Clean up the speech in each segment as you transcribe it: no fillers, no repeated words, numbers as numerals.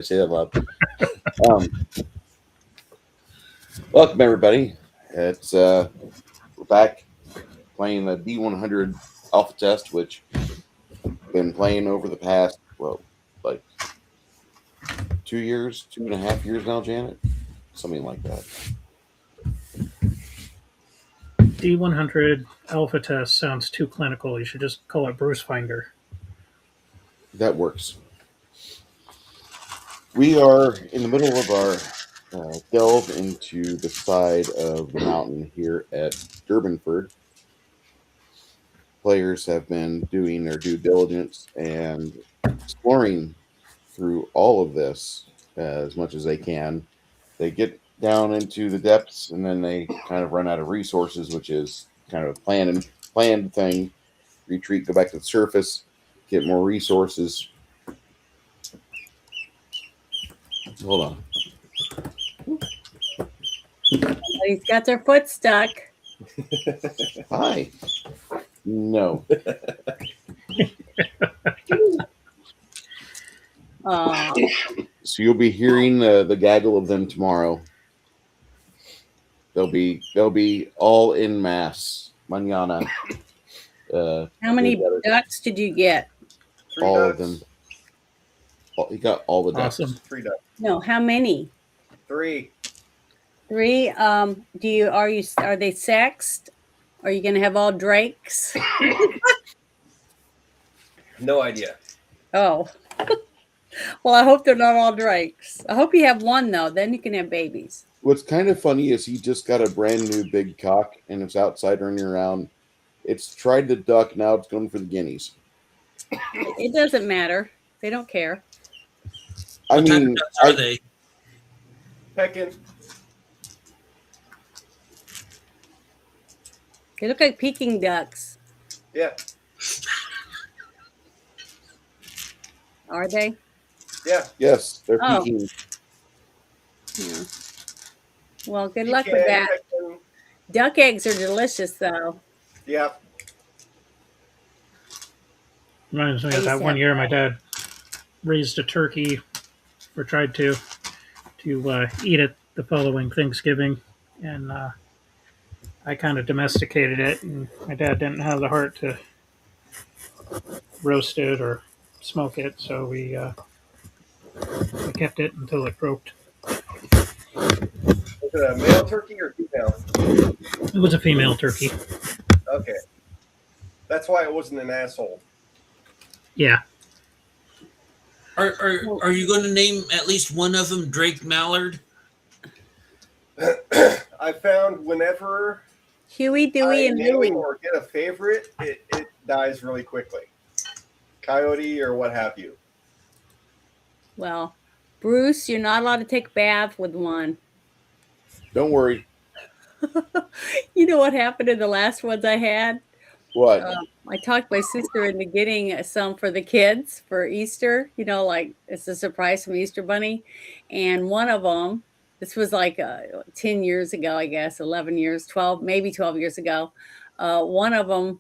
Say that loud. Um, Welcome everybody. It's we're back playing the D100 alpha test, which I've been playing over the past like 2 years, 2.5 years now, Janet, something like that. D100 alpha test sounds too clinical. You should just call it Bruce Finder. That works. We are in the middle of our delve into the side of the mountain here at Durbanford. Players have been doing their due diligence and exploring through all of this as much as they can. They get down into the depths and then they kind of run out of resources, which is kind of a planned thing. Retreat, go back to the surface, get more resources. Hold on. He's got their foot stuck. Hi. No. So you'll be hearing the gaggle of them tomorrow. They'll be all in mass mañana. How many ducks did you get? All of them. He got all the ducks. Awesome. 3 ducks. No, how many? 3. 3. Are they sexed? Are you gonna have all drakes? No idea. Oh. Well, I hope they're not all drakes. I hope you have one though, then you can have babies. What's kind of funny is he just got a brand new big cock and it's outside running around. It's tried the duck, now it's going for the guineas. It doesn't matter. They don't care. I mean, are they? Pecking. They look like Peking ducks. Yeah. Are they? Yeah. Yes, they're Oh. peeking. Yeah. Well, good luck with that. Pecking. Duck eggs are delicious though. Yeah. Reminds me of that one year my dad raised a turkey, or tried to eat it the following Thanksgiving, and I kind of domesticated it, and my dad didn't have the heart to roast it or smoke it, so we kept it until it croaked. Was it a male turkey or female? It was a female turkey. Okay. That's why it wasn't an asshole. Yeah. Are you going to name at least one of them Drake Mallard? I found whenever Huey, Dewey, I and name Louie. or get a favorite, it dies really quickly. Coyote or what have you. Well, Bruce, you're not allowed to take a bath with one. Don't worry. You know what happened in the last ones I had? What? I talked my sister into getting some for the kids for Easter, like it's a surprise from Easter Bunny. And one of them, this was like 10 years ago, I guess, 11 years, 12, maybe 12 years ago. One of them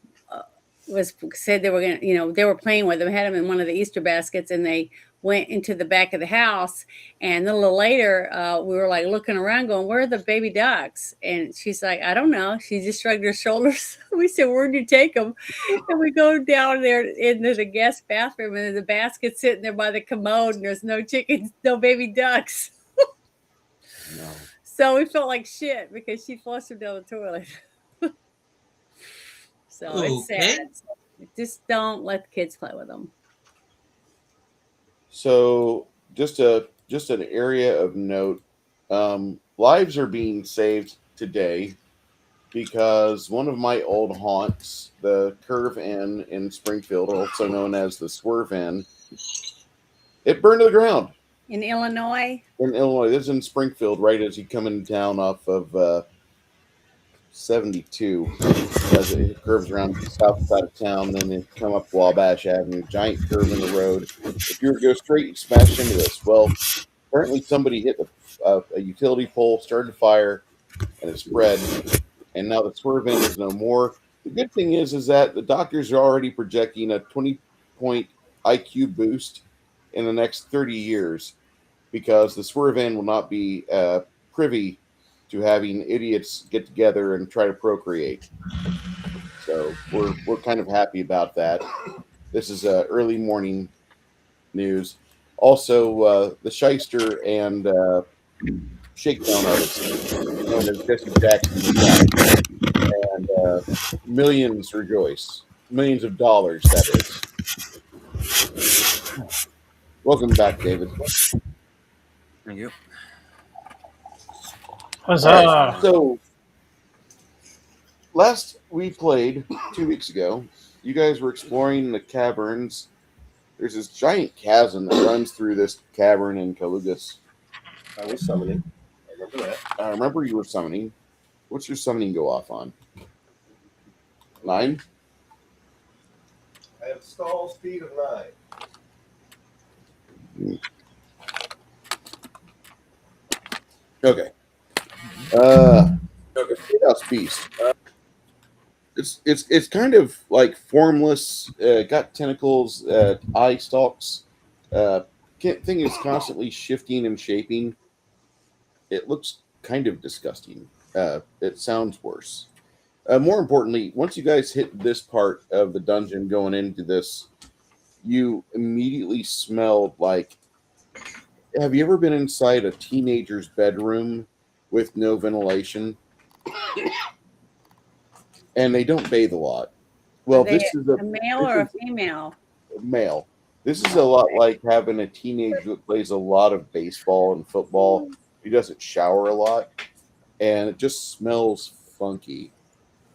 said they were going to, they were playing with them, had them in one of the Easter baskets, and they went into the back of the house. And a little later, we were like looking around going, where are the baby ducks? And she's like, I don't know. She just shrugged her shoulders. We said, where'd you take them? And we go down there into the guest bathroom, and the basket's sitting there by the commode, and there's no chickens, no baby ducks. No. So we felt like shit because she flushed them down the toilet. So it's sad. So just don't let the kids play with them. So just an area of note, lives are being saved today because one of my old haunts, the Curve Inn in Springfield, also known as the Swerve Inn, it burned to the ground. In Illinois? In Illinois. This is in Springfield, right as you come into town off of 72. As it curves around the south side of town, then you come up Wabash Avenue, giant curve in the road. If you were to go straight, you smash into this. Well, apparently somebody hit a utility pole, started a fire, and it spread. And now the Swerve Inn is no more. The good thing is that the doctors are already projecting a 20-point IQ boost in the next 30 years. because the Swerve Inn will not be privy to having idiots get together and try to procreate. So we're kind of happy about that. This is early morning news. Also, the Shyster and Shakedown artist known as Jesse Jackson died, and millions rejoice. Millions of dollars, that is. Welcome back, David. Thank you. Huzzah! All right, so last we played 2 weeks ago, you guys were exploring the caverns. There's this giant chasm that runs through this cavern in Kal'Iguas. I was summoning. I remember that. I remember you were summoning. What's your summoning go off on? 9? I have stall speed of 9. Okay. Chaos Beast. It's kind of like formless. Got tentacles, eye stalks. Thing is constantly shifting and shaping. It looks kind of disgusting. It sounds worse. More importantly, once you guys hit this part of the dungeon going into this, you immediately smell like. Have you ever been inside a teenager's bedroom with no ventilation? And they don't bathe a lot. Well, this is a male or a female? Male. This is a lot like having a teenager that plays a lot of baseball and football. He doesn't shower a lot, and it just smells funky.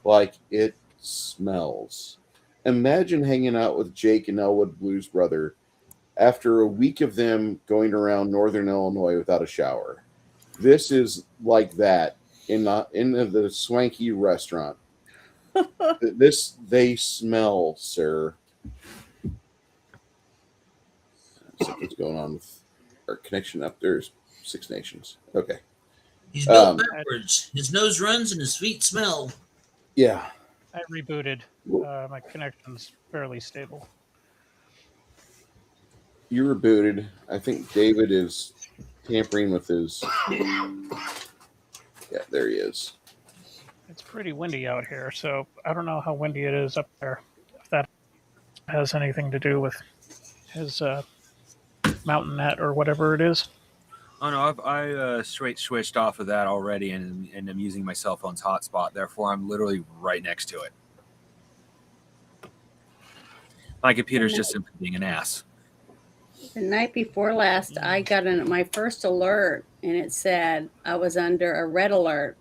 Like it smells. Imagine hanging out with Jake and Elwood Blues Brother after a week of them going around Northern Illinois without a shower. This is like that in the swanky restaurant. They smell, sir. Something's going on with our connection up there. Is Six Nations. Okay. He's built backwards. His nose runs and his feet smell. Yeah. I rebooted. My connection's fairly stable. You were booted. I think David is tampering with his. Yeah, there he is. It's pretty windy out here, so I don't know how windy it is up there. If that has anything to do with his mountain net or whatever it is. Oh no, I straight switched off of that already, and I'm using my cell phone's hotspot. Therefore, I'm literally right next to it. My computer's just simply being an ass. The night before last, I got my first alert, and it said I was under a red alert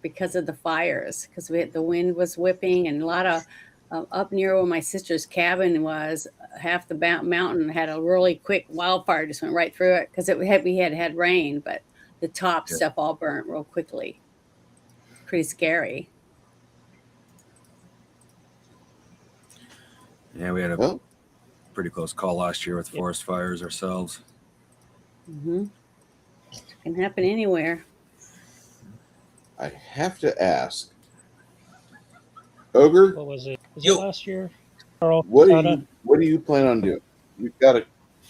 because of the fires. Because the wind was whipping, and a lot of up near where my sister's cabin was, half the mountain had a really quick wildfire just went right through it because we had rain, but the top stuff all burnt real quickly. Pretty scary. Yeah, we had a pretty close call last year with forest fires ourselves. Mm-hmm. Can happen anywhere. I have to ask, Ogre. What was it? Was it last year? Carl, what do you plan on doing? We've got a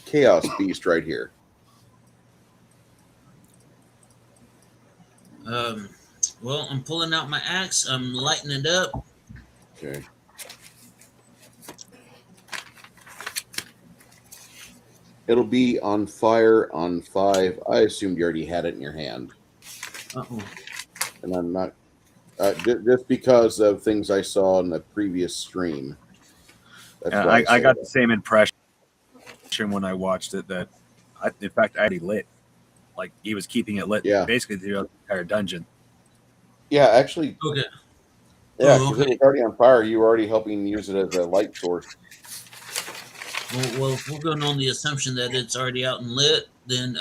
chaos beast right here. Well, I'm pulling out my axe. I'm lighting it up. Okay. It'll be on fire on 5. I assumed you already had it in your hand. Uh-oh. And I'm not. Just because of things I saw in the previous stream. I got the same impression when I watched it in fact, I already lit. Like, he was keeping it lit basically throughout the entire dungeon. Yeah, actually. Okay. Yeah, because it was already on fire. You were already helping use it as a light source. Well, if we're going on the assumption that it's already out and lit, then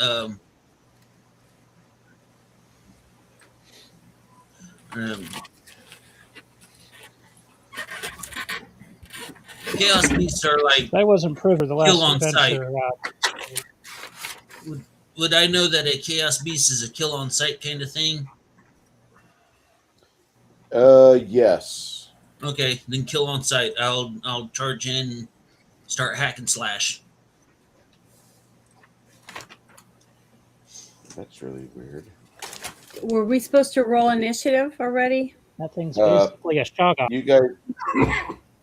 chaos beasts are like I wasn't privy to the last kill on sight. Adventure. Would I know that a chaos beast is a kill on sight kind of thing? Yes. Okay, then kill on sight. I'll charge in, start hack and slash. That's really weird. Were we supposed to roll initiative already? That thing's basically a shotgun. You guys,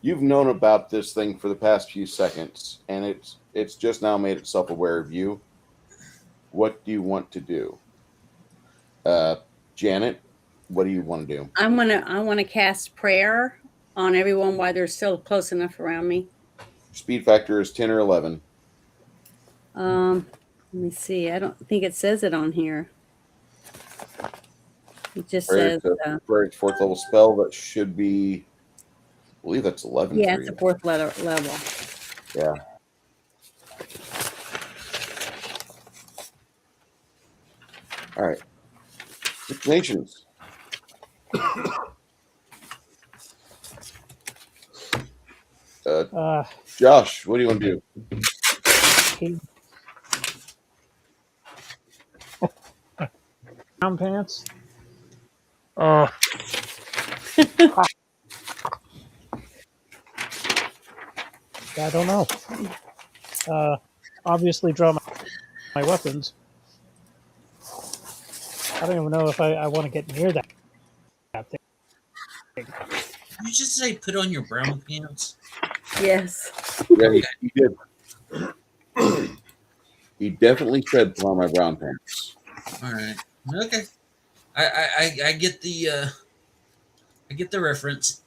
you've known about this thing for the past few seconds, and it's just now made itself aware of you. What do you want to do? Janet, what do you want to do? I want to cast prayer on everyone while they're still close enough around me. Speed factor is 10 or 11. Let me see. I don't think it says it on here. It just says prayer, 4th level spell. That should be, I believe that's 11. Yeah, it's a 4th level. Yeah. All right. Nations. Josh, what do you want to do? Brown pants. I don't know. Obviously, draw my weapons. I don't even know if I want to get near that thing. Did you just say put on your brown pants? Yes. Yeah, he did. He definitely said put on my brown pants. All right. Okay. I get the reference.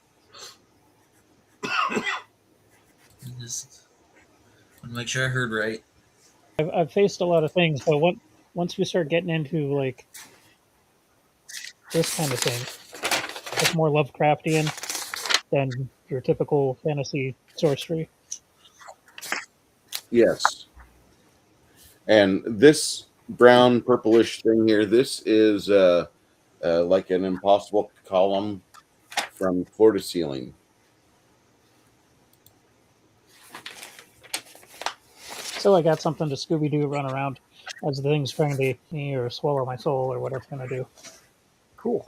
Just want to make sure I heard right. I've faced a lot of things, but once we start getting into like this kind of thing, it's more Lovecraftian than your typical fantasy sorcery. Yes. And this brown purplish thing here, this is like an impossible column from floor to ceiling. So I got something to Scooby-Doo run around as the thing's trying to eat me or swallow my soul or whatever it's going to do. Cool.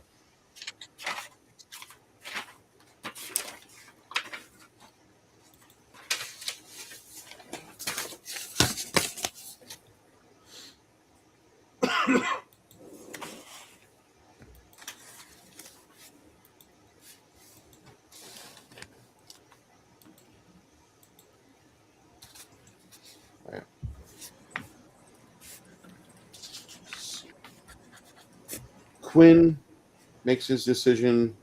Quinn makes his decision.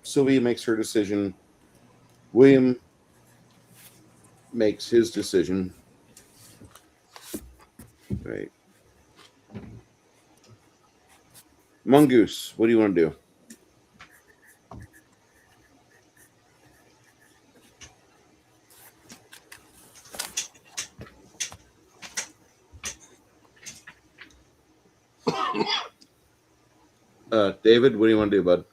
Sylvia makes her decision. William makes his decision. Right. Mongoose, what do you want to do? David, what do you want to do, bud?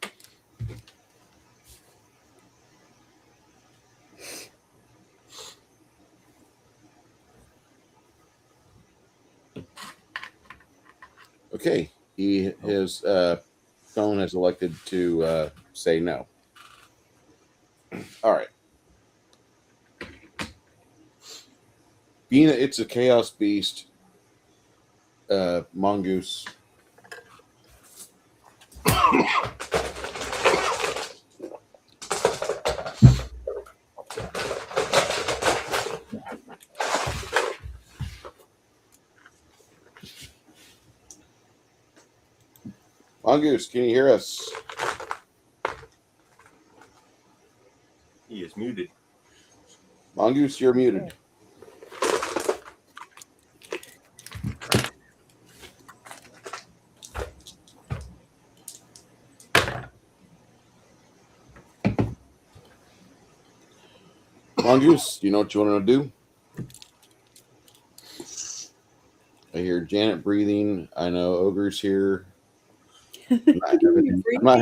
Okay, his phone has elected to say no. All right. Being that it's a chaos beast, Mongoose. Mongoose, can you hear us? He is muted. Mongoose, you're muted. Mongoose, do you know what you want to do? I hear Janet breathing. I know Ogre's here. I'm not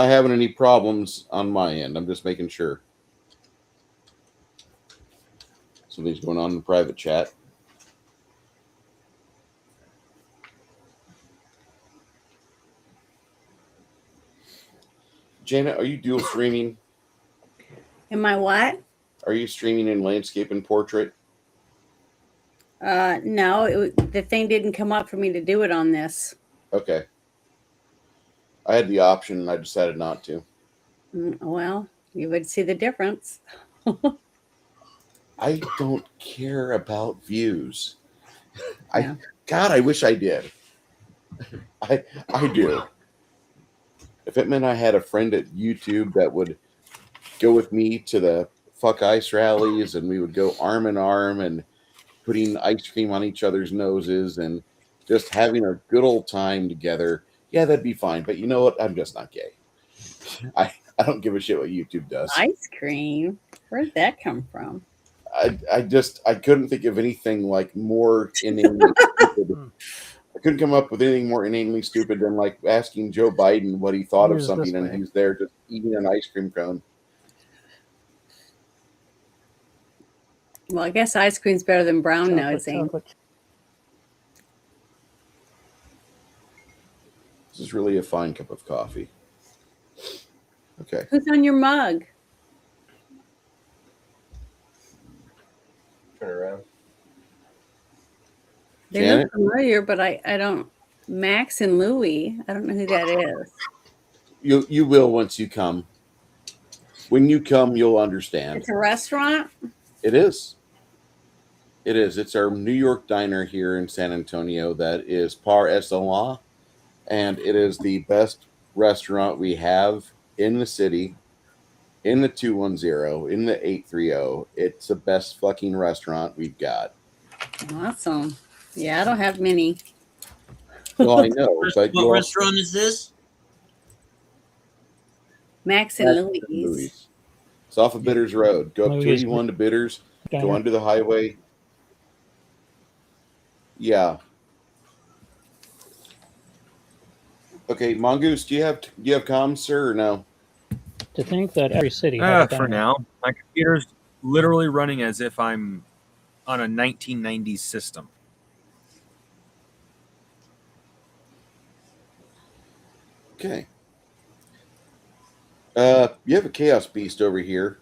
having any problems on my end. I'm just making sure. Something's going on in the private chat. Janet, are you dual streaming? Am I what? Are you streaming in landscape and portrait? No, the thing didn't come up for me to do it on this. Okay. I had the option and I decided not to. Well, you would see the difference. I don't care about views. Yeah. God, I wish I did. I do. If it meant I had a friend at YouTube that would go with me to the fuck ice rallies and we would go arm in arm and putting ice cream on each other's noses and just having a good old time together, yeah, that'd be fine. But you know what? I'm just not gay. I don't give a shit what YouTube does. Ice cream? Where'd that come from? I couldn't think of anything like more inanely stupid. I couldn't come up with anything more inanely stupid than like asking Joe Biden what he thought of something, and he's there just eating an ice cream cone. Well, I guess ice cream's better than brown nosing. This is really a fine cup of coffee. Okay. Who's on your mug? Turn around. They look familiar, but I don't. Max and Louie. I don't know who that is. You will once you come. When you come, you'll understand. It's a restaurant? It is. It is. It's our New York diner here in San Antonio that is par excellence, and it is the best restaurant we have in the city, in the 210, in the 830. It's the best fucking restaurant we've got. Awesome. Yeah, I don't have many. Well, I know. But what restaurant is this? Max and Louie's. It's off of Bitters Road. Go up 281 to Bitters. Go under the highway. Yeah. Okay, Mongoose, do you have comms, sir, or no? To think that every city for now, my computer's literally running as if I'm on a 1990s system. Okay. You have a Chaos Beast over here.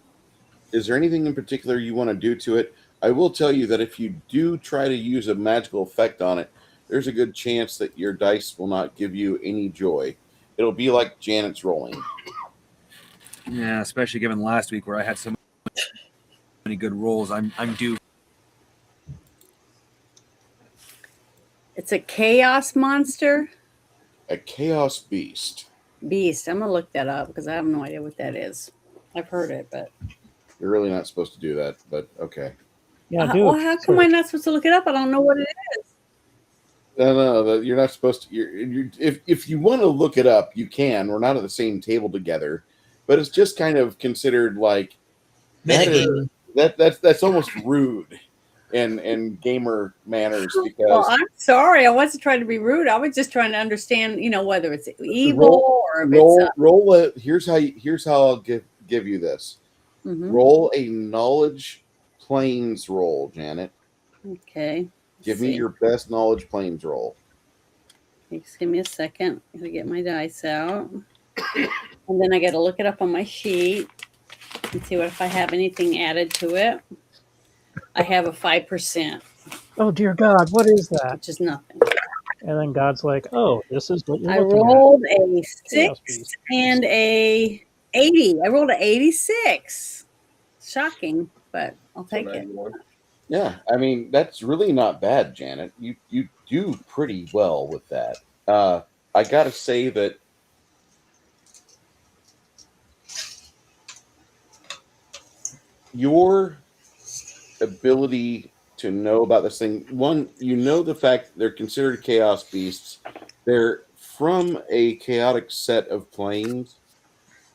Is there anything in particular you want to do to it? I will tell you that if you do try to use a magical effect on it, there's a good chance that your dice will not give you any joy. It'll be like Janet's rolling. Yeah, especially given last week where I had so many good rolls. I'm due. It's a chaos monster? A Chaos Beast. Beast. I'm going to look that up because I have no idea what that is. I've heard it, but... You're really not supposed to do that, but okay. Yeah, well, how come I'm not supposed to look it up? I don't know what it is. No, you're not supposed to. If you want to look it up, you can. We're not at the same table together, but it's just kind of considered like that's almost rude in gamer manners. Because well, I'm sorry, I wasn't trying to be rude. I was just trying to understand, whether it's evil or if roll it. Here's how I'll give you this. Mm-hmm. Roll a knowledge planes roll, Janet. Okay. Give me your best knowledge planes roll. Just give me a second to get my dice out. And then I got to look it up on my sheet and see if I have anything added to it. I have a 5%. Oh, dear God, what is that? Which is nothing. And then God's like, oh, this is what you're looking rolled at. A 6 and a 80. I rolled an 86. Shocking, but I'll take it. Yeah, I mean, that's really not bad, Janet. You do pretty well with that. I got to say that your ability to know about this thing, one, the fact they're considered chaos beasts. They're from a chaotic set of planes.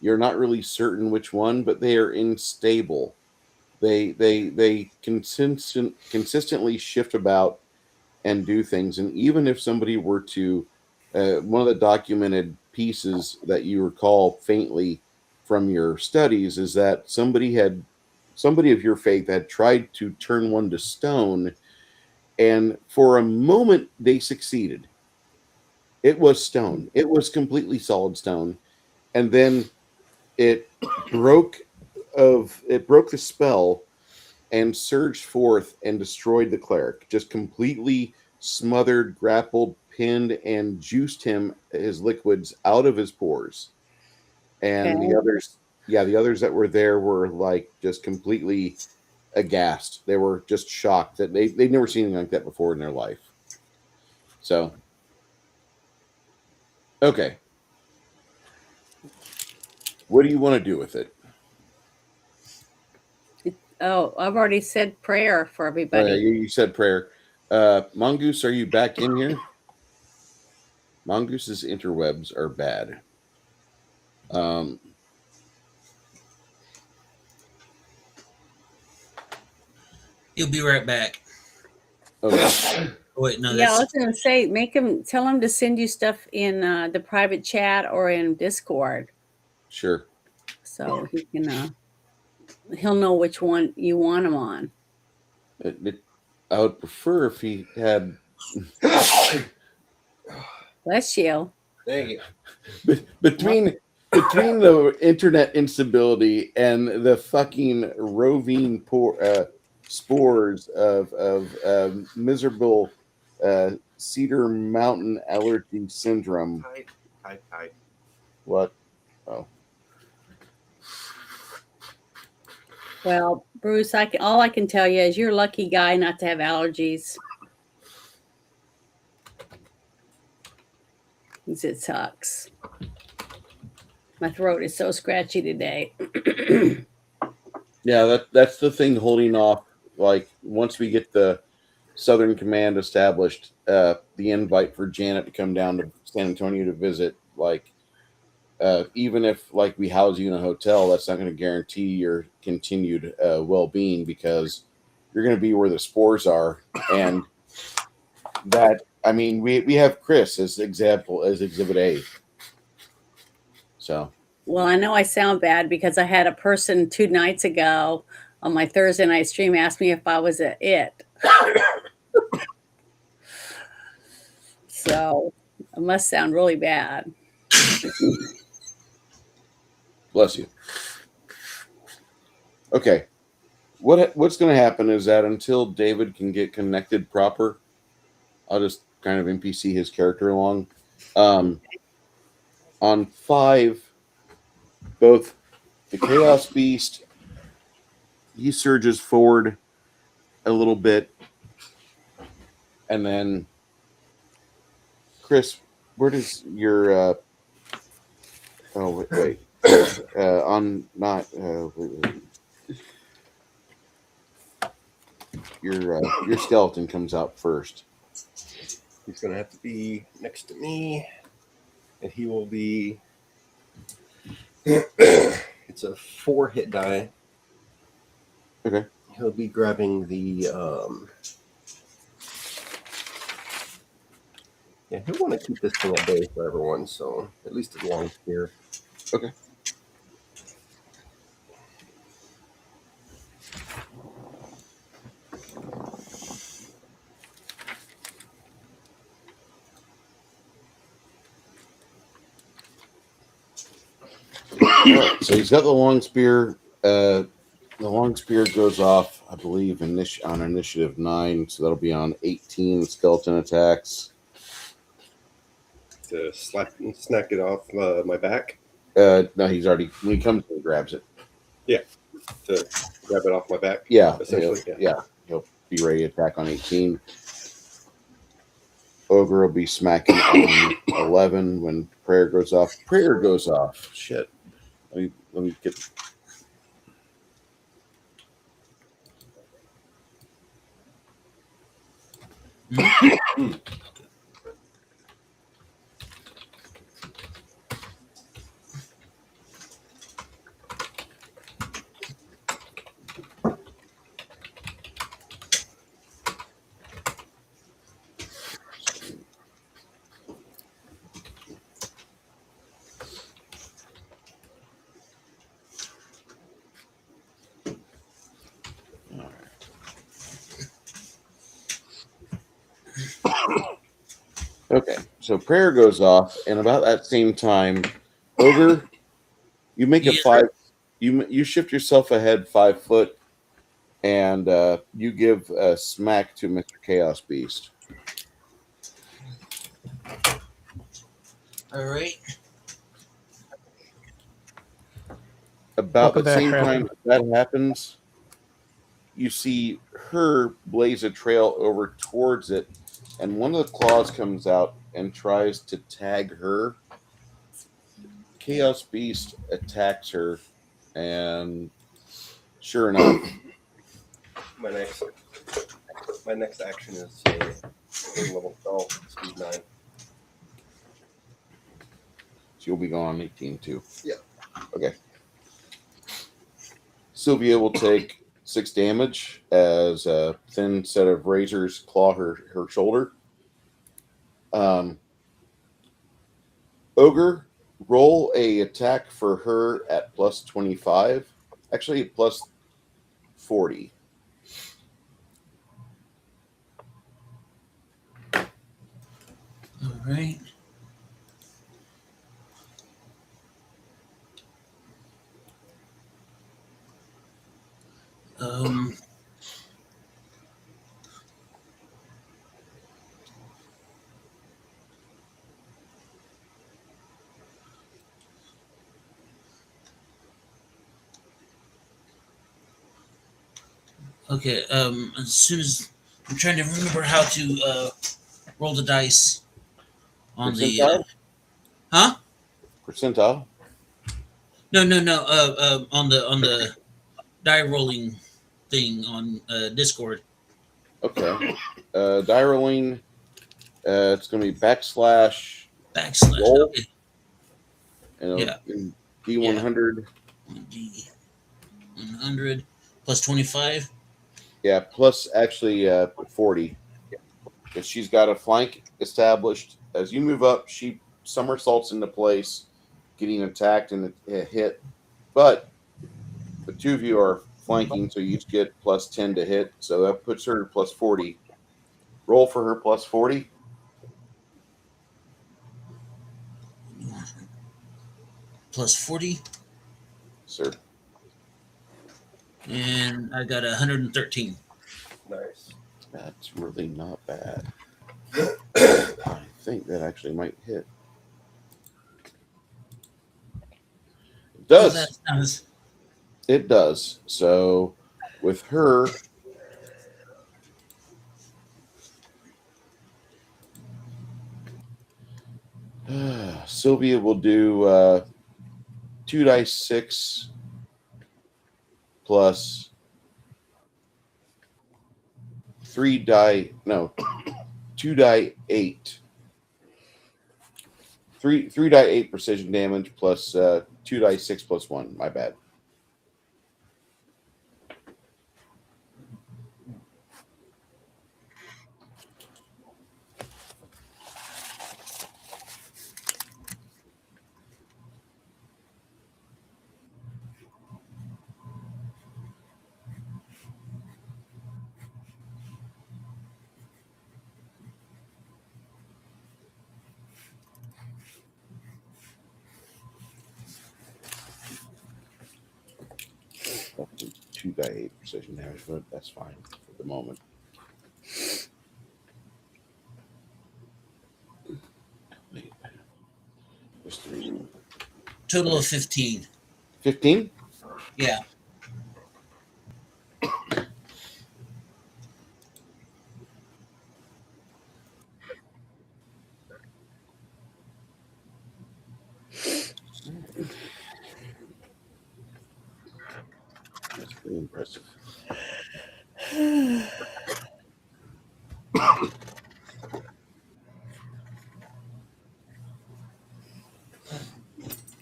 You're not really certain which one, but they are unstable. They consistently shift about and do things. And even if somebody were to, one of the documented pieces that you recall faintly from your studies is that somebody of your faith had tried to turn one to stone, and for a moment they succeeded. It was stone. It was completely solid stone. And then it broke the spell, and surged forth and destroyed the cleric. Just completely smothered, grappled, pinned, and juiced his liquids out of his pores. And the others that were there were like just completely aghast. They were just shocked that they'd never seen anything like that before in their life. So, okay. What do you want to do with it? Oh, I've already said prayer for everybody. You said prayer. Mongoose, are you back in here? Mongoose's interwebs are bad. He'll be right back. Okay. Oh, wait, no. Yeah, I was going to say, tell him to send you stuff in the private chat or in Discord. Sure. So he can, he'll know which one you want him on. I would prefer if he had. Bless you. Thank you. Between the internet instability and the fucking roving spores of miserable Cedar Mountain allergy syndrome. Hi. What? Oh. Well, Bruce, all I can tell you is you're a lucky guy not to have allergies. It sucks. My throat is so scratchy today. Yeah, that's the thing holding off. Like, once we get the Southern Command established, the invite for Janet to come down to San Antonio to visit, like, even if like we house you in a hotel, that's not going to guarantee your continued well-being, because you're going to be where the spores are. And that, I mean, we have Chris as Exhibit A. So. Well, I know I sound bad because I had a person 2 nights ago on my Thursday night stream ask me if I was it. So it must sound really bad. Bless you. Okay. What's going to happen is that until David can get connected proper, I'll just kind of NPC his character along. On 5, both the Chaos Beast, he surges forward a little bit, and then Chris, where does your wait. On not your skeleton comes out first. He's going to have to be next to me, and he will be. It's a 4 hit die. Okay. He'll be grabbing the. Yeah, he'll want to keep this thing at bay for everyone, so at least a long spear. Okay. So he's got the long spear. The long spear goes off, I believe, on initiative 9, so that'll be on 18 skeleton attacks. To snack it off my back? No, he's already, when he comes in, he grabs it. Yeah, to grab it off my back? Yeah, essentially. He'll be ready to attack on 18. Ogre will be smacking on 11 when prayer goes off. Prayer goes off. Shit. Let me get. Okay, so prayer goes off, and about that same time, Ogre, you make a 5. You shift yourself ahead 5 foot, and you give a smack to Mr. Chaos Beast. All right. About the same time that happens, you see her blaze a trail over towards it, and one of the claws comes out and tries to tag her. Chaos Beast attacks her, and sure enough, My next action is a level 12, speed 9. she'll be gone 18 too. Yeah. Okay. Sylvia will take 6 damage as a thin set of razors claw her shoulder. Ogre, roll a attack for her at plus 25. Actually, plus 40. All right. Okay. As soon as I'm trying to remember how to roll the dice on Percentile? Huh? Percentile? No. On the die rolling thing on Discord. Okay. Die rolling. It's going to be backslash. Roll. Okay. And yeah. D100. D100 plus 25. Yeah, plus actually 40. Because she's got a flank established. As you move up, she somersaults into place, getting attacked and a hit. But the two of you are flanking, so you each get plus 10 to hit. So that puts her plus 40. Roll for her plus 40. Plus 40. Sir. And I got 113. Nice. That's really not bad. I think that actually might hit. It does. Oh, that it does. So with her, Sylvia will do 2 dice 6 plus 2 die 8. 3 die 8 precision damage plus 2 die 6 plus 1. My bad. Up to 2 die 8 precision damage, but that's fine for the moment. total of 15. 15? Yeah. That's pretty impressive.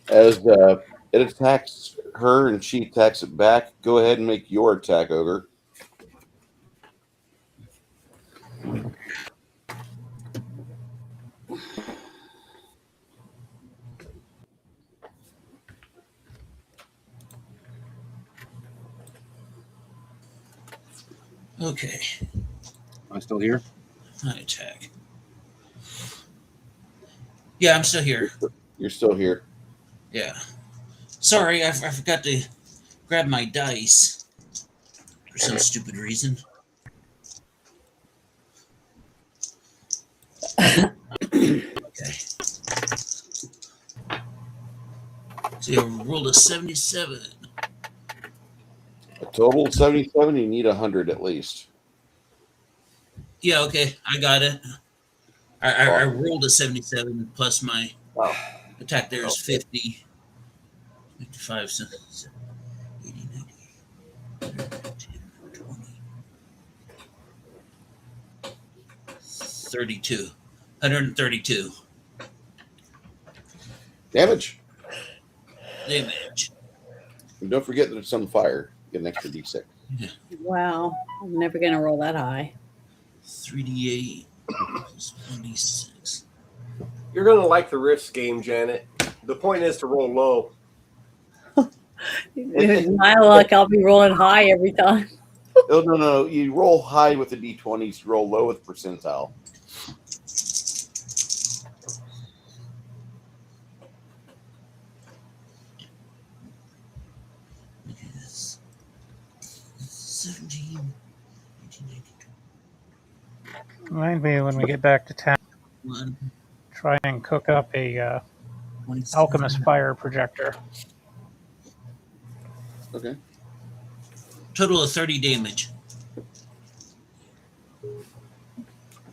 As it attacks her and she attacks it back, go ahead and make your attack, Ogre. Okay. I'm still here. I attack. Yeah, I'm still here. You're still here. Yeah. Sorry, I forgot to grab my dice. for some stupid reason. Okay. So you rolled a 77. A total of 77. You need 100 at least. Yeah, okay, I got it. I rolled a 77 plus my attack there is 50. 55, 80, 90, 10, 20, 32. 132. Damage. Damage. And don't forget that it's on fire. Get an extra d6. Yeah. Wow. I'm never going to roll that high. 3d8 plus 1d6. You're going to like the Rifts game, Janet. The point is to roll low. My luck, I'll be rolling high every time. No. You roll high with the d20s. You roll low with percentile. Look at this. 17, 18, 19, Maybe when we get back to town, 21, try and cook up a 27. alchemist fire projector. Okay. Total of 30 damage.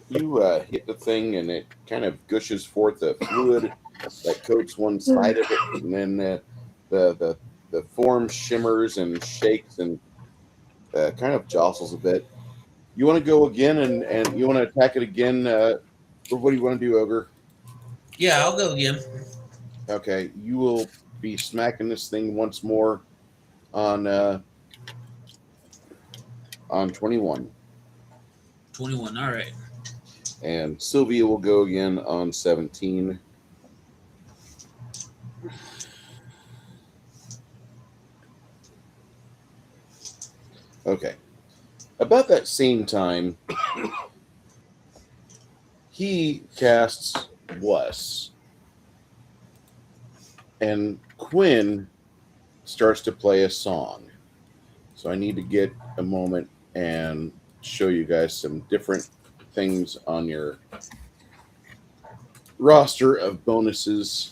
You hit the thing, and it kind of gushes forth a fluid that coats one side of it, and then the form shimmers and shakes and kind of jostles a bit. You want to go again, and you want to attack it again. What do you want to do, Ogre? Yeah, I'll go again. Okay, you will be smacking this thing once more on 21. 21, all right. And Sylvia will go again on 17. Okay. About that same time, he casts Bless. And Quinn starts to play a song. So I need to get a moment and show you guys some different things on your roster of bonuses.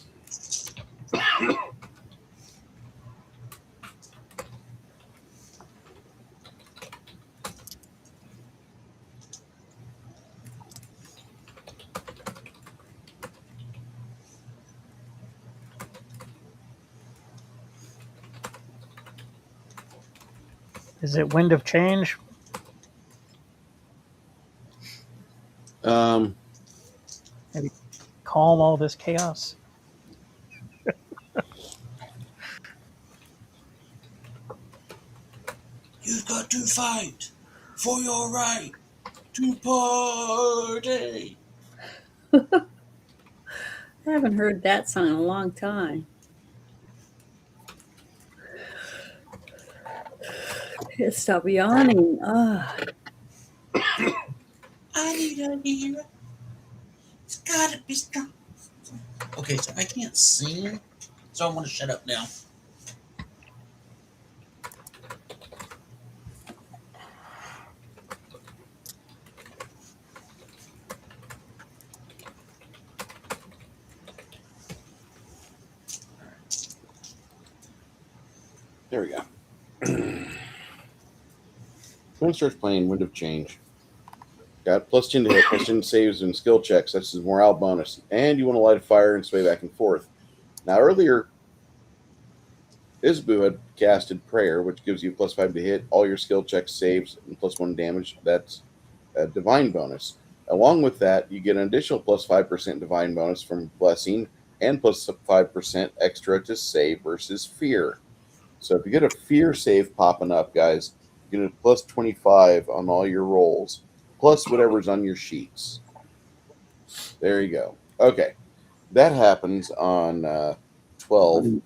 Is it Wind of Change? Maybe calm all this chaos. You've got to fight for your right to party. I haven't heard that song in a long time. Stop yawning. I need a hero. It's gotta be strong. Okay, so I can't sing, so I'm gonna shut up now. There we go. Quinn starts playing Wind of Change. Got plus 10 to hit, plus 10 saves and skill checks. That's his morale bonus. And you want to light a fire and sway back and forth. Now, earlier, Isbu had casted Prayer, which gives you plus 5 to hit, all your skill checks, saves, and plus 1 damage. That's a divine bonus. Along with that, you get an additional plus 5% divine bonus from Blessing and plus 5% extra to save versus Fear. So if you get a Fear save popping up, guys, you get a plus 25 on all your rolls, plus whatever's on your sheets. There you go. Okay. That happens on 12.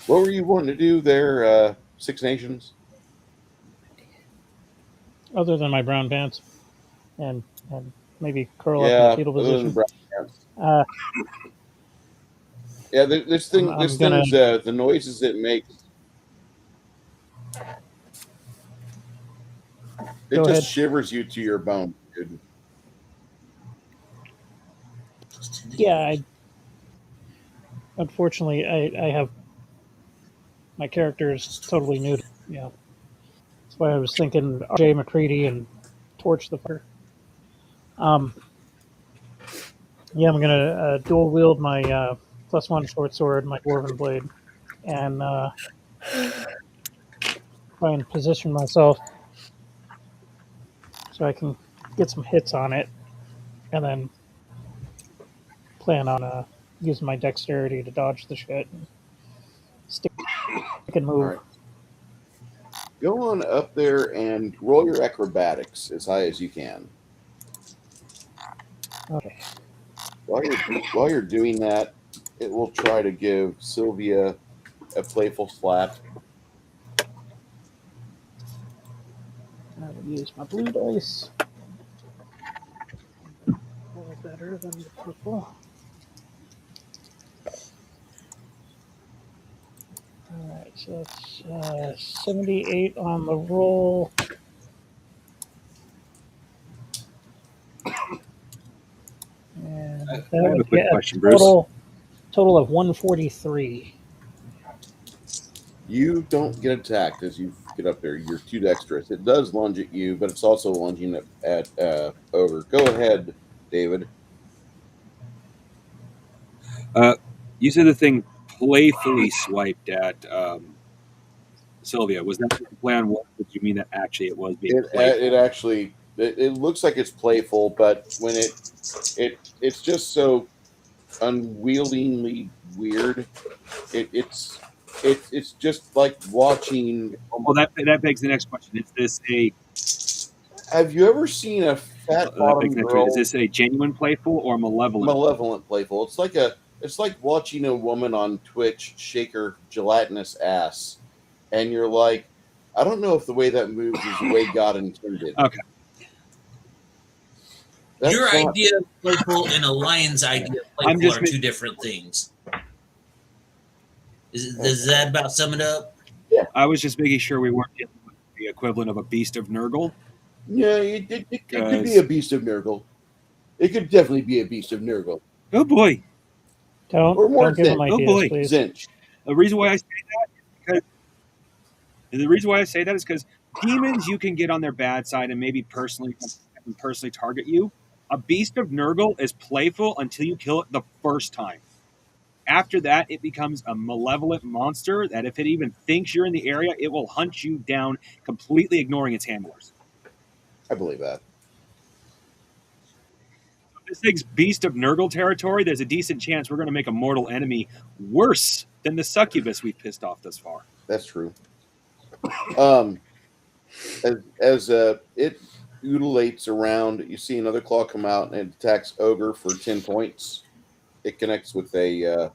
What were you wanting to do there, Six Nations? Other than my brown pants. And maybe curl up in the fetal position. Yeah, this thing's the noises it makes. It Go just ahead. shivers you to your bone, dude. Yeah, unfortunately, I have my character is totally new. Yeah, that's why I was thinking R.J. McCready and Torch the Fire. Yeah, I'm gonna dual wield my +1 short sword, my dwarven blade, and try and position myself so I can get some hits on it, and then plan on using my dexterity to dodge the shit and stick and All move. right. Go on up there and roll your acrobatics as high as you can. Okay. While you're doing that, it will try to give Sylvia a playful slap. I will use my blue dice. Roll better than the purple. Alright, so it's 78 on the roll. And that I have a would quick get question, a Bruce. total of 143. You don't get attacked as you get up there. You're too dexterous. It does lunge at you, but it's also lunging at Ogre. Go ahead, David. You said the thing playfully swiped at Sylvia. Was that the plan? What did you mean that actually it was being playful? It actually it looks like it's playful, but when it's just so unwieldingly weird. It's just like watching. Well, that begs the next question. Is this a Have you ever seen a fat bottom girl? Is this a genuine playful or Malevolent playful? It's like watching a woman on Twitch shake her gelatinous ass, and you're like, I don't know if the way that moves is the way God intended. Okay. Your idea of playful and a lion's idea of playful are two different things. Does that about sum it up? Yeah. I was just making sure we weren't dealing with the equivalent of a beast of Nurgle. Yeah, it could be a beast of Nurgle. It could definitely be a beast of Nurgle. Oh boy! Don't give them ideas, please. Zinch. The reason why I say that is because demons you can get on their bad side and maybe personally target you. A beast of Nurgle is playful until you kill it the first time. After that, it becomes a malevolent monster that if it even thinks you're in the area, it will hunt you down, completely ignoring its handlers. I believe that. This thing's beast of Nurgle territory, there's a decent chance we're going to make a mortal enemy worse than the succubus we've pissed off thus far. That's true. As it ululates around, you see another claw come out and it attacks Ogre for 10 points. It connects with a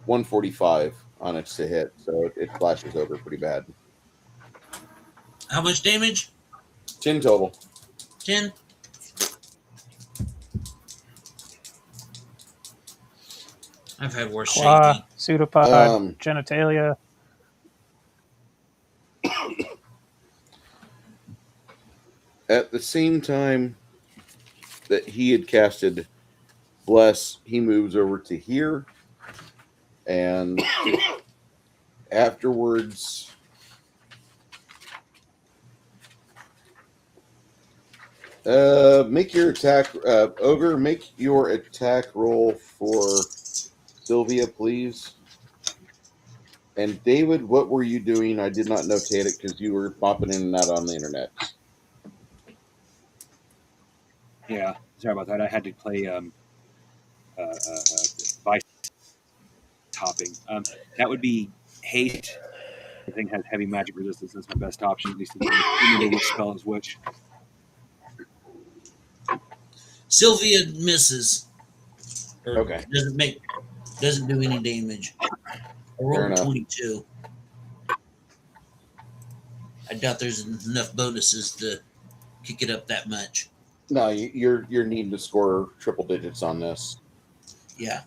145 on its to hit, so it flashes Ogre pretty bad. How much damage? 10 total. 10? I've had worse shaking. Pseudopod, genitalia. At the same time that he had casted Bless, he moves over to here. And afterwards, make your attack, Ogre, make your attack roll for Sylvia, please. And David, what were you doing? I did not notate it because you were popping in and out on the internet. Yeah, sorry about that. I had to play vice topping. That would be haste. The thing has heavy magic resistance. That's my best option, at least in which spell is which. Sylvia misses. Okay. Doesn't do any damage. I rolled 22. I doubt there's enough bonuses to kick it up that much. No, you're needing to score triple digits on this. Yeah.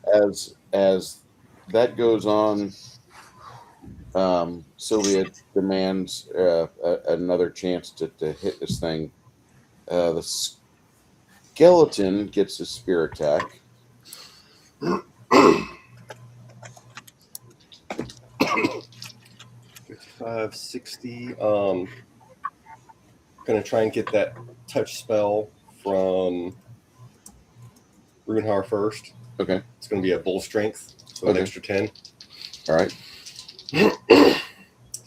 As that goes on, Sylvia demands another chance to hit this thing. The skeleton gets a spear attack. 55, 60. Gonna try and get that touch spell from Runehar first. Okay. It's gonna be a bull strength, so an extra 10. All right. So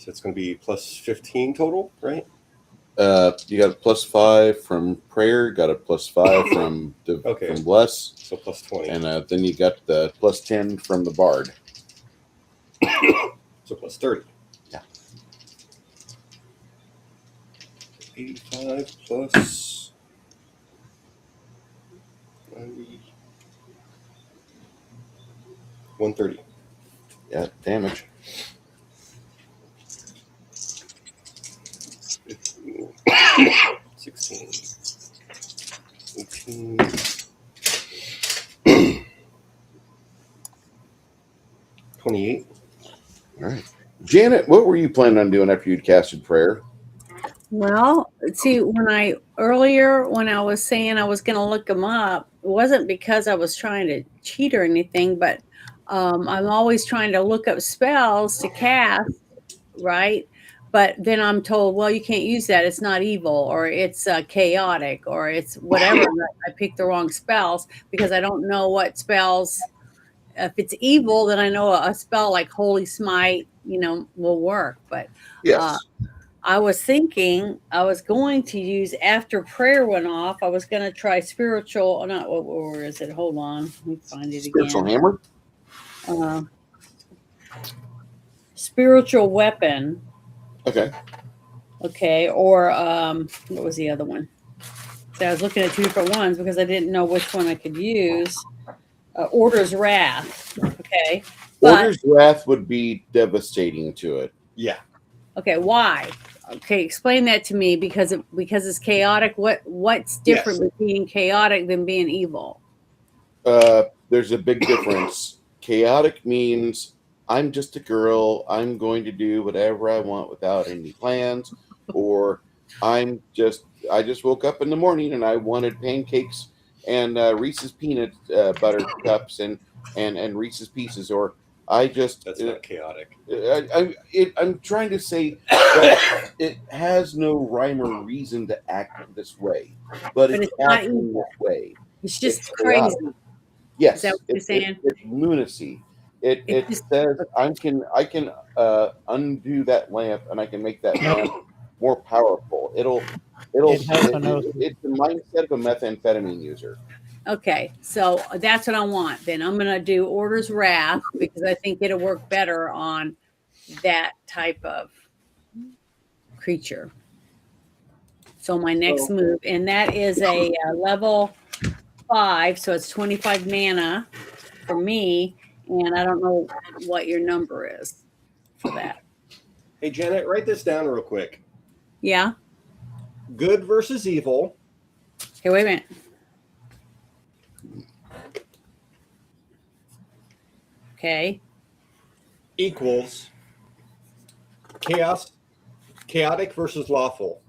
it's gonna be plus 15 total, right? You got a +5 from prayer, got a +5 from from bless, so plus 20, and then you got the +10 from the bard. So plus 30. Yeah. 85 plus 90. 130. Yeah, damage. 15, 16, 18. 28. All right. Janet, what were you planning on doing after you'd casted prayer? Well, see, when I was saying I was going to look them up, it wasn't because I was trying to cheat or anything, but I'm always trying to look up spells to cast, right? But then I'm told, well, you can't use that. It's not evil, or it's chaotic, or it's whatever. I picked the wrong spells because I don't know what spells. If it's evil, then I know a spell like Holy Smite, will work. But Yes. I was thinking I was going to use, after prayer went off, I was going to try spiritual. Not where is it? Hold on, let me find it Spiritual again. hammer. Spiritual weapon. Okay. Okay, or what was the other one? So I was looking at two different ones because I didn't know which one I could use. Order's Wrath. Okay. Order's Wrath would be devastating to it. Yeah. Okay, why? Okay, explain that to me because it's chaotic. What's different with being chaotic than being evil? There's a big difference. Chaotic means I'm just a girl. I'm going to do whatever I want without any plans, or I just woke up in the morning and I wanted pancakes and Reese's peanut butter cups and Reese's Pieces, or that's not chaotic. I'm trying to say that it has no rhyme or reason to act this way, but it's acting this way. It's just crazy. Yes, is that what you're saying? It's lunacy. It says I can undo that lamp and I can make that lamp more powerful. It's the mindset of a methamphetamine user. Okay, so that's what I want. Then I'm going to do Order's Wrath because I think it'll work better on that type of creature. So my next move, and that is a level 5, so it's 25 mana for me, and I don't know what your number is for that. Hey, Janet, write this down real quick. Yeah? Good versus evil. Okay, wait a minute. Okay. Equals chaotic versus lawful.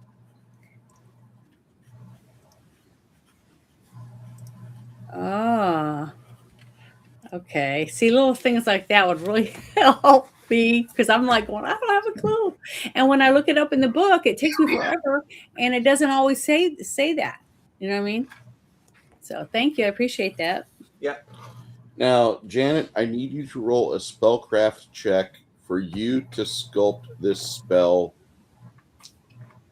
Okay. See, little things like that would really help me because I'm like, well, I don't have a clue. And when I look it up in the book, it takes me forever, and it doesn't always say that. You know what I mean? So thank you. I appreciate that. Yeah. Now, Janet, I need you to roll a spellcraft check for you to sculpt this spell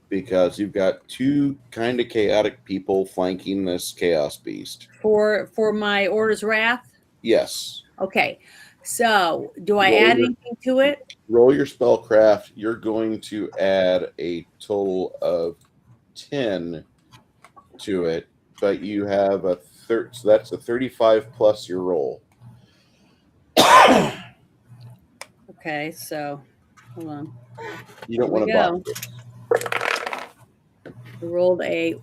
because you've got two kind of chaotic people flanking this chaos beast. For my Order's Wrath? Yes. Okay. So do I add anything to it? Roll your spellcraft. You're going to add a total of 10 to it, but you have so that's a 35 plus your roll. Okay, so hold on. You don't want to I rolled I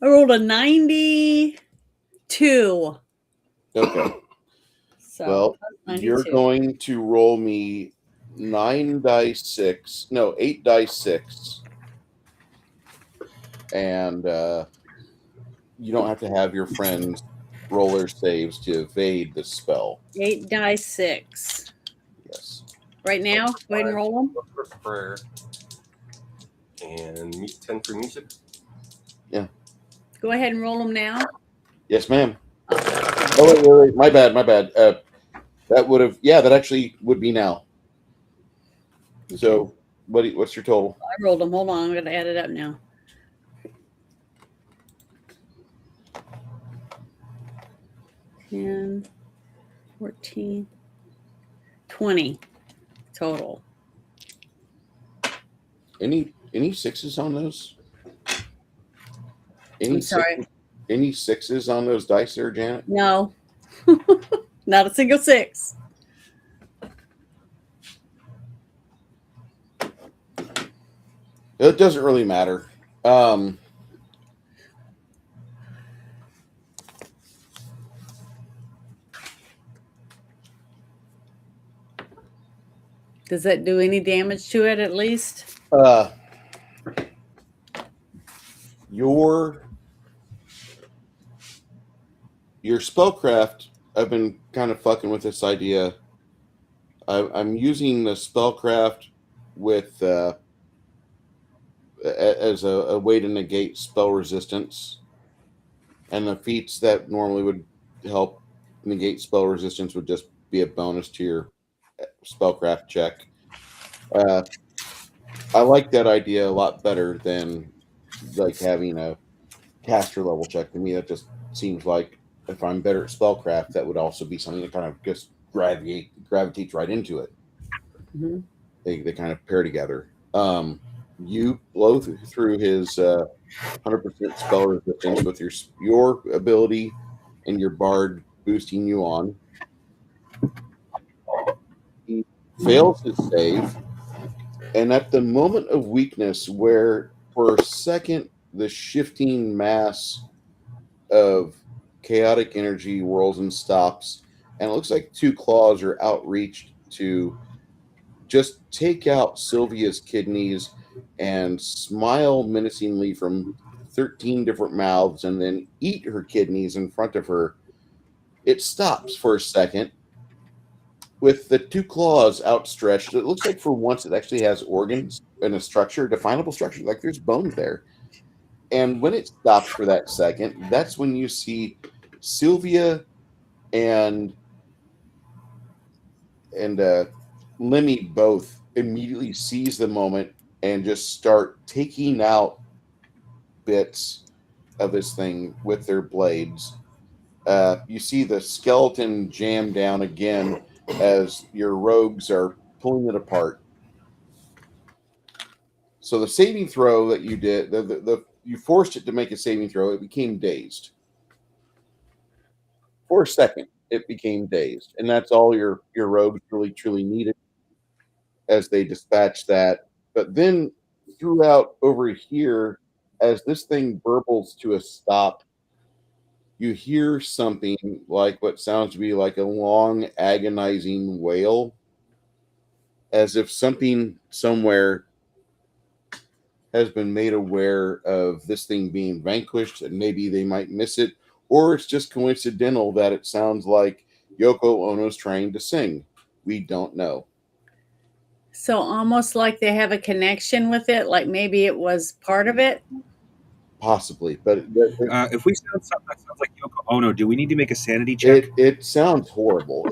rolled a 92. Okay. So well, 92. You're going to roll me 8 dice 6, and you don't have to have your friends roll their saves to evade the spell. 8 dice 6. Yes. Right now, go ahead and roll them. Look for prayer. And 10 for music. Go ahead and roll them now. Yes, ma'am. Oh, wait. My bad. That would have, that actually would be now. Okay. So, what's your total? I rolled them. Hold on, I'm going to add it up now. 10, 14, 20 total. Any sixes on those? I'm sorry. Any sixes on those dice there, Janet? No, not a single 6. It doesn't really matter. Does that do any damage to it at least? Your spellcraft, I've been kind of fucking with this idea. I'm using the spellcraft with as a way to negate spell resistance, and the feats that normally would help negate spell resistance would just be a bonus to your spellcraft check. I like that idea a lot better than like having a caster level check. To me, that just seems like if I'm better at spellcraft, that would also be something that kind of just gravitates right into it. Mm-hmm. They kind of pair together. You blow through his 100% spell resistance with your ability and your bard boosting you on. He fails his save, and at the moment of weakness, where for a second the shifting mass of chaotic energy whirls and stops, and it looks like 2 claws are outreached to just take out Sylvia's kidneys and smile menacingly from 13 different mouths and then eat her kidneys in front of her. It stops for a second with the 2 claws outstretched. It looks like for once it actually has organs and a structure, definable structure, like there's bones there. And when it stops for that second, that's when you see Sylvia and Lemmy both immediately seize the moment and just start taking out bits of this thing with their blades. You see the skeleton jam down again as your rogues are pulling it apart. So the saving throw that you did, you forced it to make a saving throw. It became dazed. For a second, it became dazed, and that's all your rogues really truly needed as they dispatch that. But then throughout over here, as this thing burbles to a stop, you hear something like what sounds to be like a long, agonizing wail, as if something somewhere has been made aware of this thing being vanquished, and maybe they might miss it, or it's just coincidental that it sounds like Yoko Ono's trying to sing. We don't know. So almost like they have a connection with it, like maybe it was part of it. Possibly, but if we sound something that sounds like Yoko Ono, do we need to make a sanity check? It sounds horrible.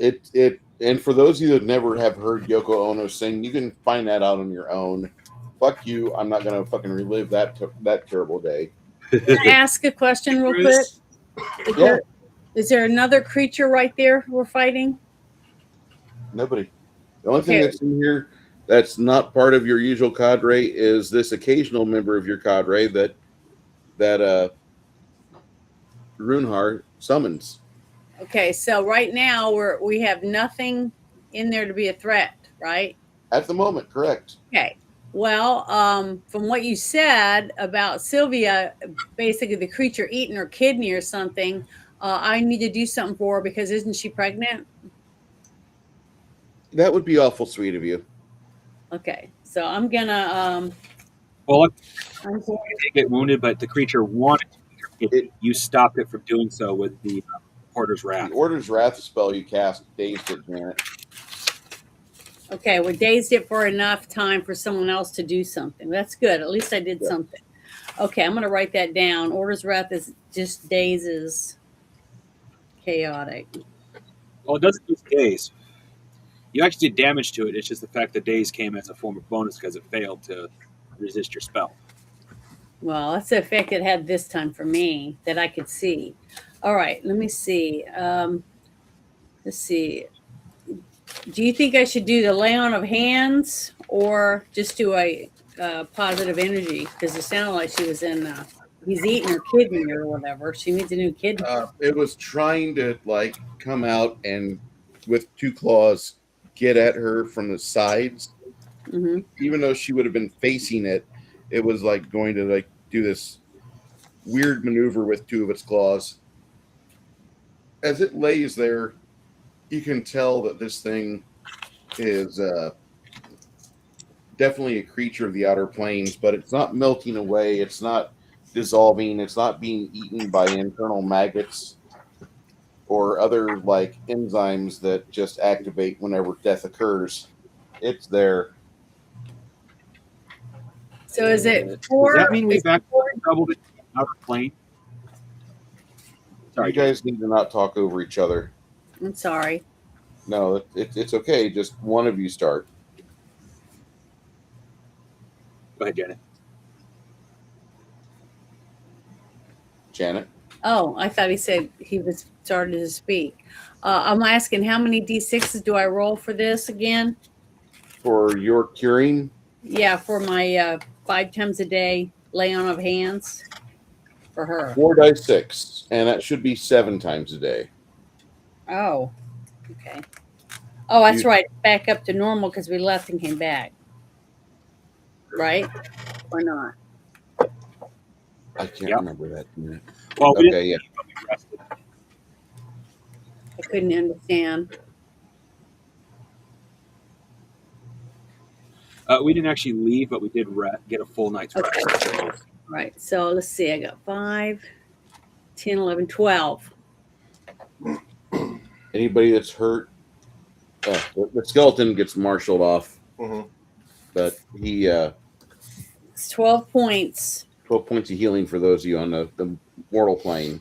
And for those of you that never have heard Yoko Ono sing, you can find that out on your own. Fuck you! I'm not gonna fucking relive that terrible day. Can I ask a question real quick? Is there another creature right there we're fighting? Nobody. The only thing that's in here that's not part of your usual cadre is this occasional member of your cadre that Runehar summons. Okay, so right now we have nothing in there to be a threat, right? At the moment, correct. Okay. Well, from what you said about Sylvia, basically the creature eating her kidney or something, I need to do something for her because isn't she pregnant? That would be awful sweet of you. Okay, so I'm gonna Well, I'm going- it did get wounded, but the creature wanted to hit you. You stopped it from doing so with the Porter's Wrath. The Order's Wrath spell you cast dazed it, Janet. okay, we dazed it for enough time for someone else to do something. That's good. At least I did Yeah. something. Okay, I'm gonna write that down. Order's Wrath is just dazes chaotic. Well, it doesn't just daze. You actually did damage to it. It's just the fact that daze came as a form of bonus because it failed to resist your spell. Well, that's the effect it had this time for me that I could see. All right, let me see. Let's see. Do you think I should do the lay on of hands or just do a positive energy? Because it sounded like she was in. He's eating her kidney or whatever. She needs a new kidney. It was trying to like come out and with two claws get at her from the sides. Mm-hmm. Even though she would have been facing it, it was like going to like do this weird maneuver with two of its claws. As it lays there, you can tell that this thing is definitely a creature of the outer planes, but it's not melting away. It's not dissolving. It's not being eaten by internal maggots or other like enzymes that just activate whenever death occurs. It's there. So is it Does four? that mean is we've it four? actually doubled it in the outer plane? Sorry, You guys need to not talk over each other. I'm sorry. No, it's okay. Just one of you start. Go ahead, Janet. Janet. Oh, I thought he said he was started to speak. I'm asking how many d6s do I roll for this again? For your curing, Yeah, for my 5 times a day lay on of hands for her. 4d6, and that should be 7 times a day. Oh, okay. Oh, that's You- right. Back up to normal because we left and came back. Right? Or not? I can't Yep. remember that. Well, we Okay, yeah. didn't leave, but we rested. I couldn't understand. We didn't actually leave, but we did get a full night's rest. Okay. Right. So let's see. I got 5, 10, 11, 12. Anybody that's hurt, the skeleton gets marshaled off, Mhm. but he It's 12 points. 12 points of healing for those of you on the mortal plane.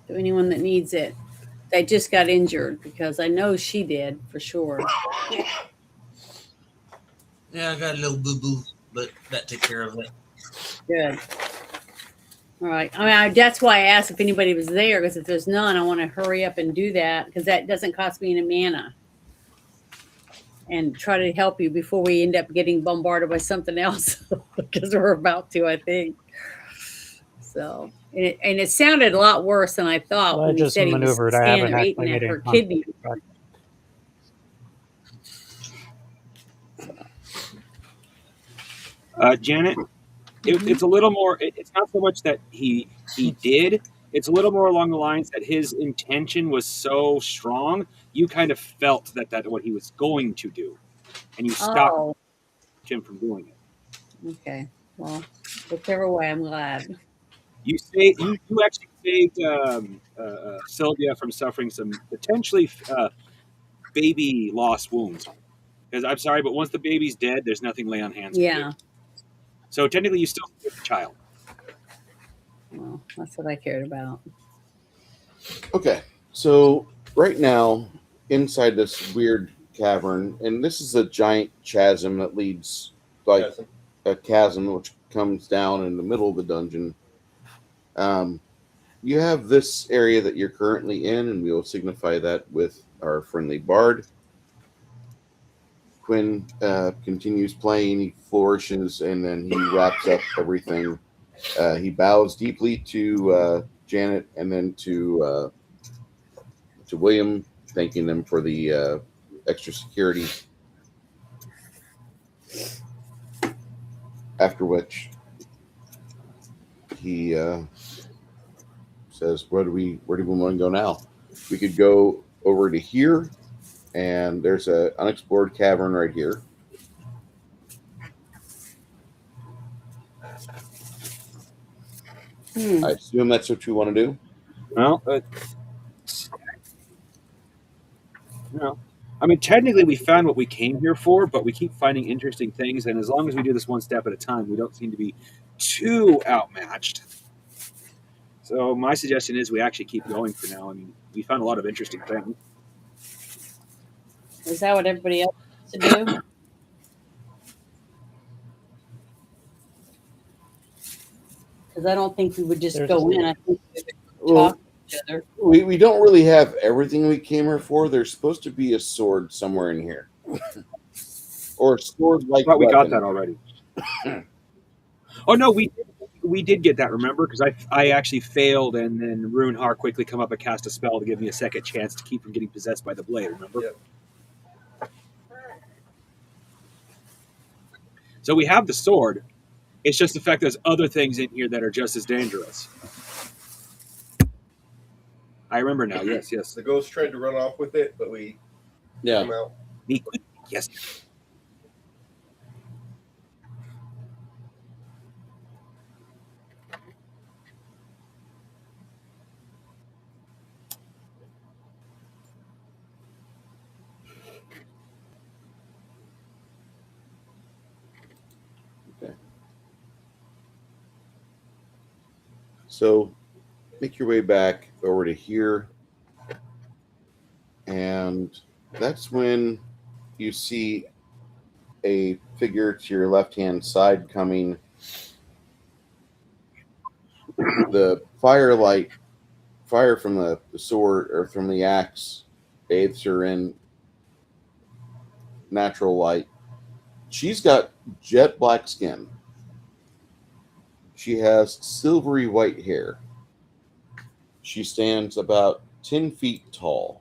To anyone that needs it. They just got injured because I know she did for sure. Yeah, I got a little boo boo, but that took care of it. Good. All right. I mean, that's why I asked if anybody was there because if there's none, I want to hurry up and do that because that doesn't cost me any mana. And try to help you before we end up getting bombarded by something else because we're about to, I think. So, and it sounded a lot worse than I thought Well, I when he just said he was maneuvered. I standing haven't there actually eating at made her any kidney. Janet, it's a little more. It's not so much that he did. It's a little more along the lines that his intention was so strong. You kind of felt that what he was going to do, and you stopped Oh, him from doing it. okay. Well, whichever way, I'm glad. You actually saved Sylvia from suffering some potentially baby loss wounds. Because I'm sorry, but once the baby's dead, there's nothing lay on hands can Yeah. do. So technically, you still saved the child. Well, that's what I cared about. Okay, so right now, inside this weird cavern, and this is a giant chasm that leads, like Chasm. a chasm which comes down in the middle of the dungeon. You have this area that you're currently in, and we will signify that with our friendly bard. Quinn continues playing, he flourishes, and then he wraps up everything. He bows deeply to Janet and then to William, thanking them for the extra security. After which he says, "Where do we want to go now? We could go over to here, And there's an unexplored cavern right here. I assume that's what you want to do. Well, I mean, technically, we found what we came here for, but we keep finding interesting things. And as long as we do this one step at a time, we don't seem to be too outmatched. So my suggestion is we actually keep going for now. I mean, we found a lot of interesting things. Is that what everybody else wants to do? Because I don't think we would just go in. I think we would talk to each other. We don't really have everything we came here for. There's supposed to be a sword somewhere in here. Or a sword like I thought we got weapon. that already. Oh, no, we did get that, remember? Because I actually failed, and then Runehar quickly come up and cast a spell to give me a second chance to keep from getting possessed by the blade, remember? Yep. So we have the sword. It's just the fact there's other things in here that are just as dangerous. I remember now, yes. The ghost tried to run off with it, but we Yeah. came out. Yes. So make your way back over to here. And that's when you see a figure to your left-hand side coming. The fire from the sword or from the axe bathes her in natural light. She's got jet black skin. She has silvery white hair. She stands about 10 feet tall.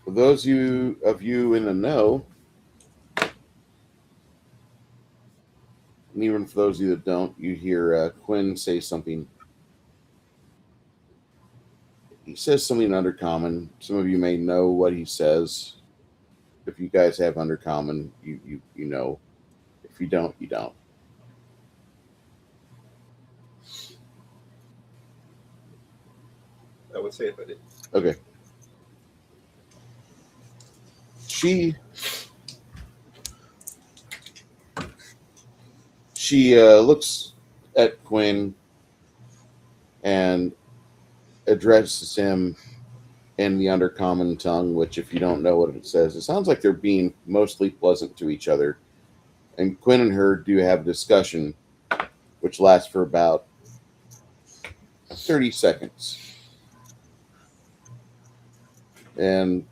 For those of you in the know, and even for those of you that don't, you hear Quinn say something. He says something undercommon. Some of you may know what he says. If you guys have undercommon, you know. If you don't, you don't. I would say if I did. Okay. She looks at Quinn and addresses him in the undercommon tongue, which, if you don't know what it says, it sounds like they're being mostly pleasant to each other. And Quinn and her do have a discussion, which lasts for about 30 seconds. And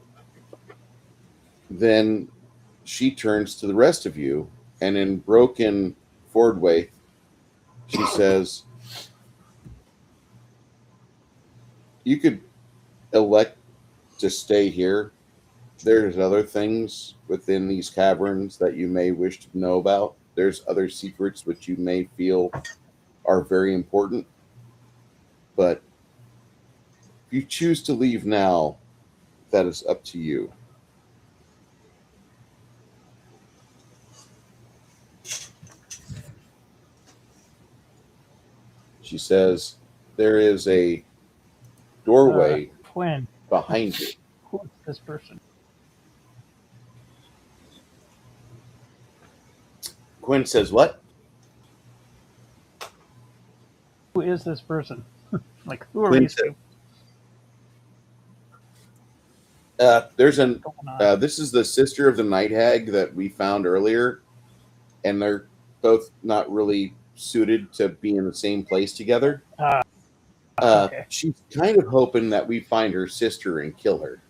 then she turns to the rest of you, and in broken Fordway, she says, you could elect to stay here. There's other things within these caverns that you may wish to know about. There's other secrets which you may feel are very important. But if you choose to leave now, that is up to you. She says, there is a doorway Quinn, behind you. who is this person? Quinn says, what? Who is this person? Like, who are Quinn these people? This is the sister of the night hag that we found earlier, and they're both not really suited to be in the same place together. Okay. She's kind of hoping that we find her sister and kill her.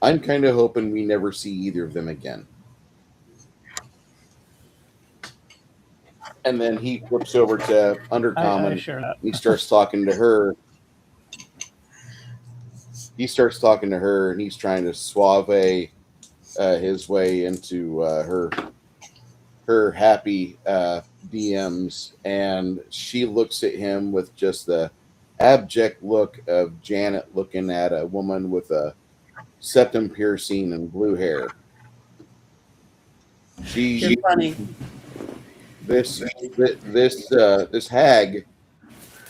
I'm kind of hoping we never see either of them again. And then he flips over to Undercommon. I share that. He starts talking to her. He starts talking to her, and he's trying to suave his way into her happy DMs. And she looks at him with just the abject look of Janet looking at a woman with a septum piercing and blue hair. You're funny. This hag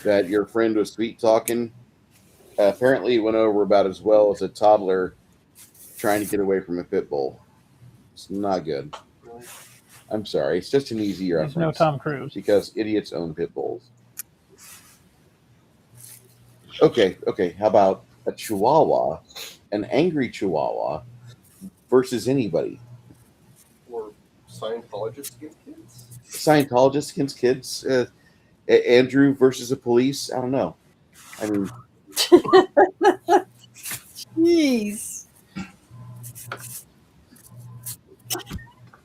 that your friend was sweet talking apparently went over about as well as a toddler trying to get away from a pit bull. It's not good. I'm sorry. It's just an easy He's reference. no Tom Cruise. Because idiots own pit bulls. Okay. How about a chihuahua, an angry chihuahua versus anybody? Or Scientologist against kids? Scientologist against kids? Andrew versus a police? I don't know. I mean, Jeez.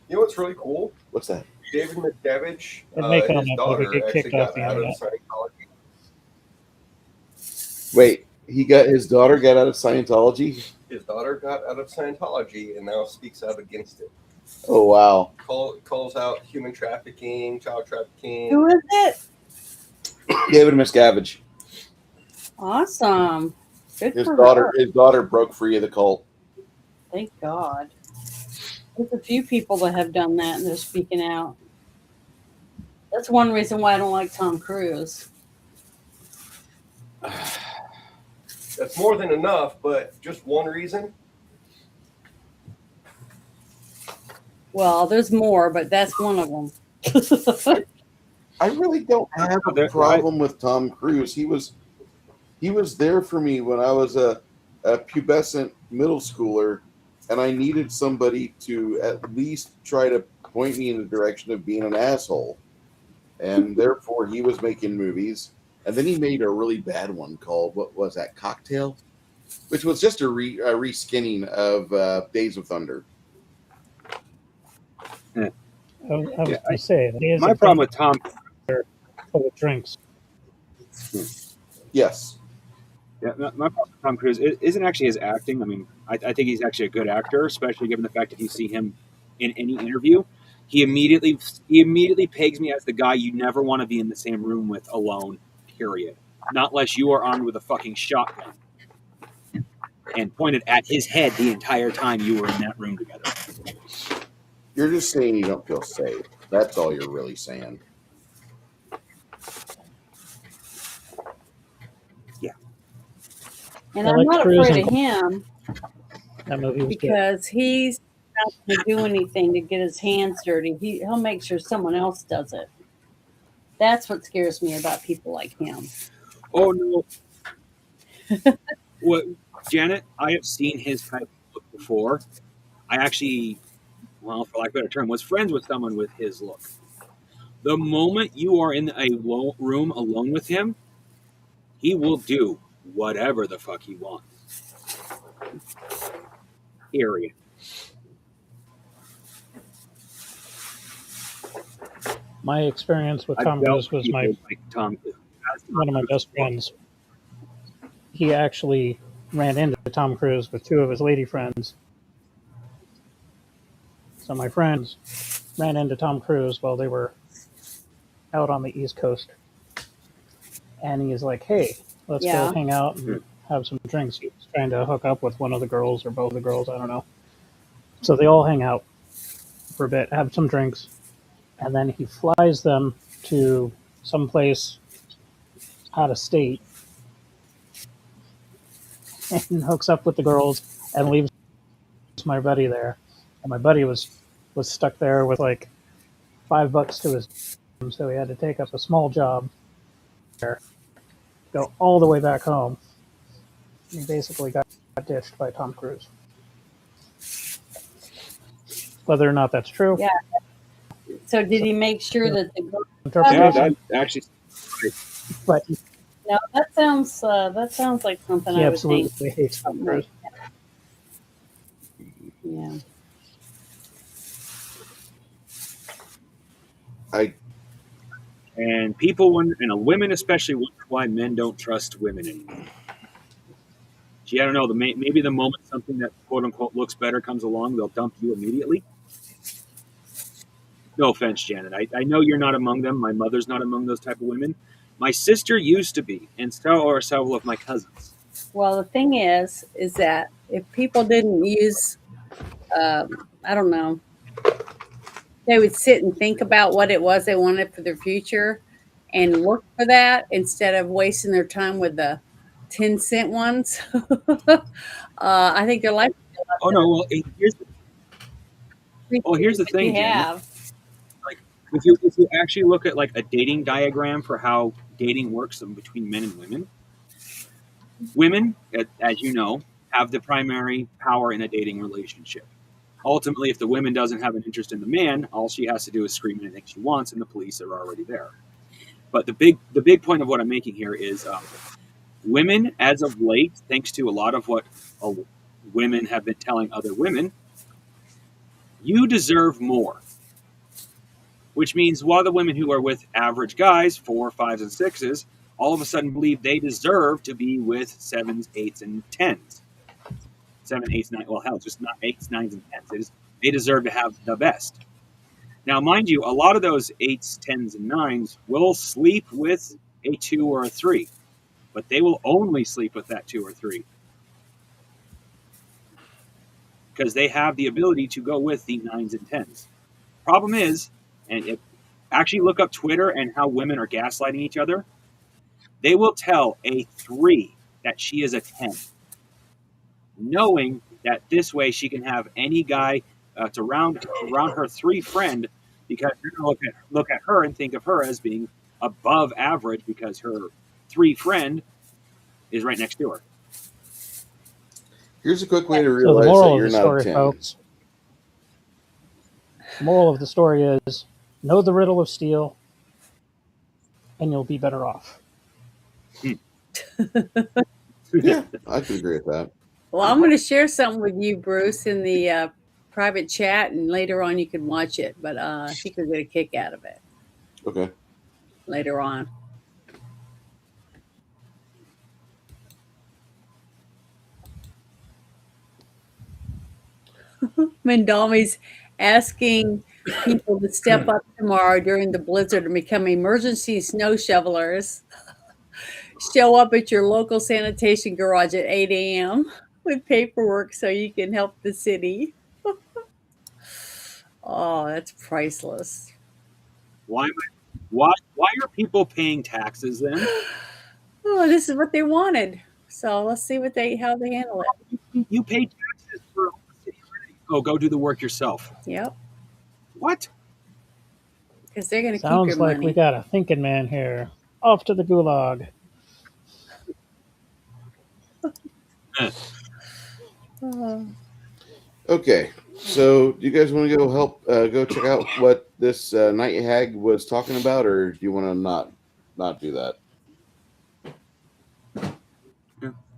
You know what's really cool? what's that? David McDevitt, And make his comment, but we daughter get actually kicked off got the out of internet. Scientology. Wait, his daughter got out of Scientology? His daughter got out of Scientology and now speaks out against it. Oh, wow. Calls out human trafficking, child trafficking. Who is it? David Miscavige. Awesome. Good His for daughter her. his daughter broke free of the cult. Thank God. There's a few people that have done that and they're speaking out. That's one reason why I don't like Tom Cruise. That's more than enough, but just one reason. Well, there's more, but that's one of them. I really don't have a problem with Tom Cruise. He was there for me when I was a pubescent middle schooler, and I needed somebody to at least try to point me in the direction of being an asshole. And therefore, he was making movies. And then he made a really bad one called, what was that, Cocktail? Which was just a reskinning of Days of Thunder. I was going to say, My problem with Tom full of drinks. Yes. Yeah, my problem with Tom Cruise isn't actually his acting. I mean, I think he's actually a good actor, especially given the fact that you see him in any interview. He immediately pegs me as the guy you never want to be in the same room with alone, period. Not unless you are armed with a fucking shotgun and pointed at his head the entire time you were in that room together. You're just saying you don't feel safe. That's all you're really saying. Yeah. And I I'm like not Cruise afraid and- of him That movie was good. because he's not going to do anything to get his hands dirty. He'll make sure someone else does it. That's what scares me about people like him. Oh no. What, Janet? I have seen his type of look before. I actually, well, for lack of a better term, was friends with someone with his look. The moment you are in a room alone with him, he will do whatever the fuck he wants. Period. My experience with I've Tom dealt Cruise with was my people like Tom, one of my best friends. He actually ran into Tom Cruise with two of his lady friends. So my friends ran into Tom Cruise while they were out on the East Coast. And he's like, hey, let's Yeah. go hang out and have some drinks. He was trying to hook up with one of the girls or both of the girls, I don't know. So they all hang out for a bit, have some drinks, and then he flies them to someplace out of state and hooks up with the girls and leaves my buddy there. And my buddy was stuck there with like $5 to his, so he had to take up a small job there, go all the way back home. He basically got ditched by Tom Cruise. Whether or not that's true, Yeah. So did he make sure that the girl? yeah, that actually. but No, that sounds like something he I would think. absolutely hates Tom Cruise. Yeah. And people, and women especially, wonder why men don't trust women anymore. Gee, I don't know. Maybe the moment something that quote unquote looks better comes along, they'll dump you immediately. No offense, Janet. I know you're not among them. My mother's not among those type of women. My sister used to be, and so are several of my cousins. Well, the thing is that if people didn't use, I don't know, they would sit and think about what it was they wanted for their future and look for that instead of wasting their time with the 10-cent ones. I think their life would be a lot Oh better. no, here's the What you thing, Janet. have. Like if you actually look at like a dating diagram for how dating works between men and women, as you know, have the primary power in a dating relationship. Ultimately, if the woman doesn't have an interest in the man, all she has to do is scream anything she wants, and the police are already there. But the big point of what I'm making here is women, as of late, thanks to a lot of what women have been telling other women, you deserve more. Which means while the women who are with average guys, 4, 5s, and 6s, all of a sudden believe they deserve to be with 7s, 8s, and 10s. 7, 8s, 9. Well, hell, just not 8s, 9s, and 10s. They deserve to have the best. Now, mind you, a lot of those 8s, 10s, and 9s will sleep with a 2 or a 3, but they will only sleep with that 2 or 3 because they have the ability to go with the 9s and 10s. Problem is, and actually look up Twitter and how women are gaslighting each other. They will tell a 3 that she is a 10, knowing that this way she can have any guy to round her 3 friend, because they're going to look at her and think of her as being above average because her 3 friend is right next to her. Here's a quick way to So the realize that moral of you're the not story, a 10. folks. The moral of the story is know the riddle of steel, and you'll be better off. Yeah, I can agree with that. Well, I'm going to share something with you, Bruce, in the private chat, and later on you can watch it. But I think you'll get a kick out of it Okay. later on. Mendami's asking people to step up tomorrow during the blizzard and become emergency snow shovelers. Show up at your local sanitation garage at 8 a.m. with paperwork so you can help the city. Oh, that's priceless. Why are people paying taxes then? Oh, this is what they wanted. So let's see how they handle it. You pay taxes for city already. Oh, go do the work yourself. Yep. What? Because they're going to keep Sounds your like money. we got a thinking man here. Off to the gulag. Okay. So, do you guys want to go check out what this night hag was talking about, or do you want to not do that?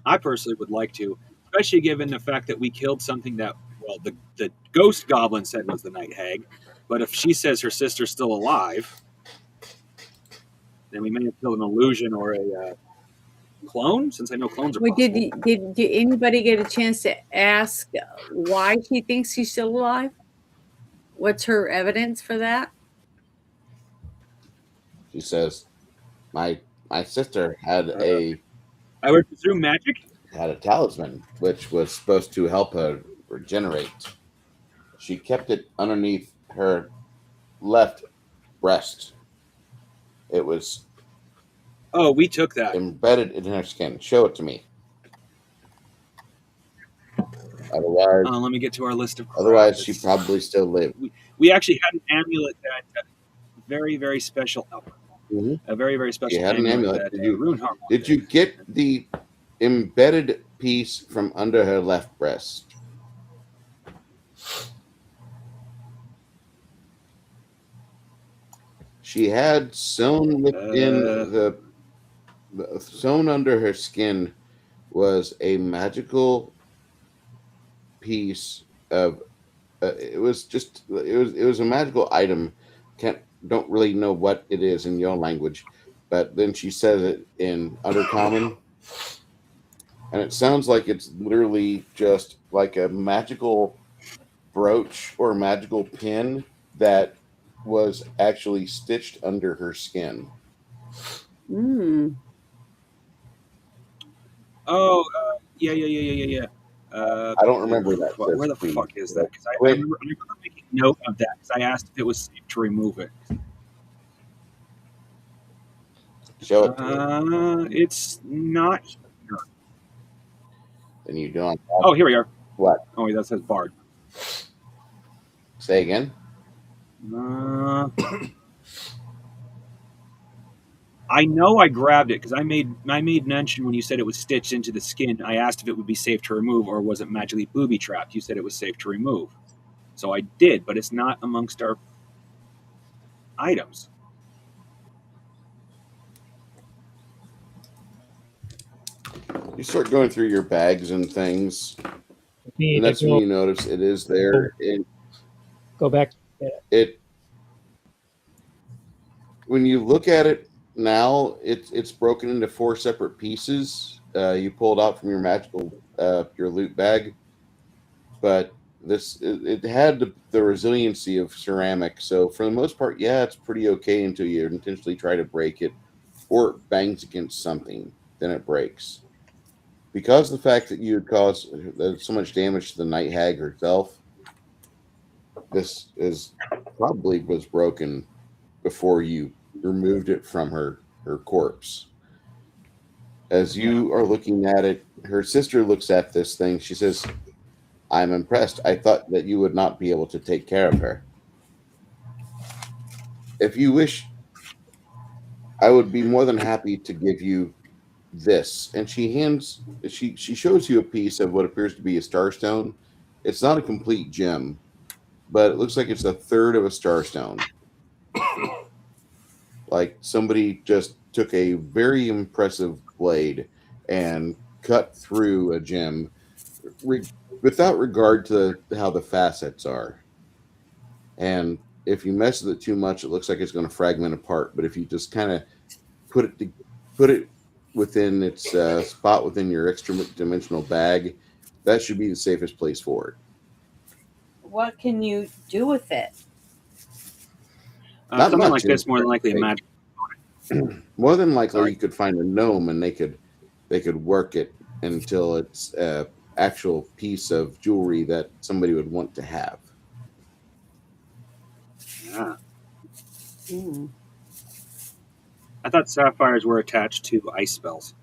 I personally would like to, especially given the fact that we killed something that, well, the ghost goblin said was the night hag, but if she says her sister's still alive, then we may have killed an illusion or a clone, since I know clones are Well, possible. did anybody get a chance to ask why she thinks she's still alive? What's her evidence for that? She says, "My sister had a I would presume magic. talisman which was supposed to help her regenerate. She kept it underneath her left breast. It was Oh, we took that. embedded in her skin. Show it to me. Otherwise, Let me get to our list of crap. otherwise she probably still lived." We actually had an amulet that very, very special. Mm-hmm. A very, very special You had an amulet. that Runeheart Did you get the embedded piece from under her left breast? She had sewn within sewn under her skin was a magical piece of. It was a magical item. Don't really know what it is in your language, but then she says it in Undercommon, and it sounds like it's literally just like a magical brooch or magical pin that was actually stitched under her skin. Mm. Oh, yeah. I don't remember that. Where the Please. fuck is that? Because I Quick, remember making note of that because I asked if it was safe to remove it. show it to me. It's not here. Then you don't. Oh, here we are. What? Oh, wait, that says Bard. Say again. I know I grabbed it because I made mention when you said it was stitched into the skin. I asked if it would be safe to remove or was it magically booby trapped. You said it was safe to remove, so I did, but it's not amongst our items. You start going through your bags and things, Need and to that's when you notice it is there. go back. It when you look at it now, it's broken into 4 separate pieces. You pulled out from your magical your loot bag, but it had the resiliency of ceramic. So for the most part, yeah, it's pretty okay until you intentionally try to break it, or it bangs against something, then it breaks. Because of the fact that you had caused so much damage to the night hag herself, this is probably was broken before you removed it from her corpse. As you are looking at it, her sister looks at this thing. She says, "I'm impressed. I thought that you would not be able to take care of her. If you wish, I would be more than happy to give you this." And she shows you a piece of what appears to be a starstone. It's not a complete gem, but it looks like it's a third of a starstone. Like somebody just took a very impressive blade and cut through a gem without regard to how the facets are. And if you mess with it too much, it looks like it's going to fragment apart. But if you just kind of put it within its spot within your extra dimensional bag, that should be the safest place for it. What can you do with it? Not Something much. like this, more than likely, a magic. More than likely, Sorry. you could find a gnome and they could work it until it's an actual piece of jewelry that somebody would want to have. Yeah. Mm. I thought sapphires were attached to ice spells.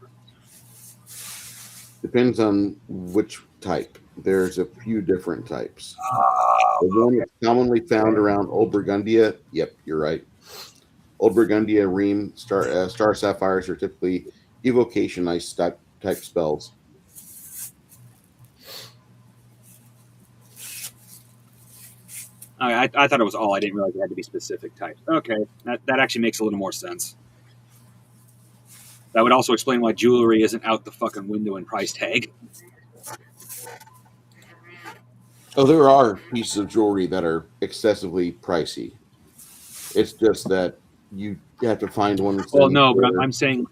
Depends on which type. There's a few different types. The one that's commonly found around Old Burgundia. Yep, you're right. Old Burgundia, Ream, Star Sapphires are typically evocation ice type spells. I thought it was all. I didn't realize it had to be specific types. Okay, that actually makes a little more sense. That would also explain why jewelry isn't out the fucking window in price tag. Oh, there are pieces of jewelry that are excessively pricey. It's just that you have to find one. Well, no, but I'm saying,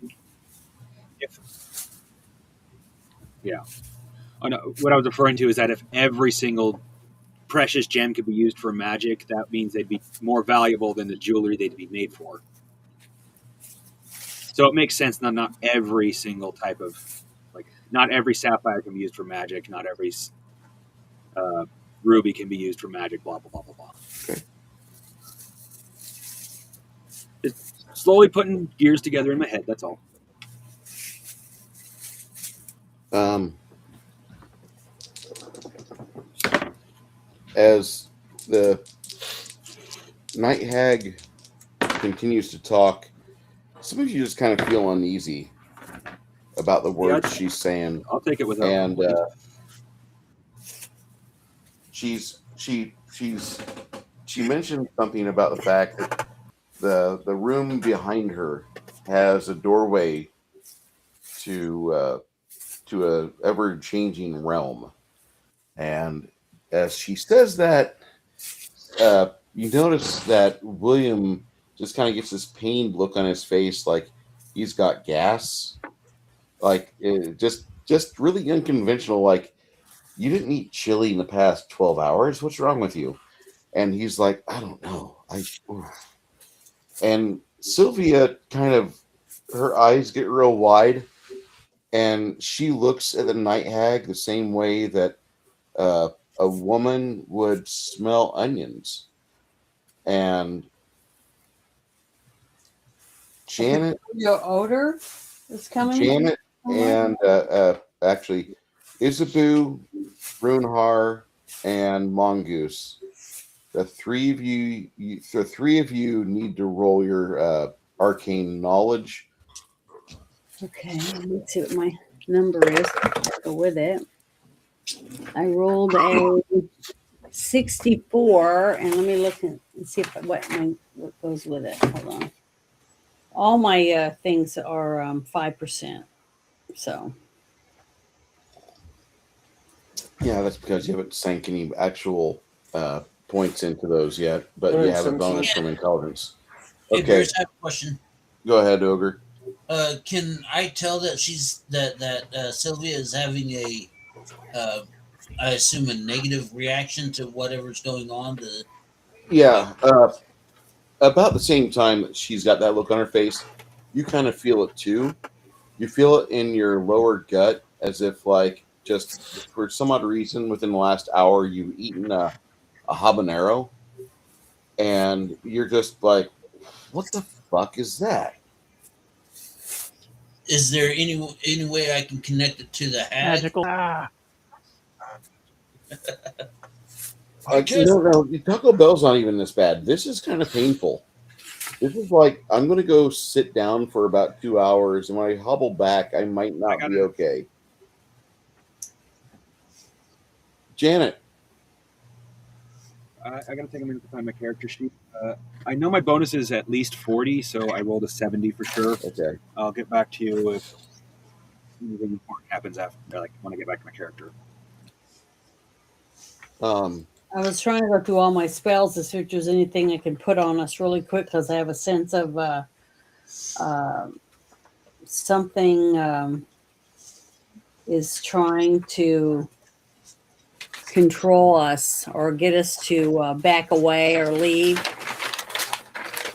yeah. Oh, no, what I was referring to is that if every single precious gem could be used for magic, that means they'd be more valuable than the jewelry they'd be made for. So it makes sense that not every single type of, like, not every sapphire can be used for magic, not every ruby can be used for magic, blah, blah, blah, blah, blah. Okay. Just slowly putting gears together in my head, that's all. As the night hag continues to talk, some of you just kind of feel uneasy about the words she's saying. I'll take it without. And she mentioned something about the fact that the room behind her has a doorway to a ever changing realm. And as she says that, you notice that William just kind of gets this pained look on his face, like he's got gas, like just really unconventional. Like, you didn't eat chili in the past 12 hours. What's wrong with you? And he's like, I don't know. And Sylvia kind of her eyes get real wide, and she looks at the night hag the same way that a woman would smell onions. And Janet, Your odor is coming. Janet, and actually Isabu, Runhar, and Mongoose. The three of you need to roll your arcane knowledge. Okay, let's see what my number is. Go with it. I rolled a 64, and let me look and see what goes with it. Hold on. All my things are 5%. So Yeah, that's because you haven't sank any actual points into those yet, but you have a bonus from intelligence. Hey, Okay, Bruce, I have a question. go ahead, Ogre. Can I tell that Sylvia is having a, I assume, a negative reaction to whatever's going on? Yeah, about the same time that she's got that look on her face, you kind of feel it too. You feel it in your lower gut, as if like just for some odd reason within the last hour you've eaten a habanero, and you're just like, what the fuck is that? Is there any way I can connect it to the hag? Magical. No, Taco Bell's not even this bad. This is kind of painful. This is like, I'm going to go sit down for about 2 hours, and when I hobble back, I might not be okay. Janet. I got to take a minute to find my character sheet. I know my bonus is at least 40, so I rolled a 70 for sure. Okay. I'll get back to you if anything important happens after, like when I get back to my character. I was trying to go through all my spells to see if there's anything I can put on us really quick, because I have a sense of something is trying to control us or get us to back away or leave.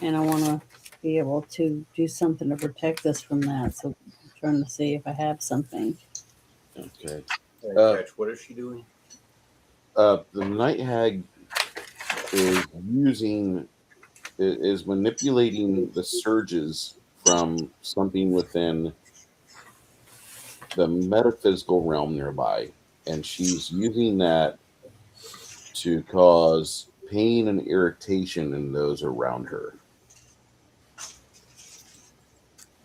And I want to be able to do something to protect us from that. So I'm trying to see if I have something. Okay. What is she doing? The night hag is manipulating the surges from something within the metaphysical realm nearby, and she's using that to cause pain and irritation in those around her.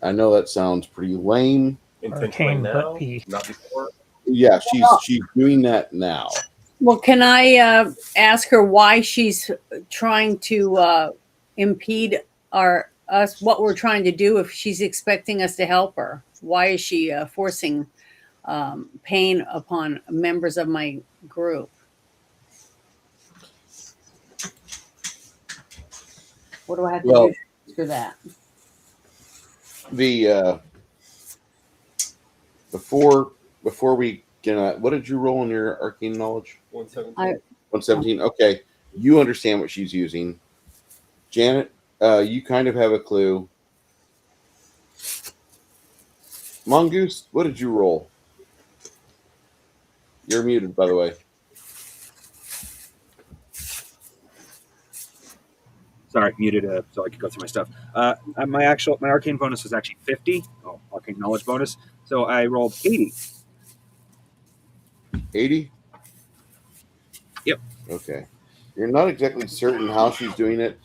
I know that sounds pretty lame. Arcane butt pee. Not before. Yeah, she's doing that now. Well, can I ask her why she's trying to impede us what we're trying to do if she's expecting us to help her? Why is she forcing pain upon members of my group? What do I have to do for that? The before we get, what did you roll in your arcane knowledge? 117. 117. Okay, you understand what she's using. Janet, you kind of have a clue. Mongoose, what did you roll? You're muted, by the way. Sorry, muted so I could go through my stuff. My arcane bonus was actually 50. Oh, arcane knowledge bonus. So I rolled 80. 80? Yep. Okay. You're not exactly certain how she's doing it.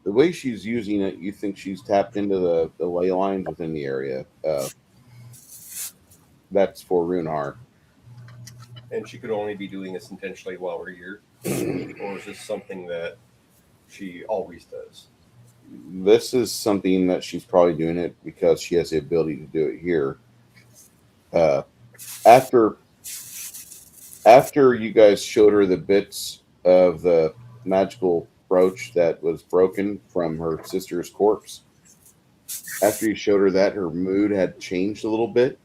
The way she's using it, you think she's tapped into the ley lines within the area. That's for Runhar. And she could only be doing this intentionally while we're here? Or is this something that she always does? This is something that she's probably doing it because she has the ability to do it here. After you guys showed her the bits of the magical brooch that was broken from her sister's corpse, after you showed her that, her mood had changed a little bit.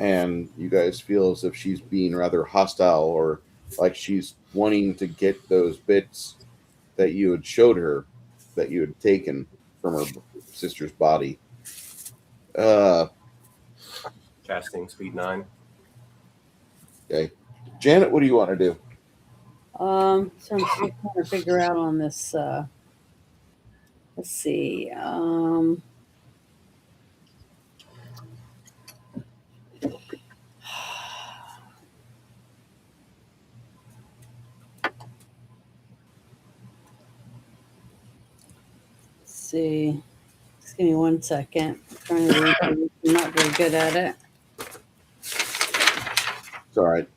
And you guys feel as if she's being rather hostile, or like she's wanting to get those bits that you had showed her, that you had taken from her sister's body. Casting speed 9. Okay. Janet, what do you want to do? So I'm still trying to figure out on this. Let's see. Let's see. Just give me 1 second. I'm trying to read. I'm not very good at it. It's all right.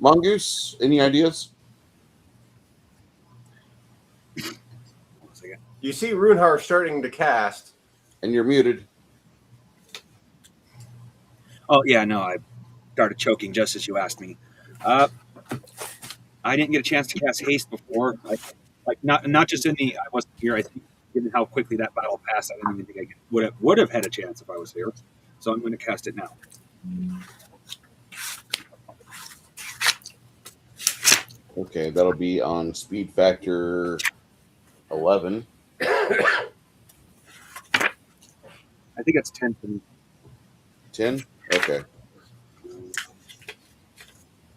Mongoose, any ideas? You see Runehar starting to cast. And you're muted. Oh yeah, no, I started choking just as you asked me. I didn't get a chance to cast haste before. Not just in the I wasn't here. I think given how quickly that battle passed, I didn't even think I would have had a chance if I was here. So I'm going to cast it now. Okay, that'll be on speed factor 11. I think it's 10 for me. 10? Okay.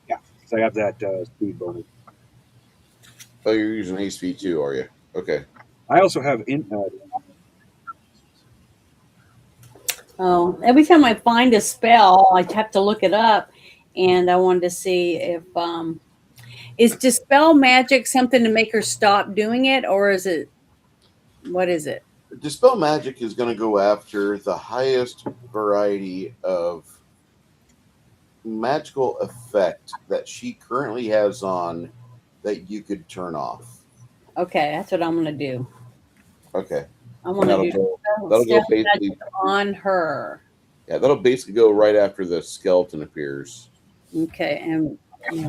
Yeah, because I have that speed bonus. Oh, you're using haste speed too, are you? Okay. I also have Oh, every time I find a spell, I have to look it up, and I wanted to see if is dispel magic something to make her stop doing it, or is it what is it? Dispel magic is going to go after the highest variety of magical effect that she currently has on that you could turn off. Okay, that's what I'm going to do. Okay. I want to do that'll go basically on her. Yeah, that'll basically go right after the skeleton appears. Okay, and I'm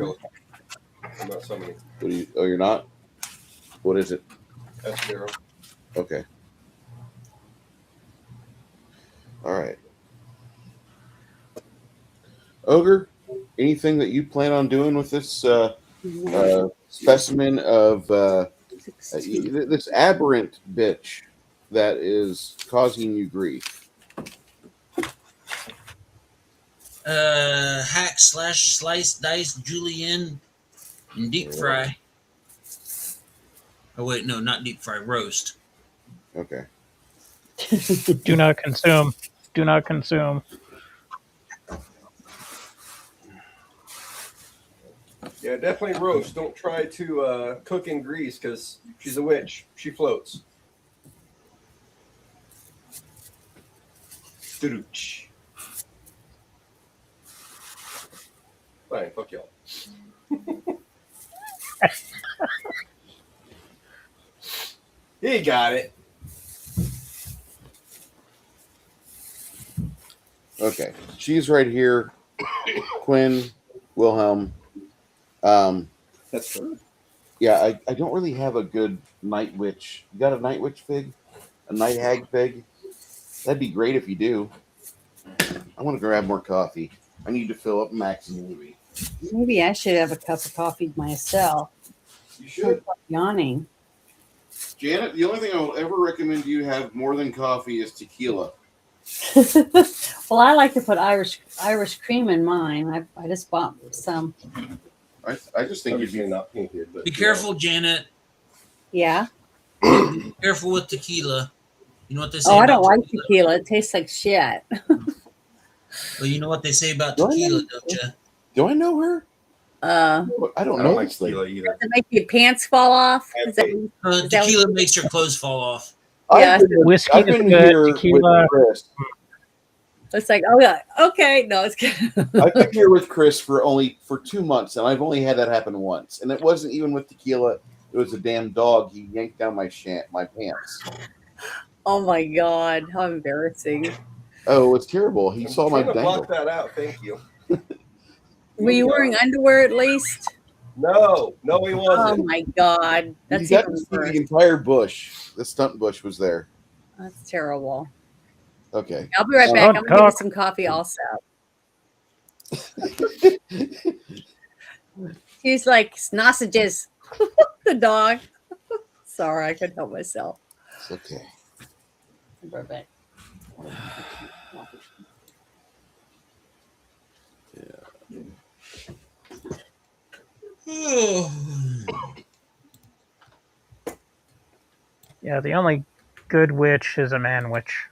not summoning. What do you? Oh, you're not. What is it? F0. Okay. All right. Ogre, anything that you plan on doing with this specimen of this aberrant bitch that is causing you grief? Hack, slash, slice, dice, julienne, and deep fry. Oh wait, no, not deep fry, roast. Okay. Do not consume. Do not consume. Yeah, definitely roast. Don't try to cook in grease because she's a witch. She floats. Dooch. Fine, fuck y'all. He got it. Okay. She's right here. Quinn, Wilhelm. That's true. Yeah, I don't really have a good night witch. You got a night witch fig? A night hag fig? That'd be great if you do. I want to grab more coffee. I need to fill up Max's movie. maybe I should have a cup of coffee myself. You should. I'm yawning. Janet, the only thing I will ever recommend you have more than coffee is tequila. Well, I like to put Irish cream in mine. I just bought some. I just think you'd Obviously be not painted, but Be careful, Janet. Yeah. Be careful with tequila. You know what they say Oh, I about don't like tequila. It tastes like shit. Well, you know what they say about Do I tequila, know- don't you? Do I know her? Uh, I don't I know don't like this lady. tequila either. to make your pants fall off. Is that, is that Tequila makes your clothes fall off. Yeah. I've been, Whiskey I've is been good, here tequila. with Chris. it's like, oh yeah, okay, no, it's good. I've been here with Chris for 2 months, and I've only had that happen once. And it wasn't even with tequila; it was a damn dog. He yanked down my pants. Oh my god, how embarrassing! Oh, it's terrible. He saw my trying to block dangle. that out. Thank you. Were you wearing underwear at least? No, he Oh wasn't. my god, You that's got even to see the worse. entire bush. The stunt bush was there. That's terrible. Okay. I'll be right back. I'm gonna give you some coffee also. He's like sausages. The dog. Sorry, I couldn't help myself. It's okay. I'll be right back. Yeah, the only good witch is a man witch.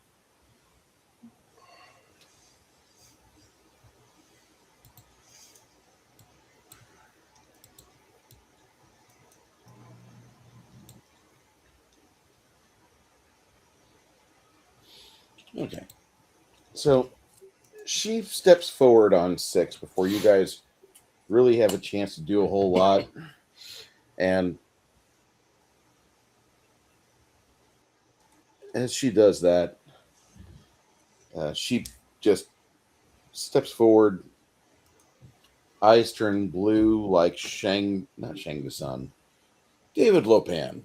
Okay. So she steps forward on 6 before you guys really have a chance to do a whole lot. And as she does that, she just steps forward, eyes turn blue like not Shang the Sun, David Lopan.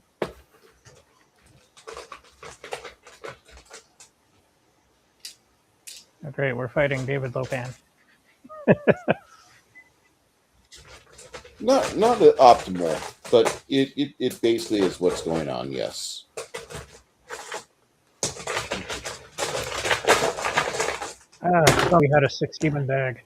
Oh, great, we're fighting David Lopan. Not the optimal, but it basically is what's going on. Yes. So we had a 6 demon bag.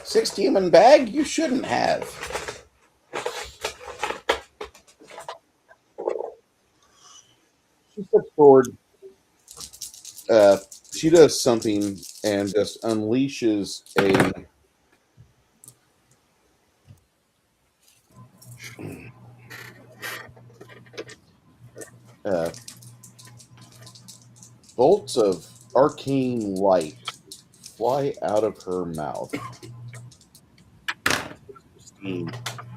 Six demon bag? You shouldn't have. She steps forward. She does something and just unleashes bolts of arcane light fly out of her mouth.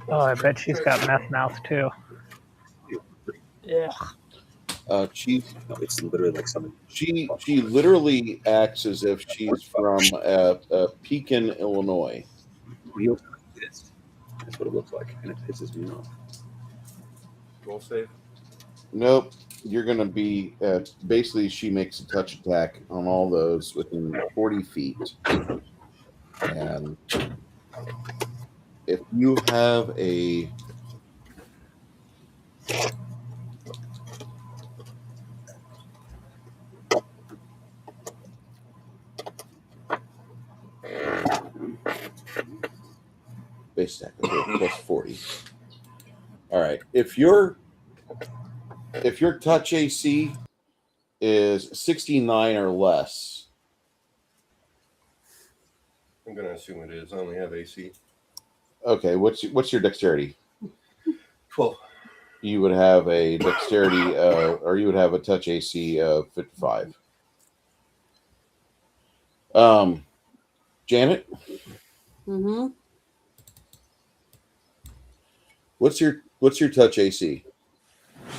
Oh, I bet she's got meth mouth too. Yeah. It's literally like something. She literally acts as if she's from Pekin, Illinois. That's what it looks like, and it pisses me off. Roll save. Nope. You're going to be basically she makes a touch attack on all those within 40 feet. And if you have a base attack, okay, plus 40. All right. If your touch AC is 69 or less, I'm going to assume it is. I only have AC. okay, what's your dexterity? 12. You would have a dexterity, or you would have a touch AC of 55. Janet, Mm-hmm. what's your touch AC?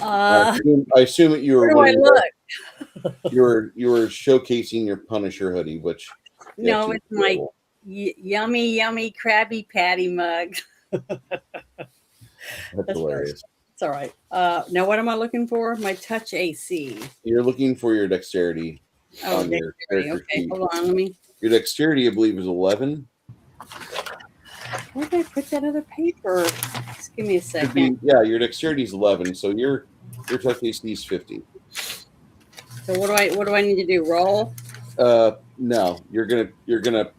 Uh, I assume that you were where do I look? you were showcasing your Punisher hoodie, which No, actually it's my cool. yummy, yummy Krabby Patty mug. That's hilarious. It's all right. Now, what am I looking for? My touch AC. You're looking for your dexterity. Oh, on your dexterity. character Okay, sheet. hold on. Let me. Your dexterity, I believe, is 11. Where did I put that other paper? Just give me a Could be, second. yeah, your dexterity is 11, so your touch AC is 50. So what do I need to do? Roll? No, you're gonna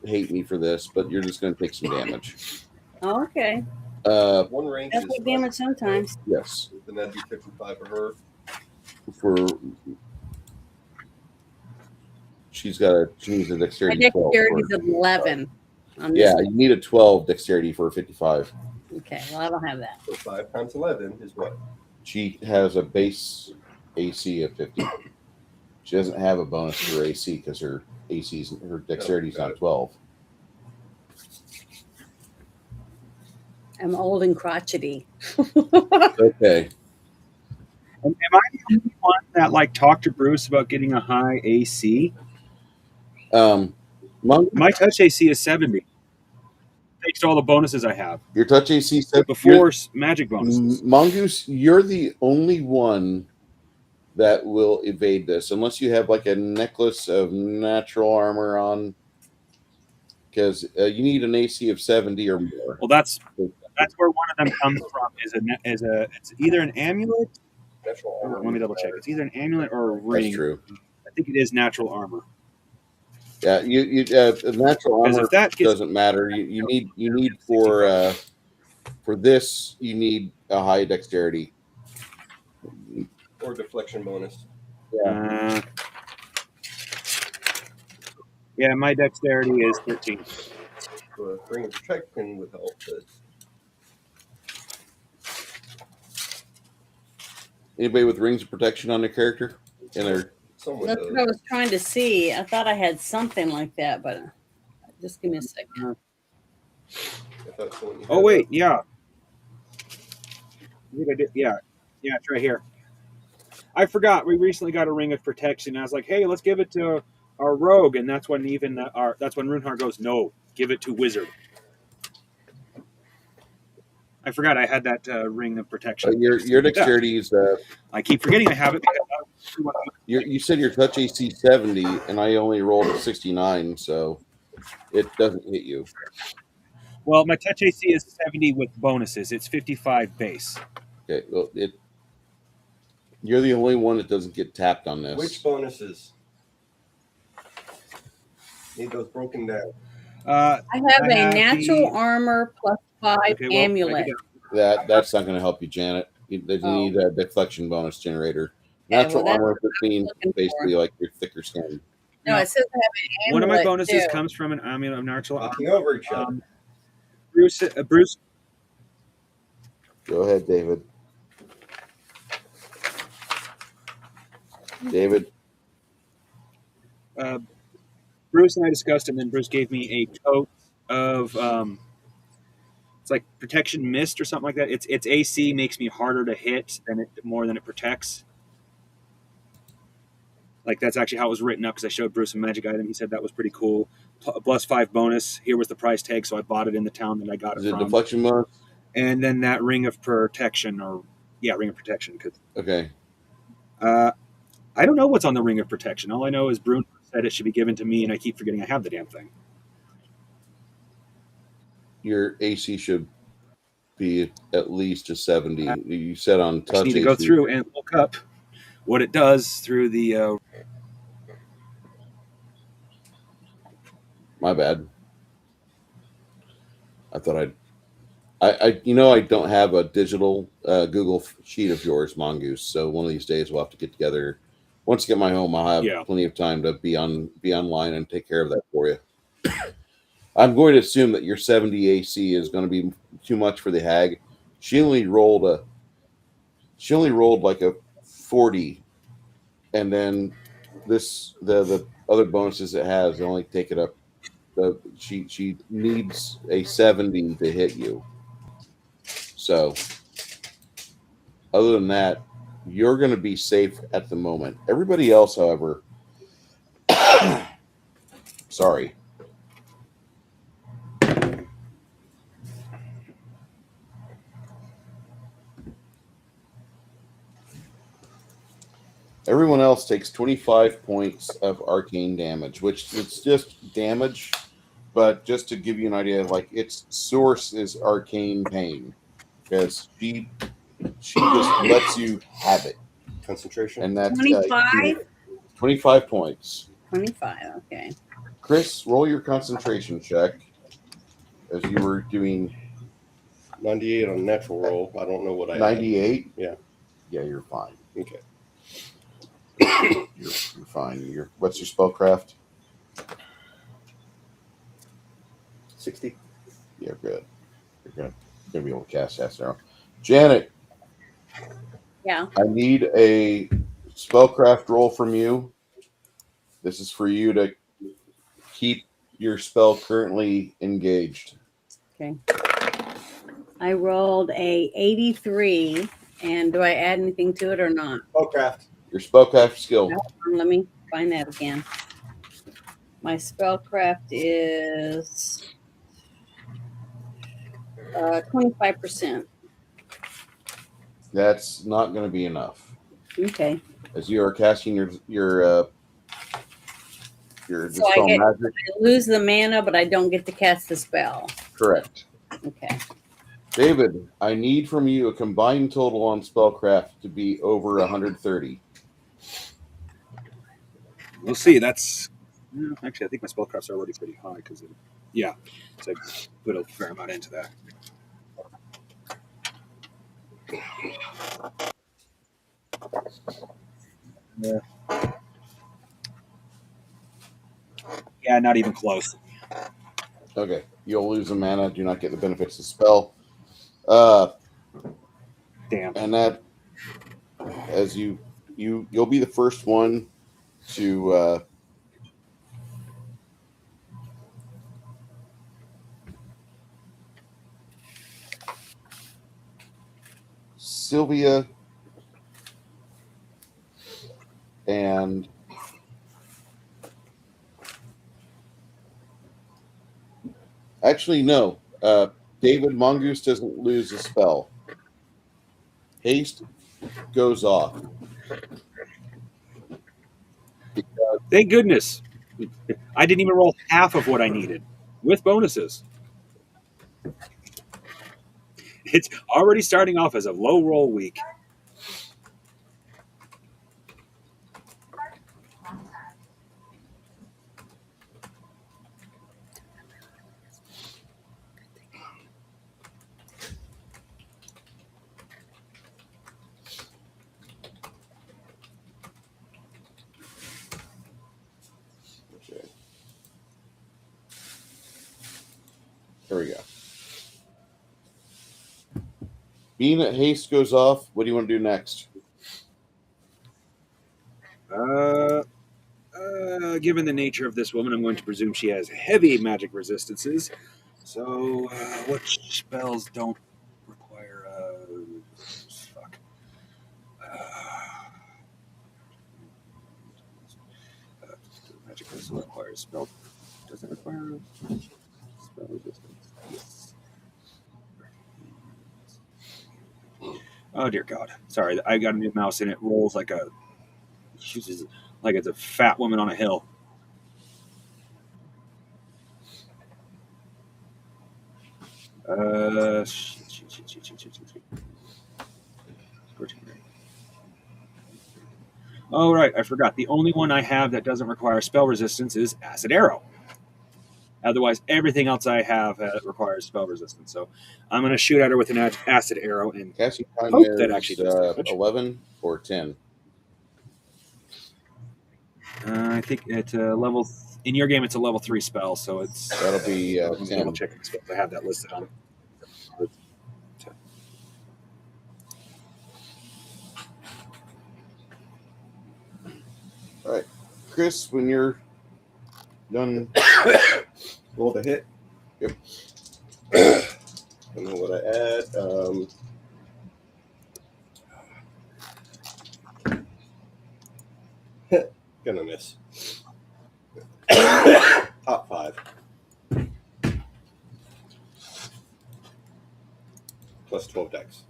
hate me for this, but you're just gonna take some damage. Oh, okay. One range That's is what damage sometimes. Yes. Then that'd be 55 for her. She needs a My dexterity 12. dexterity is 11. Yeah, you need a 12 dexterity for a 55. Okay, well, I don't have that. So 5 times 11 is what? She has a base AC of 50. She doesn't have a bonus for AC because her dexterity is not 12. I'm old and crotchety. Okay. Am I the only one that talked to Bruce about getting a high AC? My touch AC is 70. Thanks to all the bonuses I have. Your touch AC 70. Before magic bonuses. Mongoose, you're the only one that will evade this, unless you have a necklace of natural armor on, because you need an AC of 70 or more. Well, that's That's where one of them comes from. It's either an amulet. Natural armor. Let me double check. It's either an amulet or a ring. That's true. I think it is natural armor. Yeah, natural armor if that gets, doesn't matter. You need for this you need a high dexterity or deflection bonus. Yeah, my dexterity is 13. So ring of protection would help. But Anybody with rings of protection on their character? That's what I was trying to see. I thought I had something like that, but just give me a second. Oh wait, yeah. I think I did. Yeah, it's right here. I forgot. We recently got a ring of protection. I was like, hey, let's give it to our rogue, and that's when Runehart goes, no, give it to wizard. I forgot I had that ring of protection. Your dexterity is. I keep forgetting I have it. You said your touch AC 70, and I only rolled a 69, so it doesn't hit you. Well, my touch AC is 70 with bonuses. It's 55 base. Okay, well, you're the only one that doesn't get tapped on this. Which bonuses? Need those broken down. I have a natural armor plus 5 amulet. That's not going to help you, Janet. You need a deflection bonus generator. Natural armor 15, basically like your thicker skin. No, it says I have an amulet. One of my bonuses comes from an amulet of natural armor. Over each other. Bruce. Go ahead, David. David. Bruce and I discussed, and then Bruce gave me a coat of it's like protection mist or something like that. Its AC makes me harder to hit more than it protects. Like that's actually how it was written up because I showed Bruce a magic item. He said that was pretty cool. Plus 5 bonus. Here was the price tag, so I bought it in the town that I got it from. Is it deflection bonus? And then that ring of protection, ring of protection. Okay. I don't know what's on the ring of protection. All I know is Bruno said it should be given to me, and I keep forgetting I have the damn thing. Your AC should be at least a 70. You said on touch. I need to go through and look up what it does through the. My bad. I thought I don't have a digital Google sheet of yours, Mongoose. So one of these days we'll have to get together. Once I get my home, I'll have plenty of time to be online and take care of that for you. I'm going to assume that your 70 AC is going to be too much for the hag. She only rolled like a 40, and then the other bonuses it has only take it up. She needs a 70 to hit you. So, other than that, you're going to be safe at the moment. Everybody else, however, sorry. Everyone else takes 25 points of arcane damage, which it's just damage, but just to give you an idea, like its source is arcane pain, because she just lets you have it. Concentration. And that's 25? 25 points. 25, okay. Chris, roll your concentration check as you were doing 98 on natural roll. I don't know what I 98? Yeah. Yeah, you're fine. Okay. You're fine. What's your spellcraft? 60. Yeah, good. You're gonna be able to cast that now. Janet. Yeah. I need a spellcraft roll from you. This is for you to keep your spell currently engaged. Okay. I rolled a 83, and do I add anything to it or not? Spellcraft. Your spellcraft skill. Let me find that again. My spellcraft is 25%. That's not going to be enough. Okay. As you are casting your So dispel magic. I lose the mana, but I don't get to cast the spell. Correct. Okay. David, I need from you a combined total on spellcraft to be over 130. We'll see. That's actually, I think my spellcrafts are already pretty high because, yeah, so I put a fair amount into that. Yeah, not even close. Okay, you'll lose a mana. Do not get the benefits of spell. Damn. And that, as you'll be the first one to Sylvia and actually no. David Mongoose doesn't lose a spell. Haste goes off. Thank goodness. I didn't even roll half of what I needed with bonuses. It's already starting off as a low roll week. Okay. There we go. Being that haste goes off, what do you want to do next? Given the nature of this woman, I'm going to presume she has heavy magic resistances. So, what spells don't require? Fuck. Magic doesn't require spell. Doesn't require spell resistance. Yes. Oh dear God! Sorry, I got a new mouse and it rolls like a. Like it's a fat woman on a hill. Oh, right. I forgot. The only one I have that doesn't require spell resistance is Acid Arrow. Otherwise, everything else I have requires spell resistance. So I'm going to shoot at her with an Acid Arrow and Casting time hope is that actually does damage. 11 or 10. I think at level... In your game, it's a level 3 spell, so it's... That'll be 10. Double check the spells. I have that listed on. All right. Chris, when you're done... Roll the hit. Yep. I don't know what I add. Gonna miss. Top 5. Plus 12 decks.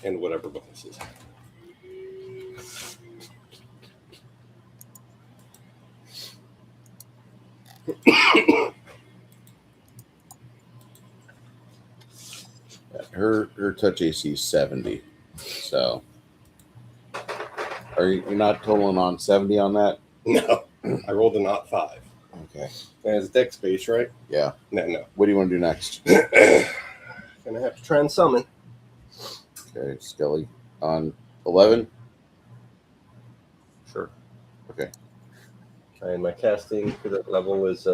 And whatever bonuses. Her touch AC is 70. So, you're not totaling on 70 on that? No. I rolled a not 5. Okay. And it's deck space, right? Yeah. No. What do you want to do next? Gonna have to try and summon. Okay, Skelly on 11. Sure. Okay. And my casting for that level is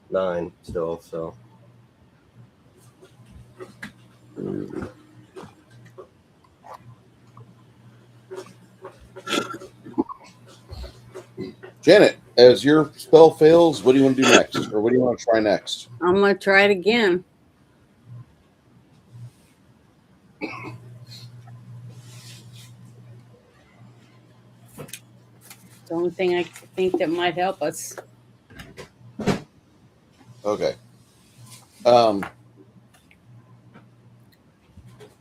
9 still, so. Janet, as your spell fails, what do you want to do next? Or what do you want to try next? I'm going to try it again. The only thing I think that might help us. Okay.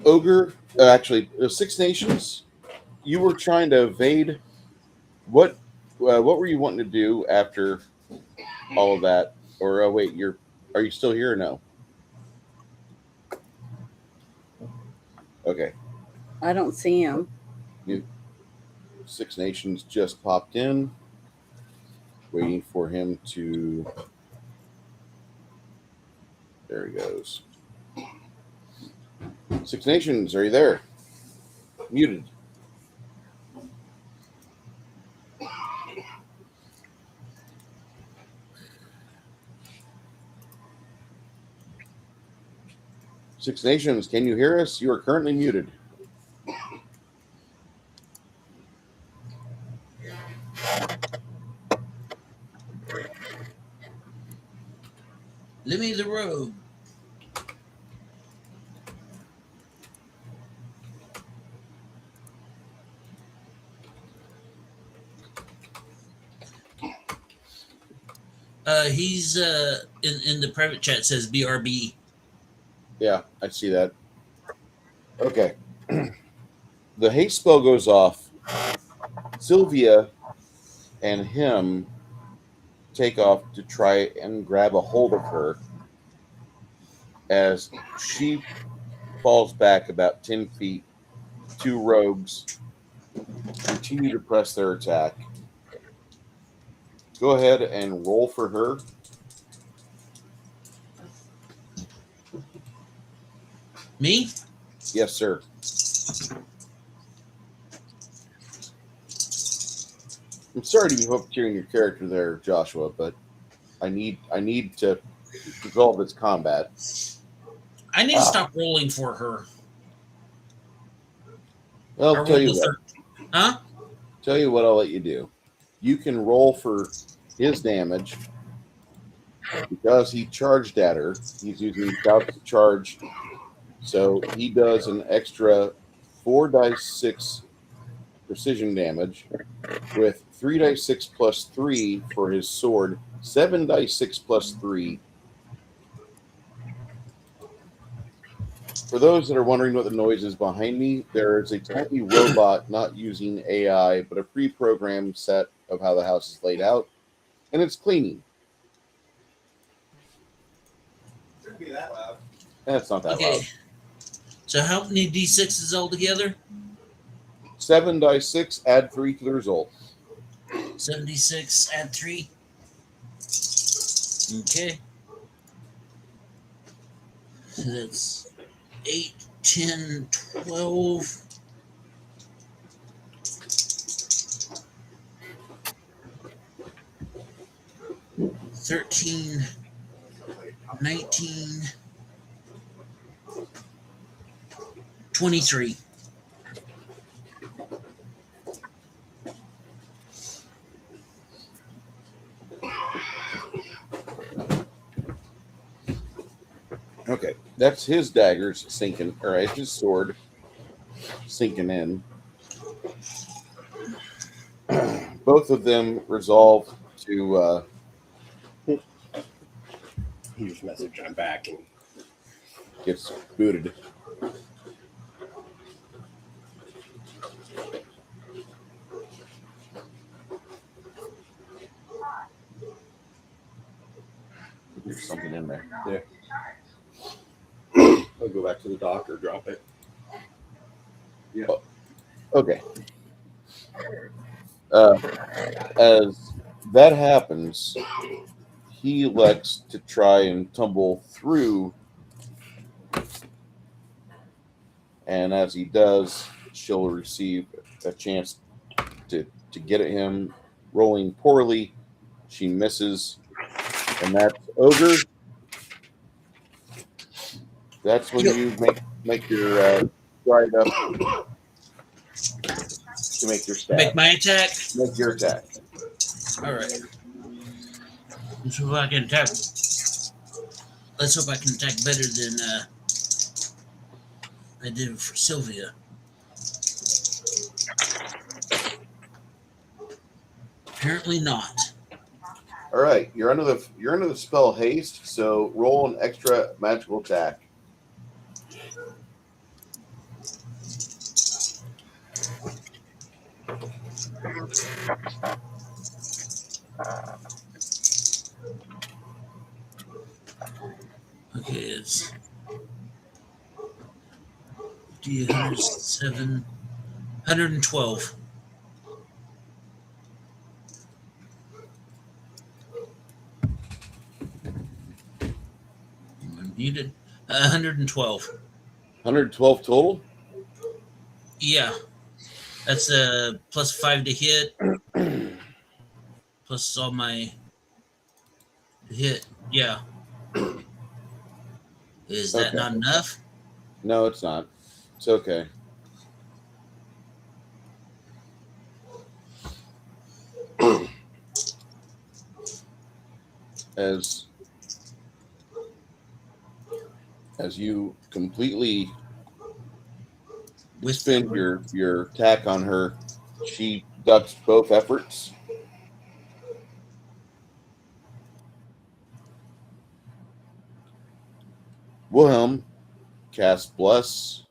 Ogre, actually, Six Nations, you were trying to evade. What were you wanting to do after all of that? Or wait, Are you still here or no? Okay. I don't see him. Six Nations just popped in. Waiting for him to. There he goes. Six Nations, are you there? Muted. Six Nations, can you hear us? You are currently muted. Let me the road. He's in the private chat says BRB. Yeah, I see that. Okay. The haste spell goes off. Sylvia and him take off to try and grab a hold of her as she falls back about 10 feet. Two rogues continue to press their attack. Go ahead and roll for her. Me? Yes, sir. I'm sorry to be puppeteering your character there, Joshua, but I need to resolve this combat. I need to stop rolling for her. Well, Or I'll tell roll you the what. third. Huh? Tell you what I'll let you do. You can roll for his damage because he charged at her. He's using shouts to charge. So he does an extra 4 dice 6 precision damage with 3 dice 6 plus 3 for his sword, 7 dice 6 plus 3. For those that are wondering what the noise is behind me, there is a tiny robot not using AI, but a pre-programmed set of how the house is laid out, and it's cleaning. Shouldn't be that loud. That's not that Okay. loud. So how many D6s altogether? 7 dice 6, add 3 to the result. 76, add 3. Okay. So that's 8, 10, 12. 13, 19, 23. Okay, that's his daggers sinking, or his sword sinking in. Both of them resolve to. He just messaged, I'm back, and Gets booted. There's something in there. I'll go back to the dock or drop it. Yeah. Okay. As that happens, he elects to try and tumble through. And as he does, she'll receive a chance to get at him. Rolling poorly, she misses. And that's Ogre. That's when you make your stride up to make your stab. Make my attack? Make your attack. All right. Let's hope I can attack. Let's hope I can attack better than I did for Sylvia. Apparently not. All right, you're under the spell haste, so roll an extra magical attack. Okay, it's D107, 112. I'm muted. 112. 112 total. Yeah, that's plus 5 to hit, plus all my hit. Yeah. Is that Okay. not enough? No, it's not. It's okay. As you completely spend your attack on her, she ducks both efforts. Wilhelm casts Bless.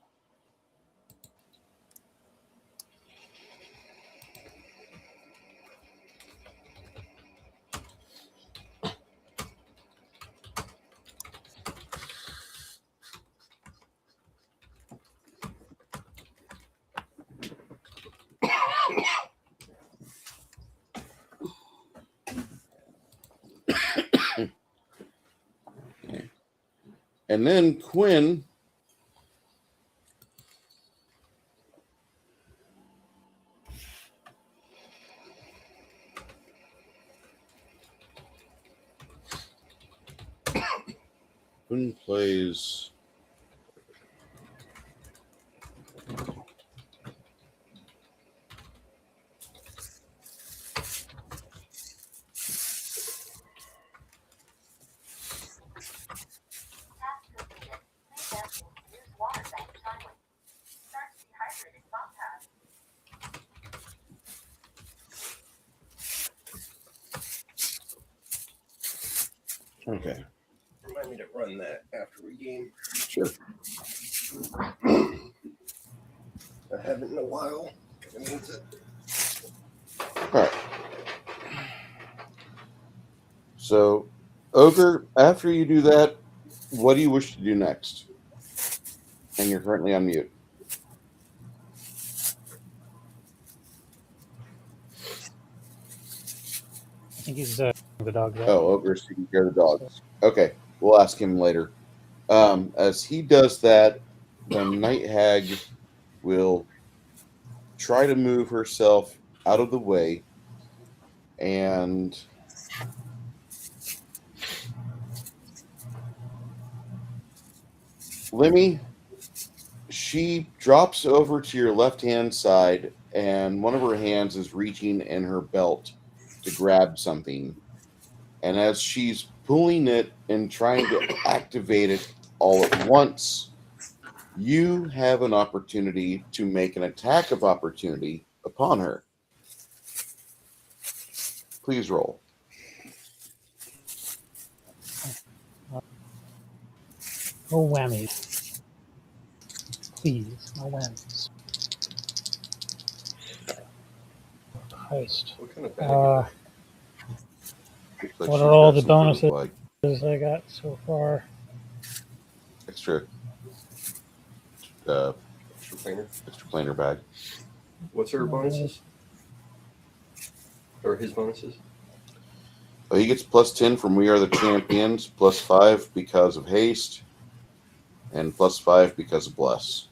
And then Quinn plays okay. Remind me to run that after we game. Sure. I haven't in a while. It means it. All right. So, Ogre, after you do that, what do you wish to do next? And you're currently on mute. I think he's the dog. Oh, Ogre's taking care of the dogs. Okay, we'll ask him later. As he does that, the Night Hag will try to move herself out of the way, and Lemmy, she drops over to your left-hand side, and one of her hands is reaching in her belt to grab something. And as she's pulling it and trying to activate it all at once, you have an opportunity to make an attack of opportunity upon her. Please roll. No whammies. Please, no whammies. Christ. What kind of bag? What are all the bonuses I got so far? Extra planer bag. What's her bonuses? Or his bonuses? He gets plus 10 from We Are the Champions, plus 5 because of haste, and plus 5 because of bless.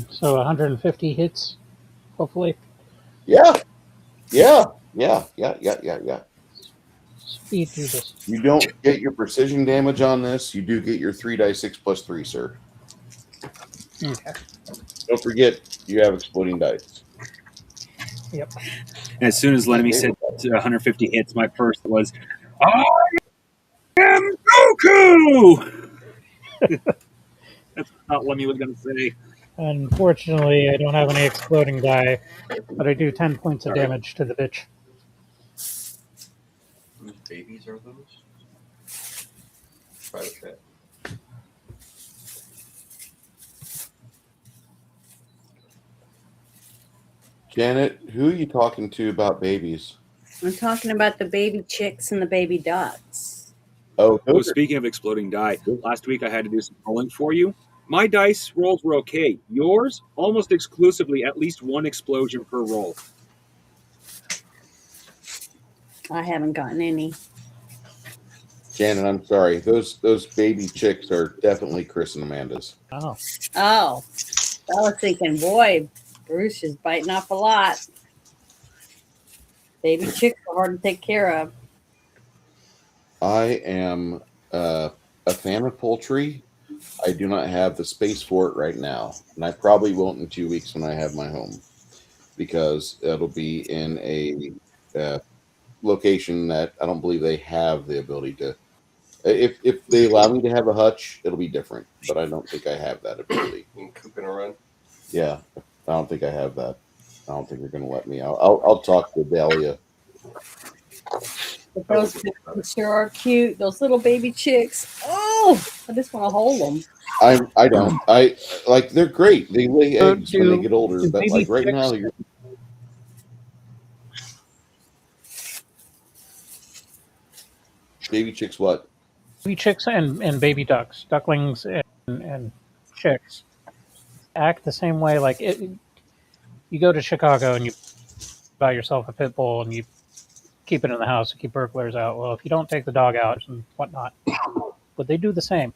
So 150 hits, hopefully. Yeah. Speed through this. You don't get your precision damage on this. You do get your 3d6 plus 3, sir. Okay. Don't forget, you have exploding dice. Yep. As soon as Lenny said 150 hits, my first was, I am Goku! That's not what Lemmy was going to say. Unfortunately, I don't have any exploding die, but I do 10 points of damage to the bitch. Whose babies are those? Private chat. Janet, who are you talking to about babies? I'm talking about the baby chicks and the baby ducks. Oh, Oh, those are, speaking of exploding die, last week I had to do some rolling for you. My dice rolls were okay. Yours, almost exclusively, at least one explosion per roll. I haven't gotten any. Janet, I'm sorry. Those baby chicks are definitely Chris and Amanda's. Oh, Oh, I was thinking, boy, Bruce is biting off a lot. Baby chicks are hard to take care of. I am a fan of poultry. I do not have the space for it right now, and I probably won't in 2 weeks when I have my home, because it'll be in a location that I don't believe they have the ability to. If they allow me to have a hutch, it'll be different, but I don't think I have that ability. In Coop and a Run. Yeah, I don't think I have that. I don't think they're going to let me. I'll talk to Dahlia. But those babies sure are cute. Those little baby chicks. Oh, I just want to hold them. I don't. I like they're great. They lay So eggs when they get older, do but baby like right chicks- now, you're baby chicks. What? baby chicks and baby ducks, ducklings and chicks act the same way. Like you go to Chicago and you buy yourself a pit bull and you keep it in the house to keep burglars out. Well, if you don't take the dog out and whatnot, would they do the same?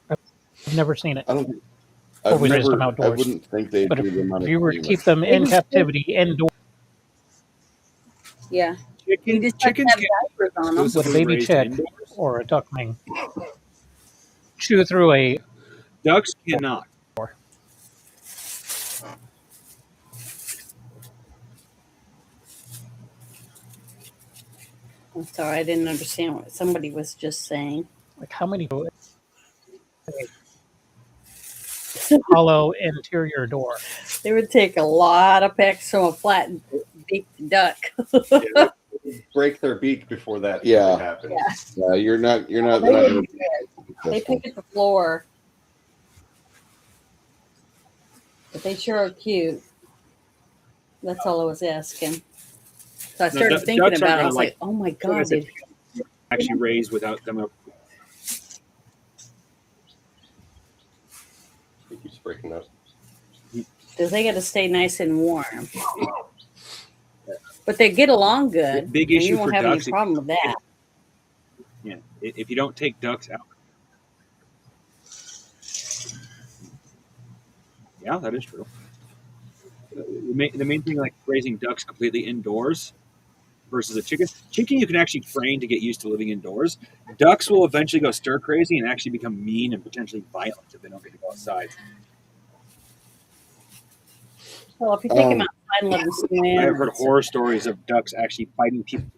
I've never seen it. I don't. Well, I've we raised them never. I outdoors. wouldn't think they'd But do them on if a you were to clean keep them in captivity indoors Yeah. You Chicken, just have to chickens have can diapers on them. with a exclusively baby raised chick indoors. or a duckling, chew through a Ducks cannot. I'm sorry, I didn't understand what somebody was just saying. like how many hollow interior door. They would take a lot of pecks from a flat beaked duck. Yeah, break their beak before that Yeah. really happens. Yeah, you're not. You're not. They They're not wouldn't gonna- They pick at the floor. But they sure are cute. That's all I was asking. So I started du- thinking ducks are about it. I kinda was like, oh my So I God, said actually raised without them. It keeps breaking up. because they got to stay nice and warm. But they get along good. Big and issue you won't for have any ducks. problem with that. Yeah, if you don't take ducks out. Yeah, that is true. The main thing, like raising ducks completely indoors versus a chicken. Chicken you can actually train to get used to living indoors. Ducks will eventually go stir crazy and actually become mean and potentially violent if they don't get to go outside. Well, if you take them outside and let them swim. I have heard horror stories of ducks actually fighting people.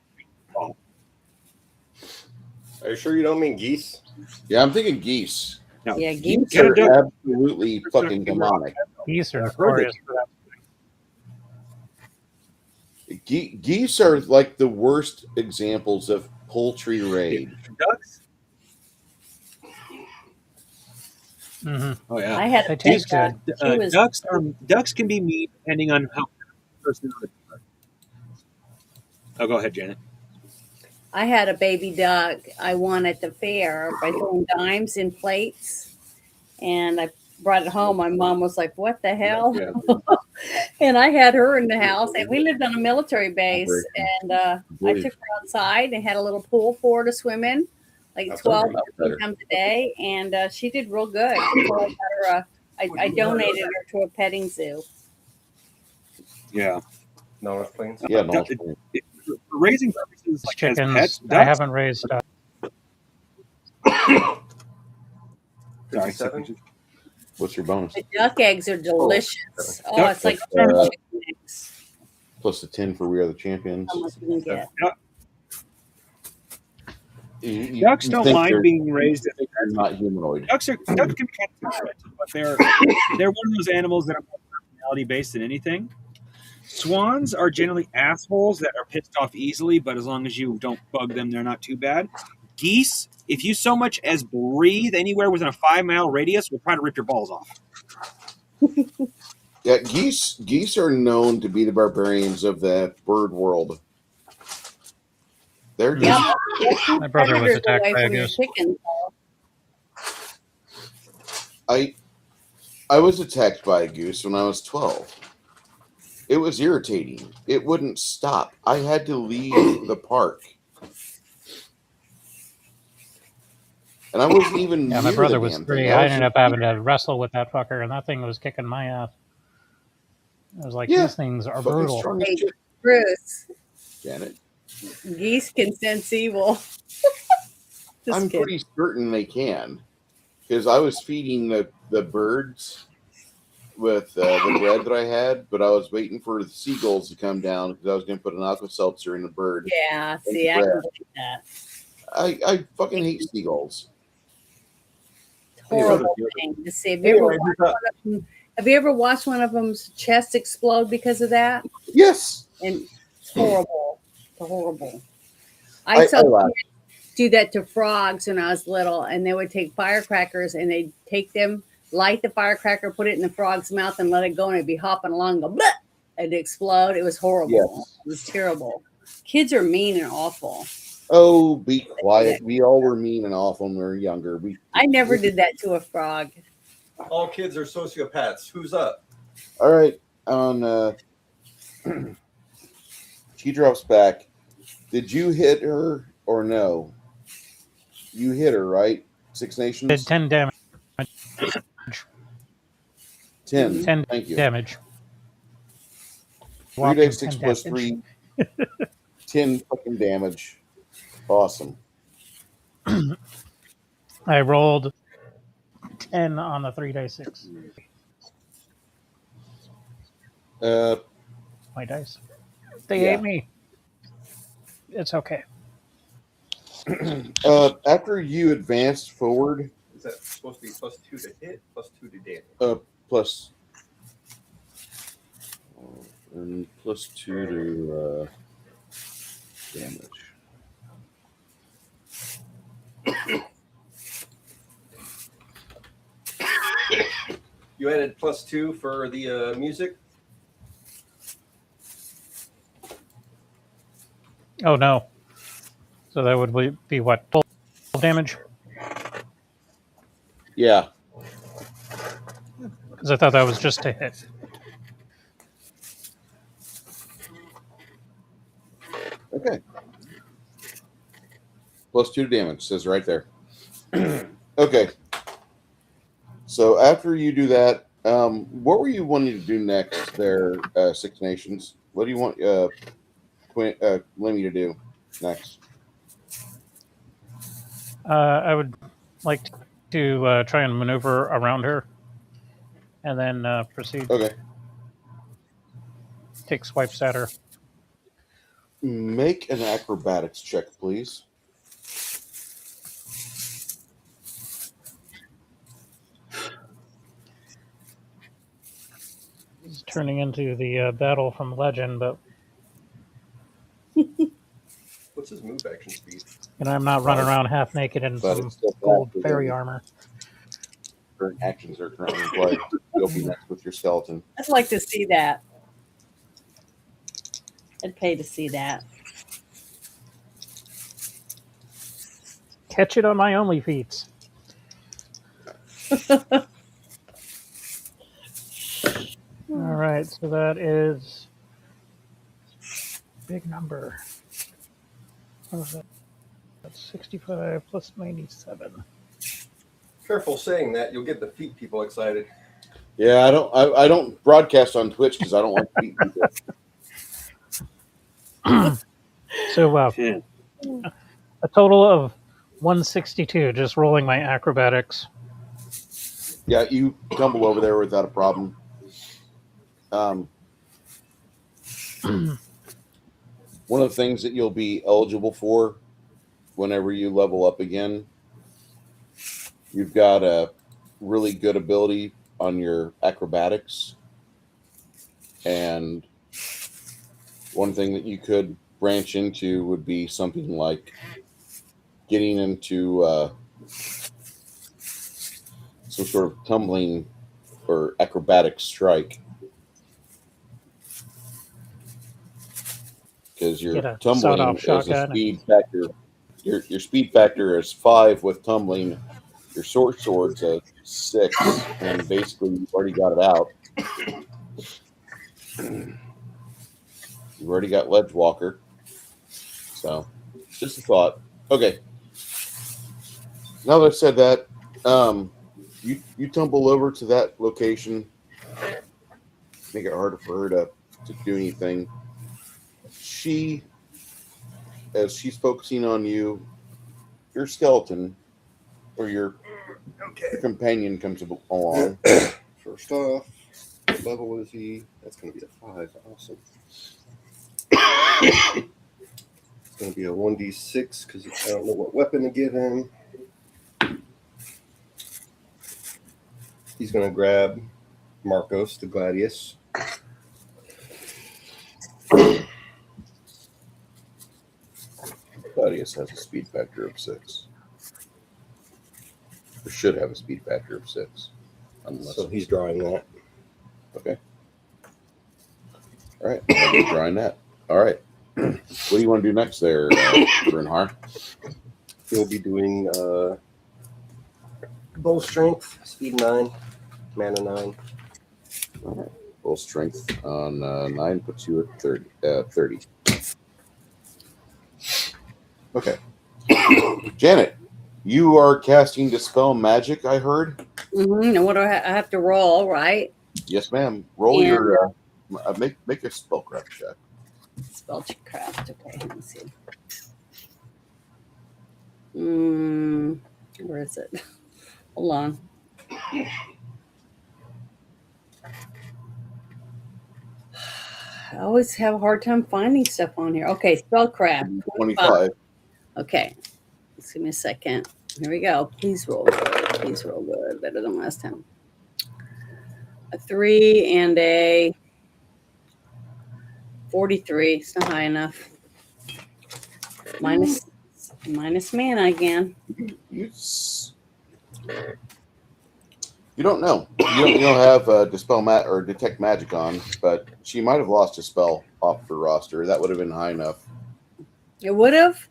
Are you sure you don't mean geese? Yeah, I'm thinking geese. Now, Yeah, you geese get a They're duck. absolutely fucking demonic. Geese are I've heard notorious for that. Geese are like the worst examples of poultry raid. Ducks. Mm-hmm. Oh yeah. I had They a taste duck. good. She was Ducks can be mean depending on how person. Oh, go ahead, Janet. I had a baby duck I won at the fair by throwing dimes in plates, and I brought it home. My mom was like, "What the hell?" Yeah. And I had her in the house, and we lived on a military base, and I took her outside and had a little pool for her to swim in, like That's 12 much better. times a day, and she did real good. So I got her I donated her to a petting zoo. Yeah. No, it's plain. Yeah, no, Duck- For raising purposes, like as Chickens. pets, I ducks. haven't raised. Sorry, 57? what's your bonus? The duck eggs are delicious. Oh, Duck- it's like uh, chicken eggs. Plus the 10 for We Are the Champions. How much you can get. Ducks You don't think mind they're- being raised as a they're not humanoid. Ducks can be kind of temperamental, but they're one of those animals that are more personality based than anything. Swans are generally assholes that are pissed off easily, but as long as you don't bug them, they're not too bad. Geese, if you so much as breathe anywhere within a 5-mile radius, will try to rip your balls off. Yeah, geese are known to be the barbarians of the bird world. They're Yep. just, My brother was Predators attacked away by a from the goose. chickens. I was attacked by a goose when I was 12. It was irritating. It wouldn't stop. I had to leave the park. And I wasn't even Yeah, near my brother the was damn 3. thing. I ended up having to wrestle with that fucker, and that thing was kicking my ass. I was like, Yeah, these things are fucking brutal. strong as Hey, shit, Bruce, Janet. geese can sense evil. Just I'm kidding. pretty certain they can. Because I was feeding the birds with the bread that I had, but I was waiting for the seagulls to come down because I was going to put an aqua seltzer in the bird. Yeah, and see, I bread. can believe that. I fucking hate seagulls. Horrible thing to see. Anyway, Have you ever watched one of them's chest explode because of that? Yes. And it's horrible. It's horrible. I I saw laugh. kids do that to frogs when I was little, and they would take firecrackers and they'd take them, light the firecracker, put it in the frog's mouth, and let it go, and it'd be hopping along, go, bleh, and it'd explode. It was horrible. Yes. It was terrible. Kids are mean and awful. Oh, be quiet. We all were mean and awful when we were younger. I never did that to a frog. all kids are sociopaths. Who's up? All right. On she drops back. Did you hit her or no? You hit her, right? Six Nations? Did 10 damage. 10. 10 Thank you. damage. 3d6 plus damage. 3. 10 fucking damage. Awesome. I rolled 10 on the 3d6. My dice. They ate me. It's okay. After you advanced forward, Is that supposed to be +2 to hit, +2 to damage? plus and +2 to damage. You added +2 for the music. Oh no. So that would be what? 12 damage? Yeah. Because I thought that was just a hit. Okay. +2 to damage, says right there. Okay. So after you do that, what were you wanting to do next there, Six Nations? What do you want Lemmy to do next? I would like to try and maneuver around her and then proceed. Okay. Take swipes at her. Make an acrobatics check, please. It's turning into the battle from Legend, but What's his move action speed? and I'm not running around half naked in But some it's still gold faster fairy than- armor. Current actions are currently in play. You'll be next with your skeleton. I'd like to see that. I'd pay to see that. Catch it on my only feats. All right, so that is big number. What was that? That's 65 plus 97. Careful saying that; you'll get the feet people excited. Yeah, I don't broadcast on Twitch because I don't like to beat people. So a total of 162, just rolling my acrobatics. Yeah, you tumble over there without a problem. One of the things that you'll be eligible for whenever you level up again, you've got a really good ability on your acrobatics. And one thing that you could branch into would be something like getting into some sort of tumbling or acrobatic strike Because your Get a tumbling sawed-off is a shotgun. speed factor. Your speed factor is 5 with tumbling. Your sword's a 6, and basically you've already got it out. You've already got Ledge Walker. So, just a thought. Okay. Now that I've said that, you tumble over to that location, make it harder for her to do anything. As she's focusing on you, your skeleton or your companion comes along. First off, what level is he? That's going to be a 5. Awesome. It's going to be a 1d6 because I don't know what weapon to give him. He's going to grab Marcos, the Gladius. Gladius has a speed factor of 6. Or should have a speed factor of 6. So he's drawing that. Okay. All right. I'll be drawing that. All right. What do you want to do next there, Brunhar? He'll be doing bow strength, speed 9, mana 9. All right. Full strength on 9 puts you at 30. Okay. Janet, you are casting Dispel Magic, I heard. Mm-hmm. And what do I have to roll, right? Yes, ma'am. Roll And- your make a spellcraft check. Spellcraft. Okay, let me see. Where is it? Hold on. I always have a hard time finding stuff on here. Okay, spellcraft. 25. Okay, just give me a second. Here we go. Please roll good. Please roll good. Better than last time. A 3 and a 43. It's not high enough. Minus mana again. You don't know. You don't have Dispel or Detect Magic on, but she might have lost a spell off her roster. That would have been high enough. It would have?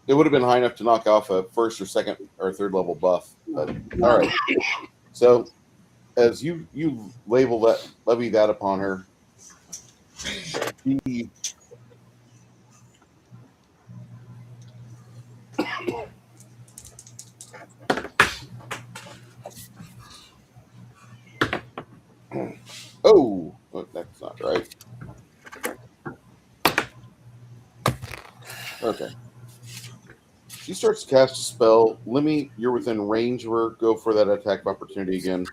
It would have been high enough to knock off a first or second or third level buff. But all right. So as you levy that upon her, she oh, that's not right. Okay. She starts to cast a spell. Lemmy, you're within range of her. Go for that attack of opportunity again.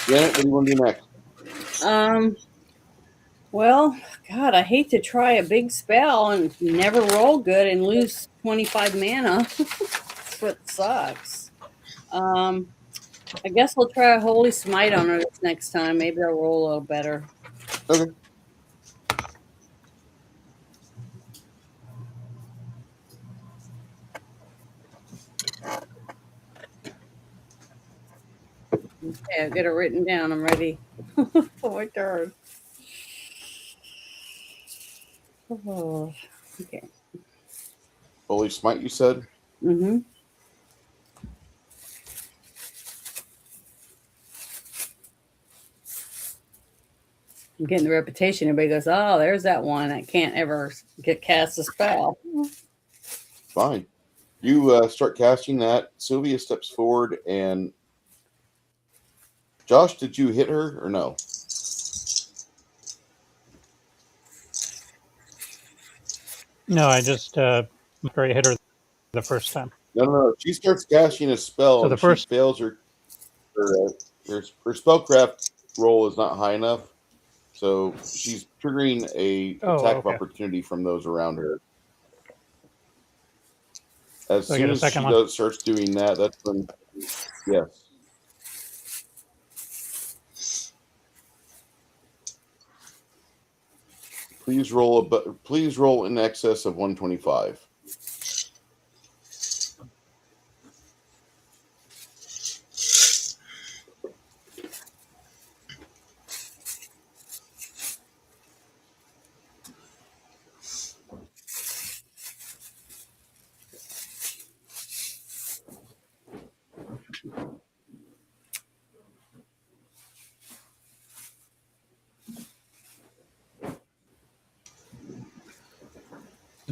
Janet, what do you want to do next? Well, God, I hate to try a big spell and never roll good and lose 25 mana. That's what sucks. I guess I'll try a Holy Smite on her this next time. Maybe I'll roll a little better. Okay. Okay, I've got it written down. I'm ready for my turn. Oh, okay. Holy Smite, you said? Mm-hmm. I'm getting the reputation. Everybody goes, oh, there's that one that can't ever get cast a spell. Fine. You start casting that. Sylvia steps forward and Josh, did you hit her or no? No, I just hit her the first time. No. She starts casting a spell So and the first she fails her spellcraft roll is not high enough. So she's triggering a attack of opportunity from those around her. As So I soon get a as second she one? starts doing that, that's when yes. Please roll in excess of 125.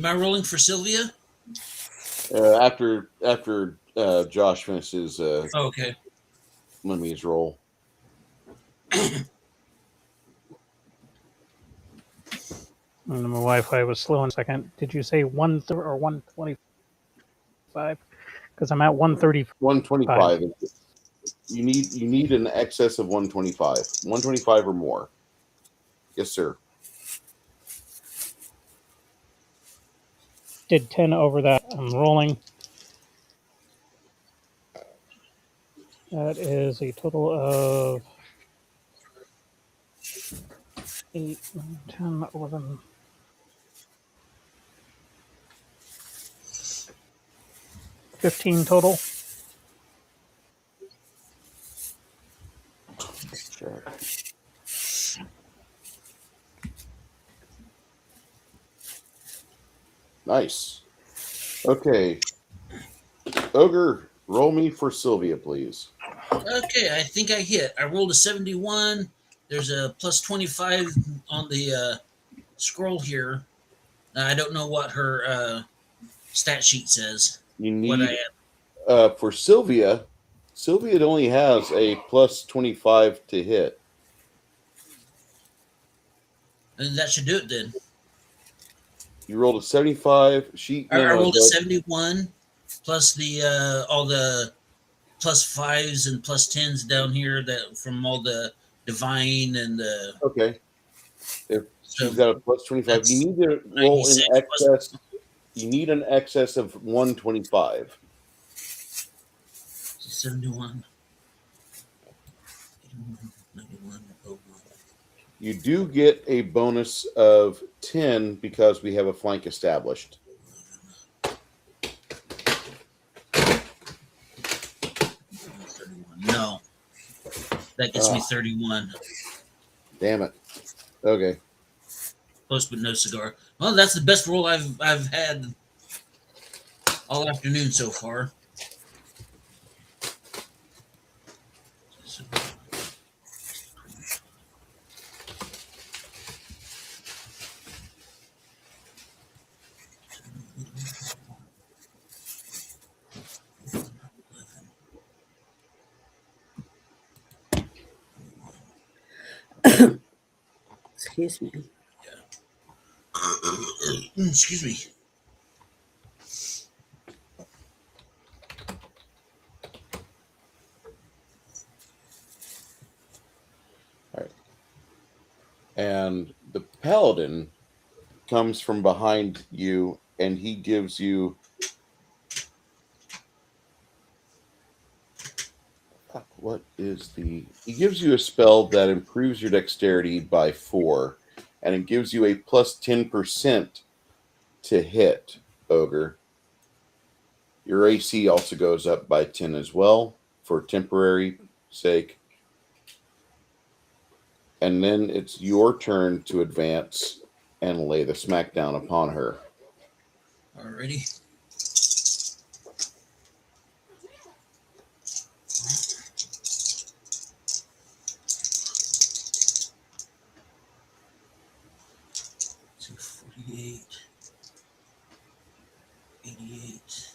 Am I rolling for Sylvia? After Josh finishes Okay. Lemmy's roll. And my Wi-Fi was slow in a second. Did you say 130 or 125? Because I'm at 130. 125. You need an excess of 125. 125 or more. Yes, sir. Did 10 over that. I'm rolling. That is a total of 8, 9, 10, 11. 15 total. Sure. Nice. Okay. Ogre, roll me for Sylvia, please. Okay, I think I hit. I rolled a 71. There's a plus 25 on the scroll here. I don't know what her stat sheet says. You What I need am. for Sylvia. Sylvia only has a plus 25 to hit. And that should do it then. You rolled a 75. I rolled a 71 plus the all the plus 5s and plus 10s down here that from all the divine and the. Okay. If So she's got a plus 25, you need to roll in 96 excess. You need an excess of 125. 71. 91. You do get a bonus of 10 because we have a flank established. No. That gets me 31. Damn it. Okay. Post but no cigar. Well, that's the best roll I've had all afternoon so far. Excuse me. Excuse me. All right. And the paladin comes from behind you and he gives you he gives you a spell that improves your dexterity by 4 and it gives you a plus 10% to hit, Ogre. Your AC also goes up by 10 as well for temporary sake. And then it's your turn to advance and lay the smackdown upon her. Alrighty. So 48, 88,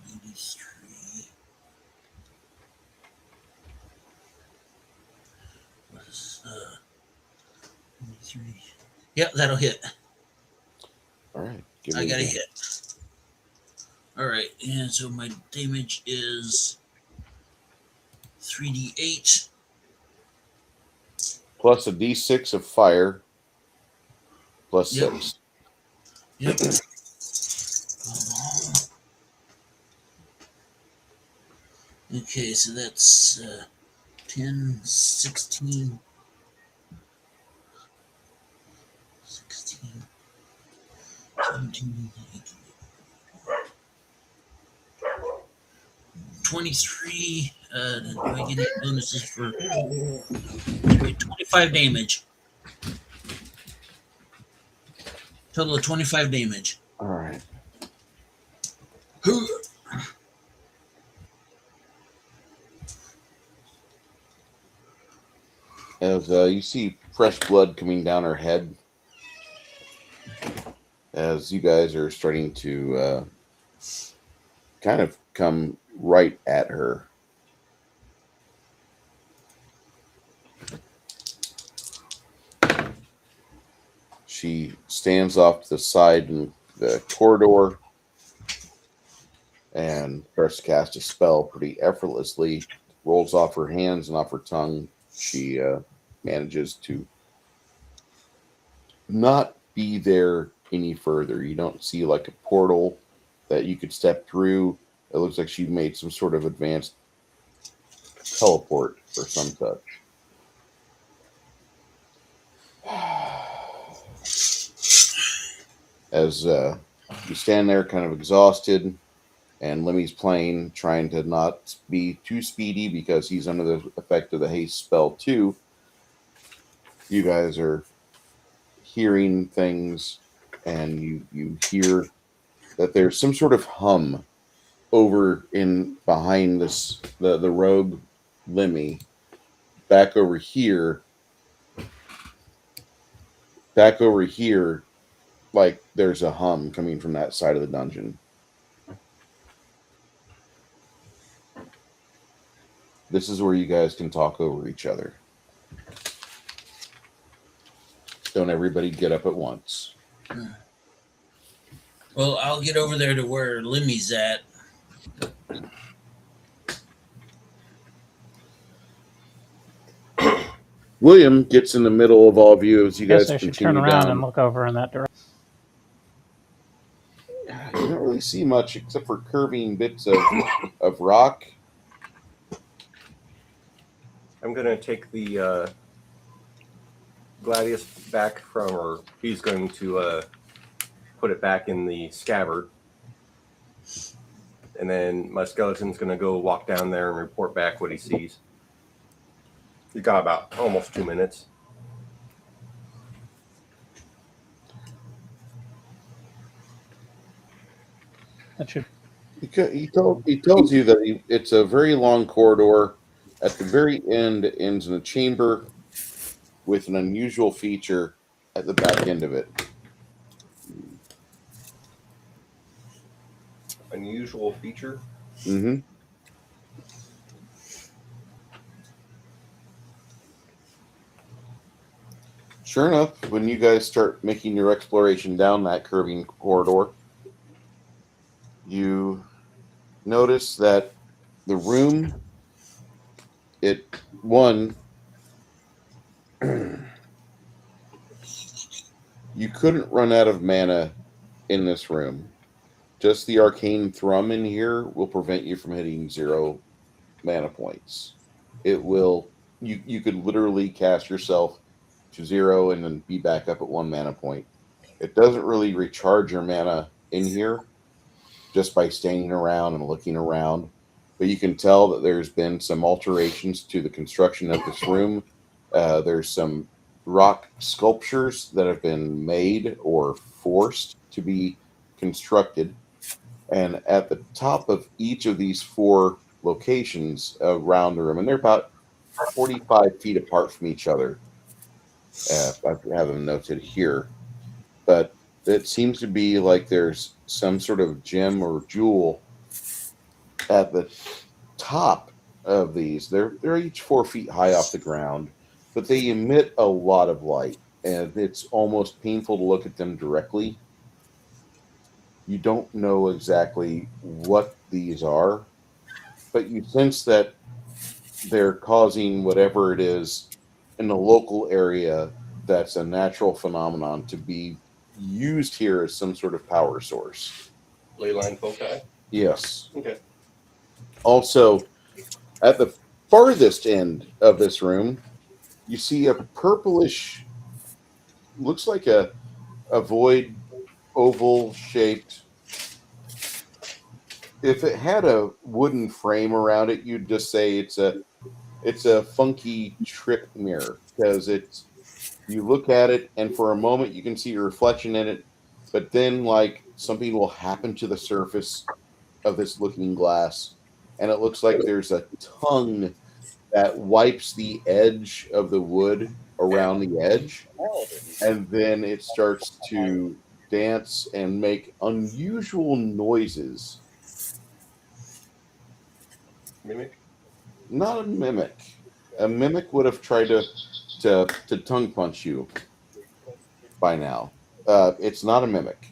93. What is 93? Yep, that'll hit. All right. I got a hit. All right, and so my damage is 3d8 plus a d6 of fire plus Yep. 6. Yep. Okay, so that's 10, 16, 17, 18, 23. Do I get any bonuses for 25 damage? Total of 25 damage. All right. As you see fresh blood coming down her head, as you guys are starting to kind of come right at her. She stands off to the side in the corridor and starts to cast a spell pretty effortlessly. Rolls off her hands and off her tongue. She manages to not be there any further. You don't see like a portal that you could step through. It looks like she made some sort of advanced teleport or some such. As you stand there kind of exhausted, and Lemmy's playing, trying to not be too speedy because he's under the effect of the haste spell too. You guys are hearing things, and you hear that there's some sort of hum over in behind this the rogue Lemmy. Back over here, like there's a hum coming from that side of the dungeon. This is where you guys can talk over each other. Don't everybody get up at once. Well, I'll get over there to where Lemmy's at. William gets in the middle of all of you as you Guess guys I should continue turn around down. and look over in that direction. You don't really see much except for curving bits of rock. I'm going to take the Gladius back from, or he's going to put it back in the scabbard. And then my skeleton's going to go walk down there and report back what he sees. You got about almost 2 minutes. That should. He tells you that it's a very long corridor. At the very end, it ends in a chamber with an unusual feature at the back end of it. Unusual feature? Mm-hmm. Sure enough, when you guys start making your exploration down that curving corridor, you notice that the room, you couldn't run out of mana in this room. Just the arcane thrum in here will prevent you from hitting 0 mana points. It will, you could literally cast yourself to 0 and then be back up at 1 mana point. It doesn't really recharge your mana in here just by standing around and looking around, but you can tell that there's been some alterations to the construction of this room. There's some rock sculptures that have been made or forced to be constructed, and at the top of each of these 4 locations around the room, and they're about 45 feet apart from each other. I have them noted here, but it seems to be like there's some sort of gem or jewel at the top of these. They're each 4 feet high off the ground, but they emit a lot of light, and it's almost painful to look at them directly. You don't know exactly what these are, but you sense that they're causing whatever it is in the local area that's a natural phenomenon to be used here as some sort of power source. Leyline foci? Yes. Okay. Also, at the farthest end of this room, you see a purplish, looks like a void oval shaped. If it had a wooden frame around it, you'd just say it's a funky trick mirror, because you look at it and for a moment you can see your reflection in it, but then like something will happen to the surface of this looking glass, and it looks like there's a tongue that wipes the edge of the wood around the edge, and then it starts to dance, and make unusual noises. Mimic. Not a mimic. A mimic would have tried to tongue punch you by now. It's not a mimic.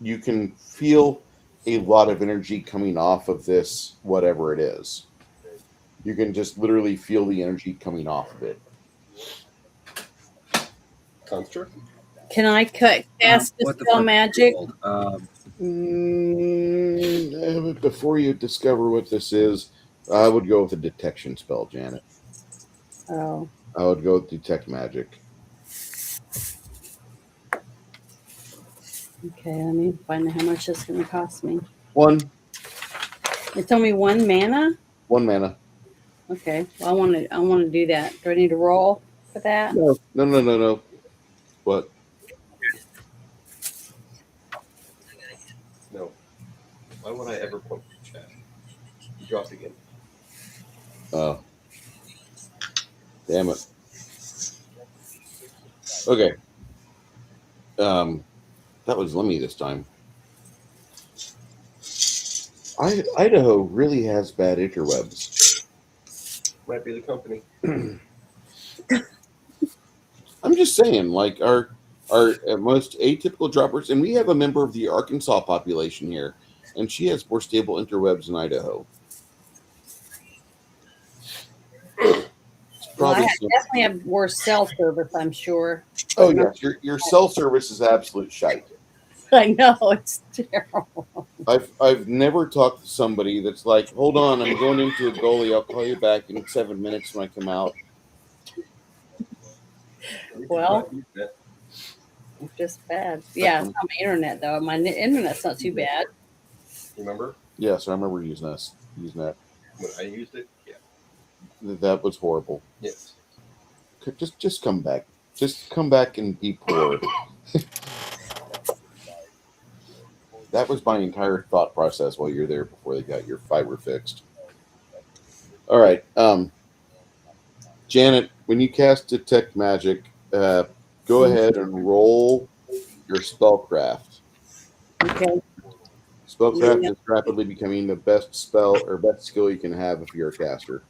You can feel a lot of energy coming off of this, whatever it is. You can just literally feel the energy coming off of it. Construct. Can I cast What the dispel fuck magic? Before you discover what this is, I would go with a detection spell, Janet. Oh, I would go with detect magic. okay. Let me find out how much it's going to cost me. One It's only 1 mana. mana. Okay. Well, I want to do that. Do I need to roll for that? No. What? No. Why would I ever point to chat? You dropped again. Oh. Damn it. Okay. That was Lemmy this time. Idaho really has bad interwebs. Might be the company. I'm just saying, like our most atypical droppers, and we have a member of the Arkansas population here, and she has more stable interwebs than Idaho. Well, I definitely have worse cell service, I'm sure. Oh yes, your cell service is absolute shite. I know, it's terrible. I've never talked to somebody that's like, hold on, I'm going into a goalie. I'll call you back in 7 minutes when I come out. Well, it's just bad. Yeah, it's not my internet though. My internet's not too bad. Remember? Yes, I remember using that. When I used it, yeah. That was horrible. Yes. Just come back. Just come back and be poor. That was my entire thought process while you're there before they got your fiber fixed. All right. Janet, when you cast Detect Magic, go ahead and roll your spellcraft. Okay. Spellcraft is rapidly becoming the best spell or best skill you can have if you're a caster.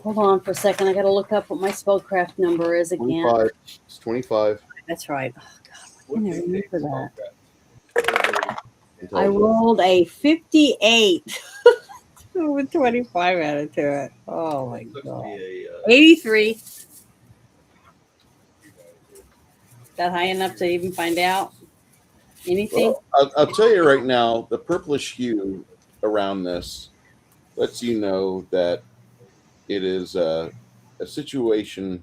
Hold on for a second. I got to look up what my spellcraft number is again. 25. It's 25. That's right. Oh, God, I can't remember that. Intelligence. I rolled a 58 with 25 added to it. Oh, my God. 83. Is that high enough to even find out anything? Well, I'll tell you right now, the purplish hue around this lets you know that it is a situation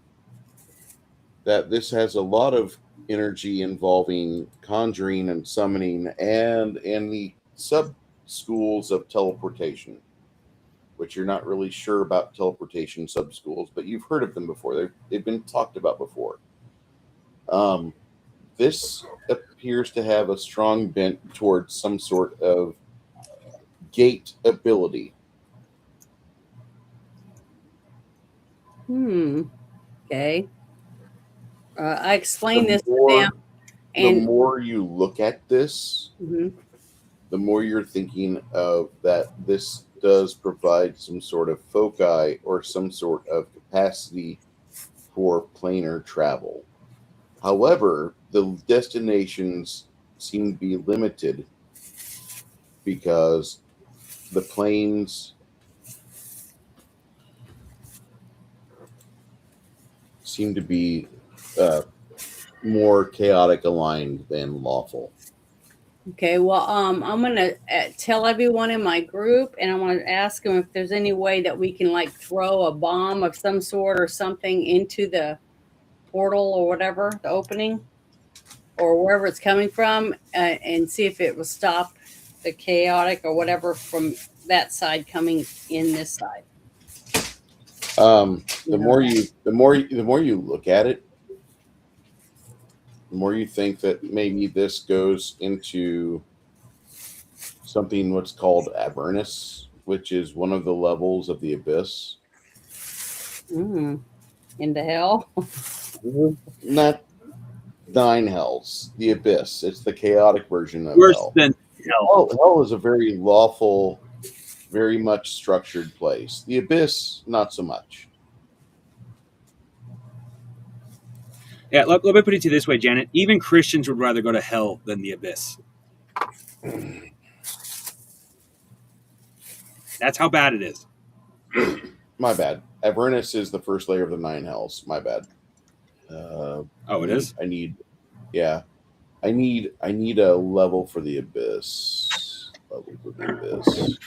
that this has a lot of energy involving conjuring and summoning and in the sub schools of teleportation, which you're not really sure about teleportation sub schools, but you've heard of them before. They've been talked about before. This appears to have a strong bent towards some sort of gate ability. Okay. I explained this more, to them. And the more you look at this, Mhm. the more you're thinking of that this does provide some sort of foci or some sort of capacity for planar travel. However, the destinations seem to be limited because the planes seem to be more chaotic aligned than lawful. Okay, well, I'm gonna tell everyone in my group, and I want to ask them if there's any way that we can like throw a bomb of some sort or something into the portal or whatever, the opening, or wherever it's coming from, and see if it will stop the chaotic or whatever from that side coming in this side. The more you look at it, the more you think that maybe this goes into something what's called Avernus, which is one of the levels of the abyss. Into hell. Not nine hells, the abyss. It's the chaotic version of Worse hell. than hell. Hell is a very lawful, very much structured place. The abyss, not so much. Yeah, let me put it to you this way, Janet. Even Christians would rather go to hell than the abyss. That's how bad it is. My bad. Avernus is the first layer of the nine hells. My bad. It is? I need a level for the abyss. Level for the abyss.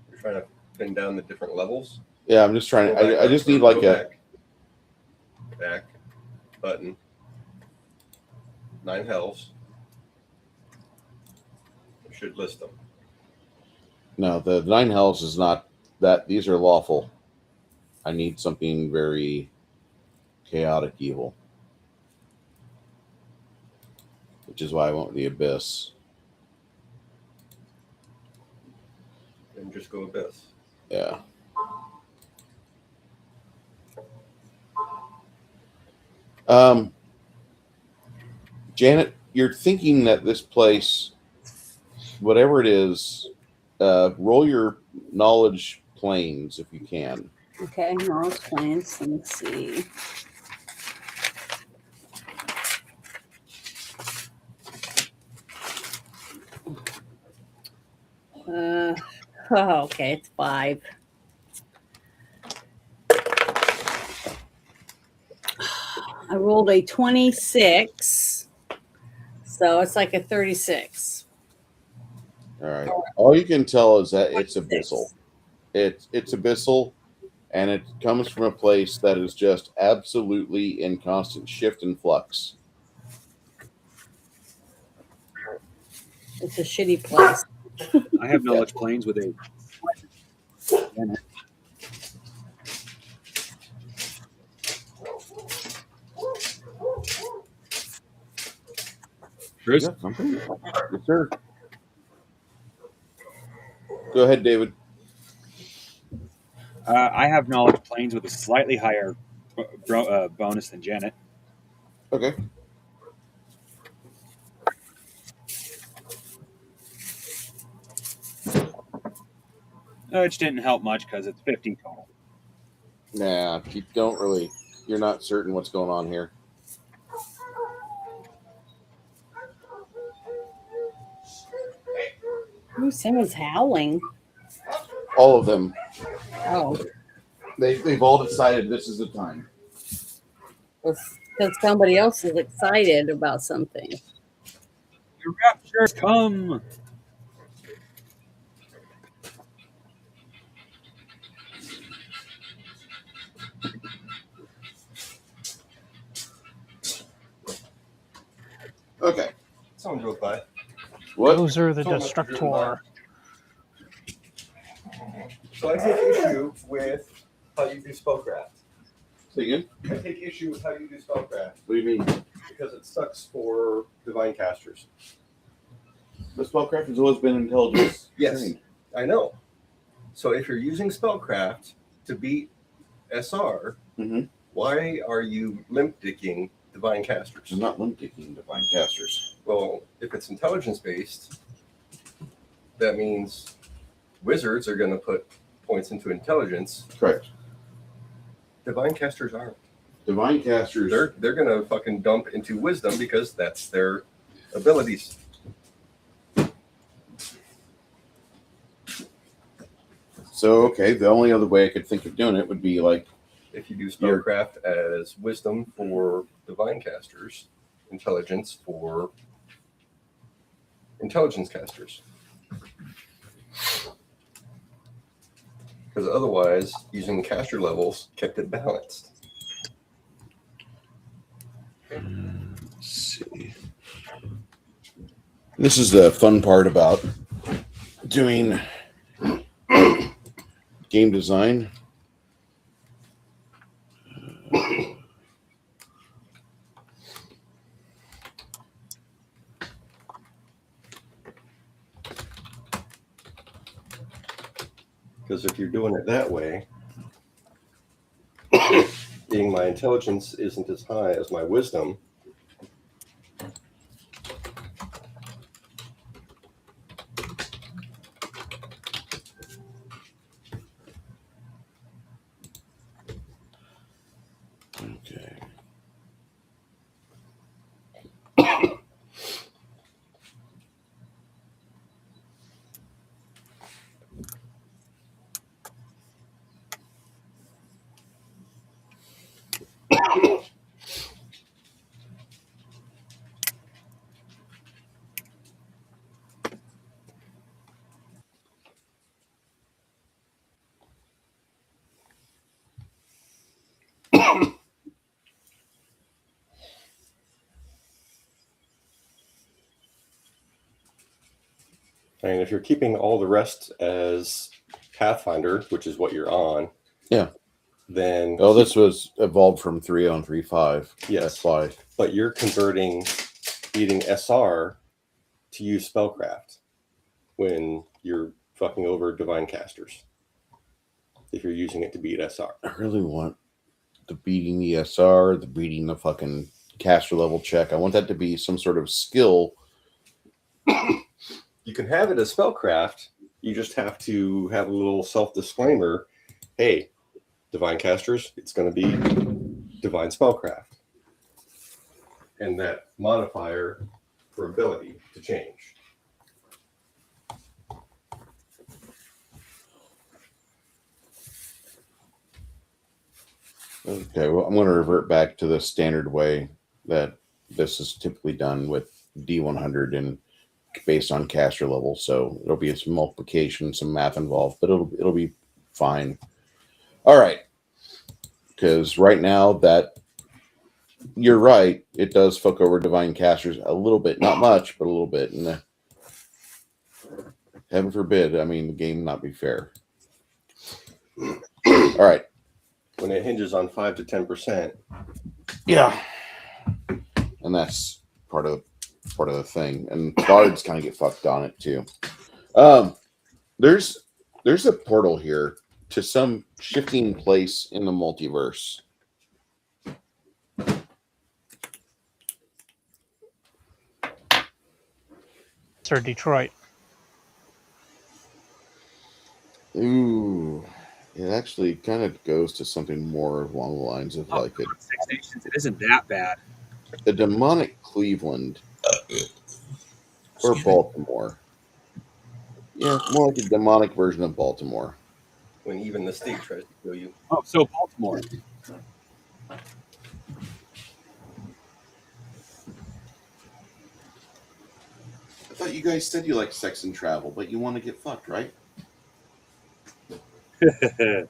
You're trying to pin down the different levels. Yeah, I'm just trying. Go back I up, just or need go like a. back button. Nine hells. It should list them. No, the nine hells is not that. These are lawful. I need something very chaotic evil, which is why I went with the abyss. And just go abyss. Yeah. Janet, you're thinking that this place, whatever it is, roll your knowledge planes if you can. Okay, knowledge plans. Let me see. Okay, it's 5. I rolled a 26, so it's like a 36. All right. All you can tell is that it's 26. abyssal. It's abyssal, and it comes from a place that is just absolutely in constant shift and flux. It's a shitty place. I have knowledge planes with a. Bruce? Yeah, something? Yes, sir. Go ahead, David. I have knowledge planes with a slightly higher bonus than Janet. Okay. Which didn't help much because it's 50 total. Nah, you're not certain what's going on here. Ooh, someone's howling. All of them. Oh, They've all decided this is the time. because somebody else is excited about something. The rapture's come. Okay. Someone drove by. What? Those are the Someone must have driven destructor. So I take issue with how you do spellcraft. Say again? I take issue with how you do spellcraft What do you mean? because it sucks for divine casters. The spellcraft has always been intelligence. Yes. trained. I know. So if you're using spellcraft to beat SR, Mhm. why are you limp dicking divine casters? I'm not limp dicking divine casters. Well, if it's intelligence based, that means wizards are going to put points into intelligence. Correct. Divine casters aren't. Divine casters. They're going to fucking dump into wisdom because that's their abilities. So, okay, the only other way I could think of doing it would be like, If you do spellcraft as wisdom for divine casters, intelligence for intelligence casters. Because otherwise, using caster levels kept it balanced. let's see. This is the fun part about doing game design. Because if you're doing it that way, being my intelligence isn't as high as my wisdom, Okay. and if you're keeping all the rest as Pathfinder, which is what you're on, Yeah. then Oh, this was evolved from 3 on 3.5. Yes. That's why. but you're converting eating SR to use spellcraft when you're fucking over divine casters. If you're using it to beat SR. I really want the beating the SR, the beating the fucking caster level check. I want that to be some sort of skill. You can have it as spellcraft. You just have to have a little self-disclaimer. Hey, divine casters, it's going to be divine spellcraft. And that modifier for ability to change. Okay, well, I'm going to revert back to the standard way that this is typically done with D100 and based on caster level. So there'll be some multiplication, some math involved, but it'll be fine. All right, because right now that you're right, it does fuck over divine casters a little bit, not much, but a little bit. And heaven forbid, I mean, the game not be fair. All right. When it hinges on 5 to 10%. Yeah, and that's part of the thing. And guards kind of get fucked on it too. There's a portal here to some shifting place in the multiverse. Sir Detroit. Ooh, it actually kind of goes to something more along the lines of like Six Nations. It isn't that bad. a demonic Cleveland or Baltimore. Yeah, more like a demonic version of Baltimore. When even the state tries to kill you. Oh, so Baltimore. I thought you guys said you like sex and travel, but you want to get fucked, right? Hey,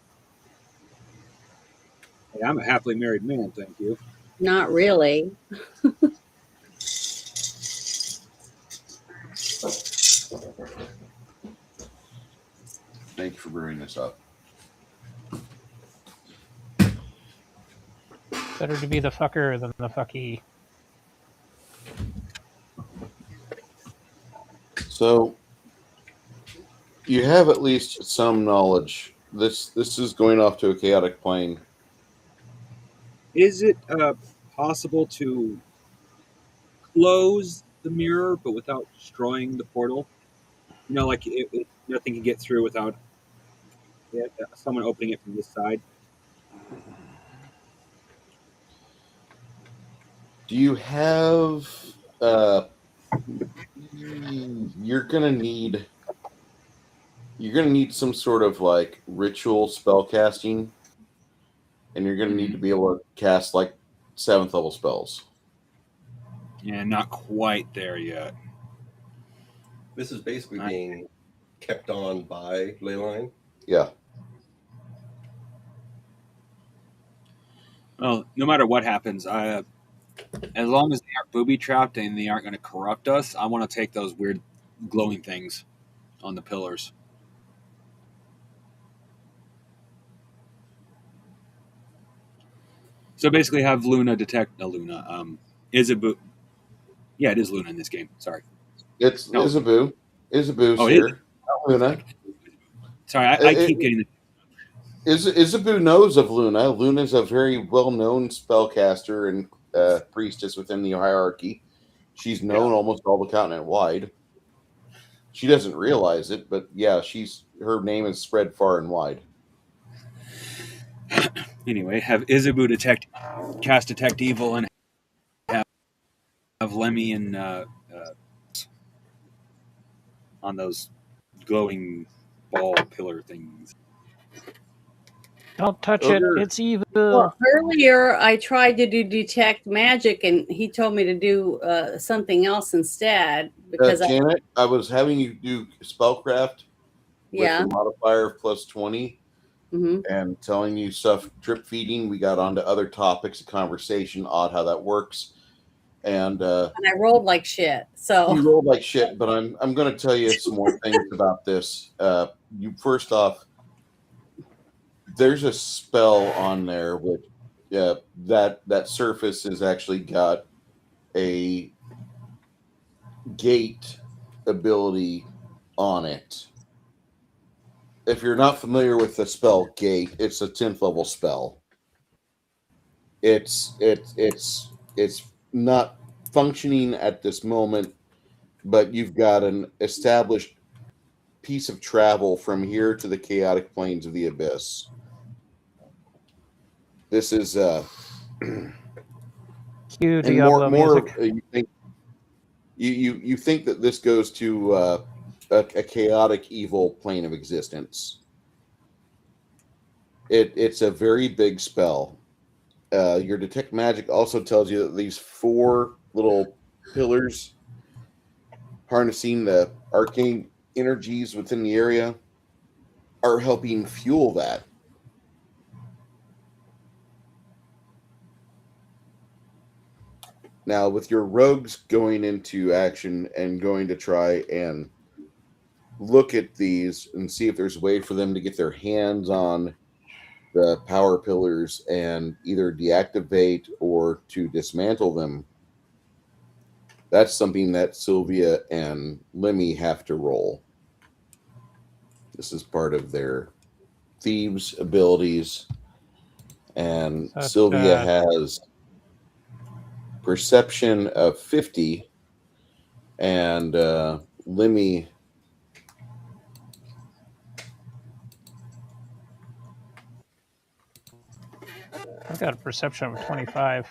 I'm a happily married man, thank you. Not really. Thank you for bringing this up. Better to be the fucker than the fucky. So you have at least some knowledge. This is going off to a chaotic plane. Is it possible to close the mirror but without destroying the portal? You know, like nothing can get through without someone opening it from this side. Do you have? You're gonna need some sort of like ritual spell casting, and you're gonna need to be able to cast like 7th level spells. Yeah, not quite there yet. This is basically being kept on by Leyline. Yeah. Well, no matter what happens, as long as they aren't booby trapped and they aren't going to corrupt us, I want to take those weird glowing things on the pillars. So basically, have Luna detect Isabu. Yeah, it is Luna in this game. Sorry, It's No. Isabu. Isabu's Oh, it here. is? Not Luna. Sorry, I keep getting the. Isabu knows of Luna. Luna's a very well-known spellcaster and priestess within the hierarchy. She's known almost all the continent wide. She doesn't realize it, but yeah, her name is spread far and wide. Anyway, have Isabu cast detect evil, and have Lemmy and on those glowing ball pillar things. Don't touch it. It's evil. Well, earlier I tried to do detect magic, and he told me to do something else instead because Janet, I was having you do spellcraft with the modifier of +20 and telling you stuff drip feeding. We got onto other topics of conversation. Odd how that works. And I rolled like shit. So you rolled like shit, but I'm going to tell you some more things about this. You first off, there's a spell on there with that surface has actually got a gate ability on it. If you're not familiar with the spell gate, it's a 10th level spell. It's not functioning at this moment, but you've got an established piece of travel from here to the chaotic planes of the abyss. This is Cue Diablo music. You think that this goes to a chaotic evil plane of existence. It's a very big spell. Your detect magic also tells you that these 4 little pillars harnessing the arcane energies within the area are helping fuel that. Now, with your rogues going into action and going to try and look at these and see if there's a way for them to get their hands on the power pillars and either deactivate or to dismantle them, that's something that Sylvia and Lemmy have to roll. This is part of their thieves' abilities, and Sylvia has perception of 50, and Lemmy I've got a perception of 25.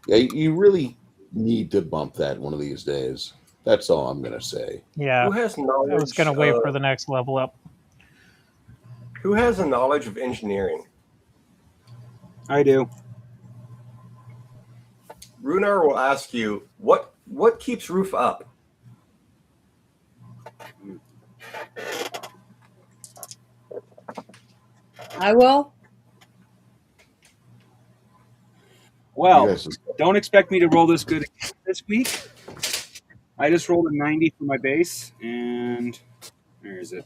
Yeah, you really need to bump that one of these days. That's all I'm going to say. Yeah, Who has knowledge? I was going to wait for the next level up. Who has a knowledge of engineering? I do. Runar will ask you, what keeps roof up? I will. Well, don't expect me to roll this good this week. I just rolled a 90 for my base, and where is it?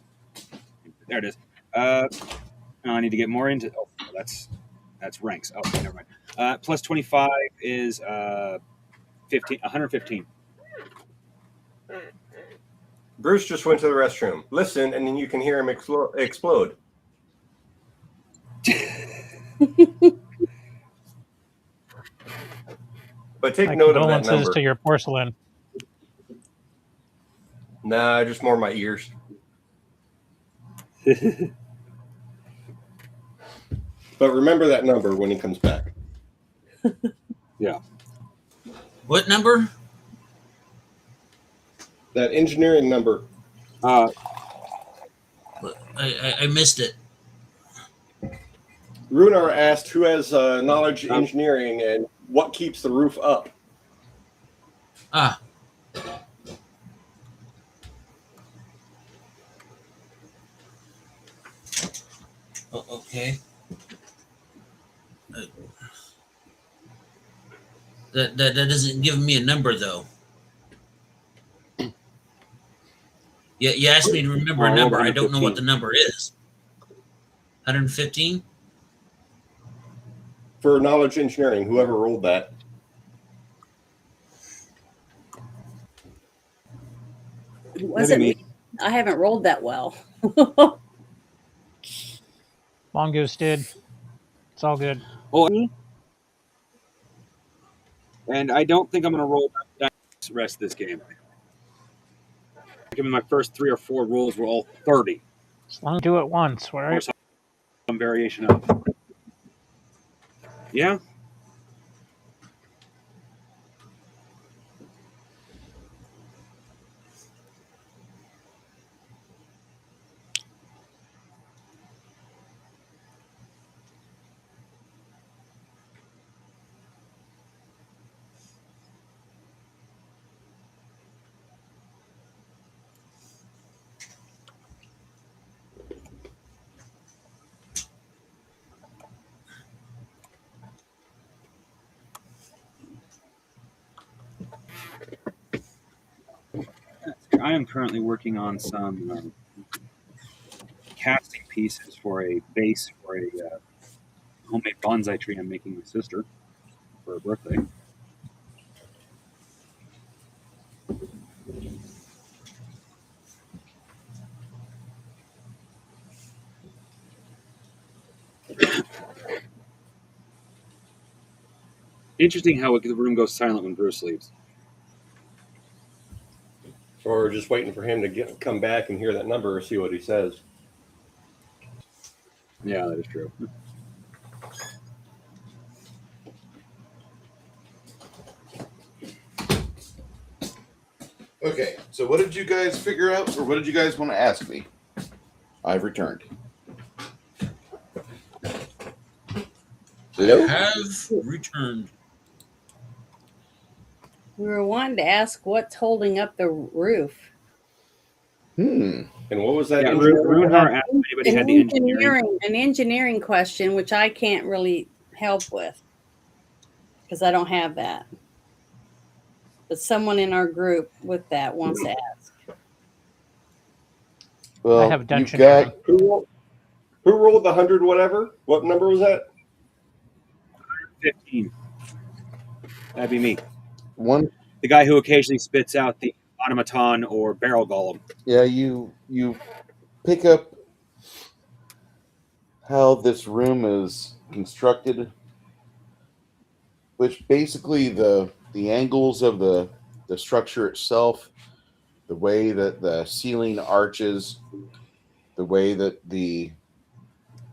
There it is. I need to get more into. Oh, that's ranks. Oh, never mind. Plus 25 is 115. Bruce just went to the restroom. Listen, and then you can hear him explode. But take note of that number. To your porcelain. Nah, just more my ears. But remember that number when he comes back. Yeah. What number? That engineering number. I missed it. Runar asked who has knowledge engineering and what keeps the roof up. Ah. Oh, okay. That doesn't give me a number though. Yeah, you asked me to remember a number. I don't know what the number is. 115? For knowledge engineering, whoever rolled that. Wasn't me. I haven't rolled that well. Mongoose did. It's all good. Oh, and I don't think I'm going to roll the rest of this game. Give me my first 3 or 4 rolls were all 30. As long as you do it once, Or right? some variation of. Yeah. I am currently working on some casting pieces for a base for a homemade bonsai tree I'm making my sister for her birthday. Interesting how the room goes silent when Bruce leaves. Or just waiting for him to come back and hear that number or see what he says. Yeah, that is true. Okay, so what did you guys figure out, or what did you guys want to ask me? I've returned. Hello? Have returned. We were wanting to ask what's holding up the roof. And what was that? Yeah, Runehar asked if anybody had the engineering. An engineering question, which I can't really help with because I don't have that. But someone in our group with that wants to ask. Well, I have you've dungeon. got Who rolled the 100 whatever? What number was that? 15. That'd be me. one. The guy who occasionally spits out the automaton or barrel golem. Yeah, you pick up how this room is constructed, which basically the angles of the structure itself, the way that the ceiling arches, the way that the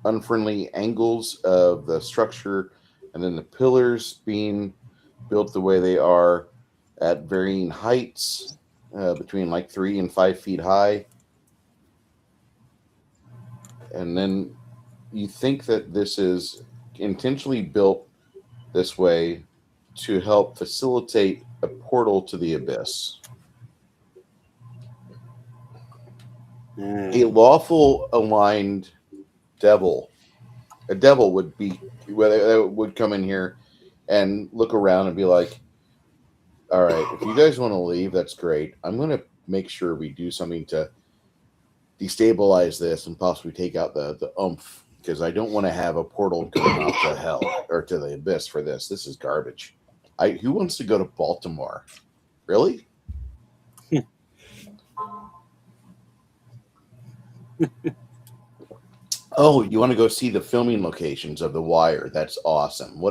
unfriendly angles of the structure, and then the pillars being built the way they are at varying heights, between like 3 and 5 feet high. And then you think that this is intentionally built this way to help facilitate a portal to the abyss. A lawful aligned devil, a devil would come in here and look around and be like, all right, if you guys want to leave, that's great. I'm going to make sure we do something to destabilize this and possibly take out the oomph, because I don't want to have a portal going off to hell or to the abyss for this. This is garbage. Who wants to go to Baltimore? Really? Oh, you want to go see the filming locations of The Wire? That's awesome.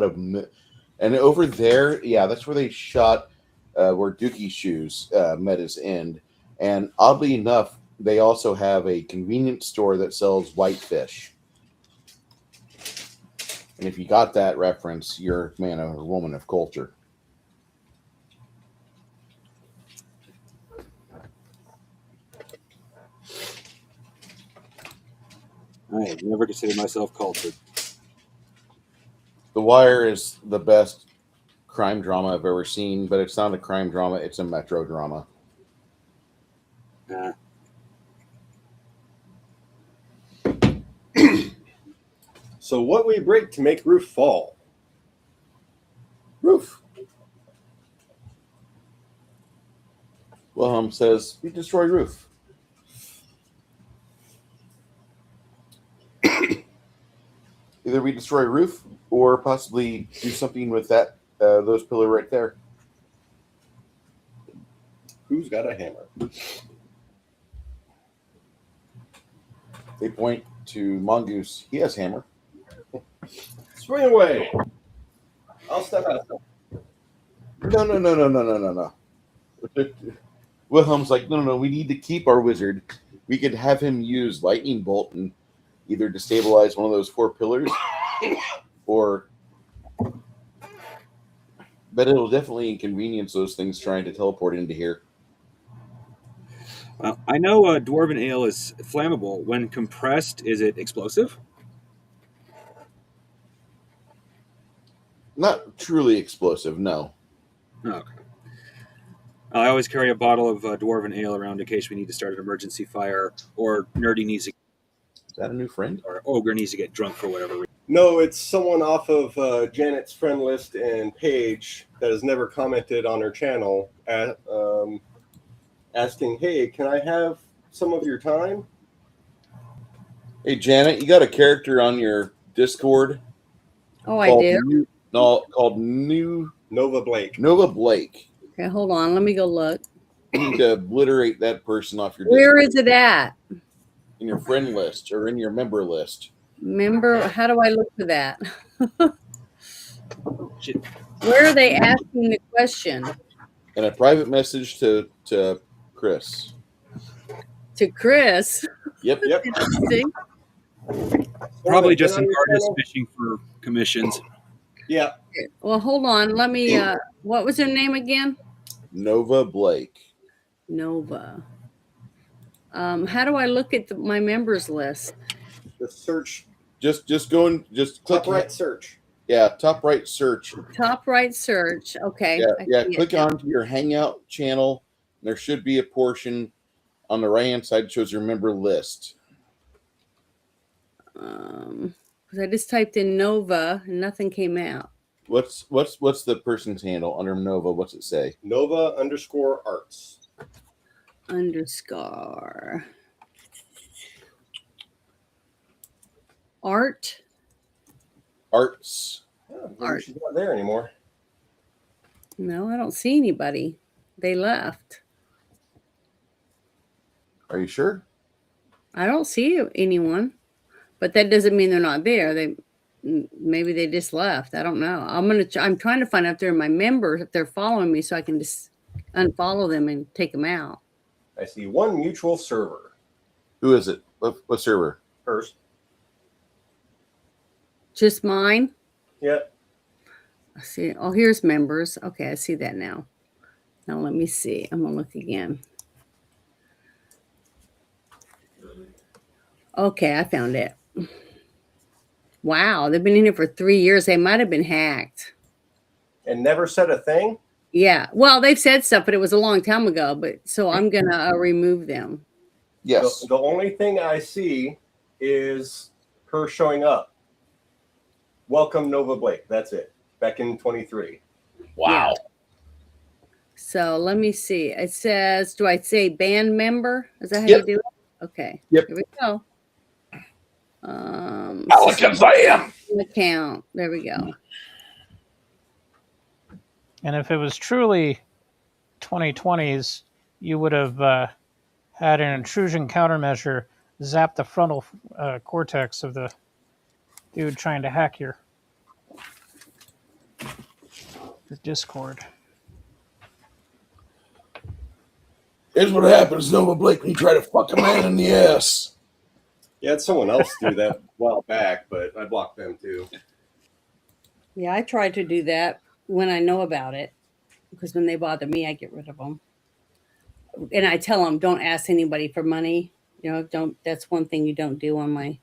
And over there, yeah, that's where they shot where Dookie's shoes met his end. And oddly enough, they also have a convenience store that sells whitefish. And if you got that reference, you're a man or woman of culture. I have never considered myself cultured. The Wire is the best crime drama I've ever seen, but it's not a crime drama, it's a metro drama. Nah. So what we break to make roof fall? Roof. Wilhelm says, we destroy roof. Either we destroy roof or possibly do something with that those pillar right there. Who's got a hammer? They point to Mongoose. He has hammer. Swing away. I'll step out. No. Wilhelm's like, no. We need to keep our wizard. We could have him use lightning bolt and either destabilize one of those 4 pillars, or, but it'll definitely inconvenience those things trying to teleport into here. I know dwarven ale is flammable. When compressed, is it explosive? Not truly explosive, no. Oh, okay. I always carry a bottle of dwarven ale around in case we need to start an emergency fire, or Nerdy needs to, Is that a new friend? or Ogre needs to get drunk for whatever reason. No, it's someone off of Janet's friend list and page that has never commented on her channel asking, hey, can I have some of your time? Hey, Janet, you got a character on your Discord? Oh, I do. Called Nova Blake. Nova Blake. Okay, hold on. Let me go look. You need to obliterate that person off your Where Discord, is it at? in your friend list or in your member list. Member, how do I look for that? Where are they asking the question? And a private message to Chris. To Chris. Yep. Interesting. Probably just an artist fishing for commissions. Yeah. Well, hold on. Let me, what was her name again? Nova Blake. Nova. How do I look at my members list? The search. Just go and just click Top right search. Yeah, top right search. Top right search. Okay. Yeah. Click onto your Hangout channel. There should be a portion on the right hand side that shows your member list. Because I just typed in Nova and nothing came out. What's the person's handle under Nova? What's it say? Nova_arts. Underscore. Art. Arts. Oh, maybe she's not there anymore. No, I don't see anybody. They left. Are you sure? I don't see anyone, but that doesn't mean they're not there. Maybe they just left. I don't know. I'm trying to find out if they're my members, if they're following me, so I can just unfollow them and take them out. I see one mutual server. Who is it? What server? Hers. Just mine. Yep. I see. Oh, here's members. Okay, I see that now. Now let me see. I'm gonna look again. Okay, I found it. Wow, they've been in here for 3 years. They might have been hacked. And never said a thing? Yeah. Well, they've said stuff, but it was a long time ago. But so I'm gonna remove them. Yes. The only thing I see is her showing up. Welcome, Nova Blake. That's it. Back in 23. Wow. Yeah. So let me see. It says, do I say band member? Is that how you do it? Okay. Yep. Here we go. Alex, I am. Account. There we go. And if it was truly 2020s, you would have had an intrusion countermeasure zap the frontal cortex of the dude trying to hack your Discord. Here's what happens, Nova Blake, when you try to fuck a man in the ass. Yeah, had someone else do that a while back, but I blocked them too. Yeah, I try to do that when I know about it, because when they bother me, I get rid of them. And I tell them, don't ask anybody for money. You know, don't. That's one thing you don't do on my.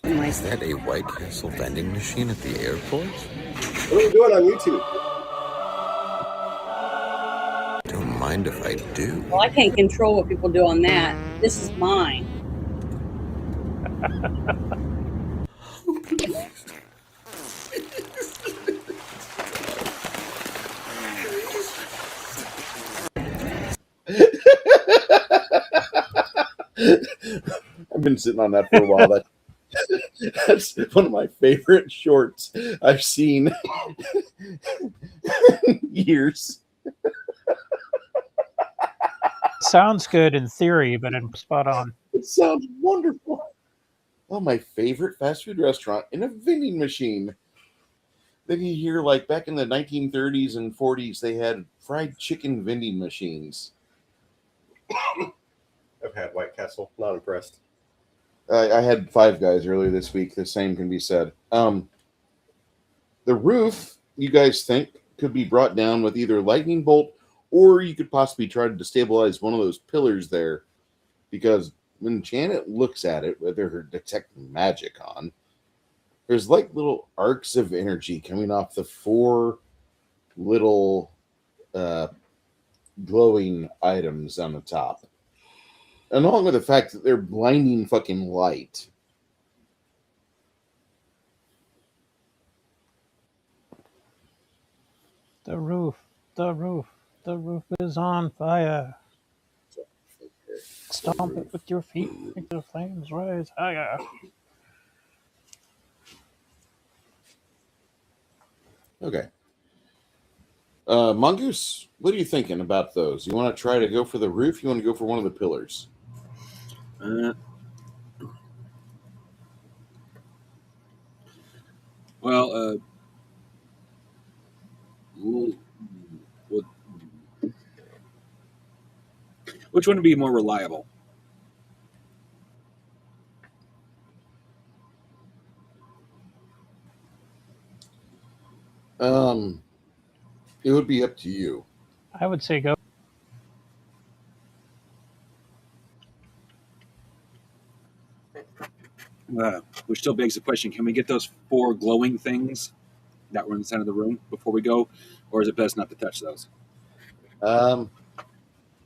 Is that a White Castle vending machine at the airport? What are we doing on YouTube? Don't mind if I do. Well, I can't control what people do on that. This is mine. I've been sitting on that for a while. That's one of my favorite shorts I've seen in years. Sounds good in theory, but I'm spot on. It sounds wonderful. Oh, my favorite fast food restaurant in a vending machine. Then you hear, like, back in the 1930s and 40s, they had fried chicken vending machines. I've had White Castle. Not impressed. I had Five Guys earlier this week. The same can be said. The roof, you guys think, could be brought down with either lightning bolt, or you could possibly try to destabilize one of those pillars there. Because when Janet looks at it, whether her detect magic on, there's like little arcs of energy coming off the four little glowing items on the top. And along with the fact that they're blinding fucking light. The roof is on fire. Stomp it with your feet, make the flames rise higher. Okay. Mongoose, what are you thinking about those? You want to try to go for the roof? You want to go for one of the pillars? Which one would be more reliable? It would be up to you. I would say go. Which still begs the question: can we get those four glowing things that were in the center of the room before we go, or is it best not to touch those?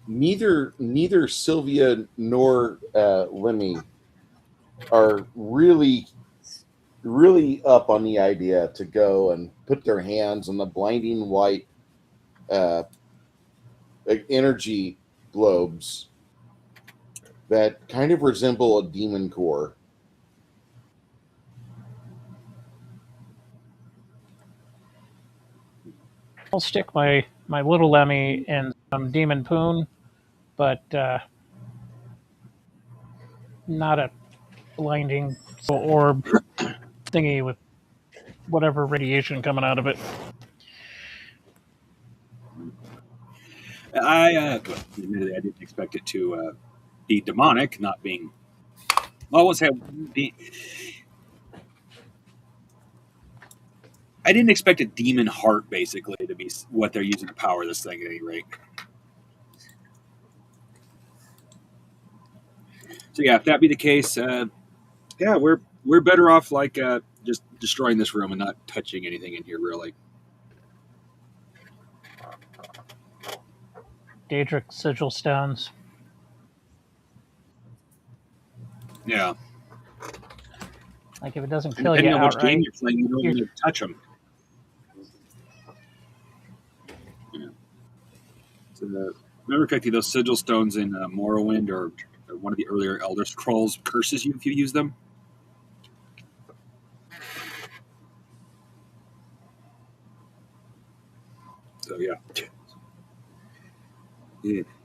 Neither Sylvia nor Lemmy are really up on the idea to go and put their hands on the blinding white energy globes that kind of resemble a demon core. I'll stick my little Lemmy in some demon poon, but not a blinding orb thingy with whatever radiation coming out of it. Admittedly, I didn't expect it to be demonic, not being. Well, I won't say I didn't expect a demon heart, basically, to be what they're using to power this thing at any rate. So yeah, if that be the case, yeah, we're better off like just destroying this room and not touching anything in here, really. Daedric sigil stones. Yeah. Like if it doesn't kill Depending you on which game outright, you're playing, you don't want to touch them. Yeah. So remember correctly, those sigil stones in Morrowind or one of the earlier Elder Scrolls curses you if you use them. So yeah.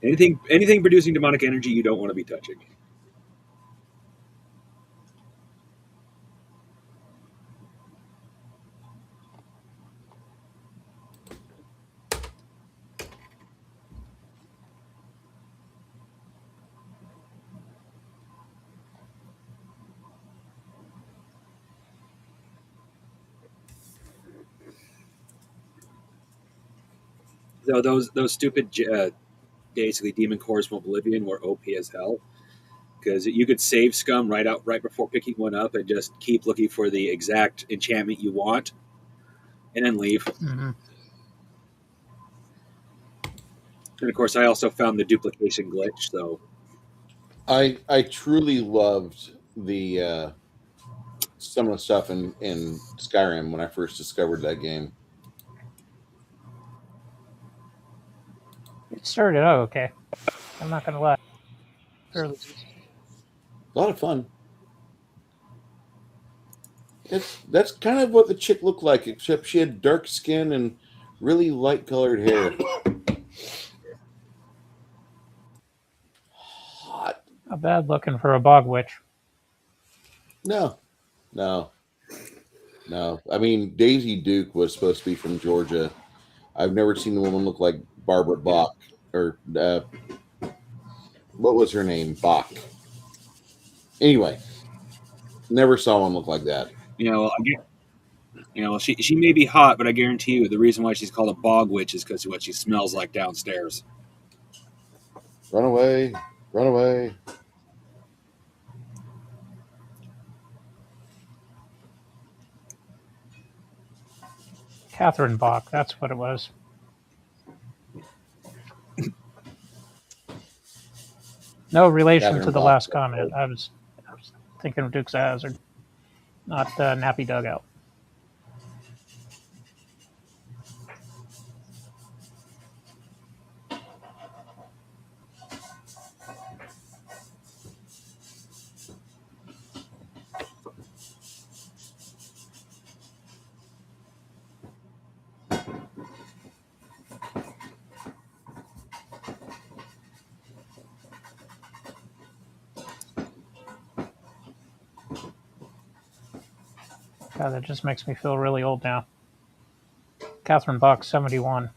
Anything producing demonic energy you don't want to be touching. So those stupid basically demon cores from Oblivion were OP as hell, because you could save scum right before picking one up and just keep looking for the exact enchantment you want and then leave. Mm-hmm. And of course I also found the duplication glitch, so I truly loved the some of the stuff in Skyrim when I first discovered that game. it started out okay. I'm not gonna lie. Fairly decent. A lot of fun. That's kind of what the chick looked like, except she had dark skin and really light colored hair. Not bad looking for a bog witch. No. I mean, Daisy Duke was supposed to be from Georgia. I've never seen the woman look like Barbara Bach or what was her name? Bach. Anyway, never saw one look like that. She may be hot, but I guarantee you the reason why she's called a bog witch is because of what she smells like downstairs. Run away. Run away. Catherine Bach, that's what it was. No relation Catherine to the Bach. last comment. I was thinking of Dukes of Hazzard, not Nappy Dugout. God, that just makes me feel really old now. Catherine Bach, 71.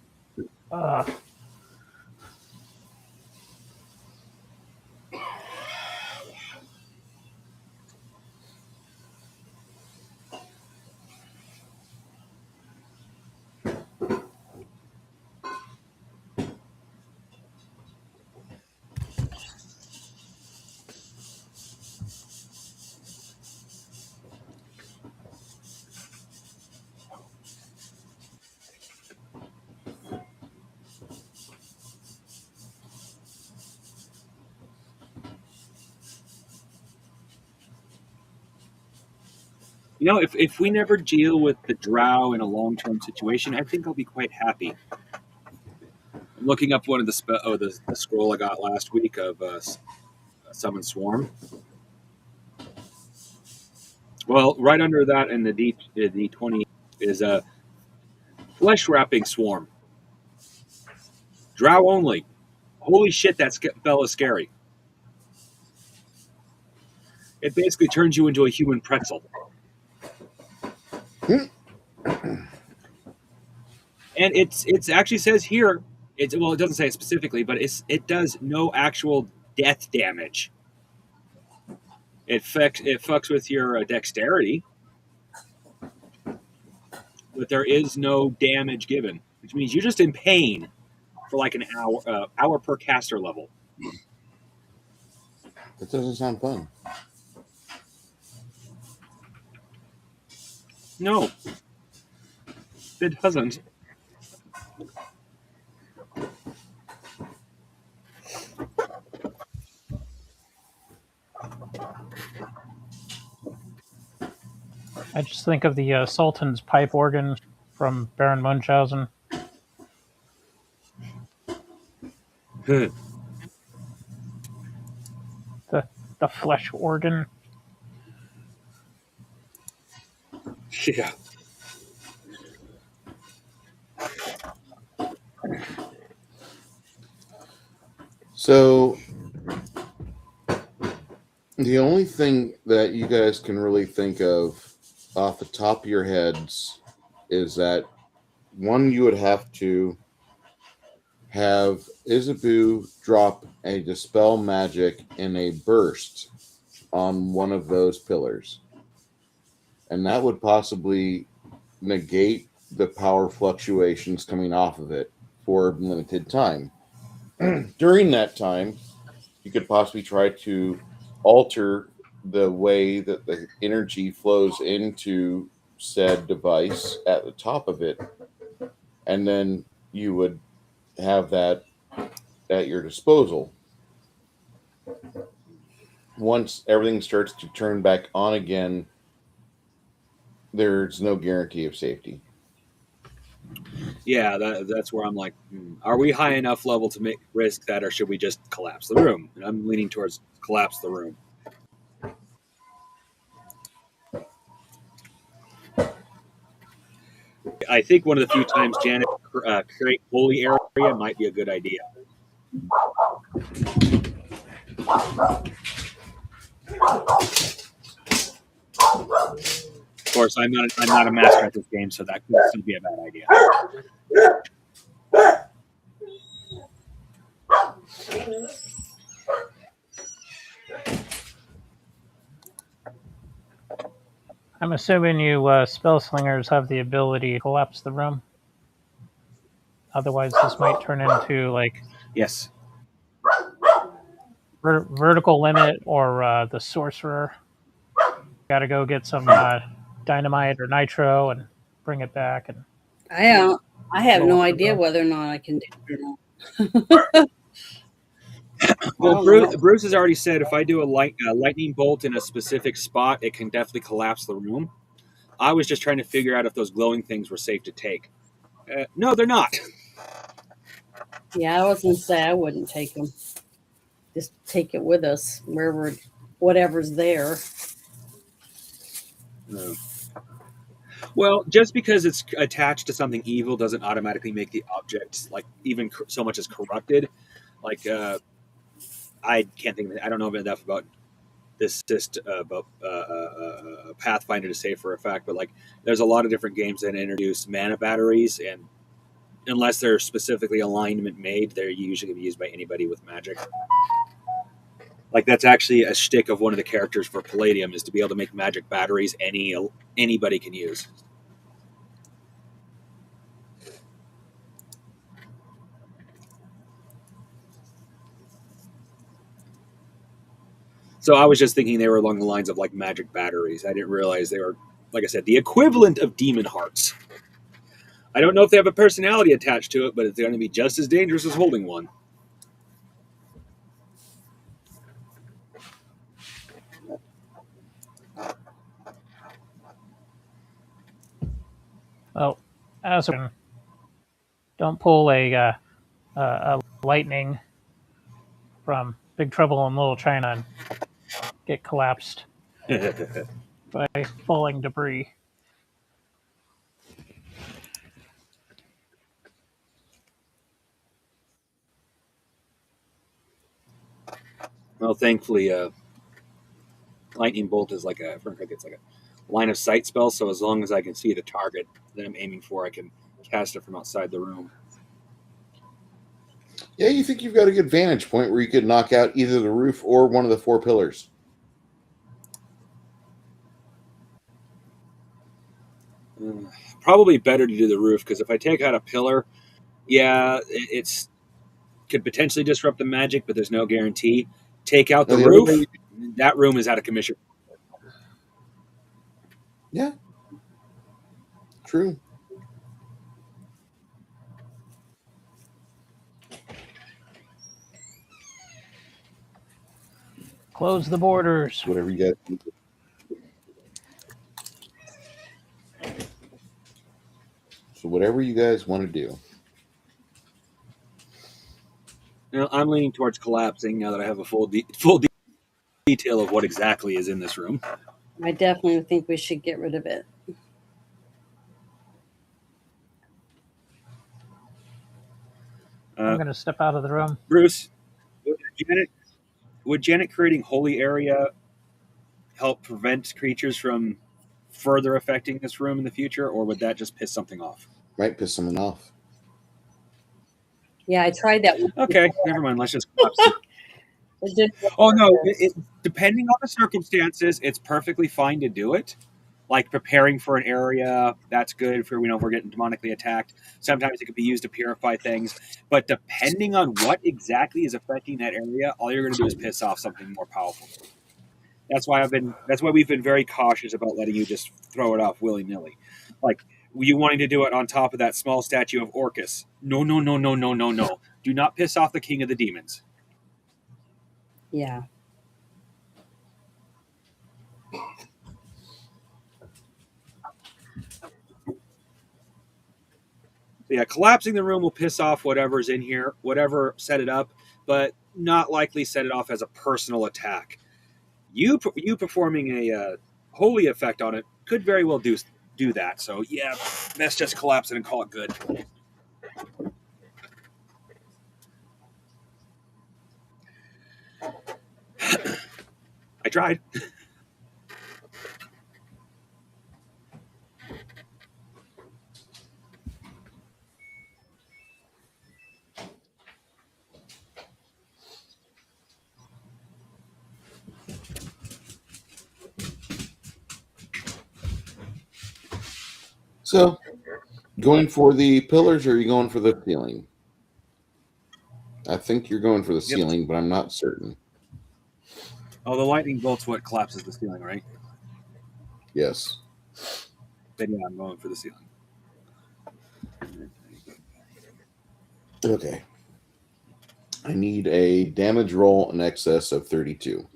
If we never deal with the drow in a long-term situation, I think I'll be quite happy. I'm looking up one of the scroll I got last week of Summon Swarm. Well, right under that in the D20 is a Flesh Wrapping Swarm. Drow only. Holy shit, that spell is scary. It basically turns you into a human pretzel. And it actually says here, it doesn't say it specifically, but it does no actual death damage. It fucks with your dexterity, but there is no damage given, which means you're just in pain for like an hour per caster level. That doesn't sound fun. No, it doesn't. I just think of the Sultan's pipe organ from Baron Munchausen. Good. The flesh organ. Yeah. So the only thing that you guys can really think of off the top of your heads is that one, you would have to have Isabu drop a Dispel Magic in a burst on one of those pillars. And that would possibly negate the power fluctuations coming off of it for a limited time. During that time, you could possibly try to alter the way that the energy flows into said device at the top of it, and then you would have that at your disposal. Once everything starts to turn back on again, there's no guarantee of safety. Yeah, that's where I'm like, are we high enough level to risk that, or should we just collapse the room? And I'm leaning towards collapse the room. I think one of the few times Janet create holy area might be a good idea. course, I'm not a master at this game, so that could still be a bad idea. I'm assuming you spell slingers have the ability to collapse the room. Otherwise, this might turn into like Yes. vertical limit or the sorcerer. Got to go get some dynamite or nitro and bring it back. And I have blow no up the idea room. whether or not I can do it or not. Well, I don't know. Bruce has already said if I do a lightning bolt in a specific spot, it can definitely collapse the room. I was just trying to figure out if those glowing things were safe to take. No, they're not. Yeah, I was gonna say I wouldn't take them. Just take it with us wherever, whatever's there. No. Well, just because it's attached to something evil doesn't automatically make the object like even so much as corrupted. Like I can't think of it. I don't know enough about this about Pathfinder to say for a fact, but like there's a lot of different games that introduce mana batteries, and unless they're specifically alignment made, they're usually going to be used by anybody with magic. Like that's actually a shtick of one of the characters for Palladium is to be able to make magic batteries anybody can use. So I was just thinking they were along the lines of like magic batteries. I didn't realize they were, like I said, the equivalent of demon hearts. I don't know if they have a personality attached to it, but it's going to be just as dangerous as holding one. Well, as don't pull a lightning from Big Trouble in Little China and get collapsed by falling debris. Well, thankfully, lightning bolt is like it's like a line of sight spell. So as long as I can see the target that I'm aiming for, I can cast it from outside the room. Yeah, you think you've got a good vantage point where you could knock out either the roof or one of the 4 pillars. Probably better to do the roof because if I take out a pillar, yeah, it's could potentially disrupt the magic, but there's no guarantee. Take out the roof, that room is out of commission. Yeah, true. Close the borders. Whatever you guys do. So whatever you guys want to do. You know, I'm leaning towards collapsing now that I have a full detail of what exactly is in this room. I definitely think we should get rid of it. I'm going to step out of the room. Bruce, would Janet creating holy area help prevent creatures from further affecting this room in the future, or would that just piss something off? Might piss someone off. Yeah, I tried that one. Okay, never mind. Let's just collapse it. Oh no! Depending on the circumstances, it's perfectly fine to do it. Like preparing for an area, that's good for if we're getting demonically attacked. Sometimes it could be used to purify things, but depending on what exactly is affecting that area, all you're going to do is piss off something more powerful. That's why we've been very cautious about letting you just throw it off willy nilly. Like you wanting to do it on top of that small statue of Orcus. No. Do not piss off the king of the demons. Yeah. Yeah, collapsing the room will piss off whatever's in here, whatever set it up, but not likely set it off as a personal attack. You performing a holy effect on it could very well do that. So yeah, let's just collapse it and call it good. I tried. So, going for the pillars, or are you going for the ceiling? I think you're going for the ceiling, but I'm not certain. Oh, the lightning bolt's what collapses the ceiling, right? Yes. Then yeah, I'm going for the ceiling. Okay. I need a damage roll in excess of 32.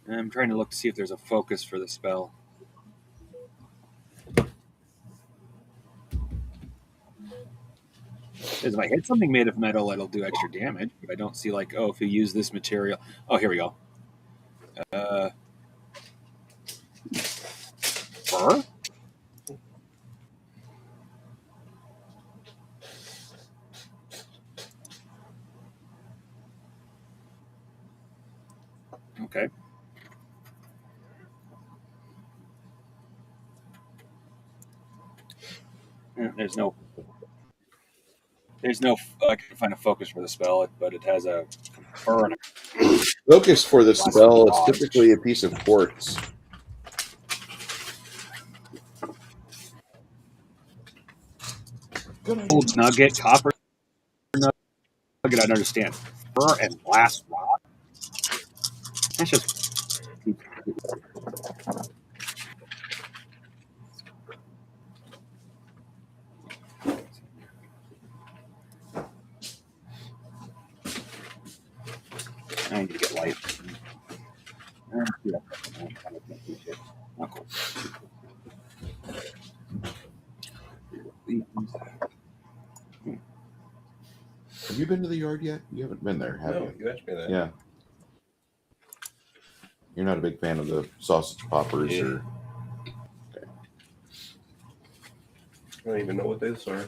I'm trying to look to see if there's a focus for the spell. Because if I hit something made of metal, it'll do extra damage. But I don't see like, oh, if you use this material. Oh, here we go. Fur? Okay. There's no. I can find a focus for the spell, but it has a fur and a. Focus for the spell is typically a piece of quartz. Gold nugget, copper nugget. I don't understand. Fur and glass rod. That's just. I need to get light. Oh, cool. Have you been to the yard yet? You haven't been there, have No, you asked me that. Yeah. You're not a big fan of the sausage poppers, Yeah. or I don't even know what those are.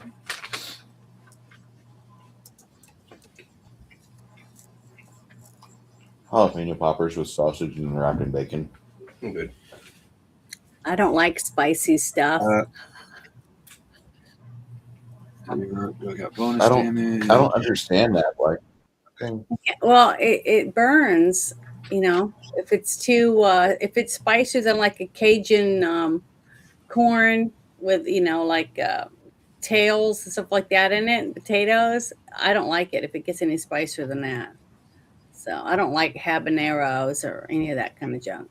jalapeno poppers with sausage and wrapped in bacon. I'm good. I don't like spicy stuff. We got bonus I don't damage. understand that. Like, okay. Well, it burns. You know, if it's too if it's spicier than like a Cajun corn with like tails and stuff like that in it, and potatoes. I don't like it if it gets any spicier than that. So I don't like habaneros or any of that kind of junk.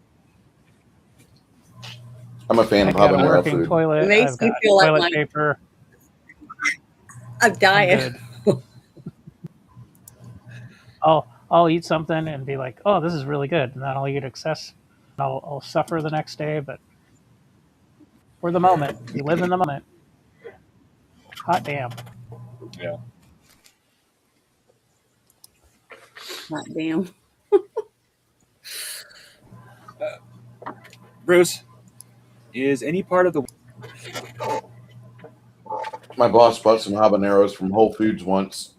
I'm a fan I of got a habanero working food. toilet. It makes I've me got feel like toilet my- paper. I'm I'm dying. good. I'll eat something and be like, oh, this is really good, and then I'll eat excess. I'll suffer the next day, but for the moment, you live in the moment. Hot damn. Yeah. Hot damn. Bruce, is any part of the My boss bought some habaneros from Whole Foods once.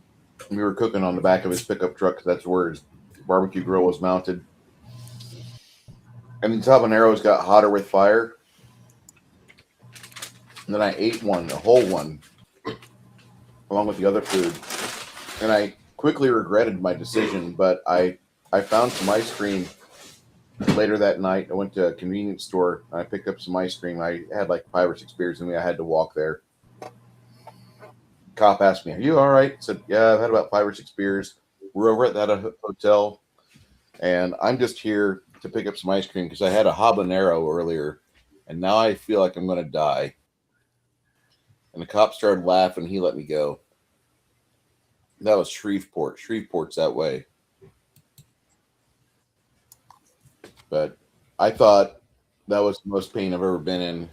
We were cooking on the back of his pickup truck because that's where his barbecue grill was mounted. And these habaneros got hotter with fire. And then I ate one, a whole one, along with the other food. And I quickly regretted my decision, but I found some ice cream later that night. I went to a convenience store and I picked up some ice cream. I had like 5 or 6 beers in me. I had to walk there. Cop asked me, "Are you all right?" I said, "Yeah, I've had about 5 or 6 beers. We're over at that hotel, and I'm just here to pick up some ice cream because I had a habanero earlier, and now I feel like I'm going to die." And the cop started laughing. He let me go. That was Shreveport. Shreveport's that way. But I thought that was the most pain I've ever been in.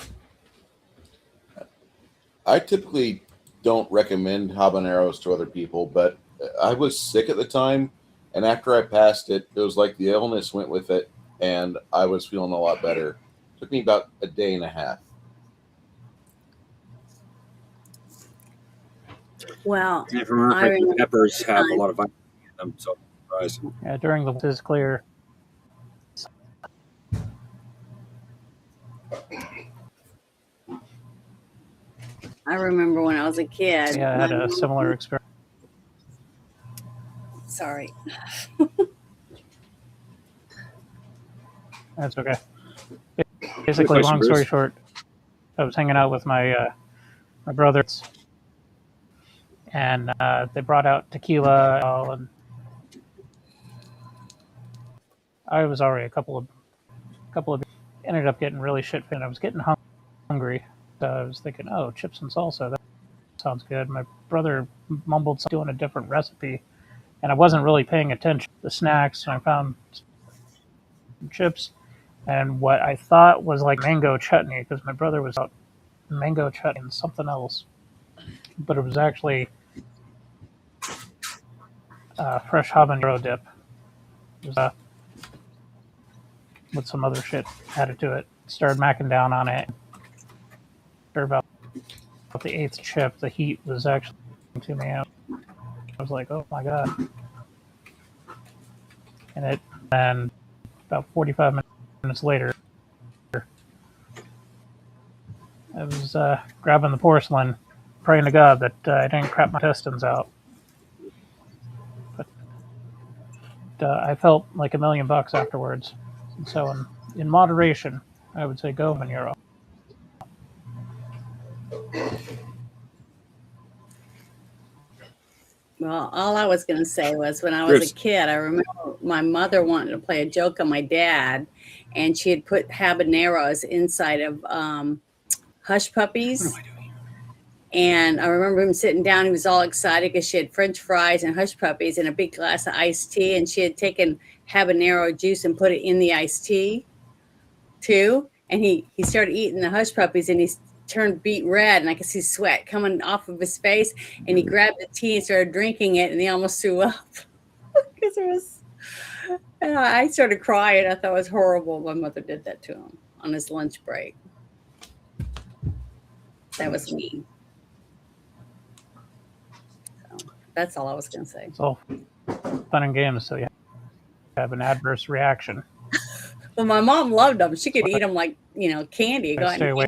I typically don't recommend habaneros to other people, but I was sick at the time, and after I passed it, it was like the illness went with it, and I was feeling a lot better. It took me about a day and a half. Well, if I remember I correctly, remember peppers have a time. lot of vitamin in them, so I'm surprised. Yeah, during the is clear. I I remember when I was a kid. Yeah, I had a similar experience. Sorry. That's okay. Basically, long story short, I was hanging out with my brothers, and they brought out tequila, and I was already a couple of ended up getting really shit, and I was getting hungry. So I was thinking, oh, chips and salsa, that sounds good. My brother mumbled something, doing a different recipe, and I wasn't really paying attention to the snacks. And I found some chips and what I thought was like mango chutney, because my brother was out mango chutney and something else, but it was actually fresh habanero dip. It was, with some other shit added to it. Started macking down on it. After about the eighth chip, the heat was actually to me. I was like, oh my god. And about 45 minutes later, I was grabbing the porcelain, praying to God that I didn't crap my intestines out. But I felt like $1 million afterwards. And so, in moderation, I would say go Manero. Well, all I was going to say was when I was a kid, I remember my mother wanted to play a joke on my dad, and she had put habaneros inside of hush puppies. And I remember him sitting down. He was all excited because she had French fries and hush puppies and a big glass of iced tea. And she had taken habanero juice and put it in the iced tea too. And he started eating the hush puppies, and he turned beet red, and I could see sweat coming off of his face. And he grabbed the tea and started drinking it, and he almost threw up because it was. And I started crying. I thought it was horrible. My mother did that to him on his lunch break. That was mean. So that's all I was going to say. It's all fun and games, so you have an adverse reaction. Well, my mom loved them. She could eat them like, candy. Stay away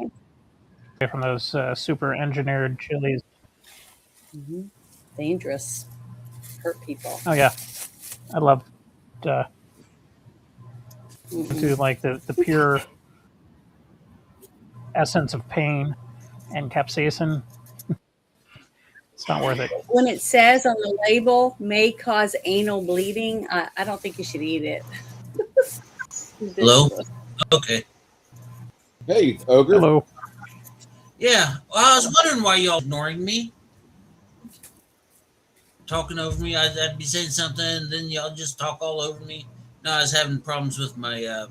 from those super engineered chilies. Mm-hmm. Dangerous. Hurt people. Oh yeah, I love to like the pure essence of pain and capsaicin. It's not worth it. When it says on the label may cause anal bleeding, I don't think you should eat it. Hello? Okay. Hey, Ogre. Hello. Yeah, well, I was wondering why y'all ignoring me. Talking over me. I'd be saying something, and then y'all just talk all over me. No, I was having problems with my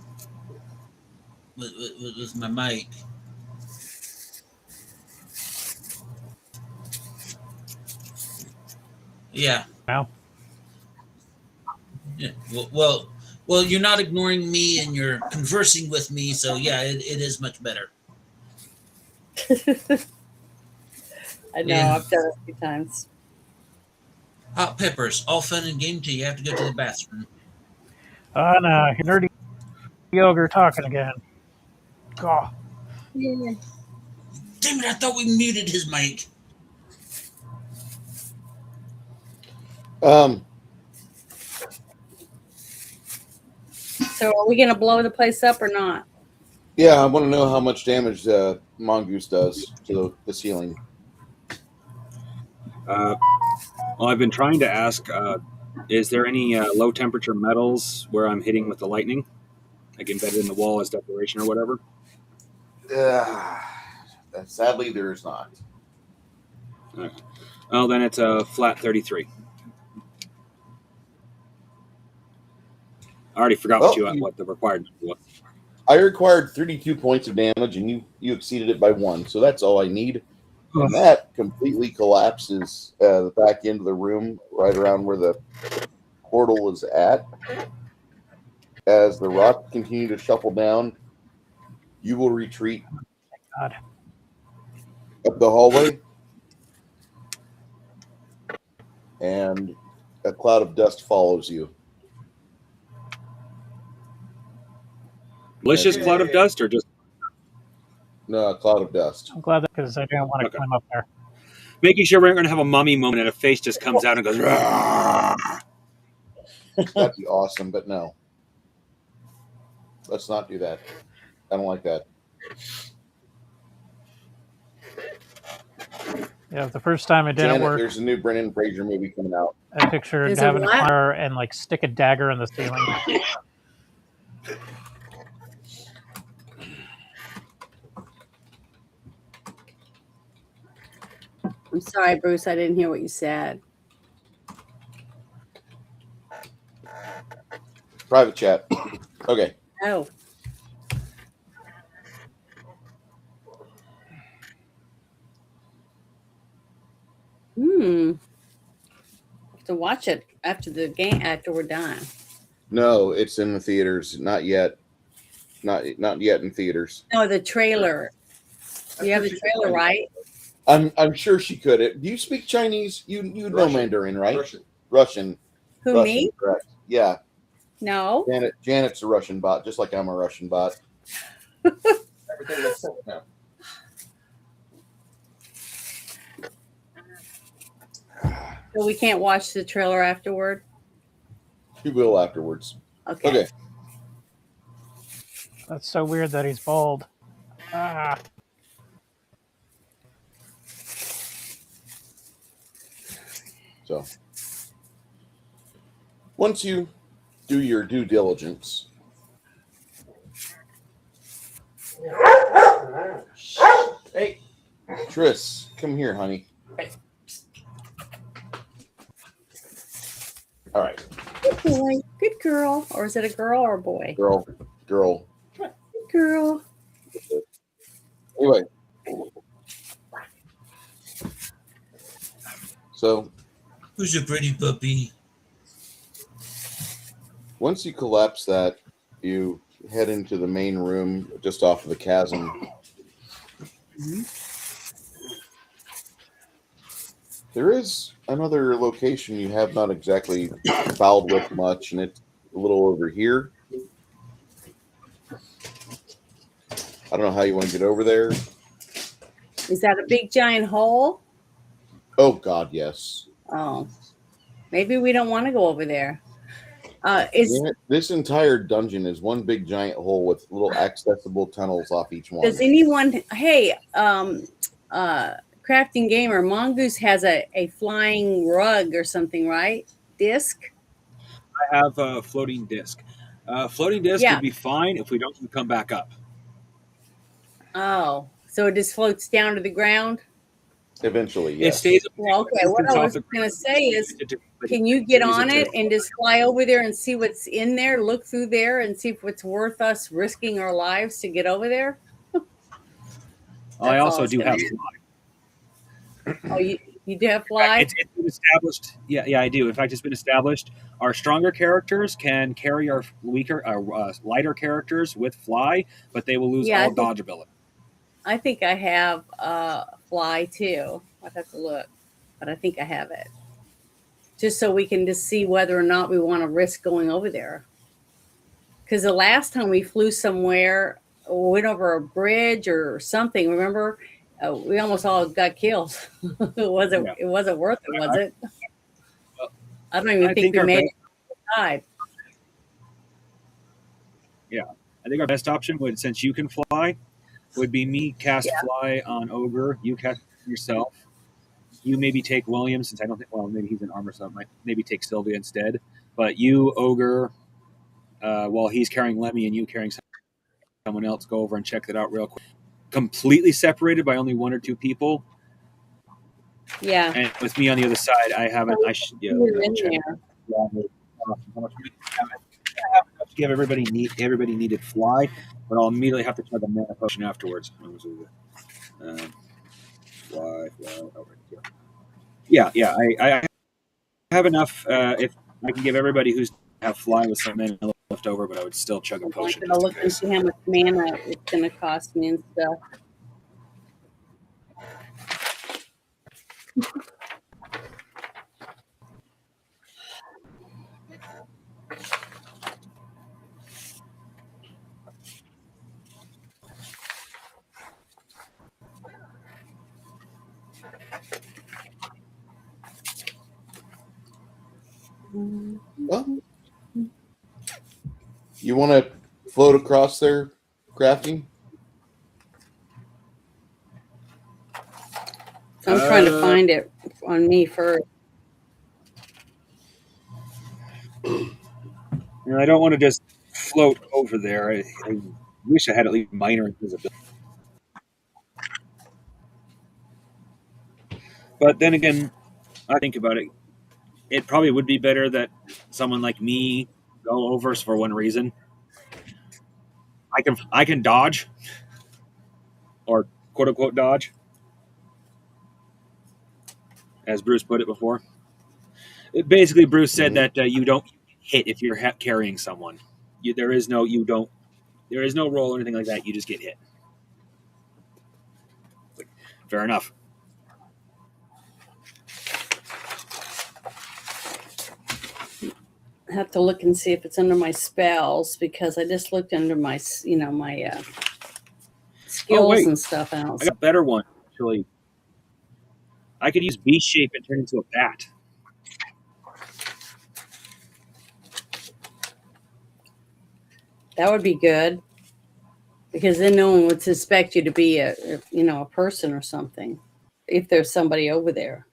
with my mic. Yeah. Wow. Yeah. Well, you're not ignoring me, and you're conversing with me. So yeah, it is much better. I know. Yeah. I've done it a few times. Hot peppers, all fun and game till you have to go to the bathroom. Oh no, nerdy ogre talking again. Oh. Yeah. Damn it! I thought we muted his mic. So are we going to blow the place up or not? Yeah, I want to know how much damage Mongoose does to the ceiling. Well, I've been trying to ask, is there any low temperature metals where I'm hitting with the lightning? Like embedded in the wall as decoration or whatever? Sadly, there is not. Okay. Well, then it's a flat 33. I already forgot what the required was. I required 32 points of damage, and you exceeded it by 1, so that's all I need. And that completely collapses the back end of the room, right around where the portal is at. As the rock continue to shuffle down, you will retreat up the hallway, and a cloud of dust follows you. Malicious cloud of dust, or just No, a cloud of dust. I'm glad that because I didn't want to Okay. climb up there. Making sure we're not going to have a mummy moment and a face just comes out and goes. That'd be awesome, but no. Let's not do that. I don't like that. Yeah, the first time it didn't Janet, work. there's a new Brendan Fraser movie coming out. I pictured There's a having a what? climber and like stick a dagger in the ceiling. I'm sorry, Bruce. I didn't hear what you said. Private chat. Okay. Oh. Have to watch it after the game after we're done. No, it's in the theaters. Not yet. Not yet in theaters. No, the trailer. You have the trailer, right? I'm sure she could. Do you speak Chinese? You know Russian. Mandarin, right? Russian. Who, Russian, me? correct. Yeah. No. Janet's a Russian bot, just like I'm a Russian bot. Everything makes sense now. So we can't watch the trailer afterward? He will afterwards. Okay. Okay. That's so weird that he's bald. Ah. So once you do your due diligence, Hey, Tris, come here, honey. All right, Good boy. Good girl. Or is it a girl or a boy? girl. Good girl. Anyway, so Who's a pretty puppy? once you collapse that, you head into the main room just off of the chasm. There is another location you have not exactly fouled with much, and it's a little over here. I don't know how you want to get over there. Is that a big giant hole? Oh, God, yes. Oh. Maybe we don't want to go over there. This entire dungeon is one big giant hole with little accessible tunnels off each one. Does anyone Crafting Gamer, Mongoose has a flying rug or something, right? Disc? I have a floating disc. Floating disc Yeah. would be fine if we don't come back up. Oh. So it just floats down to the ground? Eventually, It yes. stays. Well, okay. What I was going to say is, can you get on it and just fly over there and see what's in there, look through there and see if it's worth us risking our lives to get over there? I That's also all do it's have gonna fly. Oh, you do have fly? It's been established. Yeah, I do. In fact, it's been established. Our stronger characters can carry our lighter characters with fly, but they will lose all dodge ability. I think I have fly too. I'd have to look, but I think I have it. Just so we can just see whether or not we want to risk going over there. Because the last time we flew somewhere, went over a bridge or something, remember? We almost all got killed. It wasn't worth it, was it? I don't even think we made it outside. Yeah, I think our best option would, since you can fly, would be me cast fly on Ogre. You cast yourself. You maybe take William, since I don't think. Well, maybe he's in armor, so I might maybe take Sylvia instead. But you, Ogre, while he's carrying Lemmy and you carrying someone else, go over and check that out real quick. Completely separated by only one or two people. Yeah. And with me on the other side, I haven't. I should. Yeah. You're in there. How much I have enough to give everybody needed fly, but I'll immediately have to try the mana potion afterwards. Fly. Oh, right here. Yeah. I have enough. If I can give everybody who's have fly with some mana left over, but I would still chug a potion. I'm going to look and see how much mana it's going to cost me and stuff. Well, you want to float across there, crafting? I'm trying to find it on me first. And I don't want to just float over there. I wish I had at least minor invisibility. But then again, I think about it. It probably would be better that someone like me go over for one reason. I can dodge, or quote unquote dodge, as Bruce put it before. Basically, Bruce said that you don't hit if you're carrying someone. There is no roll or anything like that. You just get hit. Fair enough. I have to look and see if it's under my spells, because I just looked under my, my skills and stuff. I got a better one, actually. I could use beast shape and turn into a bat. That would be good, because then no one would suspect you to be a person or something, if there's somebody over there.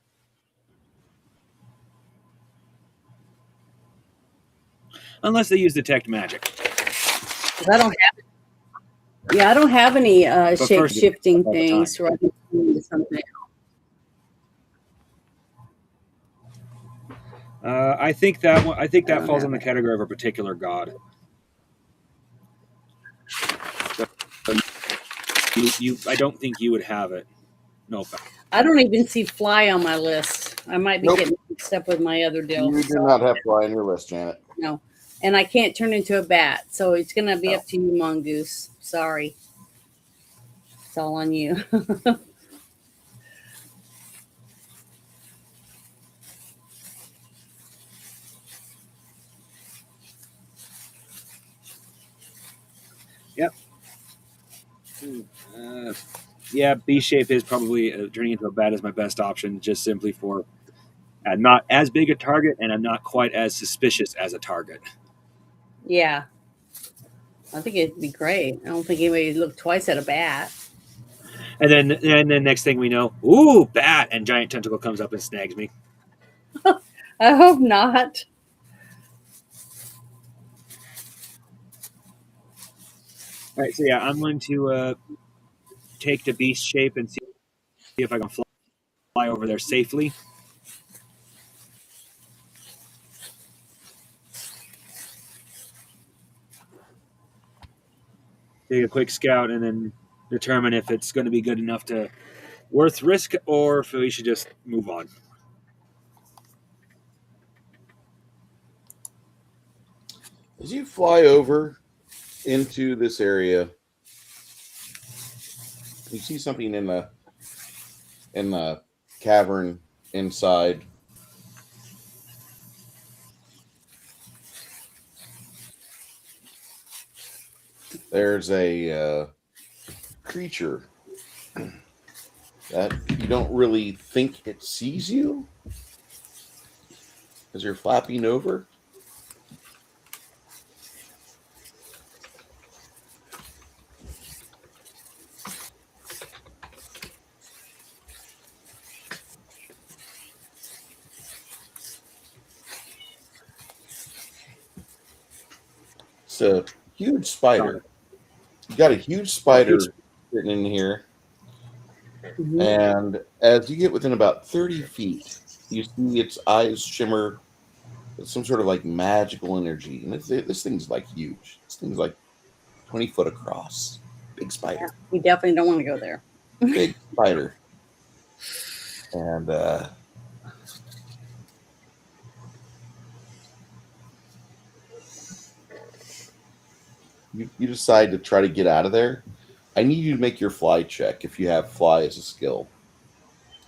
Unless they use detect magic. I don't have. Yeah, I don't have any shape shifting things, so I can turn into something. I think that one. I think that falls in the category of a particular god. I don't think you would have it. No. I don't even see fly on my list. I might be getting mixed up with my other deal. You do not have fly on your list, Janet. No. And I can't turn into a bat, so it's going to be up to you, Mongoose. Sorry. It's all on you. Yep. Yeah, B shape is probably turning into a bat is my best option, just simply for not as big a target, and I'm not quite as suspicious as a target. Yeah. I think it'd be great. I don't think anybody would look twice at a bat. And then next thing we know, ooh, bat, and giant tentacle comes up and snags me. I hope not. All right, so yeah, I'm going to take the beast shape and see if I can fly over there safely. Take a quick scout and then determine if it's going to be good enough to worth risk, or if we should just move on. As you fly over into this area, you see something in the cavern inside. There's a creature that you don't really think it sees you as you're flapping over. It's a huge spider. You got a huge spider sitting in here. Mm-hmm. And as you get within about 30 feet, you see its eyes shimmer with some sort of like magical energy. And this thing's like huge. This thing's like 20 foot across. Big spider. Yeah, we definitely don't want to go there. Big spider. And you decide to try to get out of there. I need you to make your fly check if you have fly as a skill.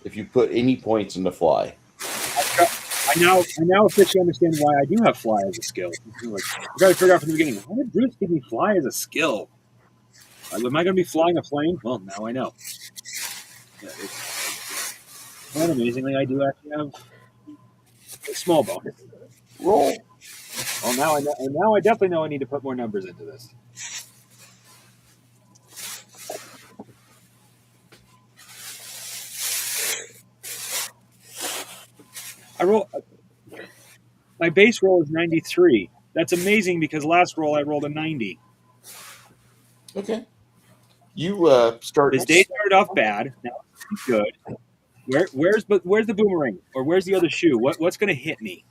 If you put any points into fly. I now officially understand why I do have fly as a skill. I got to figure out from the beginning, why did Bruce give me fly as a skill? Am I going to be flying a plane? Well, now I know. And amazingly, I do actually have a small bonus. Roll. Well, now I definitely know I need to put more numbers into this. My base roll is 93. That's amazing because last roll I rolled a 90. Okay. You start. This day started off bad. Now it's good. Where's the boomerang or where's the other shoe? What's going to hit me?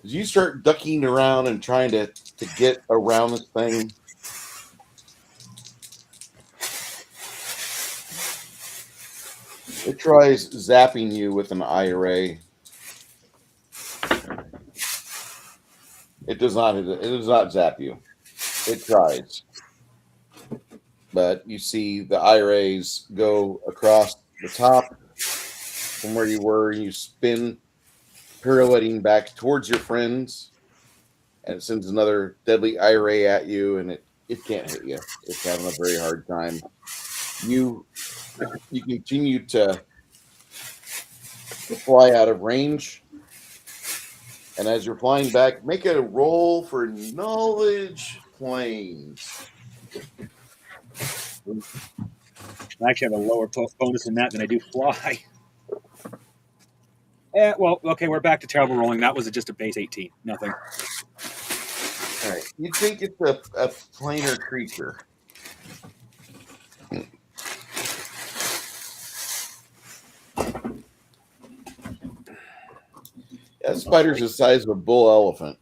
You start ducking around and trying to get around this thing. It tries zapping you with an IRA. It does not. It does not zap you. It tries, but you see the IRAs go across the top from where you were, and you spin, pirouetting back towards your friends, and it sends another deadly IRA at you, and it can't hit you. It's having a very hard time. You continue to fly out of range. And as you're flying back, make a roll for knowledge planes. I actually have a lower bonus in that than I do fly. Well, okay, we're back to terrible rolling. That was just a base 18. Nothing. All right. You think it's a planar creature. That spider's the size of a bull elephant.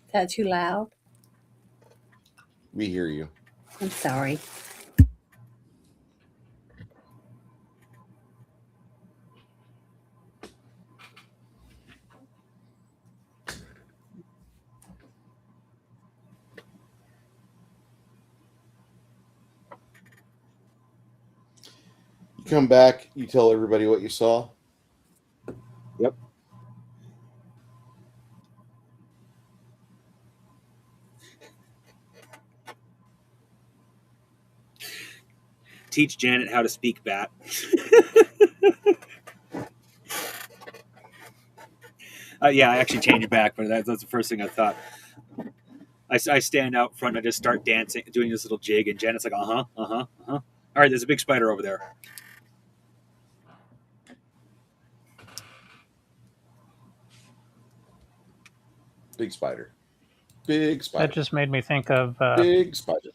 Is that too loud? We hear you. I'm sorry. You come back, you tell everybody what you saw. Yep. Teach Janet how to speak bat. Yeah, I actually changed back, but that's the first thing I thought. I stand out front and I just start dancing, doing this little jig, and Janet's like, All right, there's a big spider over there. Big spider. Big spider. That just made me think of Big spider.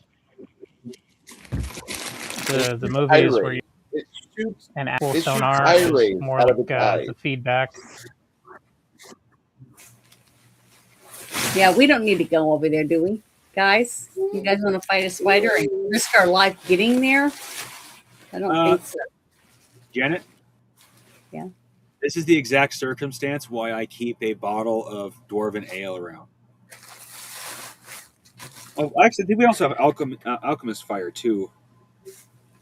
the movies where you It shoots an actual shoots sonar IRAs is more out of like its eyes. the feedback. Yeah, we don't need to go over there, do we, guys? You guys want to fight a spider and risk our life getting there? I don't think so. Janet? Yeah. This is the exact circumstance why I keep a bottle of Dwarven Ale around. Oh, actually, I think we also have Alchemist Fire, too.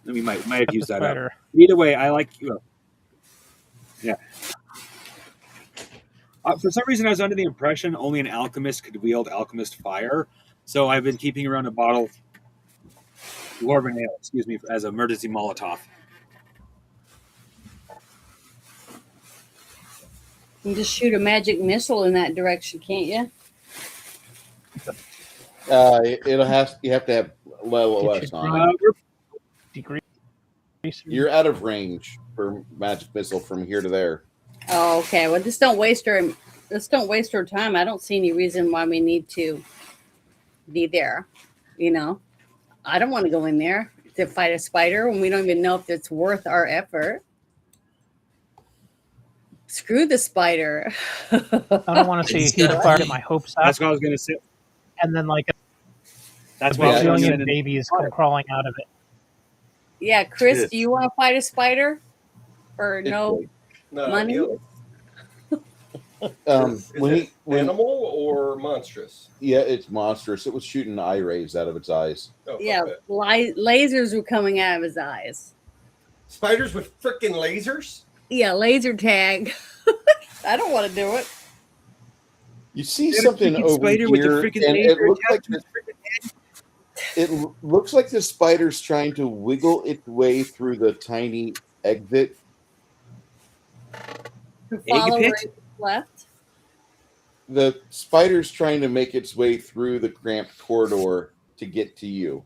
We might have used that up. Either way, I like... yeah. For some reason, I was under the impression only an alchemist could wield Alchemist Fire, so I've been keeping around a bottle of Dwarven Ale, as an emergency Molotov. You can just shoot a magic missile in that direction, can't you? You have to have level OS on it. You're out of range for magic missile from here to there. Oh, okay. Well, just don't waste our time. I don't see any reason why we need to be there. I don't want to go in there to fight a spider when we don't even know if it's worth our effort. Screw the spider. I don't want to see a huge fire, get my hopes up. That's what I was going to say. And then that's a billion babies come crawling out of it. Yeah, Chris, do you want to fight a spider for no money? Is it animal or monstrous? Yeah, it's monstrous. It was shooting eye rays out of its eyes. Oh, yeah, lasers were coming out of his eyes. Spiders with freaking lasers? Yeah, laser tag. I don't want to do it. You see There's a something freaking over spider with the here, freaking and laser it looks like attached to its freaking head. it looks like the spider's trying to wiggle its way through the tiny exit. Follow where pit? you left. The spider's trying to make its way through the cramped corridor to get to you.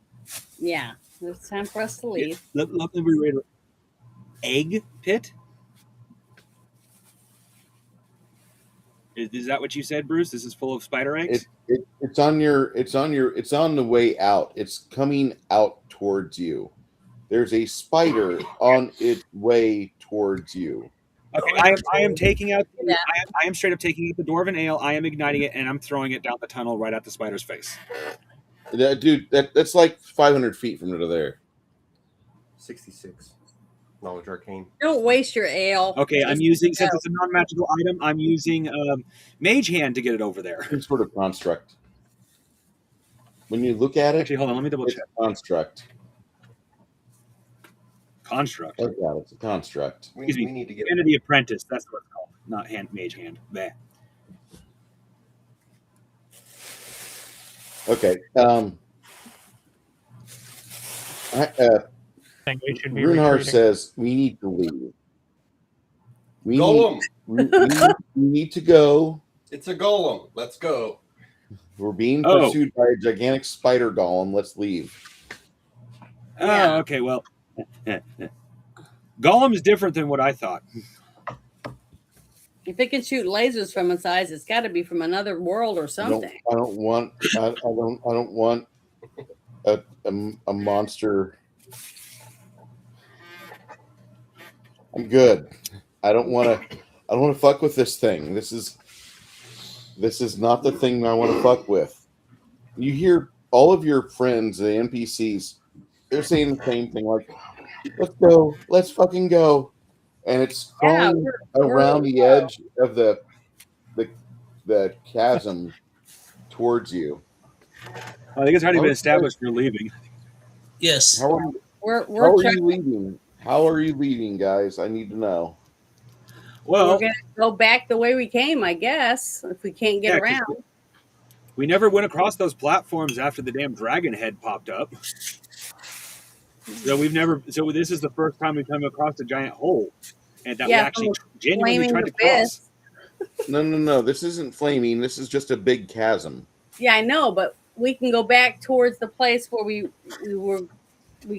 Yeah, it's time for us to leave. Let me read it. Egg pit? Is that what you said, Bruce? This is full of spider eggs? It's on the way out. It's coming out towards you. There's a spider on its way towards you. Okay, I am taking out. I am straight up taking out the dwarven ale. I am igniting it, and I'm throwing it down the tunnel right at the spider's face. Dude, that's like 500 feet from there. 66. Knowledge arcane. Don't waste your ale. Okay, I'm using, since it's a non-magical item, I'm using Mage Hand to get it over there. Some sort of construct. When you look at it, Actually, hold on, let me double check. Construct. Construct. Oh, yeah, it's a construct. We Excuse me. need to get Hand of the Apprentice. That's what it's called. Not Mage Hand. Bleh. Okay. I think we should be Runhar retreating. says we need to leave. We Golem. need to go. It's a golem. Let's go. We're being pursued by a gigantic spider golem. Let's leave. Oh, okay. Well, Golem is different than what I thought. If it can shoot lasers from its eyes, it's got to be from another world or something. I don't want a monster. I'm good. I don't want to fuck with this thing. This is not the thing I want to fuck with. You hear all of your friends, the NPCs, they're saying the same thing, like, let's go, let's fucking go. And it's crawling around the edge of the chasm towards you. I think it's already been established you're leaving. Yes. How are you leaving? How are you leaving, guys? I need to know. Well, we're gonna go back the way we came, I guess, if we can't get around. We never went across those platforms after the damn dragon head popped up. So we've never. So this is the first time we've come across a giant hole, and that we actually genuinely tried to cross. No. This isn't flaming. This is just a big chasm. Yeah, I know, but we can go back towards the place where we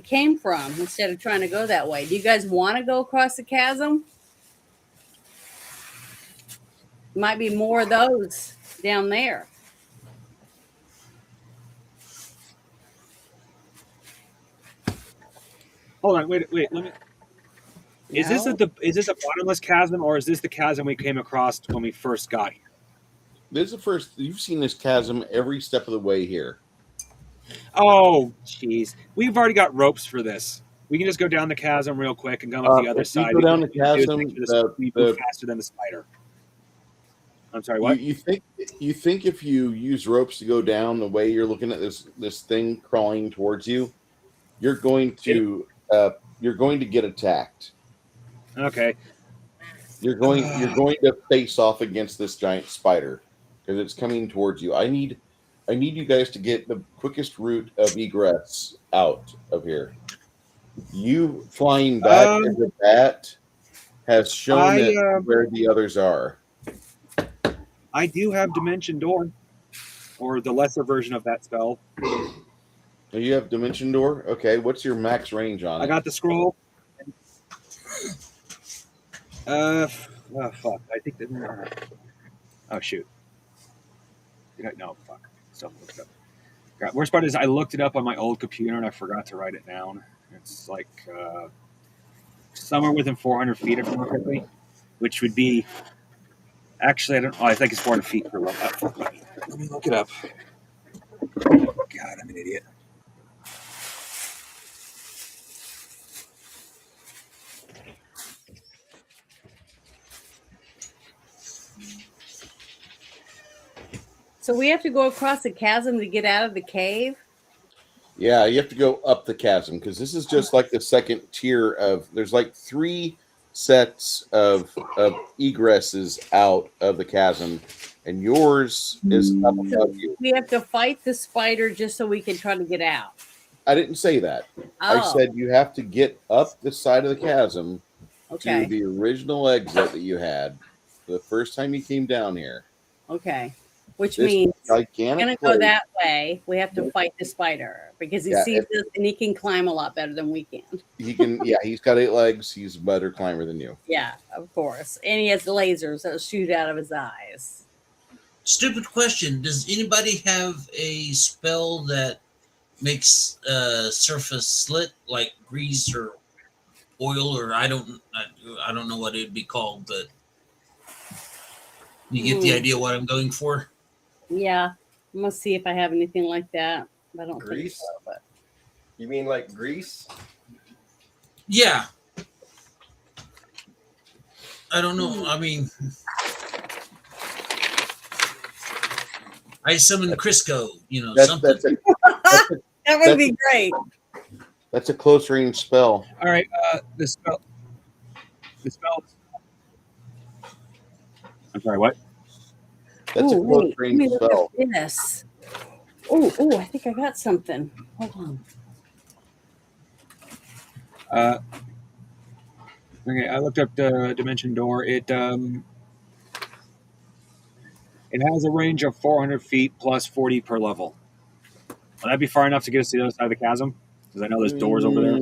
came from instead of trying to go that way. Do you guys want to go across the chasm? Might be more of those down there. Hold on, wait. Let me. Is this a bottomless chasm, or is this the chasm we came across when we first got here? This is the first. You've seen this chasm every step of the way here. Oh, jeez. We've already got ropes for this. We can just go down the chasm real quick and go on the other side. Go down the chasm. We move faster than the spider. I'm sorry. What? You think if you use ropes to go down the way you're looking at this thing crawling towards you, you're going to get attacked. Okay. You're going to face off against this giant spider because it's coming towards you. I need you guys to get the quickest route of egress out of here. You flying back as a bat has shown where the others are. I do have Dimension Door, or the lesser version of that spell. You have Dimension Door? Okay, what's your max range on it? I got the scroll. Oh, fuck. I think that... Oh, shoot. No, fuck. Still looked it up. Worst part is I looked it up on my old computer and I forgot to write it down. It's like somewhere within 400 feet, if I remember correctly, which would be... Actually, I don't know. I think it's 400 feet per level. Let me look it up. God, I'm an idiot. So we have to go across the chasm to get out of the cave? Yeah, you have to go up the chasm because this is just like the second tier of... There's like 3 sets of egresses out of the chasm, and yours is up So above you. we have to fight the spider just so we can try to get out. I didn't say that. I Oh, said you have to get up the side of the chasm to okay. the original exit that you had the first time you came down here. Okay. Which This means we're gigantic going to go place. that way. We have to fight the spider because he Yeah, sees us and he can climb a lot better than we can. he can. Yeah, he's got 8 legs. He's a better climber than you. Yeah, of course. And he has lasers that shoot out of his eyes. Stupid question. Does anybody have a spell that makes surface slit, like grease or oil, or I don't know what it'd be called, but you get the idea what I'm going for? Yeah. I'm going to see if I have anything like that. I don't think Grease? so, but You mean like grease? Yeah. I don't know. I mean, I summon Crisco, something. That's a, that would be great. that's a close range spell. All right, the spell. I'm sorry. What? That's a Ooh, close wait, let range me look spell. at this. Oh, I think I got something. Hold on. Okay, I looked up the dimension door. It has a range of 400 feet plus 40 per level. Will that be far enough to get us to the other side of the chasm? Because I know there's doors over there.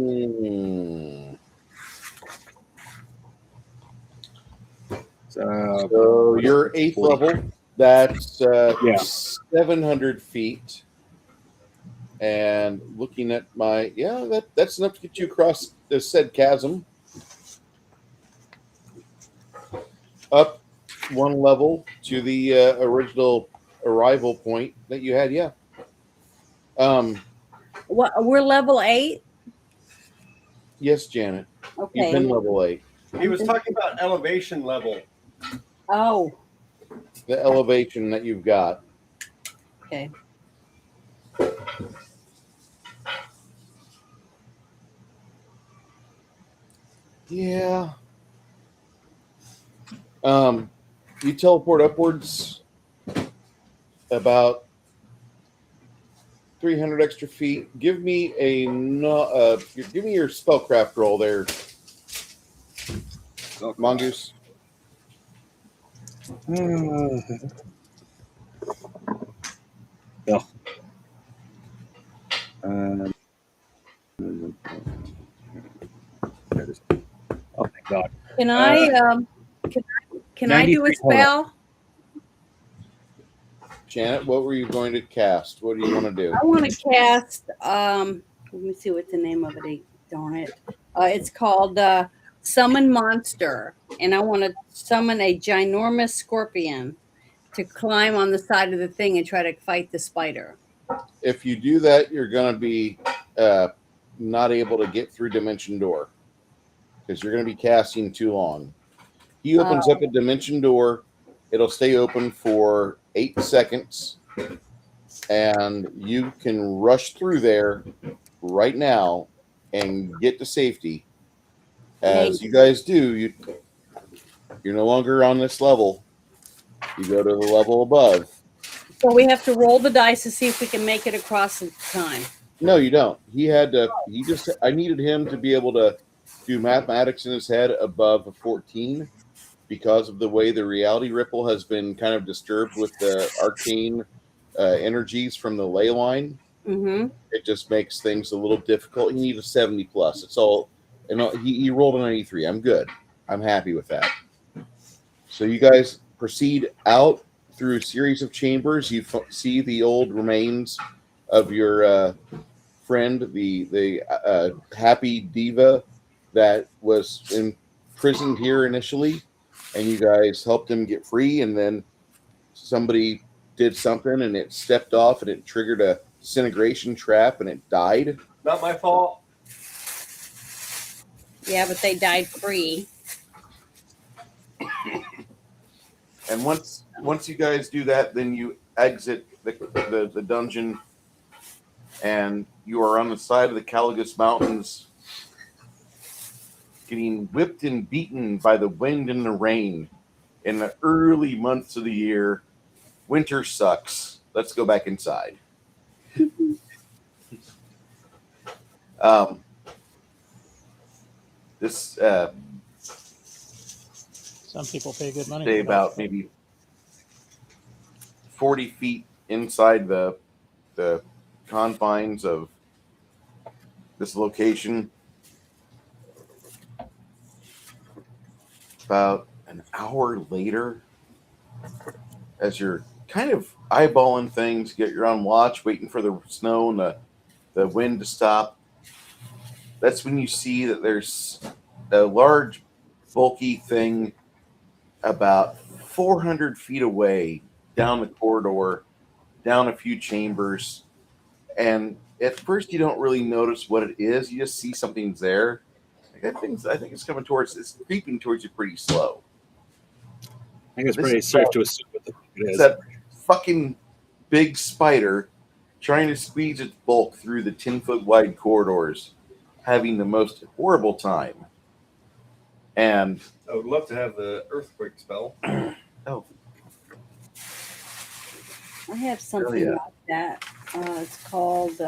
So you're 8th 40. level. That's Yeah. 700 feet. And looking at my that's enough to get you across the said chasm. Up 1 level to the original arrival point that you had. Yeah. What? We're level 8. Yes, Janet. Okay. You've been level 8. He was talking about elevation level. Oh, The elevation that you've got. okay. Yeah. You teleport upwards about 300 extra feet. Give me give me your spellcraft roll there, Mongoose. Oh. Oh, thank God. Can I do a 93 total. spell? Janet, what were you going to cast? What do you want to do? I want to cast. Let me see what the name of it. Darn it! It's called Summon Monster, and I want to summon a ginormous scorpion to climb on the side of the thing and try to fight the spider. If you do that, you're going to be not able to get through Dimension Door because you're going to be casting too long. He opens up a Dimension Door. It'll stay open for 8 seconds, and you can rush through there right now and get to safety. As you guys do, you're no longer on this level. You go to the level above. So we have to roll the dice to see if we can make it across in time. No, you don't. I needed him to be able to do mathematics in his head above a 14 because of the way the reality ripple has been kind of disturbed with the arcane energies from the ley line. Mm-hmm. It just makes things a little difficult. He needs a 70 plus. It's all, and he rolled a 93. I'm good. I'm happy with that. So you guys proceed out through a series of chambers. You see the old remains of your friend, the happy diva that was imprisoned here initially, and you guys helped him get free, and then somebody did something and it stepped off and it triggered a disintegration trap and it died. Not my fault. Yeah, but they died free. And once you guys do that, then you exit the dungeon, and you are on the side of the Kal'Iguas Mountains, getting whipped and beaten by the wind and the rain in the early months of the year. winter sucks. Let's go back inside. This Some people pay good money. stay For that. about maybe 40 feet inside the confines of this location. About an hour later, as you're kind of eyeballing things, you're on watch, waiting for the snow and the wind to stop. That's when you see that there's a large, bulky thing about 400 feet away down the corridor, down a few chambers. And at first, you don't really notice what it is. You just see something's there. That thing's, I think it's creeping towards you pretty slow. I think it's This pretty is safe to assume what it It's is. that fucking big spider trying to squeeze its bulk through the 10-foot wide corridors, having the most horrible time. And I would love to have the earthquake spell. oh, I have something yeah. like that. It's called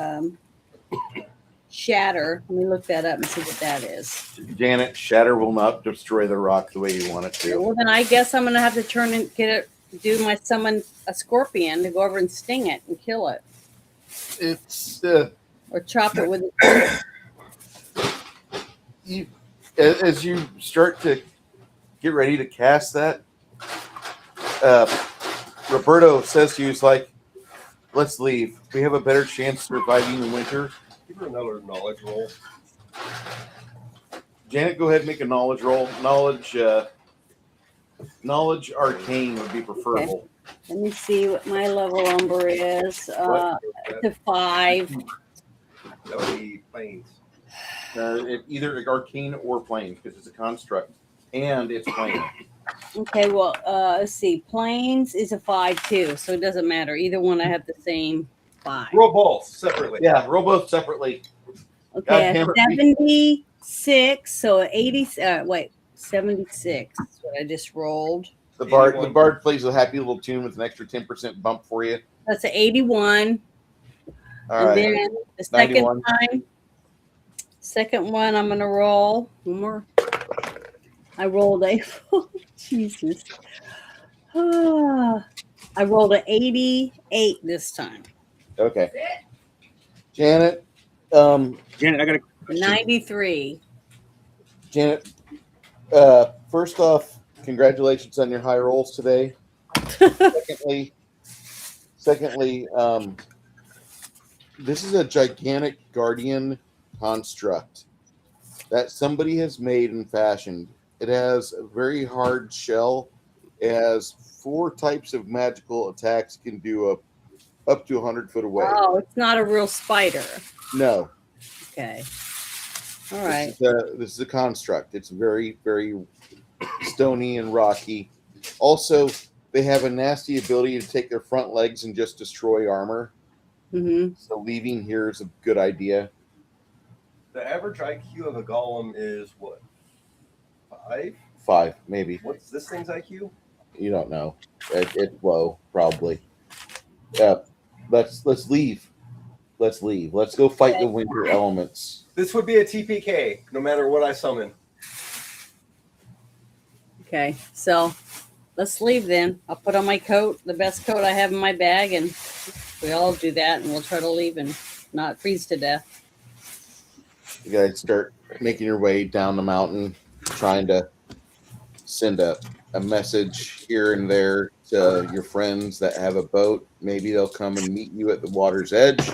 Shatter. Let me look that up and see what that is. Janet, shatter will not destroy the rock the way you want it to. Well, then I guess I'm gonna have to turn and do my summon a scorpion to go over and sting it and kill it, It's or chop it with a as you start to get ready to cast that, Roberto says to you, "He's like, let's leave. We have a better chance of surviving the winter." Give her another knowledge roll. Janet, go ahead and make a knowledge roll. Knowledge arcane would be preferable. Let me see what my level number is. It's a 5. That would be planes. Either arcane or planes, because it's a construct and it's plane. Okay, well, let's see. Planes is a 5 too, so it doesn't matter. Either one, I have the same 5. Roll both separately. Yeah, roll both separately. Okay, God damn it. 76. So 80. 76. That's what I just rolled. The bard plays a happy little tune with an extra 10% bump for you. That's an 81. All And right. then the second 91. second one, I'm gonna roll one more. I rolled a Jesus. I rolled an 88 this time. Okay. Janet, Janet, I got a question. 93. Janet, first off, congratulations on your high rolls today. Secondly, this is a gigantic guardian construct that somebody has made and fashioned. It has a very hard shell. It has 4 types of magical attacks it can do up to 100 foot away. Oh, it's not a real spider. No. Okay. All right. This is a construct. It's very, very stony and rocky. Also, they have a nasty ability to take their front legs and just destroy armor. Mm-hmm. So leaving here is a good idea. The average IQ of a golem is what? 5? 5, maybe. What's this thing's IQ? You don't know. It's low, probably. Let's leave. Let's leave. Let's go fight the winter elements. This would be a TPK, no matter what I summon. Okay. So let's leave then. I'll put on my coat, the best coat I have in my bag, and we all do that, and we'll try to leave and not freeze to death. You guys start making your way down the mountain, trying to send a message here and there to your friends that have a boat. Maybe they'll come and meet you at the water's edge.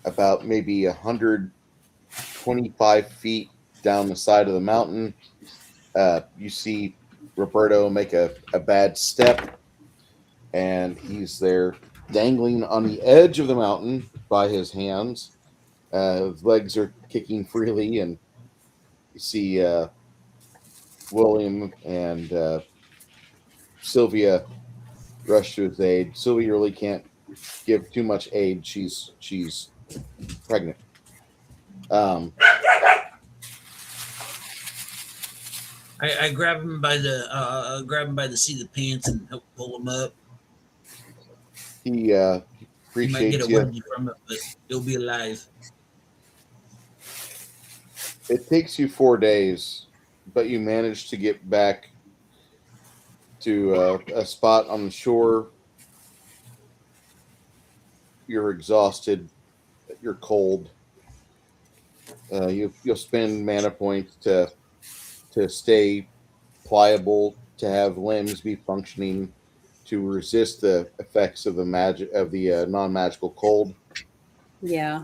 About maybe 125 feet down the side of the mountain, you see Roberto make a bad step, and he's there dangling on the edge of the mountain by his hands. His legs are kicking freely, and you see William and Sylvia rush to his aid. Sylvia really can't give too much aid. She's pregnant. I grab him by the seat of the pants and help pull him up. He He might get appreciates a you. wedgie from it, but he'll be alive. It takes you 4 days, but you manage to get back to a spot on the shore. You're exhausted. You're cold. You'll spend mana points to stay pliable, to have limbs be functioning, to resist the effects of the non-magical cold. Yeah.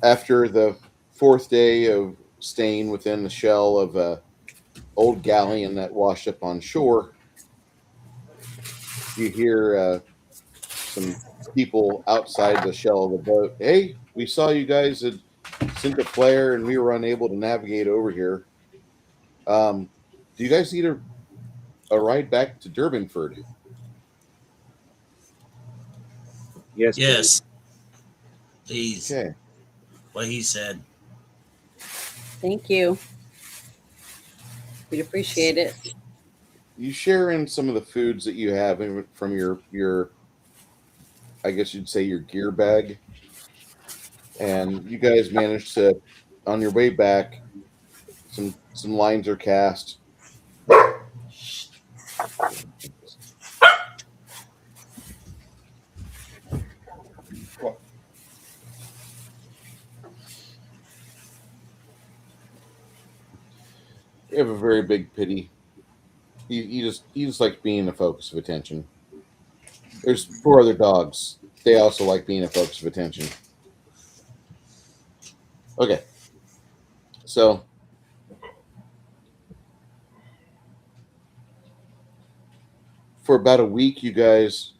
After the 4th day of staying within the shell of a old galleon that washed up on shore, you hear some people outside the shell of the boat. Hey, we saw you guys had sent a flare and we were unable to navigate over here. Do you guys need a ride back to Durbanford? Yes. Yes, please. Okay. What he said. Thank you. We'd appreciate it. You share in some of the foods that you have from your I guess you'd say your gear bag. And you guys managed to, on your way back, some lines are cast. You have a very big pity. He just likes being the focus of attention. There's 4 other dogs. They also like being a focus of attention. Okay. So for about a week, you guys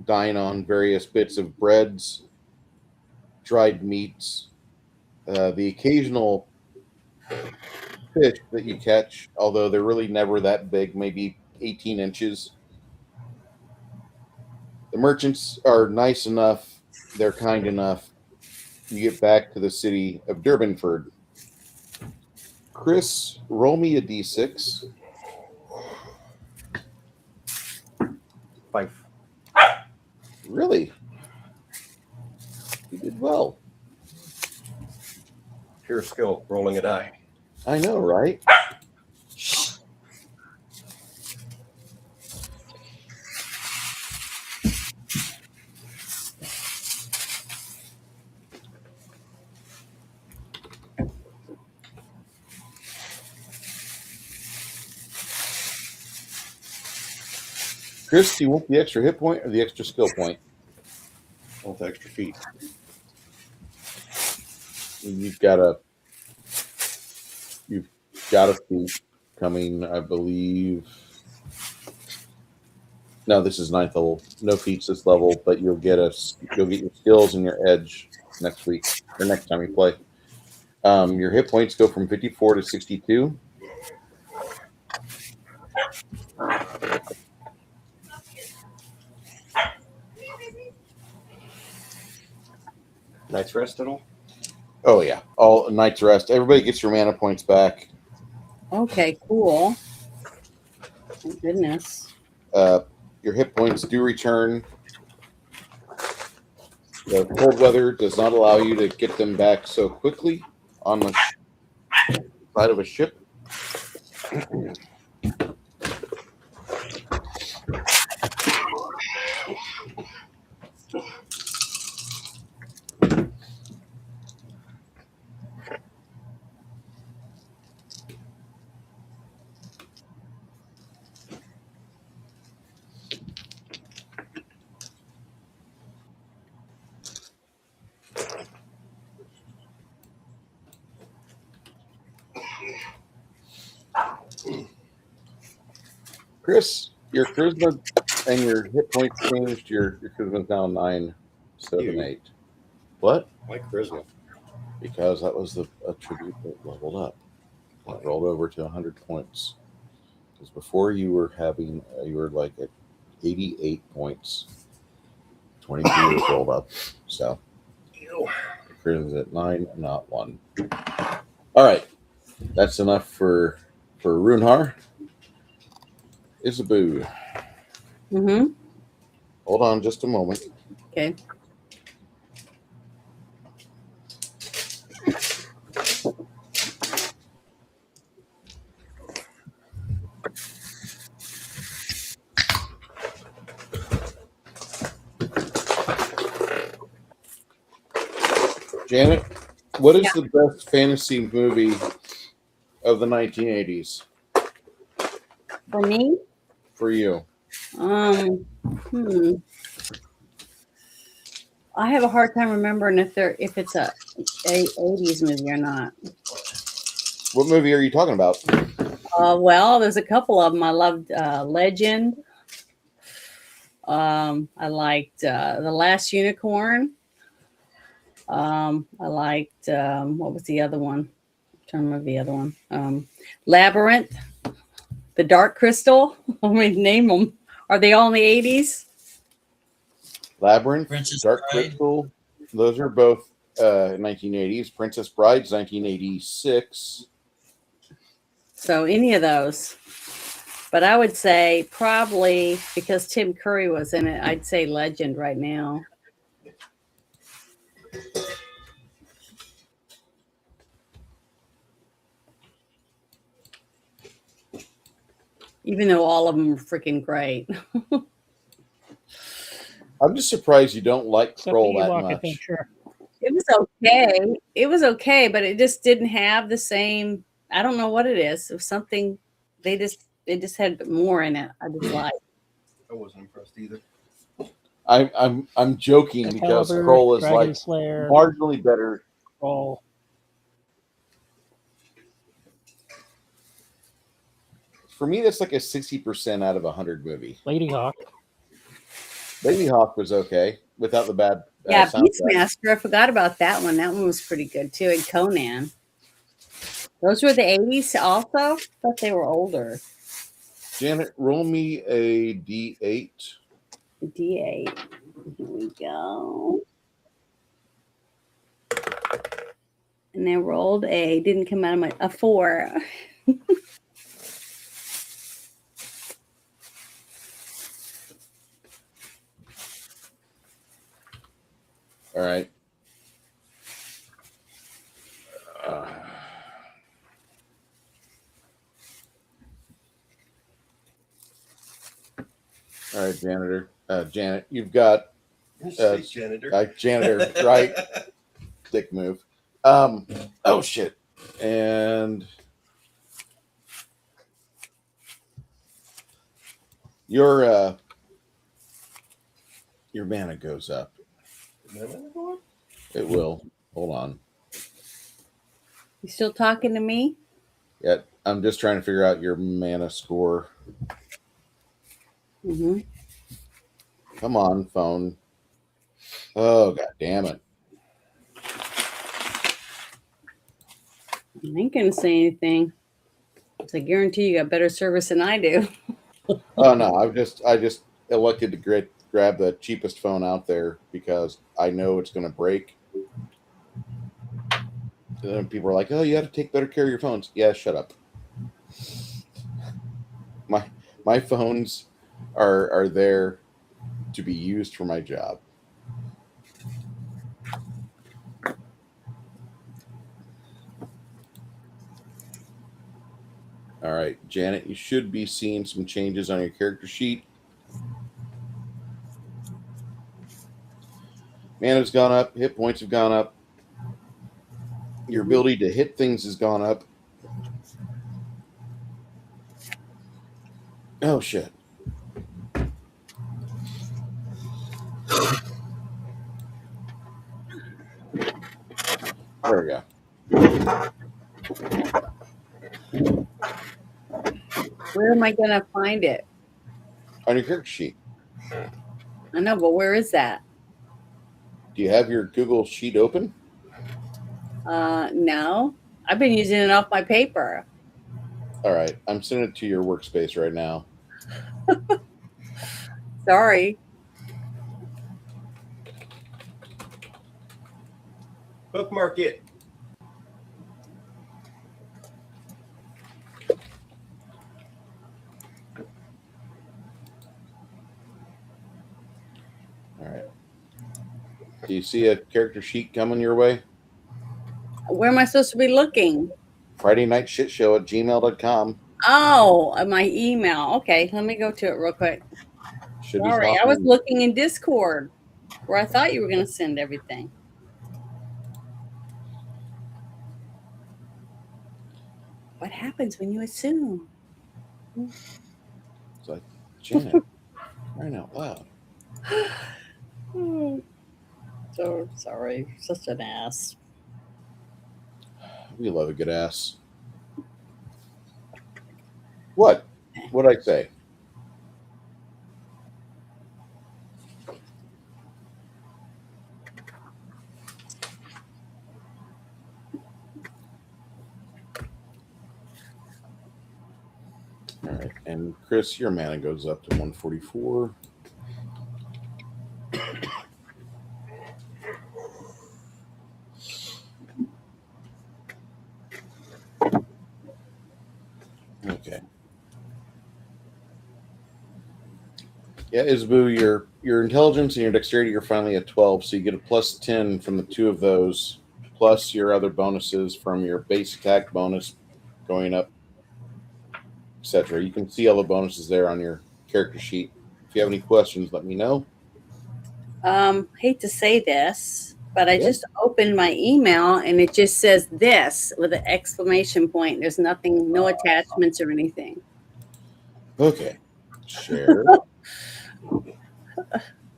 dine on various bits of breads, dried meats, the occasional fish that you catch, although they're really never that big, maybe 18 inches. The merchants are nice enough, they're kind enough. You get back to the city of Durbanford. Chris, roll me a d6. 5. Really? You did well. Pure skill, rolling a die. I know, right? Chris, do you want the extra hit point or the extra skill point? I want the extra feet. You've got a feat coming, I believe. No, this is 9th level. No feats this level, but you'll get your skills and your edge next week or next time you play. Your hit points go from 54 to 62. Night's rest at all? Oh yeah, all night's rest. Everybody gets your mana points back. Okay, cool. Oh, goodness. Your hit points do return. The cold weather does not allow you to get them back so quickly on the side of a ship. Chris, your charisma and your hit points changed. Your charisma's now 9, 7, 8. What? My charisma. Because that was the attribute that leveled up. It rolled over to 100 points. Because before you were like at 88 points. 22 was rolled up. So your charisma's at 9, not 1. All right. That's enough for for Runhar. Isaboo. Mm-hmm. Hold on just a moment. Okay. Janet, what is the best fantasy movie of the 1980s For me, for you? um, hmm. I have a hard time remembering if it's a 80s movie or not. What movie are you talking about? Well, there's a couple of them. I loved Legend. I liked The Last Unicorn. I liked what was the other one? I'm trying to remember the other one. Labyrinth, The Dark Crystal. I mean, name them. Are they all in the 80s? Labyrinth, Princess Dark Bride. Crystal. Those are both 1980s. Princess Bride's 1986. So any of those. But I would say probably because Tim Curry was in it, I'd say Legend right now. Even though all of them are freaking great. I'm just surprised you don't like Except Kroll the that Ewok much. Adventure. It was okay. It was okay, but it just didn't have the same. I don't know what it is. It was something they just had more in it. I just like. I wasn't impressed either. I'm joking because Excalibur, Kroll is Dragon like Slayer, marginally better. Kroll. For me, that's like a 60% out of 100 movie. Lady Hawk. Lady Hawk was okay without the bad Yeah, soundtrack. Beastmaster. I forgot about that one. That one was pretty good too. And Conan. Those were the 80s also. I thought they were older. Janet, roll me a D8. D8. Here we go. And they rolled didn't come out of a 4. All right. All right, janitor. Janet, you've got Janitor. janitor, right? Dick move. Oh shit. And your mana goes up. It will. Hold on. You still talking to me? Yeah, I'm just trying to figure out your mana score. Mm-hmm. Come on, phone. Oh, god damn it. I ain't gonna say anything. I guarantee you got better service than I do. Oh no, I just elected to grab the cheapest phone out there because I know it's going to break. And then people are like, "Oh, you have to take better care of your phones." Yeah, shut up. My phones are there to be used for my job. All right, Janet, you should be seeing some changes on your character sheet. Mana's gone up, hit points have gone up. Your ability to hit things has gone up. Oh shit. There we go. Where am I gonna find it? On your character sheet. I know, but where is that? Do you have your Google Sheet open? No. I've been using it off my paper. All right, I'm sending it to your workspace right now. Sorry. Bookmark it. All right. Do you see a character sheet coming your way? Where am I supposed to be looking? Friday Night Shit Show at gmail.com. Oh, my email. Okay, let me go to it real quick. Should Sorry, be I was popping. looking in Discord where I thought you were going to send everything. What happens when you assume? It's like, Janet, right out loud. So sorry, such an ass. We love a good ass. What? What'd I say? All right. And Chris, your mana goes up to 144. Okay. Yeah, Isbu, your intelligence and your dexterity are finally at 12, so you get a plus 10 from the two of those, plus your other bonuses from your base attack bonus going up, etc. You can see all the bonuses there on your character sheet. If you have any questions, let me know. Hate to say this, but I Yeah. just opened my email and it just says this with an exclamation point. There's nothing, no attachments or anything. Okay. Share.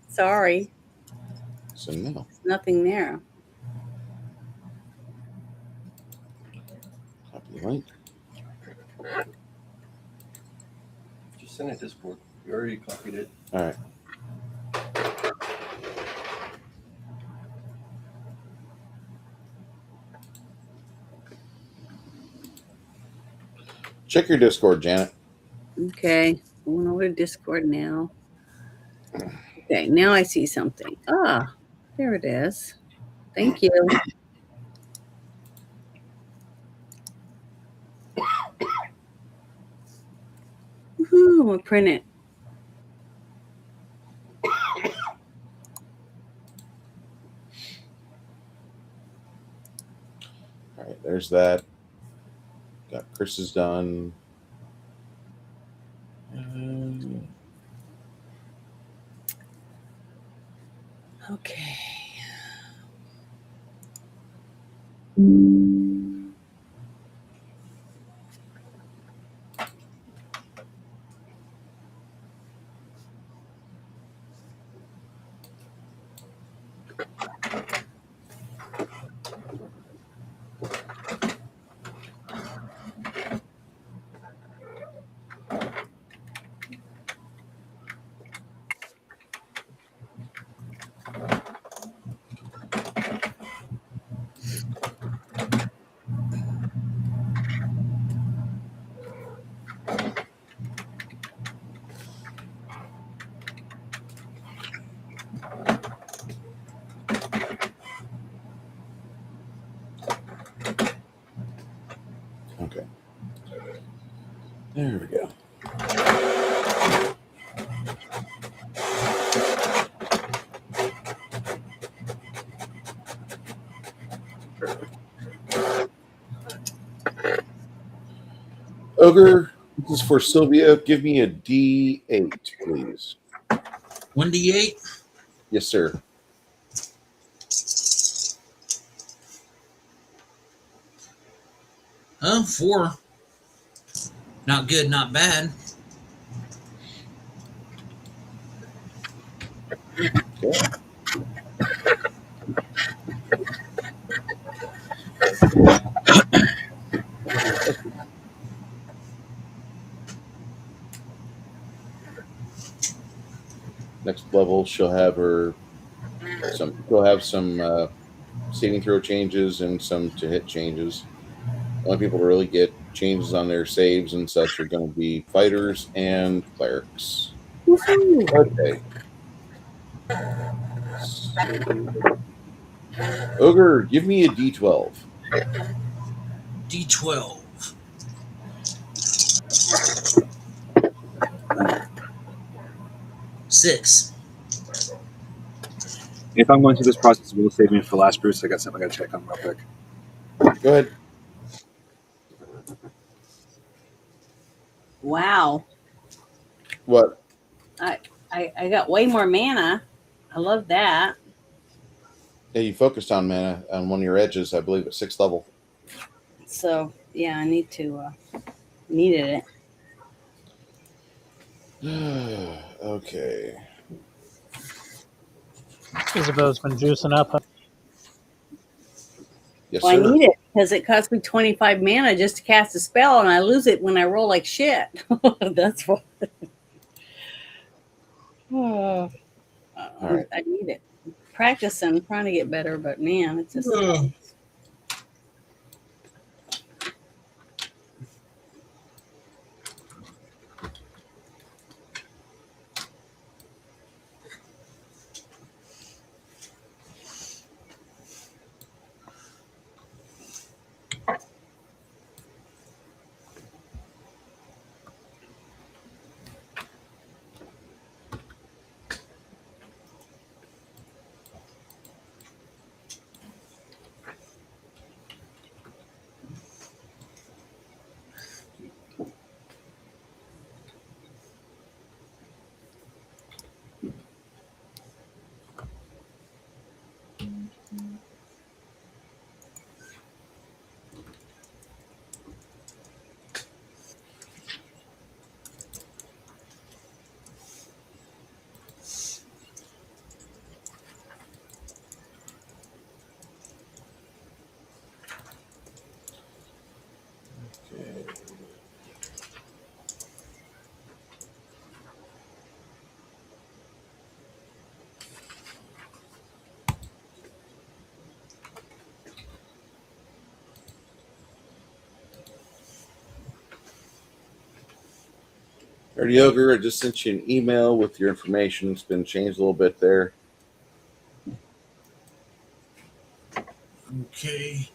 Sorry, So no. there's nothing there. Copy link. Just send it to Discord. You already copied it. All right. Check your Discord, Janet. Okay, going over to Discord now. Okay, now I see something. Ah, there it is. Thank you. Woohoo, I'm gonna print it. All right, there's that. Got Chris's done. Okay. Okay. There we go. Ogre, this is for Sylvia. Give me a D8, please. 1d8. Yes, sir. Oh, 4. Not good, not bad. Okay. Next level, she'll have some saving throw changes and some to hit changes. The only people to really get changes on their saves and such are going to be fighters and clerics. Okay. Ogre, give me a D12. D12. 6. If I'm going through this process, will save me for last, Bruce? I got something I got to check on real quick. Go ahead. Wow. What? I got way more mana. I love that. Yeah, you focused on mana on one of your edges, I believe, at 6th level. So yeah, I need to needed it. Okay. Isabella's been juicing up. Yes, Well, I sir. need it because it cost me 25 mana just to cast a spell, and I lose it when I roll like shit. That's what. Oh, All right. I need it. Practicing, trying to get better, but man, it's just. Okay. Dirty Ogre, I just sent you an email with your information. It's been changed a little bit there. Okay.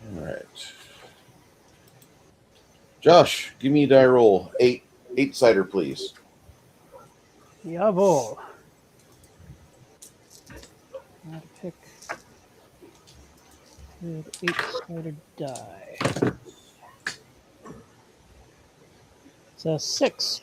All right. Josh, give me a die roll. 8-sider, please. Jawohl. I'll pick good 8-sided die. It's a 6.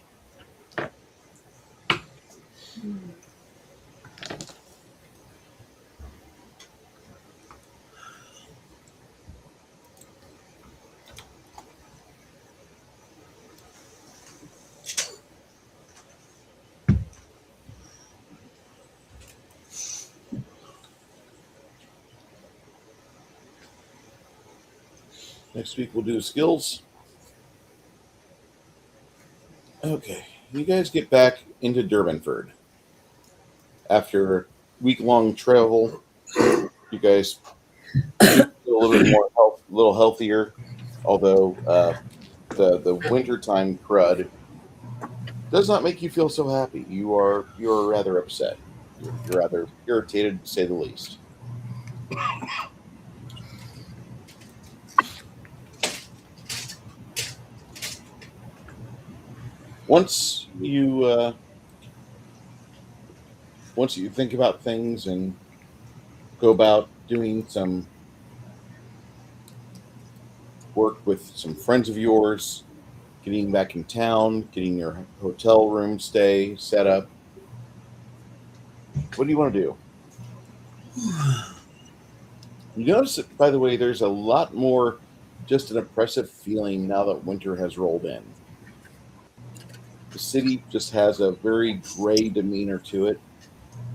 Next week we'll do skills. Okay. You guys get back into Durbanford. After a week-long travel, you guys feel a little bit more little healthier, although the wintertime crud does not make you feel so happy. You're rather upset. You're rather irritated, to say the least. Once you think about things and go about doing some work with some friends of yours, getting back in town, getting your hotel room stay set up, what do you want to do? You notice that, by the way, there's a lot more just an oppressive feeling now that winter has rolled in. The city just has a very gray demeanor to it.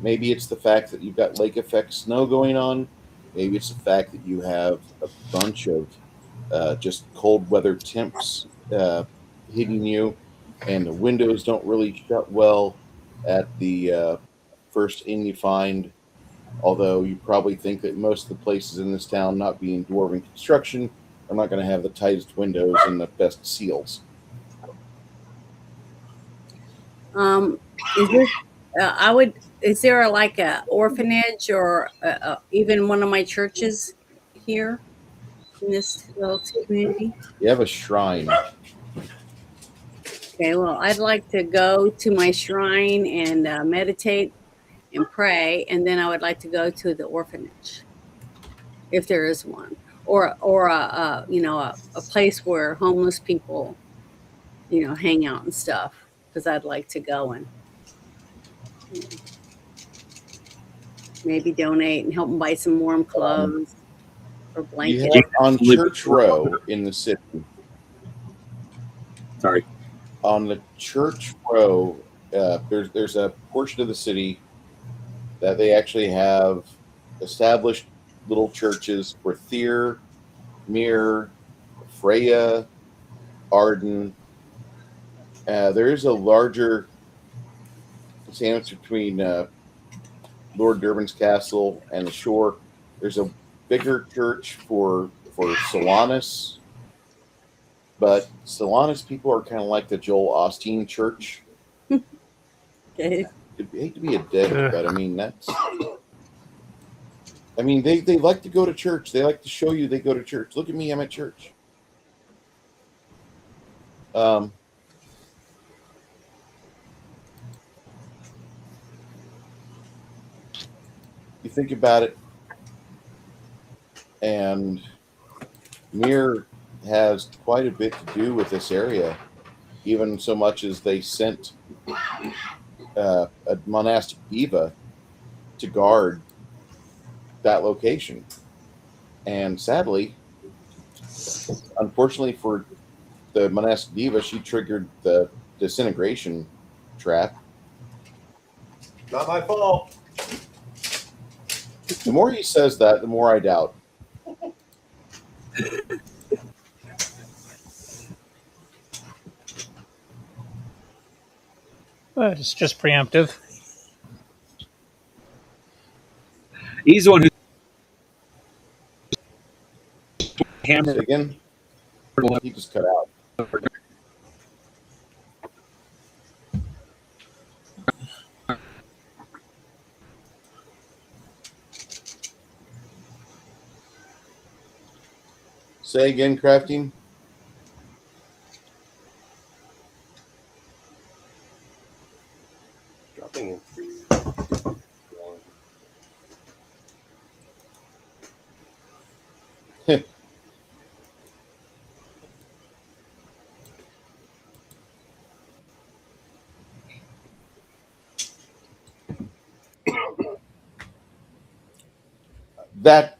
Maybe it's the fact that you've got lake effect snow going on. Maybe it's the fact that you have a bunch of just cold weather temps hitting you, and the windows don't really shut well at the first inn you find. Although you probably think that most of the places in this town, not being dwarven construction, are not going to have the tightest windows and the best seals. Is this? I would. Is there like a orphanage or even one of my churches here in this little community? You have a shrine. Okay, well, I'd like to go to my shrine and meditate and pray, and then I would like to go to the orphanage, if there is one, or a a place where homeless people, hang out and stuff. Because I'd like to go and maybe donate and help them buy some warm clothes or You blankets. have on Church Row in the city. Sorry. On the Church Row, there's a portion of the city that they actually have established little churches for Thyr, Mir, Freya, Arden. There is a larger sandwich between Lord Durban's castle and the shore. There's a bigger church for Solanus, but Solanus people are kind of like the Joel Osteen church. Okay. I hate to be a dick, but I mean they like to go to church. They like to show you they go to church. Look at me, I'm at church. You think about it, and Mir has quite a bit to do with this area, even so much as they sent a monastic diva to guard that location. And sadly, unfortunately for the monastic diva, she triggered the disintegration trap. Not my fault. The more he says that, the more I doubt. Well, it's just preemptive. He's the one who Say hammered. again? He just cut out. Say again, Crafting. Dropping in 3, 1.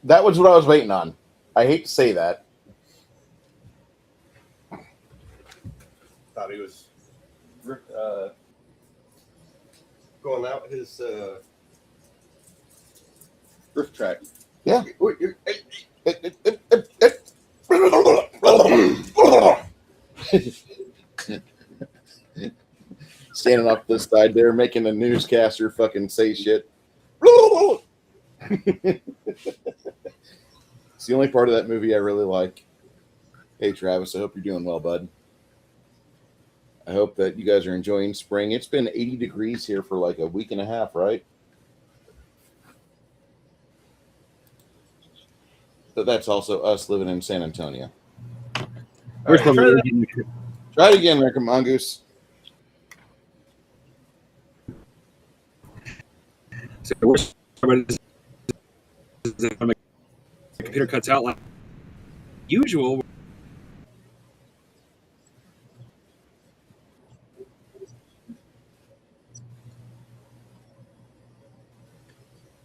That was what I was waiting on. I hate to say that. Thought he was going out his Rift track. Yeah. Standing off this side there, making a newscaster fucking say shit. It's the only part of that movie I really like. Hey, Travis, I hope you're doing well, bud. I hope that you guys are enjoying spring. It's been 80 degrees here for like a week and a half, right? But that's also us living in San Antonio. We're Right, try it again, Rick Mongoose. So my computer cuts out like usual.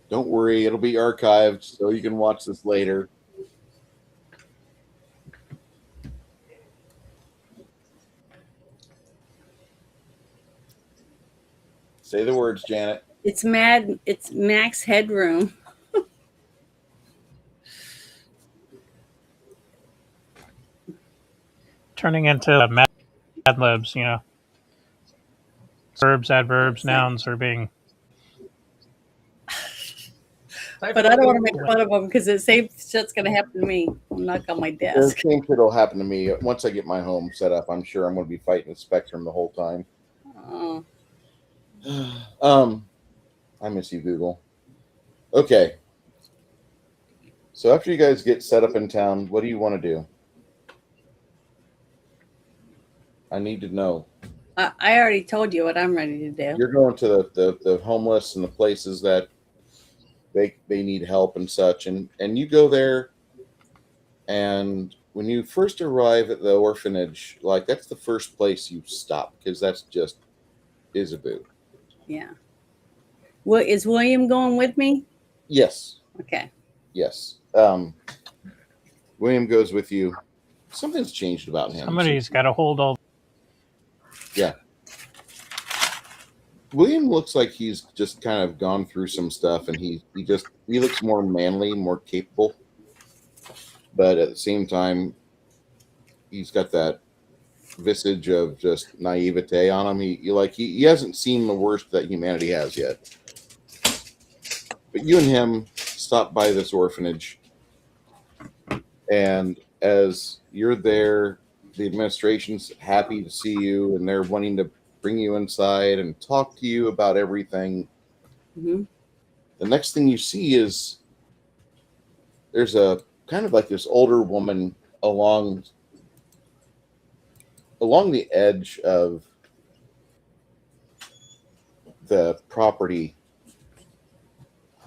Don't worry, it'll be archived so you can watch this later. Say the words, Janet. It's max headroom. Turning into Mad Libs, verbs, adverbs, nouns are being. But I don't want to make fun of them because the same shit's going to happen to me. I'll knock on my The desk. same shit will happen to me once I get my home set up. I'm sure I'm going to be fighting the Spectrum the whole time. I miss you, Google. Okay. So after you guys get set up in town, what do you want to do? I need to know. I already told you what I'm ready to do. You're going to the homeless and the places that they need help and such, and you go there, and when you first arrive at the orphanage, like that's the first place you stop because that's just Isaboo. Yeah. Well, is William going with me? Yes, Okay. yes. William goes with you. Something's changed about him. Somebody's got to hold all. Yeah. William looks like he's just kind of gone through some stuff, and he looks more manly, more capable. But at the same time, he's got that visage of just naivete on him. He hasn't seen the worst that humanity has yet. But you and him stop by this orphanage, and as you're there, the administration's happy to see you, and they're wanting to bring you inside and talk to you about everything. Mm-hmm. The next thing you see is there's a kind of like this older woman along the edge of the property.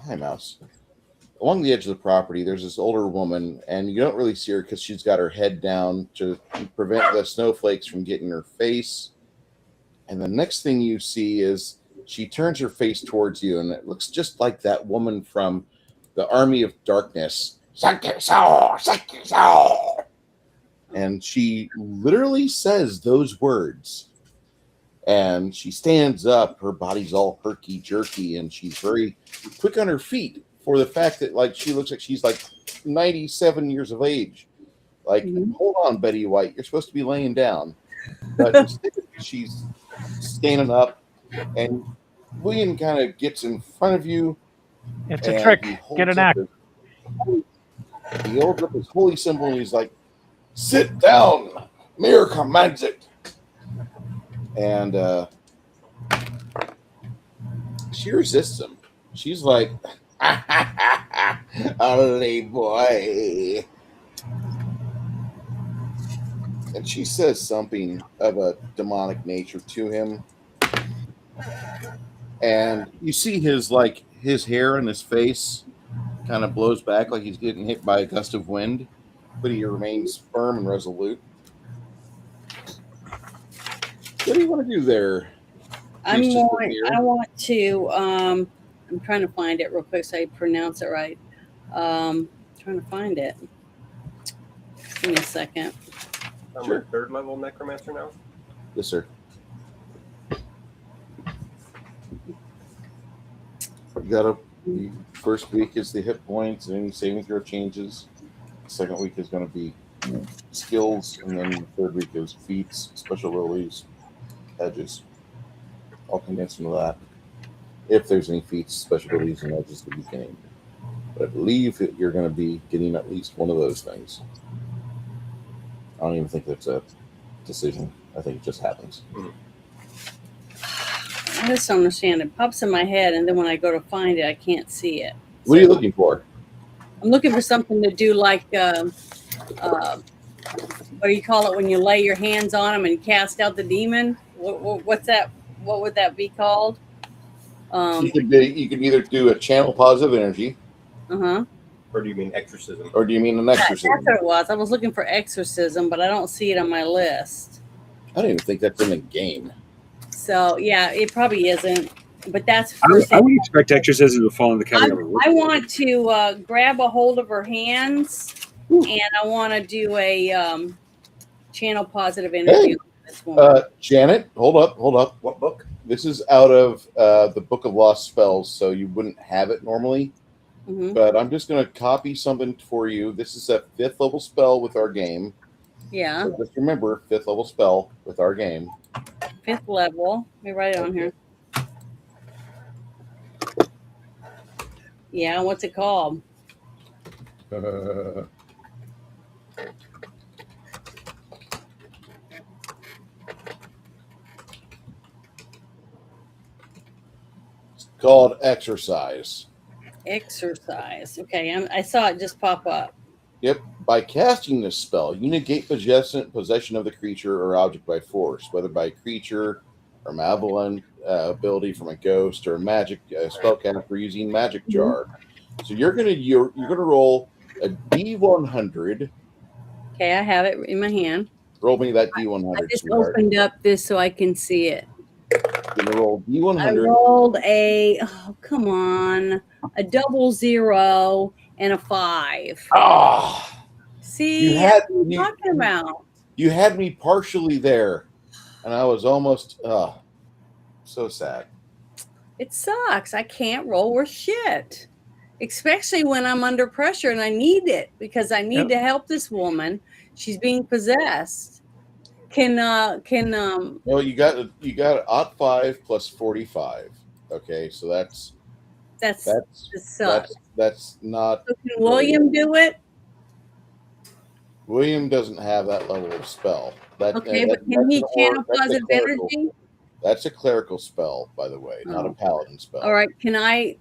Hi, mouse. Along the edge of the property, there's this older woman, and you don't really see her because she's got her head down to prevent the snowflakes from getting her face. And the next thing you see is she turns her face towards you, and it looks just like that woman from the Army of Darkness. And she literally says those words. And she stands up, her body's all herky-jerky, and she's very quick on her feet for the fact that like she looks like she's like 97 years of age. Like, hold on, Betty White, you're supposed to be laying down. But instead, she's standing up, and William kind of gets in front of you. It's a trick. Get an act. He holds up his holy symbol, and he's like, "Sit down. Mayor commands it." And she resists him. She's like, "Only boy." And she says something of a demonic nature to him. And you see his hair and his face kind of blows back like he's getting hit by a gust of wind, but he remains firm and resolute. What do you want to do there? I want to, I'm trying to find it real quick so I pronounce it right. Trying to find it. Give me a second. Sure. Third level necromancer now? Yes, sir. The first week is the hit points and any saving throw changes. The second week is going to be skills, and then the third week is feats, special release, edges. I'll condense into that. If there's any feats, special release, and edges at the beginning. But I believe that you're going to be getting at least one of those things. I don't even think that's a decision. I think it just happens. I just don't understand. It pops in my head, and then when I go to find it, I can't see it. What are you looking for? I'm looking for something to do like, what do you call it when you lay your hands on them and cast out the demon? What's that? What would that be called? You could either do a channel positive energy. Uh-huh. Or do you mean exorcism? Or do you mean an exorcism? That's what it was. I was looking for exorcism, but I don't see it on my list. I don't even think that's in the game. So, yeah, it probably isn't. But that's I would expect exorcism to fall in the category. I want to grab a hold of her hands, and I want to do a channel positive energy. Hey, Janet, hold up. What book? This is out of the Book of Lost Spells, so you wouldn't have it normally. Mm-hmm. But I'm just going to copy something for you. This is a 5th level spell with our game. Yeah. So just remember, 5th level spell with our game. 5th level. Let me write it on here. Yeah, what's it called? It's called Exercise. Exercise. Okay, I saw it just pop up. Yep. By casting this spell, you negate possession of the creature or object by force, whether by creature or malevolent ability from a ghost or a magic spellcaster using magic jar. So you're gonna roll a d100. Okay, I have it in my hand. Roll me that I d100, just sweetheart. opened up this so I can see it. You're gonna roll I d100. rolled come on, a 00 and a 5. Ah, See, that's what I'm you, talking about. you had me partially there, and I was almost so sad. It sucks. I can't roll worth shit, especially when I'm under pressure and I need it because I need to help this woman. She's being possessed. Well, you got odd 5 plus 45. Okay, so that's not. So can William do it? William doesn't have that level of spell. But can he channel positive energy? That's a clerical spell, by the way, not a paladin spell. All right, can I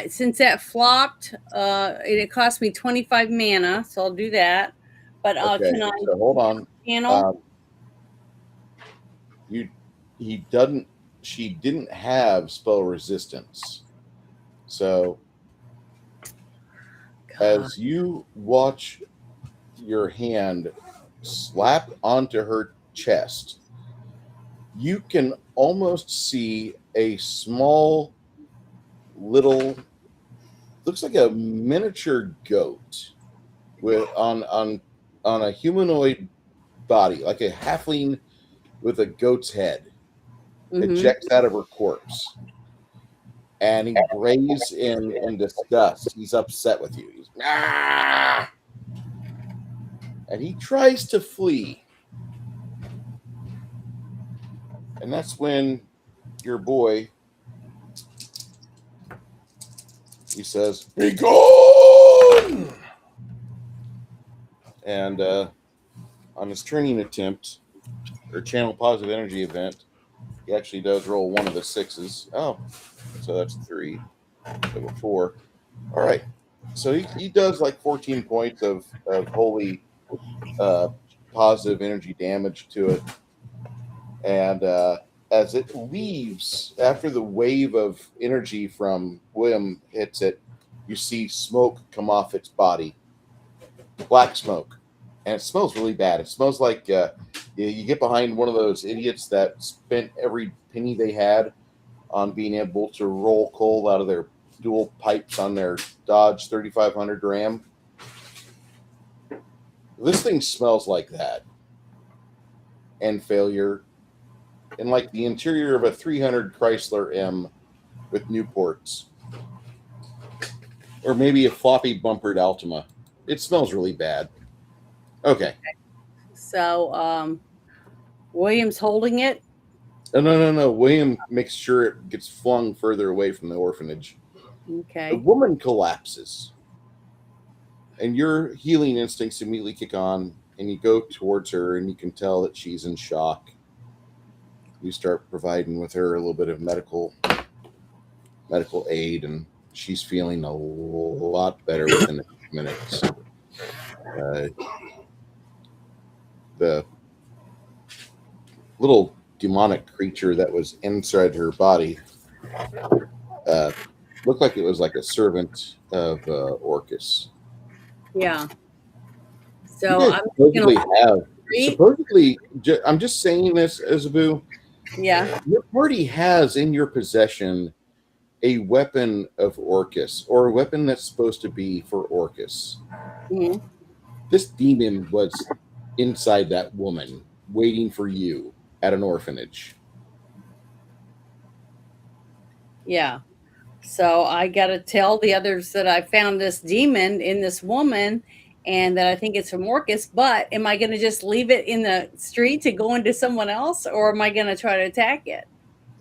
since that flopped, it cost me 25 mana, so I'll do that. But okay, can I? So hold on. Channel. She didn't have spell resistance. So as you watch your hand slap onto her chest, you can almost see a small little, looks like a miniature goat with on a humanoid body, like a halfling with a goat's head. Ejects out of her corpse, and he brays in disgust. He's upset with you. He's and he tries to flee, and that's when your boy, he says, "Be gone!" And on his turning attempt or channel positive energy event, he actually does roll one of the 6s. Oh, so that's 3. So 4. All right. So he does like 14 points of holy positive energy damage to it. And as it leaves, after the wave of energy from William hits it, you see smoke come off its body. Black smoke. And it smells really bad. It smells like you get behind one of those idiots that spent every penny they had on being able to roll coal out of their dual pipes on their Dodge 3500 Ram. This thing smells like that. And failure. And like the interior of a 300 Chrysler M with Newports. Or maybe a floppy bumpered Altima. It smells really bad. Okay. So, William's holding it? No. William makes sure it gets flung further away from the orphanage. Okay. The woman collapses. And your healing instincts immediately kick on, and you go towards her, and you can tell that she's in shock. You start providing with her a little bit of medical aid, and she's feeling a lot better within a few minutes. The little demonic creature that was inside her body looked like it was like a servant of Orcus. Yeah. So I'm supposedly, I'm just saying this, Isabu. Yeah. Your party has in your possession a weapon of Orcus, or a weapon that's supposed to be for Orcus. Mm-hmm. This demon was inside that woman, waiting for you at an orphanage. Yeah. So I got to tell the others that I found this demon in this woman and that I think it's from Orcus, but am I going to just leave it in the street to go into someone else, or am I going to try to attack it?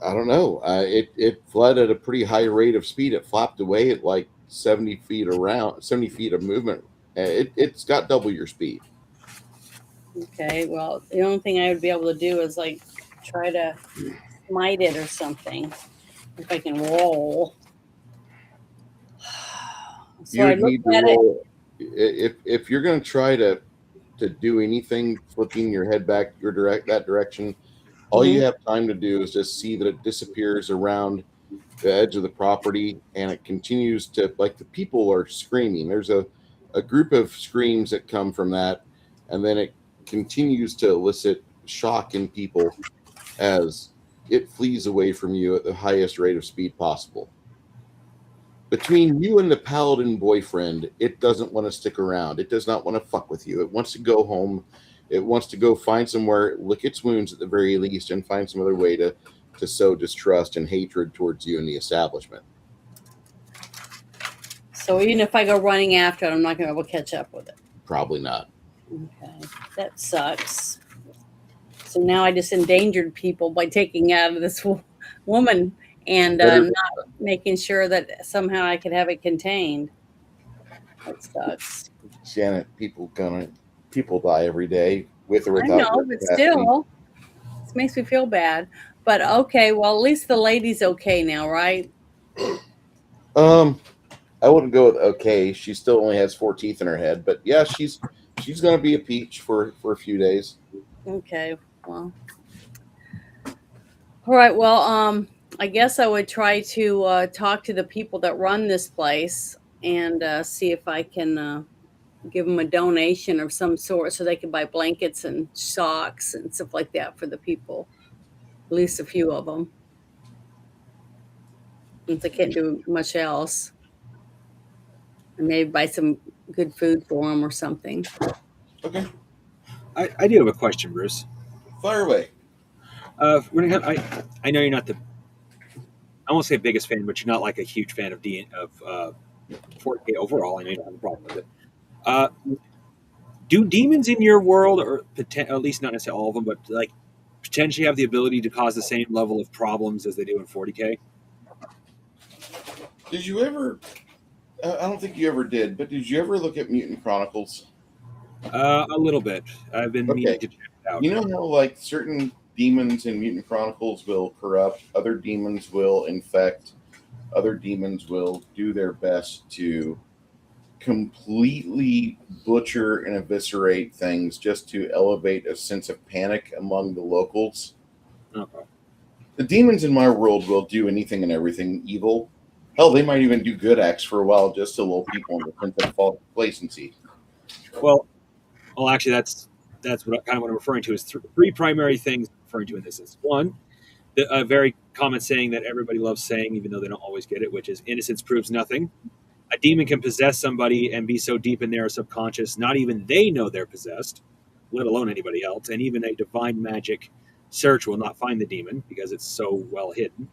I don't know. It fled at a pretty high rate of speed. It flopped away at like 70 feet of movement. It's got double your speed. Okay, well, the only thing I would be able to do is like try to smite it or something if I can roll. So I looked at it. if you're going to try to do anything, flipping your head back that direction, all you have time to do is just see that it disappears around the edge of the property, and it continues to, like, the people are screaming. There's a group of screams that come from that, and then it continues to elicit shock in people as it flees away from you at the highest rate of speed possible. Between you and the paladin boyfriend, it doesn't want to stick around. It does not want to fuck with you. It wants to go home. It wants to go find somewhere, lick its wounds at the very least, and find some other way to sow distrust and hatred towards you and the establishment. So even if I go running after it, I'm not going to be able to catch up with it. Probably not. Okay, that sucks. So now I just endangered people by taking out of this woman and not making sure that somehow I could have it contained. That sucks. Janet, people die every day with or without. I know, but still, this makes me feel bad. But okay, well, at least the lady's okay now, right? I wouldn't go with okay. She still only has 4 teeth in her head, but yeah, she's going to be a peach for a few days. Okay, well, all right. Well, I guess I would try to talk to the people that run this place and see if I can give them a donation of some sort so they can buy blankets and socks and stuff like that for the people. At least a few of them. Since I can't do much else. And maybe buy some good food for them or something. Okay. I do have a question, Bruce. Fire away. I know you're not I won't say biggest fan, but you're not like a huge fan of 4K overall. I know you don't have a problem with it. Do demons in your world, or at least not necessarily all of them, but like potentially have the ability to cause the same level of problems as they do in 40K? Did you ever? I don't think you ever did, but did you ever look at Mutant Chronicles? A little bit. I've been meaning to check it out. You know how like certain demons in Mutant Chronicles will corrupt, other demons will infect, other demons will do their best to completely butcher and eviscerate things just to elevate a sense of panic among the locals. Okay. The demons in my world will do anything and everything evil. Hell, they might even do good acts for a while just to lull people into a sense of false complacency. Well, actually, that's what I'm referring to is 3 primary things I'm referring to in this instance. One, a very common saying that everybody loves saying, even though they don't always get it, which is innocence proves nothing. A demon can possess somebody and be so deep in their subconscious, not even they know they're possessed, let alone anybody else. And even a divine magic search will not find the demon because it's so well hidden.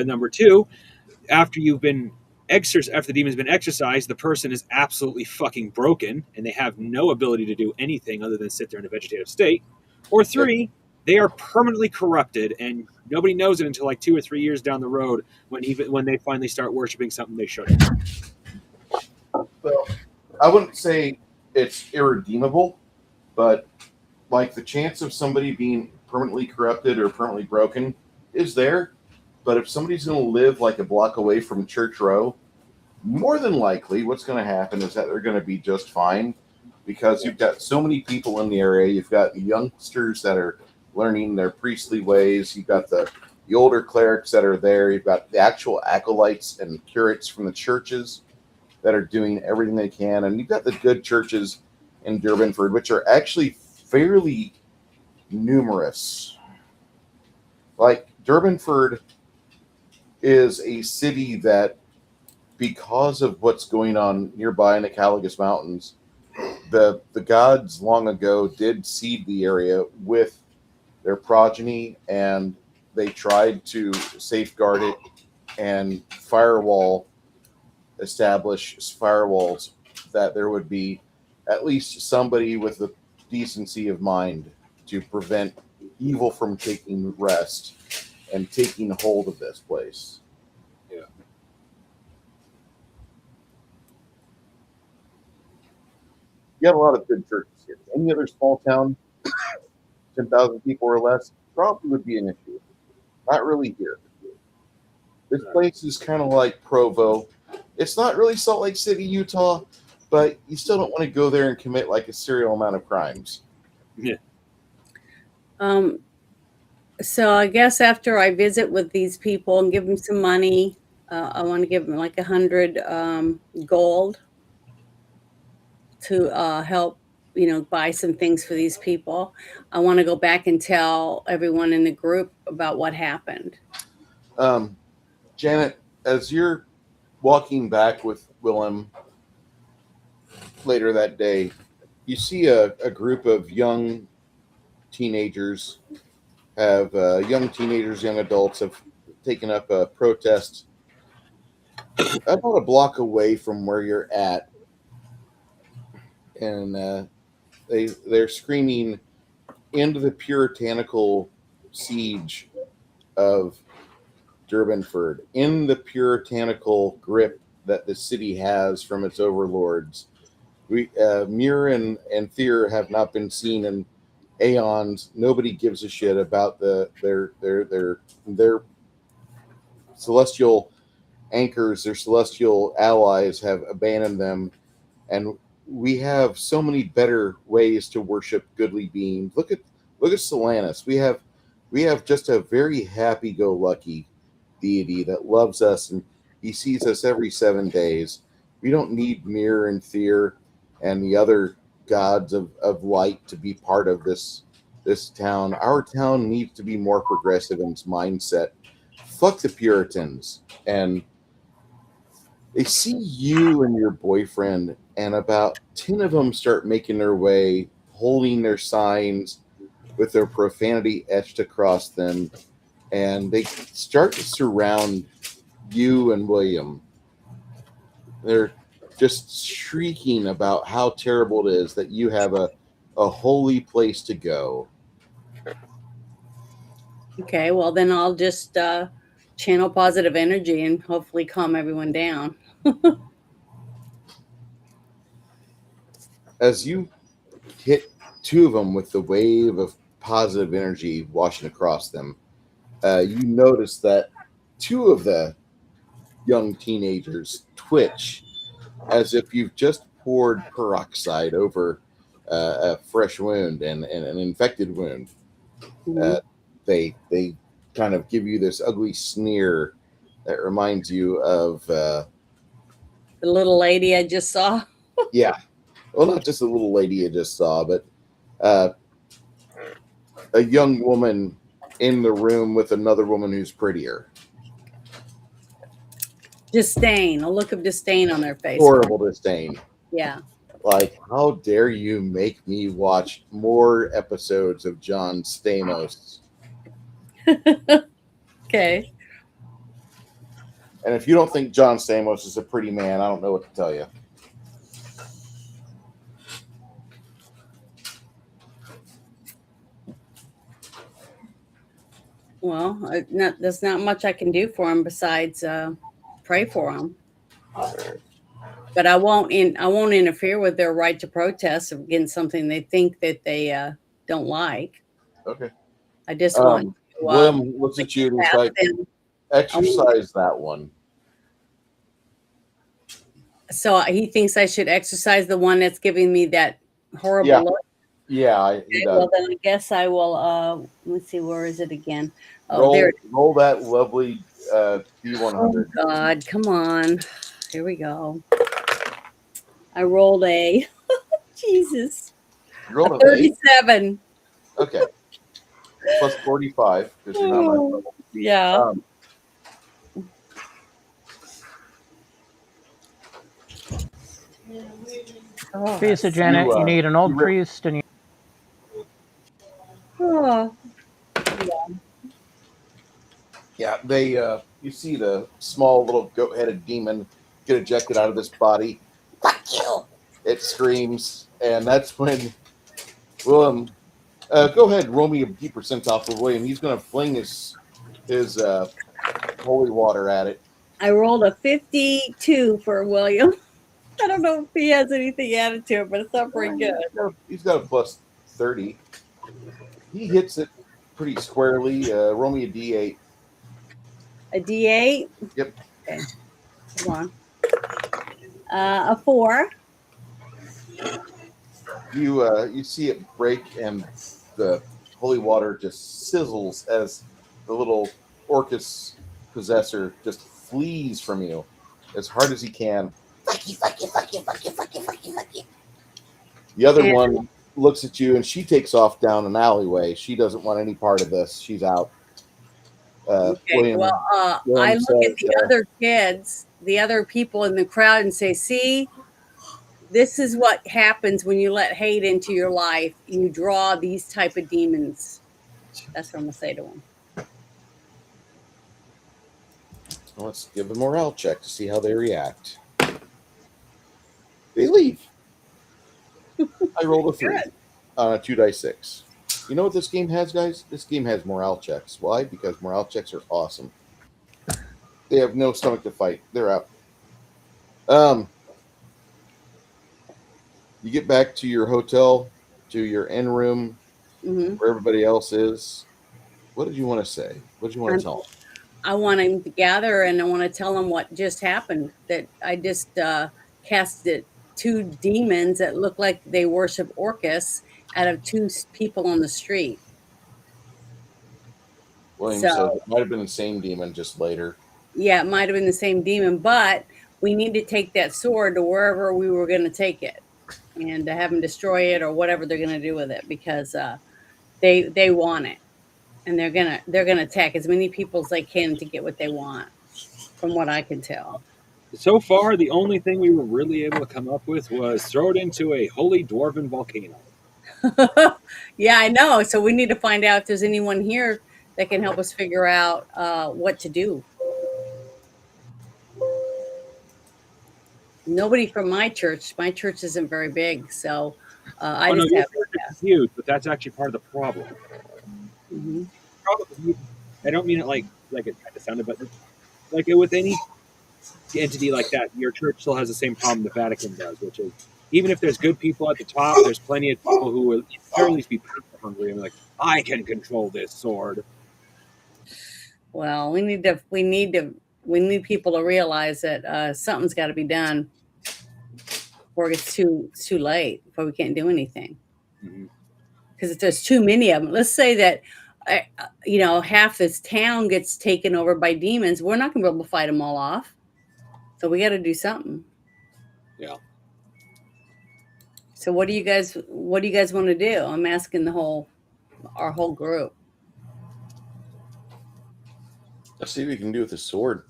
Number 2, after the demon's been exorcised, the person is absolutely fucking broken and they have no ability to do anything other than sit there in a vegetative state. Or 3, they are permanently corrupted and nobody knows it until like 2 or 3 years down the road when they finally start worshiping something they shouldn't. Well, I wouldn't say it's irredeemable, but like the chance of somebody being permanently corrupted or permanently broken is there. But if somebody's going to live like a block away from Church Row, more than likely what's going to happen is that they're going to be just fine because you've got so many people in the area. You've got youngsters that are learning their priestly ways. You've got the older clerics that are there. You've got the actual acolytes and curates from the churches that are doing everything they can. And you've got the good churches in Durbanford, which are actually fairly numerous. Like Durbanford is a city that, because of what's going on nearby in the Kal'Iguas Mountains, the gods long ago did seed the area with their progeny, and they tried to safeguard it and establish firewalls that there would be at least somebody with the decency of mind to prevent evil from taking rest and taking hold of this place. Yeah. You have a lot of good churches here. Any other small town, 10,000 people or less, probably would be an issue. Not really here. This place is kind of like Provo. It's not really Salt Lake City, Utah, but you still don't want to go there and commit like a serial amount of crimes. Yeah. So I guess after I visit with these people and give them some money, I want to give them like 100 gold to help, buy some things for these people. I want to go back and tell everyone in the group about what happened. Janet, as you're walking back with Willem later that day, you see a group of young teenagers young adults have taken up a protest about a block away from where you're at, and they're screaming into the puritanical siege of Durbanford, in the puritanical grip that the city has from its overlords. Muir and Thier have not been seen in aeons. Nobody gives a shit about their celestial anchors. Their celestial allies have abandoned them, and we have so many better ways to worship goodly beings. Look at Solanus. We have just a very happy-go-lucky deity that loves us, and he sees us every 7 days. We don't need Mir and Thier and the other gods of light to be part of this town. Our town needs to be more progressive in its mindset. Fuck the Puritans. And they see you and your boyfriend, and about 10 of them start making their way, holding their signs with their profanity etched across them, and they start to surround you and William. They're just shrieking about how terrible it is that you have a holy place to go. Okay, well then I'll just channel positive energy and hopefully calm everyone down. As you hit two of them with the wave of positive energy washing across them, you notice that two of the young teenagers twitch as if you've just poured peroxide over a fresh wound and an infected wound. They kind of give you this ugly sneer that reminds you of the little lady I just saw. Yeah. Well, not just a little lady you just saw, but a young woman in the room with another woman who's prettier. Disdain, a look of disdain on their face. Horrible disdain. Yeah. Like, how dare you make me watch more episodes of John Stamos? Okay. And if you don't think John Stamos is a pretty man, I don't know what to tell you. Well, there's not much I can do for him besides pray for him. But I won't interfere with their right to protest against something they think that they don't like. Okay. I just want to, William looks at you and he's like, exercise that one. So he thinks I should exercise the one that's giving me that horrible look. Yeah, he does. Well, then I guess I will. Let's see, where is it again? Oh, there. Roll that lovely d100. Oh God, come on! Here we go. I rolled a Jesus. You rolled a 37. Okay. Plus 45 because you're not my level. Yeah. Lisa, Janet, you need an old priest and you. Oh. Yeah, they you see the small little goat-headed demon get ejected out of this body. Fuck you! It screams, and that's when William. Go ahead, roll me a D% off of William. He's going to fling his holy water at it. I rolled a 52 for William. I don't know if he has anything added to it, but it's not very good. He's got a plus 30. He hits it pretty squarely. Roll me a D8. A D8? Yep. Okay. Come on. A 4. You see it break, and the holy water just sizzles as the little Orcus possessor just flees from you as hard as he can. Fuck you, fuck you, fuck you, fuck you, fuck you, fuck you, fuck you. The other And- one looks at you, and she takes off down an alleyway. She doesn't want any part of this. She's out. Okay, William, well, William I look at says, the other kids, the other people in the crowd, and say, "See, this is what happens when you let hate into your life. You draw these type of demons." That's what I'm gonna say to them. let's give a morale check to see how they react. They leave. I rolled a 3 on a 2 dice 6. You know what this game has, guys? This game has morale checks. Why? Because morale checks are awesome. They have no stomach to fight. They're out. You get back to your hotel, to your inn room, where everybody else is. What did you want to say? What did you want to tell them? I want them to gather, and I want to tell them what just happened. That I just casted 2 demons that look like they worship Orcus out of 2 people on the street. William So- says it might have been the same demon, just later. Yeah, it might have been the same demon, but we need to take that sword to wherever we were going to take it, and to have them destroy it or whatever they're going to do with it, because they want it, and they're gonna attack as many people as they can to get what they want, from what I can tell. So far, the only thing we were really able to come up with was throw it into a holy dwarven volcano. Yeah, I know. So we need to find out if there's anyone here that can help us figure out what to do. Nobody from my church. My church isn't very big, so I Oh, no, just your have. church is huge, but that's actually part of the problem. Mhm. I don't mean it like it kind of sounded, but like with any entity like that, your church still has the same problem the Vatican does, which is even if there's good people at the top, there's plenty of people who will at least be power hungry and like, I can control this sword. Well, we need people to realize that something's got to be done before it's too late, before we can't do anything. Mhm. Because if there's too many of them, let's say that half this town gets taken over by demons, we're not going to be able to fight them all off. So we got to do something. Yeah. So what do you guys want to do? I'm asking our whole group. Let's see what we can do with the sword.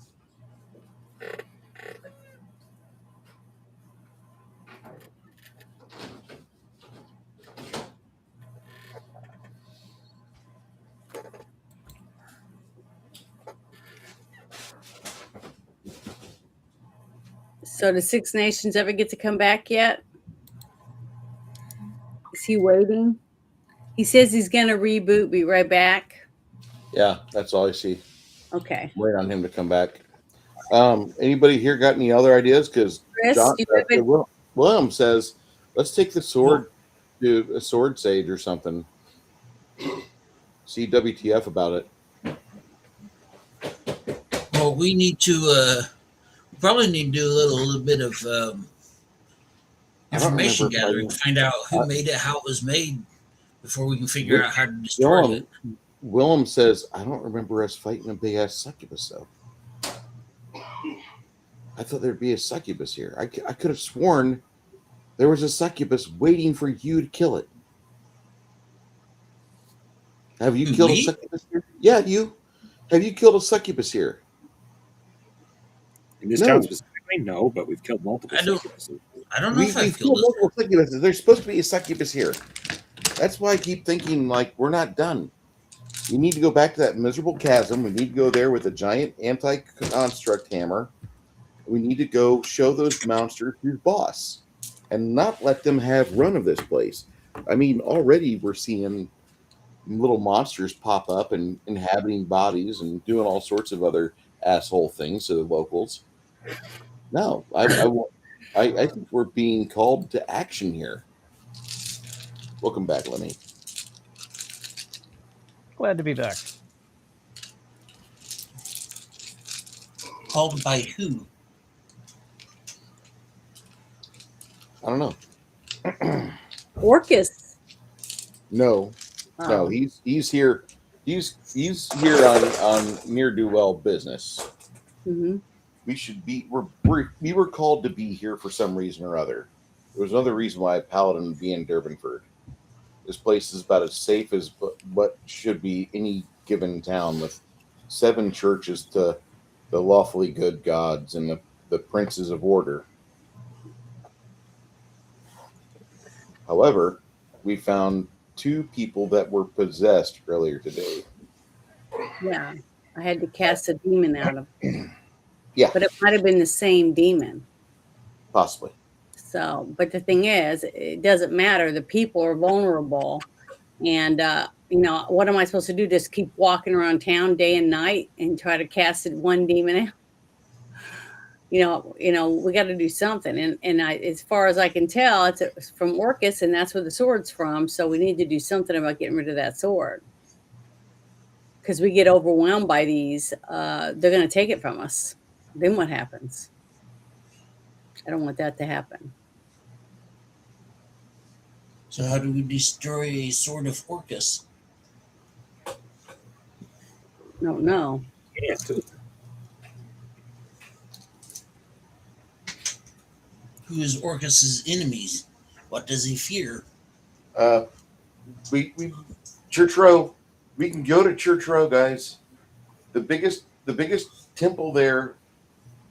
So the Six Nations ever get to come back yet? Is he waiting? He says he's going to reboot, be right back. Yeah, that's all I see. Okay. Wait on him to come back. Anybody here got any other ideas? Because Chris, do you have it? William says, let's take the sword to a sword sage or something. See WTF about it. Well, we need to probably need to do a little bit of information remember gathering, find out who made it, how it was made, before we can figure out how to destroy it. Willem says, I don't remember us fighting a big ass succubus, though. I thought there'd be a succubus here. I could have sworn there was a succubus waiting for you to kill it. Have you killed a succubus here? Yeah, you. Have you killed a succubus here? In this town specifically, no, but we've killed multiple succubuses. I don't know if I've killed killed multiple succubuses. There's supposed to be a succubus here. That's why I keep thinking, like, we're not done. We need to go back to that miserable chasm. We need to go there with a giant anti-construct hammer. We need to go show those monsters who's boss and not let them have run of this place. I mean, already we're seeing little monsters pop up and inhabiting bodies and doing all sorts of other asshole things to the locals. No, I think we're being called to action here. Welcome back, Lenny. Glad to be back. Called by who? I don't know. Orcus. No, Oh. he's here. He's here on near do well business. Mm-hmm. We were called to be here for some reason or other. There was another reason why Paladin would be in Durbanford. This place is about as safe as what should be any given town, with 7 churches to the lawfully good gods and the princes of order. However, we found 2 people that were possessed earlier today. Yeah. I had to cast a demon out of them. Yeah, But it might have been the same demon. possibly. So, but the thing is, it doesn't matter. The people are vulnerable. And, what am I supposed to do? Just keep walking around town day and night and try to cast one demon out? We got to do something. And as far as I can tell, it's from Orcus, and that's where the sword's from. So we need to do something about getting rid of that sword. Because we get overwhelmed by these, they're going to take it from us. Then what happens? I don't want that to happen. So how do we destroy a sword of Orcus? Don't know. Yeah. Who is Orcus's enemies? What does he fear? We Church Row. We can go to Church Row, guys. The biggest temple there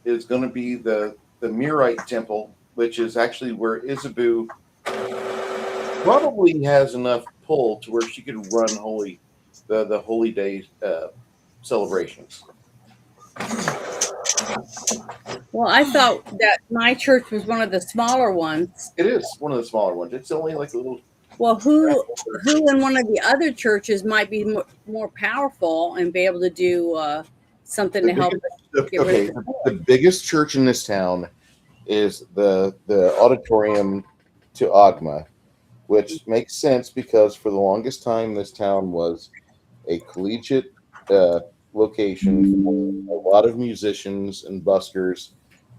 is going to be the Mirite temple, which is actually where Isabu probably has enough pull to where she could run the holy day celebrations. Well, I thought that my church was one of the smaller ones. It is one of the smaller ones. It's only like a little. Well, who in one of the other churches might be more powerful and be able to do something to help? The biggest church in this town is the auditorium to Agma, which makes sense because for the longest time this town was a collegiate location for a lot of musicians and buskers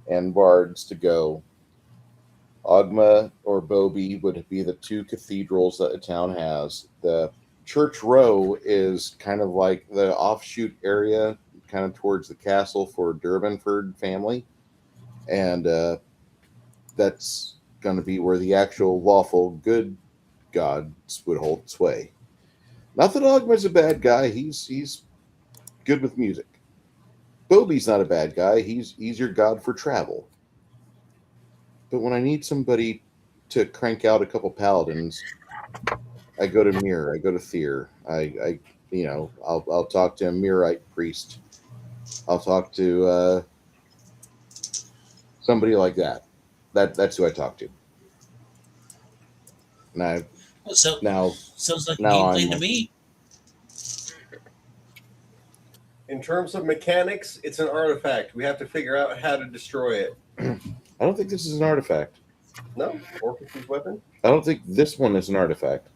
and bards to go. Agma or Bobby would be the 2 cathedrals that the town has. The Church Row is kind of like the offshoot area, kind of towards the castle for Durbanford family. And that's going to be where the actual lawful good gods would hold sway. Not that Agma's a bad guy. He's good with music. Bobby's not a bad guy. He's your god for travel. But when I need somebody to crank out a couple paladins, I go to Mir. I go to Thier. I'll talk to a Mirite priest. I'll talk to somebody like that. That's who I talk to. Now sounds like a now game plan to me. In terms of mechanics, it's an artifact. We have to figure out how to destroy it. I don't think this is an artifact. No? Orcus's weapon? I don't think this one is an artifact.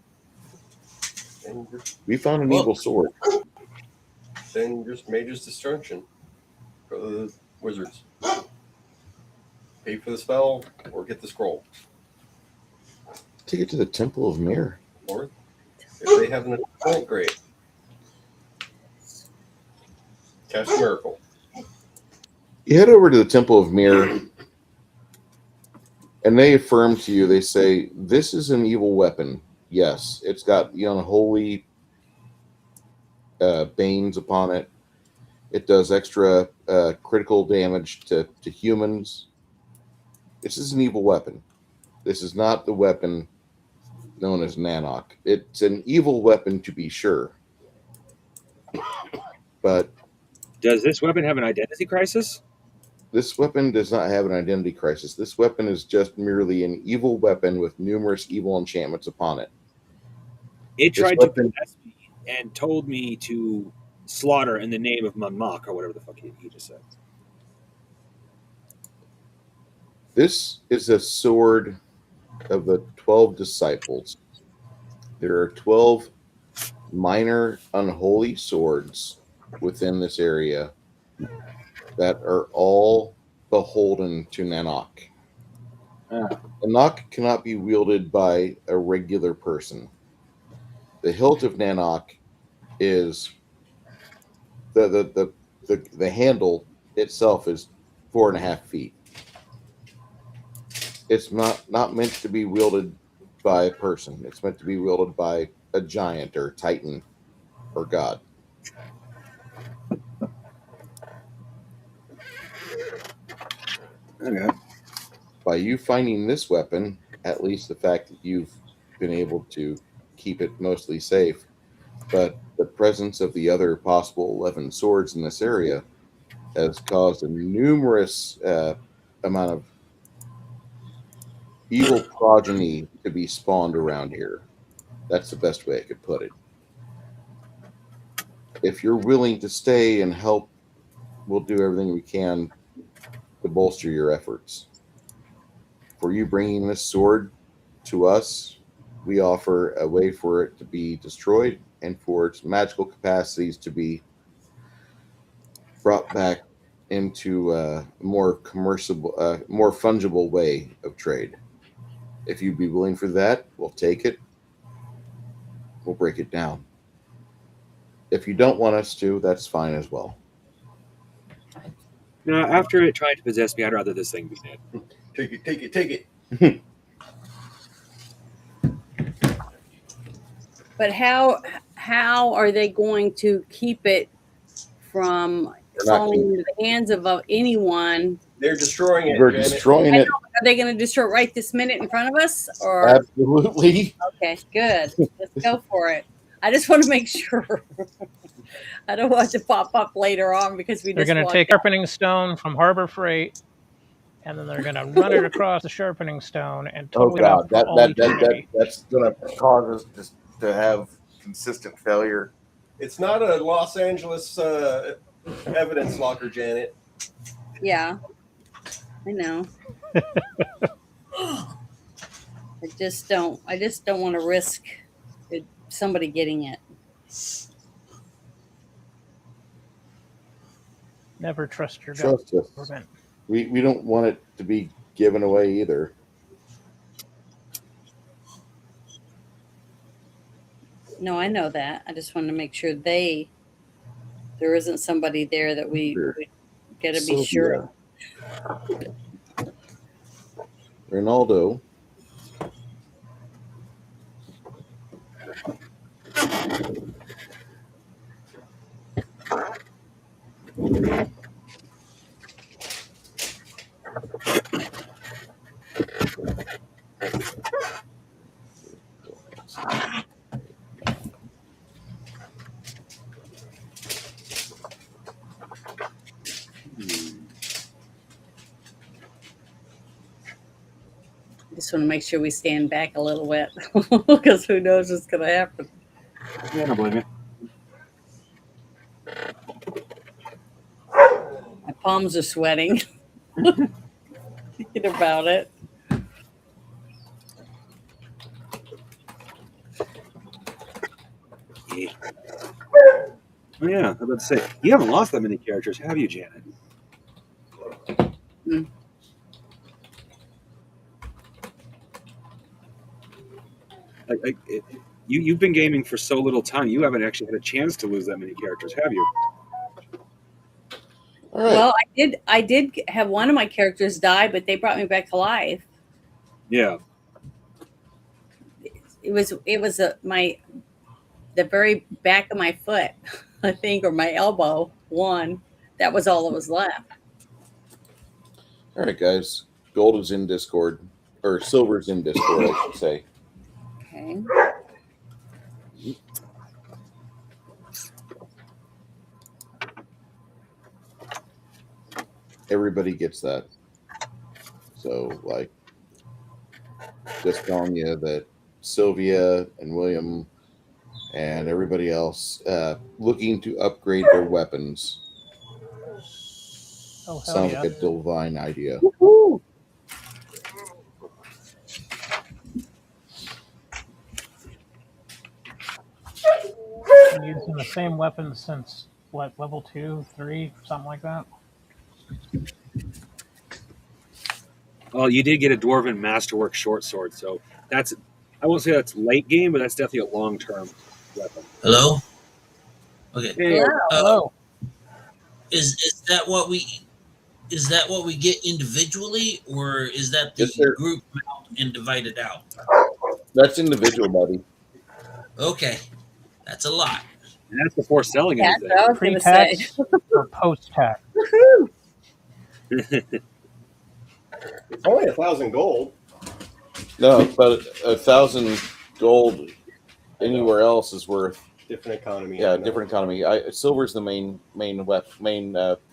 We found an evil sword. Then just Mage's Destruction for the wizards. Pay for the spell or get the scroll. Take it to the Temple of Mir. Or if they have an point, great. Cast a miracle. You head over to the Temple of Mir, and they affirm to you, they say, this is an evil weapon. Yes, it's got the unholy banes upon it. It does extra critical damage to humans. This is an evil weapon. This is not the weapon known as Nanok. It's an evil weapon to be sure. But does this weapon have an identity crisis? This weapon does not have an identity crisis. This weapon is just merely an evil weapon with numerous evil enchantments upon it. It tried to possess me and told me to slaughter in the name of Manmak, or whatever the fuck he just said. This is a sword of the 12 disciples. There are 12 minor unholy swords within this area that are all beholden to Nanok. A knock cannot be wielded by a regular person. The hilt of Nanok is the handle itself is 4.5 feet. It's not meant to be wielded by a person. It's meant to be wielded by a giant or titan or god. Okay. By you finding this weapon, at least the fact that you've been able to keep it mostly safe, but the presence of the other possible 11 swords in this area has caused a numerous amount of evil progeny to be spawned around here. That's the best way I could put it. If you're willing to stay and help, we'll do everything we can to bolster your efforts. For you bringing this sword to us, we offer a way for it to be destroyed and for its magical capacities to be brought back into a more commercial, more fungible way of trade. If you'd be willing for that, we'll take it. We'll break it down. If you don't want us to, that's fine as well. Now, after it tried to possess me, I'd rather this thing be dead. Take it, take it, take it. But how are they going to keep it from falling into the hands of anyone? They're destroying it. We're Janet. destroying it. Are they going to destroy it right this minute in front of us? Or Absolutely. okay, good. Let's go for it. I just want to make sure. I don't want it to pop up later on because They're going to take sharpening stone from Harbor Freight, and then they're going to run it across the sharpening stone and tow it up for all eternity. That's going to cause us just to have consistent failure. It's not a Los Angeles evidence locker, Janet. Yeah, I know. I just don't want to risk somebody getting it. Never trust your Trust us. government. We don't want it to be given away either. No, I know that. I just want to make sure there isn't somebody there that we got to be sure of. Ronaldo. Just want to make sure we stand back a little bit because who knows what's going to happen. Yeah, I don't blame you. My palms are sweating. Thinking about it. Yeah. Oh, yeah, I was about to say, you haven't lost that many characters, have you, Janet? Mm. You've been gaming for so little time, you haven't actually had a chance to lose that many characters, have you? All right. Well, I did have one of my characters die, but they brought me back to life. Yeah. It was the very back of my foot, I think, or my elbow. One. That was all that was left. All right, guys. Gold is in Discord, or silver's in Discord, I should say. Okay. Everybody gets that. So, like, just telling you that Sylvia and William and everybody else looking to upgrade their weapons sounds like a divine idea. Woo-hoo. Been using the same weapons since what, level 2, 3, something like that. Well, you did get a Dwarven Masterwork short sword, so that's, I won't say that's late game, but that's definitely a long-term weapon. Hello. Okay. Hey, Hello. Is that what we get individually, or is that the Yes, sir. group mount and divided out? That's individual, buddy. Okay, that's a lot. and that's before selling Yeah, anything. that's what I was going to say. Pre-tax or post-tax? It's only 1,000 gold. No, but 1,000 gold anywhere else is worth Different economy. Yeah, different economy. Silver's the main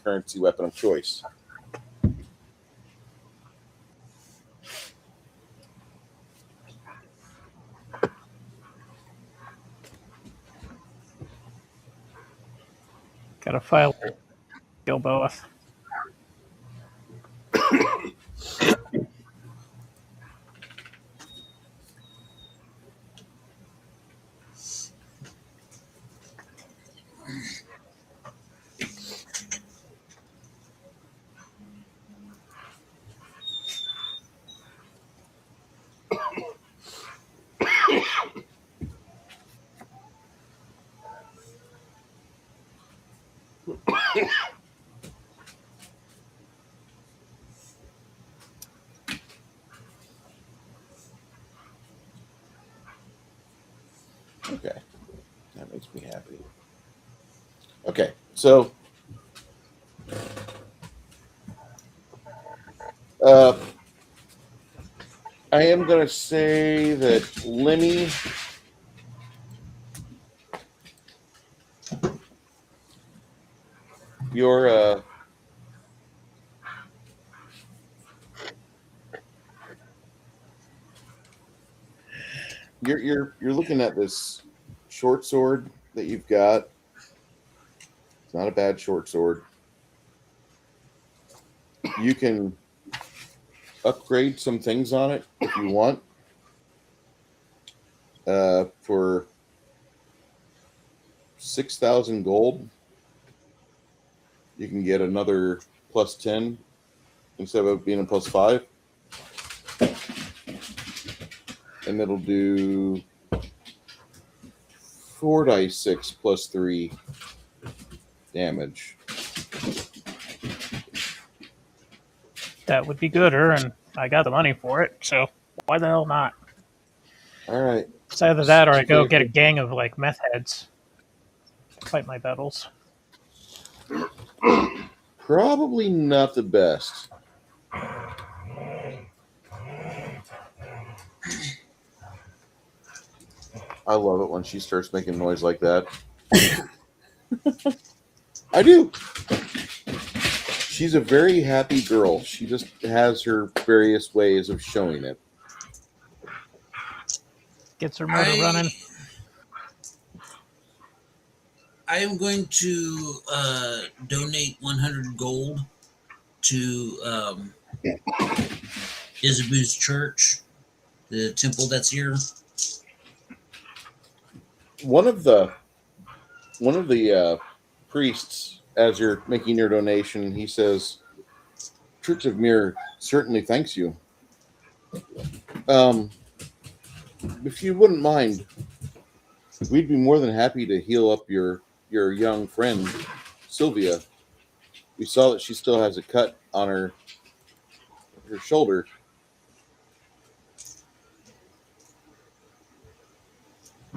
currency weapon of choice. Got to file Gilboa. Okay, that makes me happy. Okay, so I am going to say that Lemmy you're looking at this short sword that you've got. It's not a bad short sword. You can upgrade some things on it if you want. For 6,000 gold, you can get another +10 instead of it being a +5. And it'll do 4 dice 6 +3 damage. That would be gooder, and I got the money for it, so why the hell not? All right. It's either that or I go get a gang of like meth heads. Fight my battles. Probably not the best. I love it when she starts making noise like that. I do. She's a very happy girl. She just has her various ways of showing it. Gets her motor running. I am going to donate 100 gold to Isabeau's church, the temple that's here. One of the priests, as you're making your donation, he says, "Church of Mir certainly thanks you. If you wouldn't mind, we'd be more than happy to heal up your young friend, Sylvia. We saw that she still has a cut on her shoulder."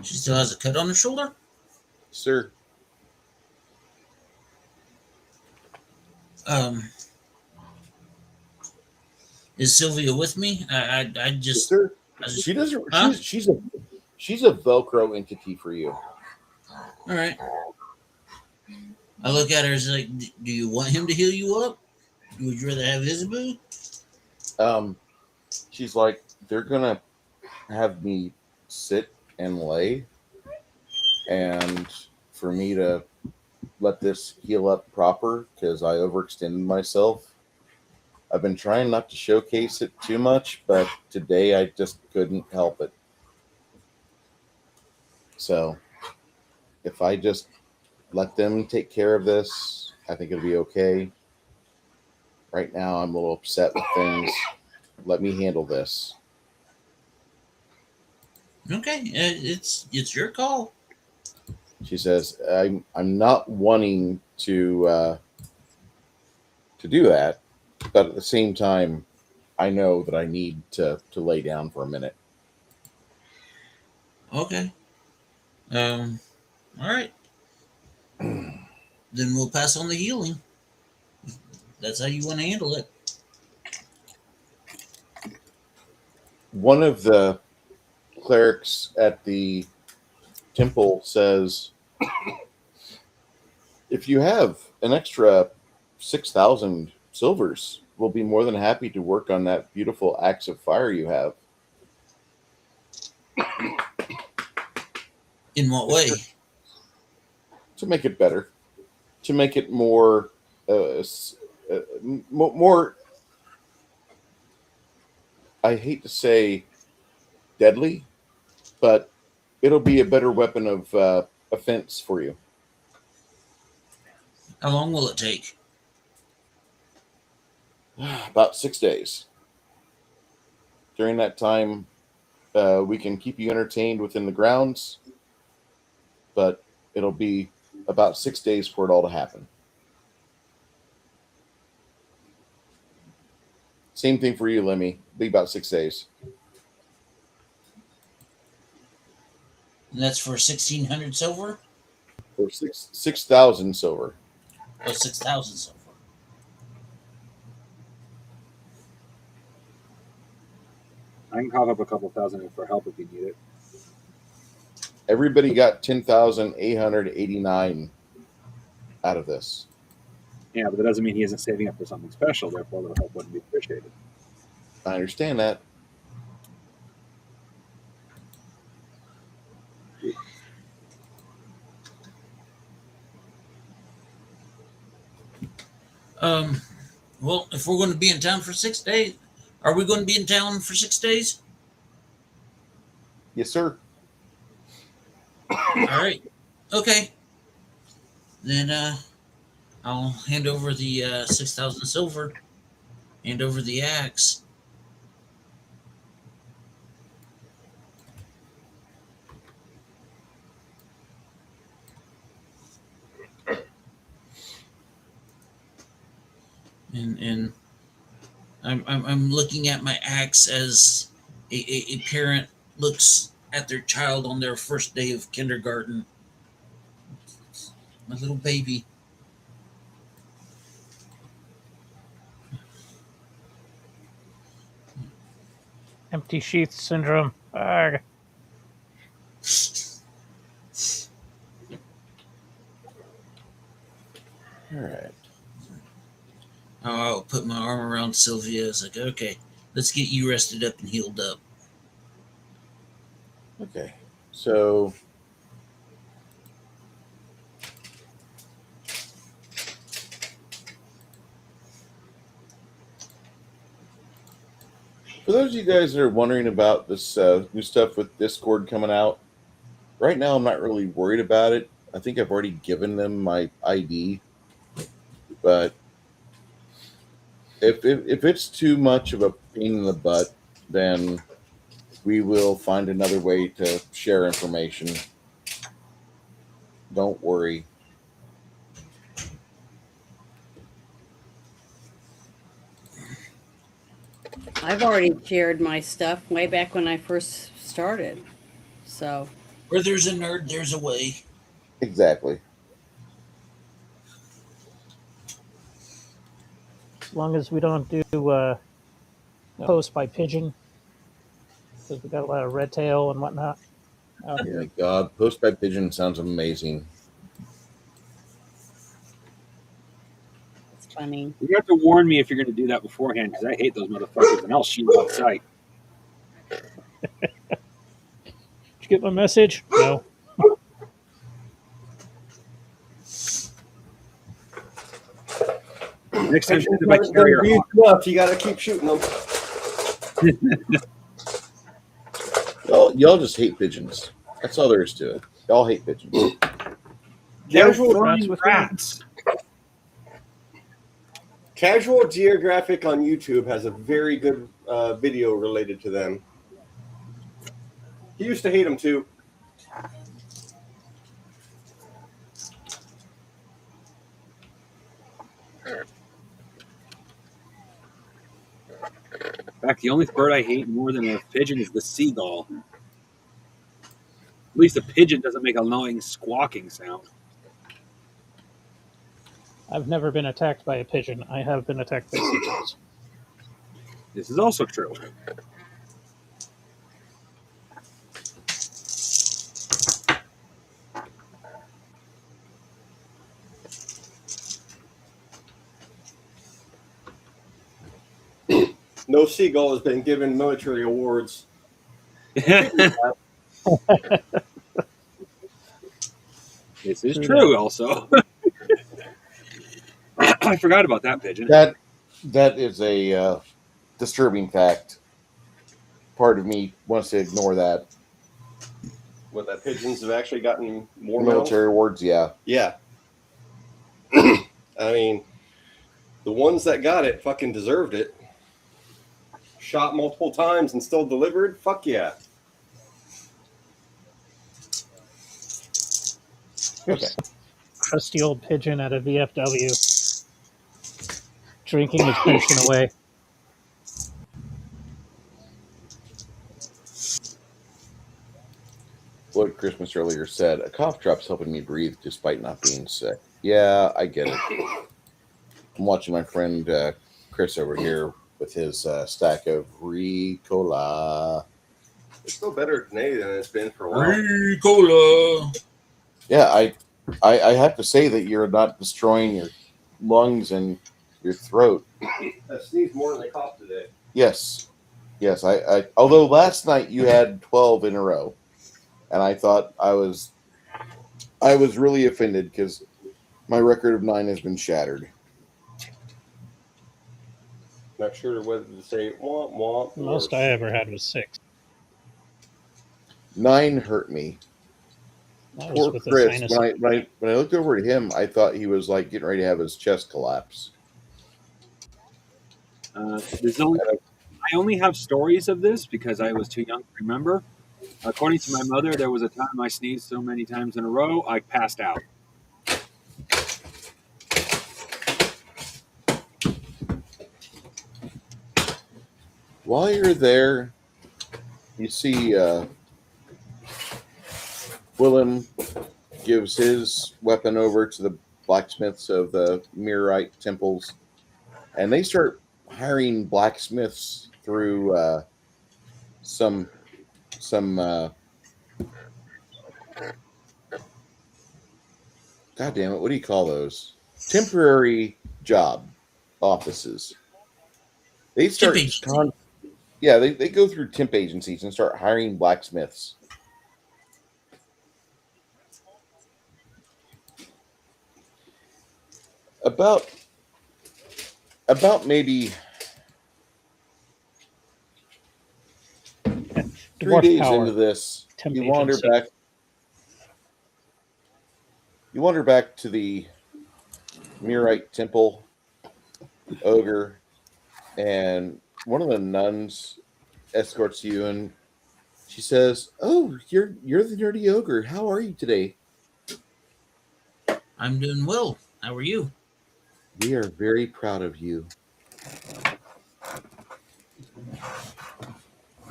She still has a cut on her shoulder? Sir. Is Sylvia with me? I just. Sir, she doesn't. Huh? She's a Velcro entity for you. All right. I look at her as like, do you want him to heal you up? Would you rather have Isabeau? She's like, they're gonna have me sit and lay, and for me to let this heal up proper because I overextended myself. I've been trying not to showcase it too much, but today I just couldn't help it. So if I just let them take care of this, I think it'll be okay. Right now I'm a little upset with things. let me handle this. Okay, it's your call. She says, I'm not wanting to do that, but at the same time, I know that I need to lay down for a minute. Okay. All right. Then we'll pass on the healing. That's how you want to handle it. One of the clerics at the temple says, if you have an extra 6,000 silvers, we'll be more than happy to work on that beautiful axe of fire you have. In what way? To make it better, to make it more, more. I hate to say deadly, but it'll be a better weapon of offense for you. How long will it take? About 6 days. During that time, we can keep you entertained within the grounds, but it'll be about 6 days for it all to happen. Same thing for you, Lemmy. Be about 6 days. And that's for 1,600 silver? For 6,000 silver. Oh, 6,000 silver. I can cough up a couple thousand for help if you need it. Everybody got 10,889 out of this. Yeah, but that doesn't mean he isn't saving up for something special. Therefore, the help wouldn't be appreciated. I understand that. Well, if we're going to be in town for 6 days, are we going to be in town for 6 days? Yes, sir. All right. Okay. Then I'll hand over the 6,000 silver, hand over the axe. And I'm looking at my axe as a parent looks at their child on their first day of kindergarten. My little baby. Empty sheath syndrome. Arg. All right. I'll put my arm around Sylvia. It's like, okay, let's get you rested up and healed up. Okay. So for those of you guys that are wondering about this new stuff with Discord coming out, right now I'm not really worried about it. I think I've already given them my ID, but if it's too much of a pain in the butt, then we will find another way to share information. Don't worry. I've already shared my stuff way back when I first started. So Where there's a nerd, there's a way. Exactly. As long as we don't do post by pigeon, because we got a lot of red tail and whatnot out here. Oh my God, post by pigeon sounds amazing. it's funny. You have to warn me if you're going to do that beforehand, because I hate those motherfuckers, and I'll shoot you on sight. Did you get my message? No. Next time, shoot by carrier hawk. Enough. You got to keep shooting them. Y'all just hate pigeons. That's all there is to it. Y'all hate pigeons. They're Rats flying with rats. Casual Geographic on YouTube has a very good video related to them. He used to hate them too. In fact, the only bird I hate more than a pigeon is the seagull. At least a pigeon doesn't make an annoying squawking sound. I've never been attacked by a pigeon. I have been attacked by seagulls. This is also true. No seagull has been given military awards. This is true also. I forgot about that pigeon. That is a disturbing fact. Part of me wants to ignore that. What, that pigeons have actually gotten more Military awards, yeah. Yeah. I mean, the ones that got it fucking deserved it. Shot multiple times and still delivered? Fuck yeah. Okay. Crusty old pigeon at a VFW, drinking his pension away. What Christmas earlier said, a cough drop's helping me breathe despite not being sick. Yeah, I get it. I'm watching my friend Chris over here with his stack of Ricola. It's still better today than it's been for a while. Ricola. Yeah, I have to say that you're not destroying your lungs and your throat. I sneezed more than I coughed today. Yes. I although last night you had 12 in a row, and I thought I was really offended because my record of 9 has been shattered. Not sure whether to say womp womp. Most I ever had was 6. 9 hurt me. That was Poor with the Chris. sinus. When I looked over at him, I thought he was like getting ready to have his chest collapse. I only have stories of this because I was too young to remember. According to my mother, there was a time I sneezed so many times in a row, I passed out. While you're there, you see Willem gives his weapon over to the blacksmiths of the Mirrorite temples, and they start hiring blacksmiths through some God damn it, what do you call those? Temporary job offices. They start they go through temp agencies and start hiring blacksmiths. About maybe 3 days into this, temp you wander agency. back to the Mirrorite temple ogre, and one of the nuns escorts you, and she says, "Oh, you're the nerdy ogre. How are you today?" I'm doing well. How are you? We are very proud of you.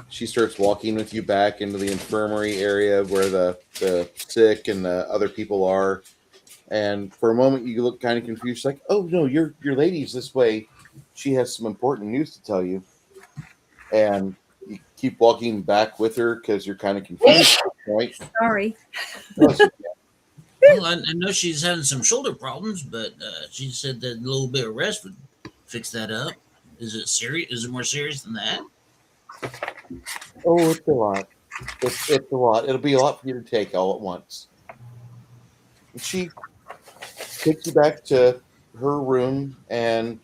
She starts walking with you back into the infirmary area where the sick and the other people are. And for a moment, you look kind of confused. Like, oh, no, your lady's this way. She has some important news to tell you. And you keep walking back with her because you're kind of confused at this point. Sorry. Well, I know she's having some shoulder problems, but she said that a little bit of rest would fix that up. Is it serious? Is it more serious than that? Oh, it's a lot. It's a lot. It'll be a lot for you to take all at once. And she takes you back to her room, and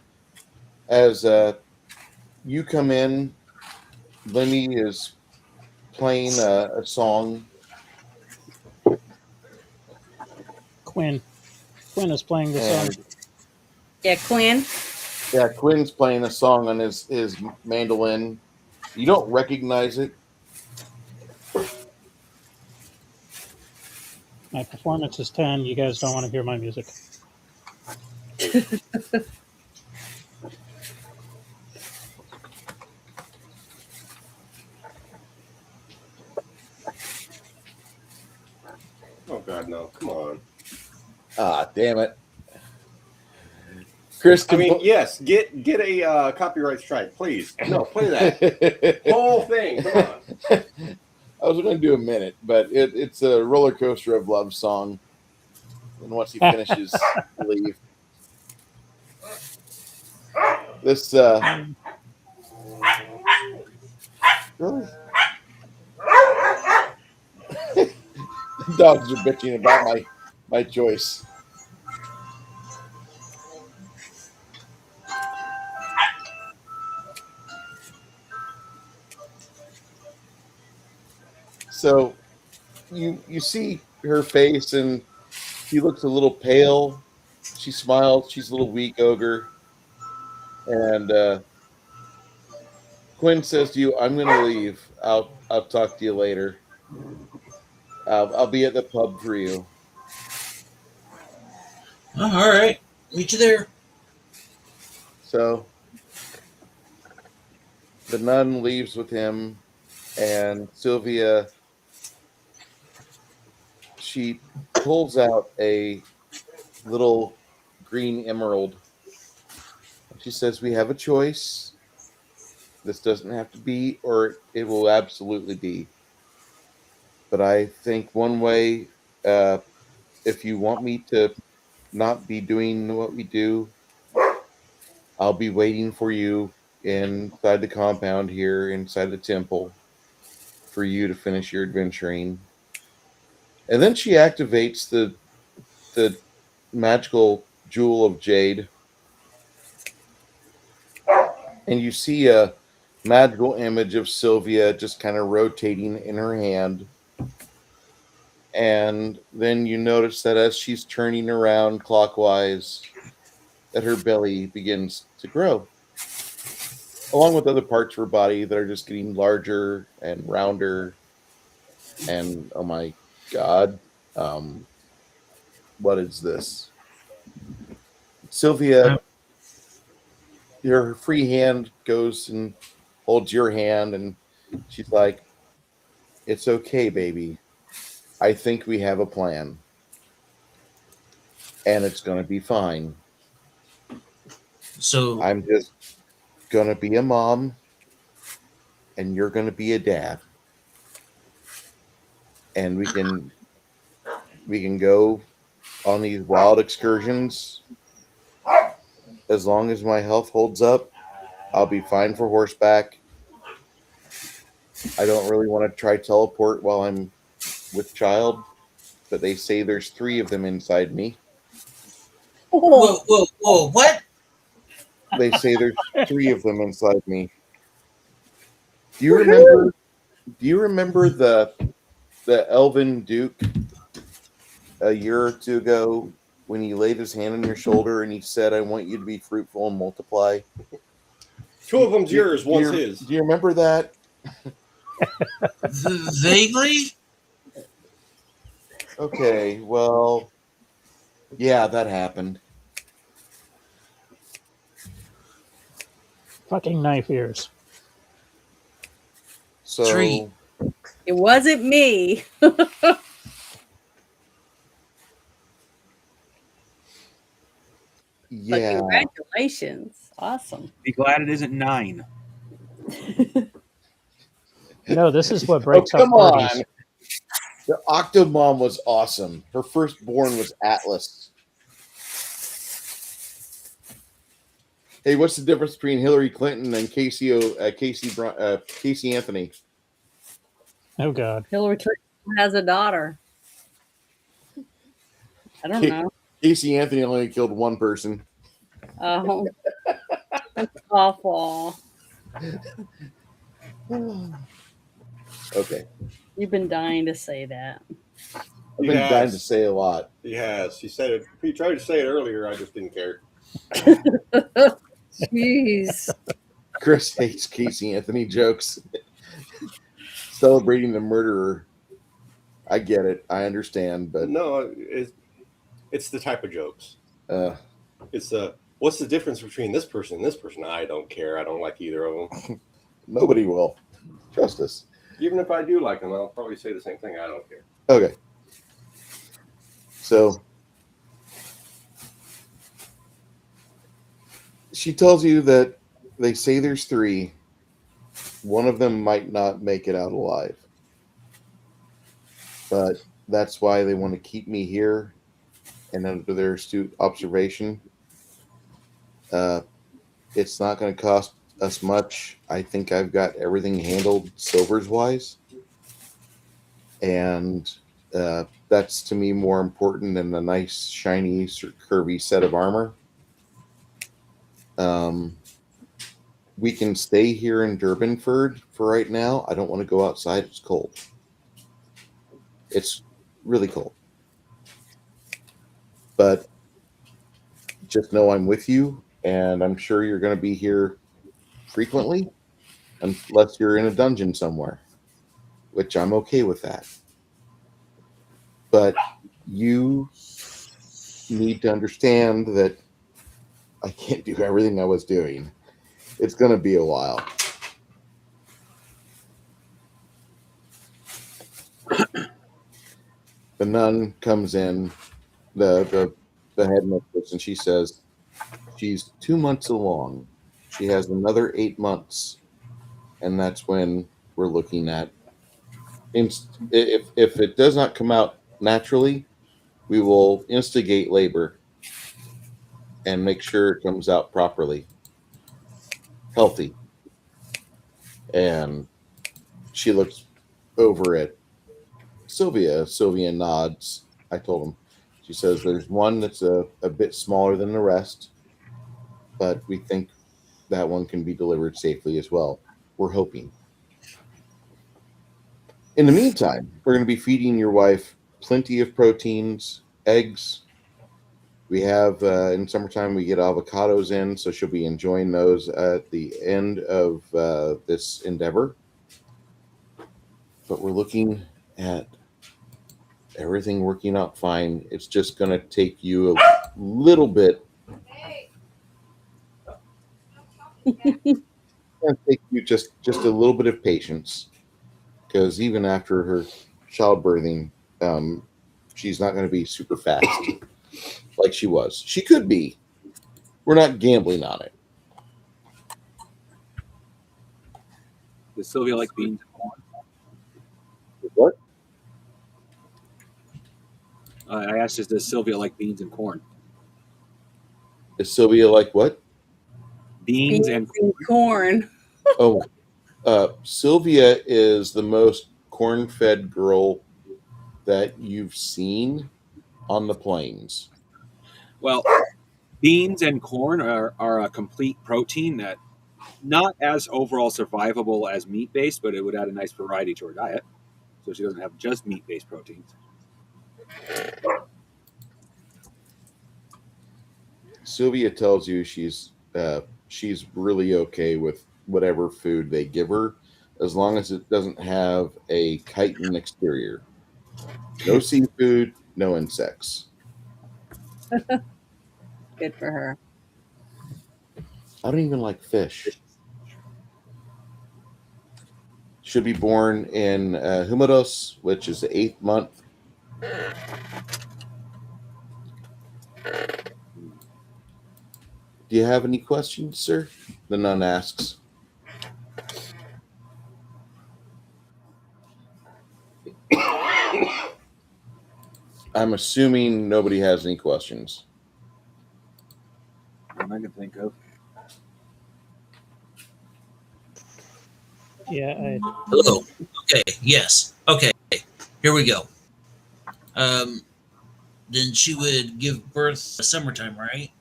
as you come in, Lenny is playing a song. Quinn is playing the song. Yeah, Quinn. Yeah, Quinn's playing a song on his mandolin. You don't recognize it. My performance is 10. You guys don't want to hear my music. Oh God, no! Come on. Ah, damn it. Chris, I mean, yes, get a copyright strike, please. No, play that whole thing. Come on. I was going to do a minute, but it's a roller coaster of love song. And once he finishes, leave. This really? The dogs are bitching about my choice. So you see her face, and she looks a little pale. She smiles. She's a little weak ogre. And Quinn says to you, "I'm going to leave. I'll talk to you later. I'll be at the pub for you." Oh, all right. Meet you there. So the nun leaves with him, and Sylvia, she pulls out a little green emerald. She says, "We have a choice. This doesn't have to be, or it will absolutely be. But I think one way, if you want me to not be doing what we do, I'll be waiting for you inside the compound here, inside the temple, for you to finish your adventuring." And then she activates the magical jewel of jade, and you see a magical image of Sylvia just kind of rotating in her hand. And then you notice that as she's turning around clockwise, that her belly begins to grow, along with other parts of her body that are just getting larger and rounder. And oh my God, what is this? Sylvia, your free hand goes and holds your hand, and she's like, "It's okay, baby. I think we have a plan, and it's going to be fine. So, I'm just going to be a mom, and you're going to be a dad. And we can go on these wild excursions. As long as my health holds up, I'll be fine for horseback. I don't really want to try teleport while I'm with child, but they say there's 3 of them inside me. whoa, what? They say there's 3 of them inside me. Do you remember? Do you remember the Elven Duke a year or 2 ago when he laid his hand on your shoulder and he said, "I want you to be fruitful and multiply"? 2 of them's yours, one's his. Do you remember that? Vaguely? Okay, well, yeah, that happened. Fucking knife ears. So 3. It wasn't me. But yeah, congratulations. Awesome. Be glad it isn't 9. No, this is what breaks up come parties. on. The Octomom was awesome. Her firstborn was Atlas. Hey, what's the difference between Hillary Clinton and Casey Anthony? Oh God. Hillary Clinton has a daughter. I don't know. Casey Anthony only killed 1 person. Oh, that's awful. Okay. You've been dying to say that. I've been dying to say a lot. He has. He said it. He tried to say it earlier. I just didn't care. Jeez. Chris hates Casey Anthony jokes. Celebrating the murderer. I get it. I understand, but No, it's the type of jokes. It's what's the difference between this person and this person? I don't care. I don't like either of them. Nobody will. Trust us. Even if I do like them, I'll probably say the same thing. I don't care. Okay. So she tells you that they say there's 3. One of them might not make it out alive. But that's why they want to keep me here and under their astute observation. It's not going to cost us much. I think I've got everything handled silvers wise. And that's to me more important than a nice, shiny, curvy set of armor. We can stay here in Durbanford for right now. I don't want to go outside. It's cold. It's really cold. But just know I'm with you, and I'm sure you're going to be here frequently, unless you're in a dungeon somewhere, which I'm okay with that. But you need to understand that I can't do everything I was doing. It's going to be a while. The nun comes in, the head mistress, and she says she's 2 months along. She has another 8 months, and that's when we're looking at. If it does not come out naturally, we will instigate labor and make sure it comes out properly, healthy. And she looks over at Sylvia. Sylvia nods. I told him. She says there's one that's a bit smaller than the rest, but we think that one can be delivered safely as well. We're hoping. In the meantime, we're going to be feeding your wife plenty of proteins, eggs. We have, in summertime, we get avocados in, so she'll be enjoying those at the end of this endeavor. But we're looking at everything working out fine. It's just going to take you a little bit. It's going to take you just a little bit of patience, because even after her childbirthing, she's not going to be super fast like she was. She could be. We're not gambling on it. Does Sylvia like beans and corn? What? I asked, does Sylvia like beans and corn? Is Sylvia like what? Beans and corn. Oh, Sylvia is the most corn-fed girl that you've seen on the plains. Well, beans and corn are a complete protein that not as overall survivable as meat-based, but it would add a nice variety to her diet. So she doesn't have just meat-based proteins. Sylvia tells you she's really okay with whatever food they give her, as long as it doesn't have a chitin exterior. No seafood, no insects. Good for her. I don't even like fish. Should be born in Humados, which is the 8th month. Do you have any questions, sir? The nun asks. I'm assuming nobody has any questions. What I can think of. Yeah. Hello. Okay. Yes. Okay. Here we go. Then she would give birth summertime, right?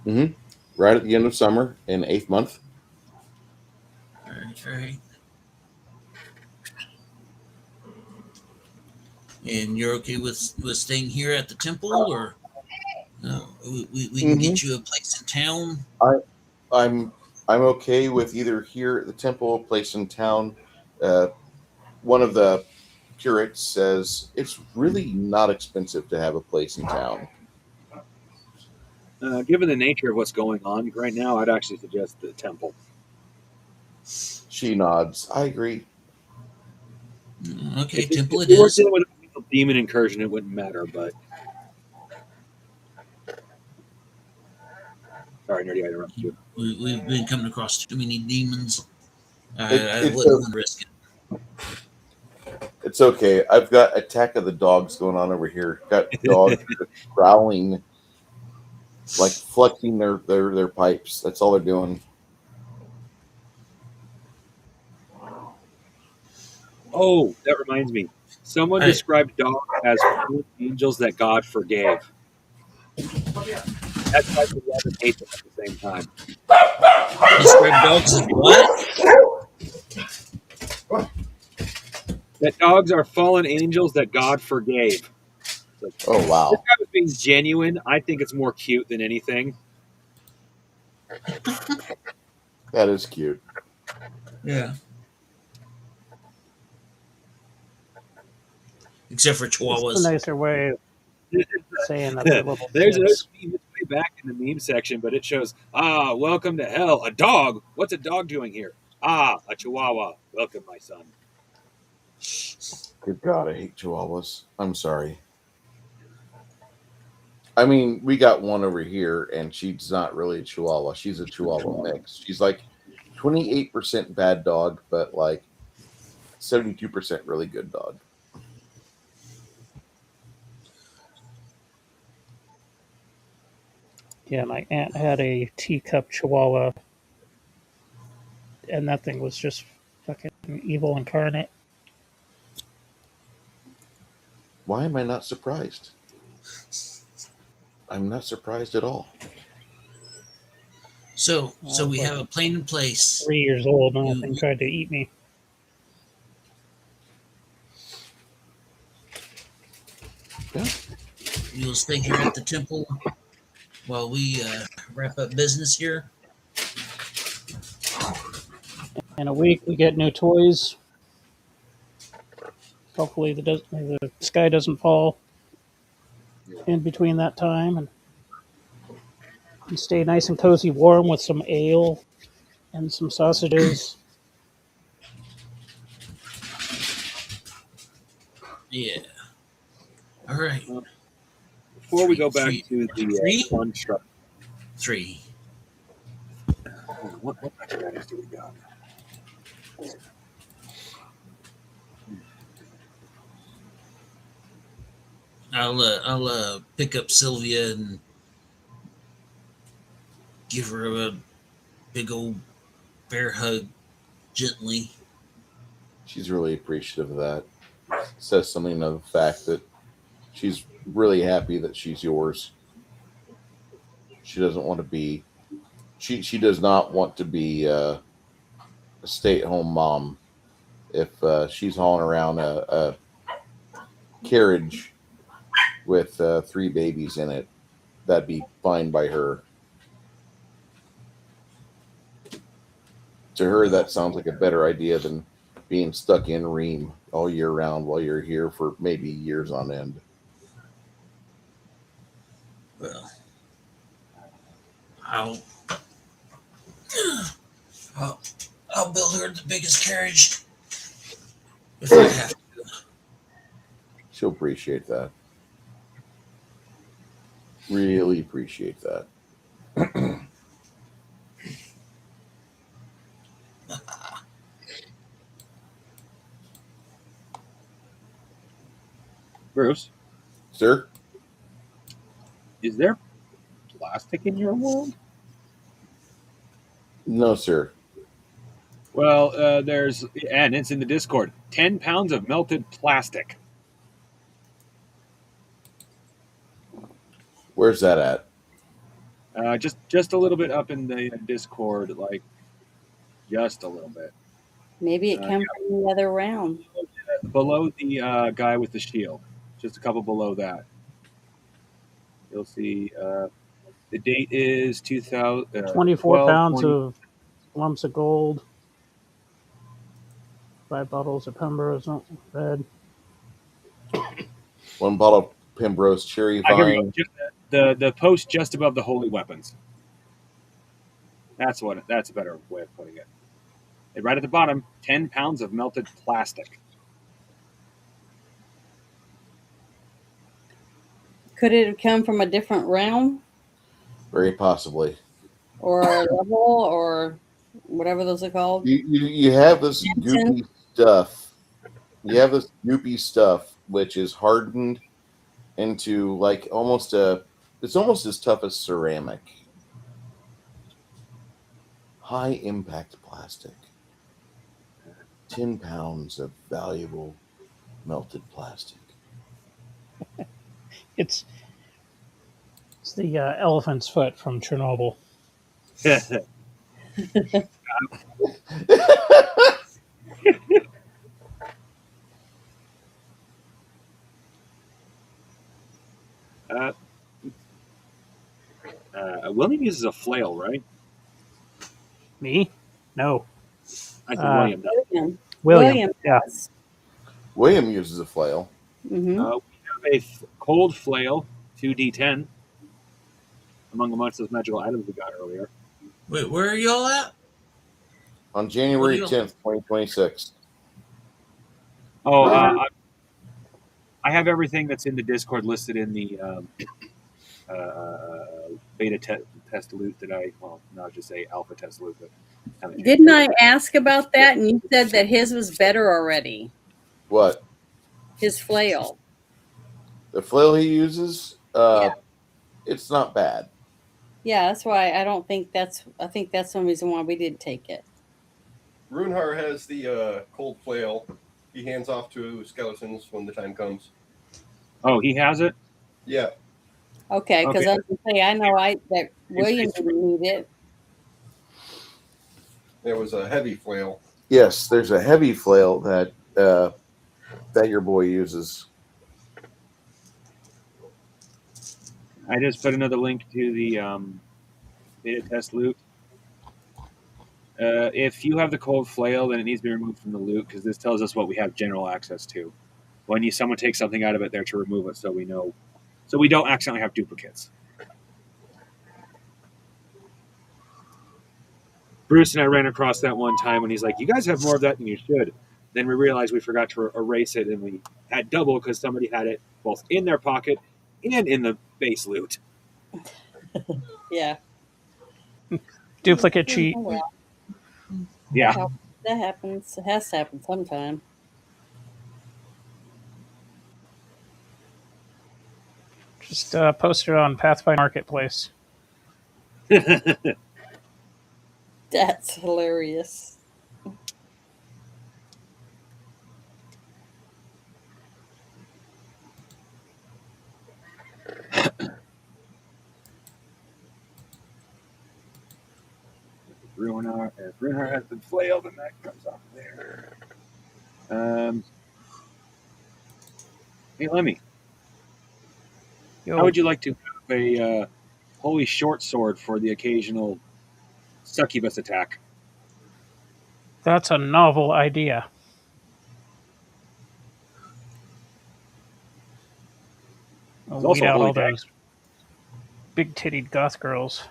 Mm-hmm. Right at the end of summer in 8th month. All right. All right. And you're okay with staying here at the temple, or no? We can get you a place in town. I'm okay with either here at the temple, a place in town. One of the curates says it's really not expensive to have a place in town. Given the nature of what's going on right now, I'd actually suggest the temple. She nods. I agree. Okay, If temple if it you were is. dealing with a single demon incursion, it wouldn't matter. But sorry, nerdy, I interrupted you. We've been coming across too many demons. I It's wouldn't want to risk it. It's okay. I've got Attack of the Dogs going on over here. Got dogs growling, like flexing their pipes. That's all they're doing. Oh, that reminds me. Someone Hey. described dogs as fallen angels that God forgave. That's why we love and hate them at the same time. Describe dogs as what? That dogs are fallen angels that God forgave. Like, Oh this wow, guy was being genuine. I think it's more cute than anything. that is cute. Yeah. Except for It's chihuahuas. a nicer way of saying that they're little There's kids. a meme way back in the meme section, but it shows, welcome to hell. A dog? What's a dog doing here? A chihuahua. Welcome, my son. Good God, I hate Chihuahuas. I'm sorry. I mean, we got one over here, and she's not really a Chihuahua. She's a Chihuahua mix. She's like 28% bad dog, but like 72% really good dog. Yeah, my aunt had a teacup chihuahua, and that thing was just fucking evil incarnate. Why am I not surprised? I'm not surprised at all. So we have a plan in place. 3 years old, and that thing tried to eat me. Yeah. You'll stay here at the temple while we wrap up business here. In a week, we get new toys. Hopefully, the sky doesn't fall in between that time, and stay nice and cozy, warm with some ale and some sausages. Yeah. All right. Before we go back to the construct. 3. What apparatus do we got? I'll pick up Sylvia and give her a big old bear hug gently. She's really appreciative of that. Says something of the fact that she's really happy that she's yours. She doesn't want to be. She does not want to be a stay-at-home mom. If she's hauling around a carriage with 3 babies in it, that'd be fine by her. To her, that sounds like a better idea than being stuck in Ream all year round while you're here for maybe years on end. Well, I'll build her the biggest carriage if I have to. She'll appreciate that. Really appreciate that. Bruce, Sir? is there plastic in your world? No, sir. Well, there's, and it's in the Discord, 10 pounds of melted plastic. Where's that at? Just a little bit up in the Discord, like just a little bit. Maybe it came from the other round. Below the guy with the shield, just a couple below that. You'll see The date is 2000. 24 pounds of lumps of gold. 5 bottles of Pembroke's red. 1 bottle of Pembroke's cherry Here we vine. go. The post just above the holy weapons. That's a better way of putting it. And right at the bottom, 10 pounds of melted plastic. Could it have come from a different realm Very possibly. or level or whatever those are called? You have this goopy stuff. You have this goopy stuff which is hardened into like it's almost as tough as ceramic. High impact plastic. 10 pounds of valuable melted plastic. It's the elephant's foot from Chernobyl. William uses a flail, right? Me? No. I think William does. William. Yeah. does. William uses a flail. Mm-hmm. We have a cold flail, 2d10, amongst those magical items we got earlier. Wait, where are y'all at? On January 10th, 2026. Oh, I have everything that's in the Discord listed in the beta test loot that I'll just say alpha test loot. But Didn't I ask about that? And you said that his was better already. What? His flail. The flail he uses, it's not bad. Yeah, that's why I think that's one reason why we did take it. Runehar has the cold flail. He hands off to skeletons when the time comes. Oh, he has it? Yeah. Okay, because I was going to say, I know that William didn't need it. There was a heavy flail. Yes, there's a heavy flail that your boy uses. I just put another link to the beta test loot. If you have the cold flail, then it needs to be removed from the loot because this tells us what we have general access to. When someone takes something out of it, they're to remove it so we know, so we don't accidentally have duplicates. Bruce and I ran across that one time when he's like, "You guys have more of that than you should." Then we realized we forgot to erase it, and we had double because somebody had it both in their pocket and in the base loot. Yeah. Duplicate cheat. Oh, well. Yeah. That happens. It has to happen sometime. Just post it on Pathfinder Marketplace. That's hilarious. If Runehar has been flailed, then that comes off there. Hey, Lemmy. Yo. How would you like to have a holy short sword for the occasional succubus attack? That's a novel idea. Weed out all those big-tittied goth girls.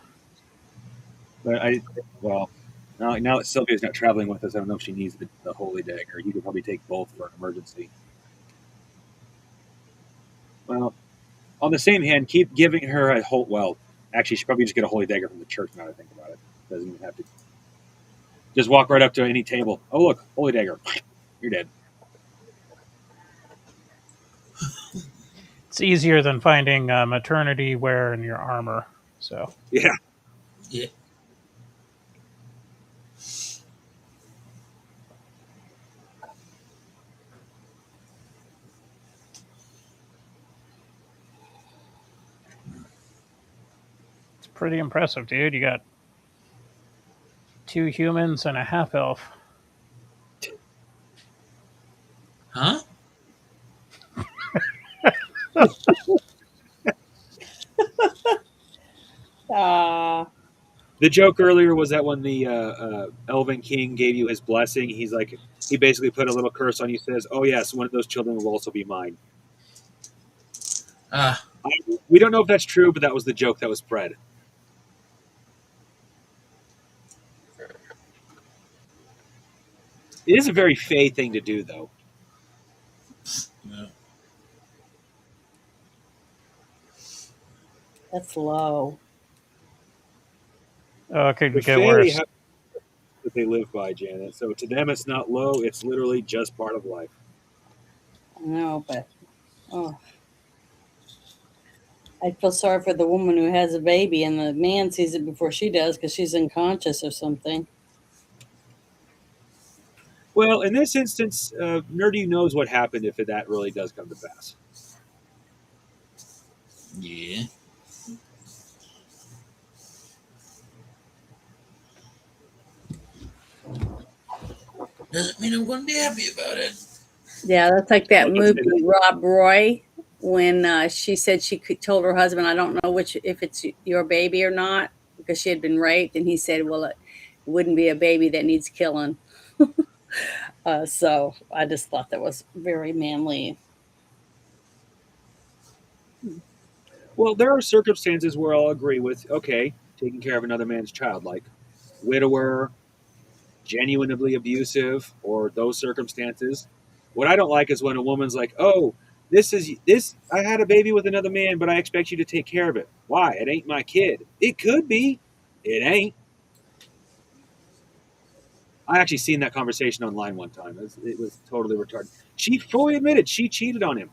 But now that Sylvia's not traveling with us, I don't know if she needs the holy dagger. You could probably take both for an emergency. Well, on the same hand, keep giving her a whole. Well, actually, she should probably just get a holy dagger from the church. Now that I think about it, doesn't even have to. Just walk right up to any table. Oh, look, holy dagger. You're dead. It's easier than finding maternity wear in your armor. So yeah. Pretty impressive, dude. You got 2 humans and a half elf. Huh? The joke earlier was that when the Elven King gave you his blessing, he basically put a little curse on you. Says, "Oh yes, one of those children will also be mine." We don't know if that's true, but that was the joke that was spread. It is a very Fae thing to do, though. Yeah. That's low. Oh, it could The get Fae worse. have that they live by, Janet. So to them, it's not low. It's literally just part of life. No, but I feel sorry for the woman who has a baby and the man sees it before she does because she's unconscious or something. Well, in this instance, Nerdy knows what happened if that really does come to pass. Yeah. Doesn't mean I'm going to be happy about it. Yeah, that's like that Well, that's movie Rob Roy when she said told her husband, "I don't know if it's your baby or not," because she had been raped, and he said, "Well, it wouldn't be a baby that needs killing." So I just thought that was very manly. Well, there are circumstances where I'll agree with, okay, taking care of another man's child, like widower, genuinely abusive, or those circumstances. What I don't like is when a woman's like, "Oh, this I had a baby with another man, but I expect you to take care of it." Why? It ain't my kid. It could be. It ain't. I actually seen that conversation online one time. It was totally retarded. She fully admitted she cheated on him,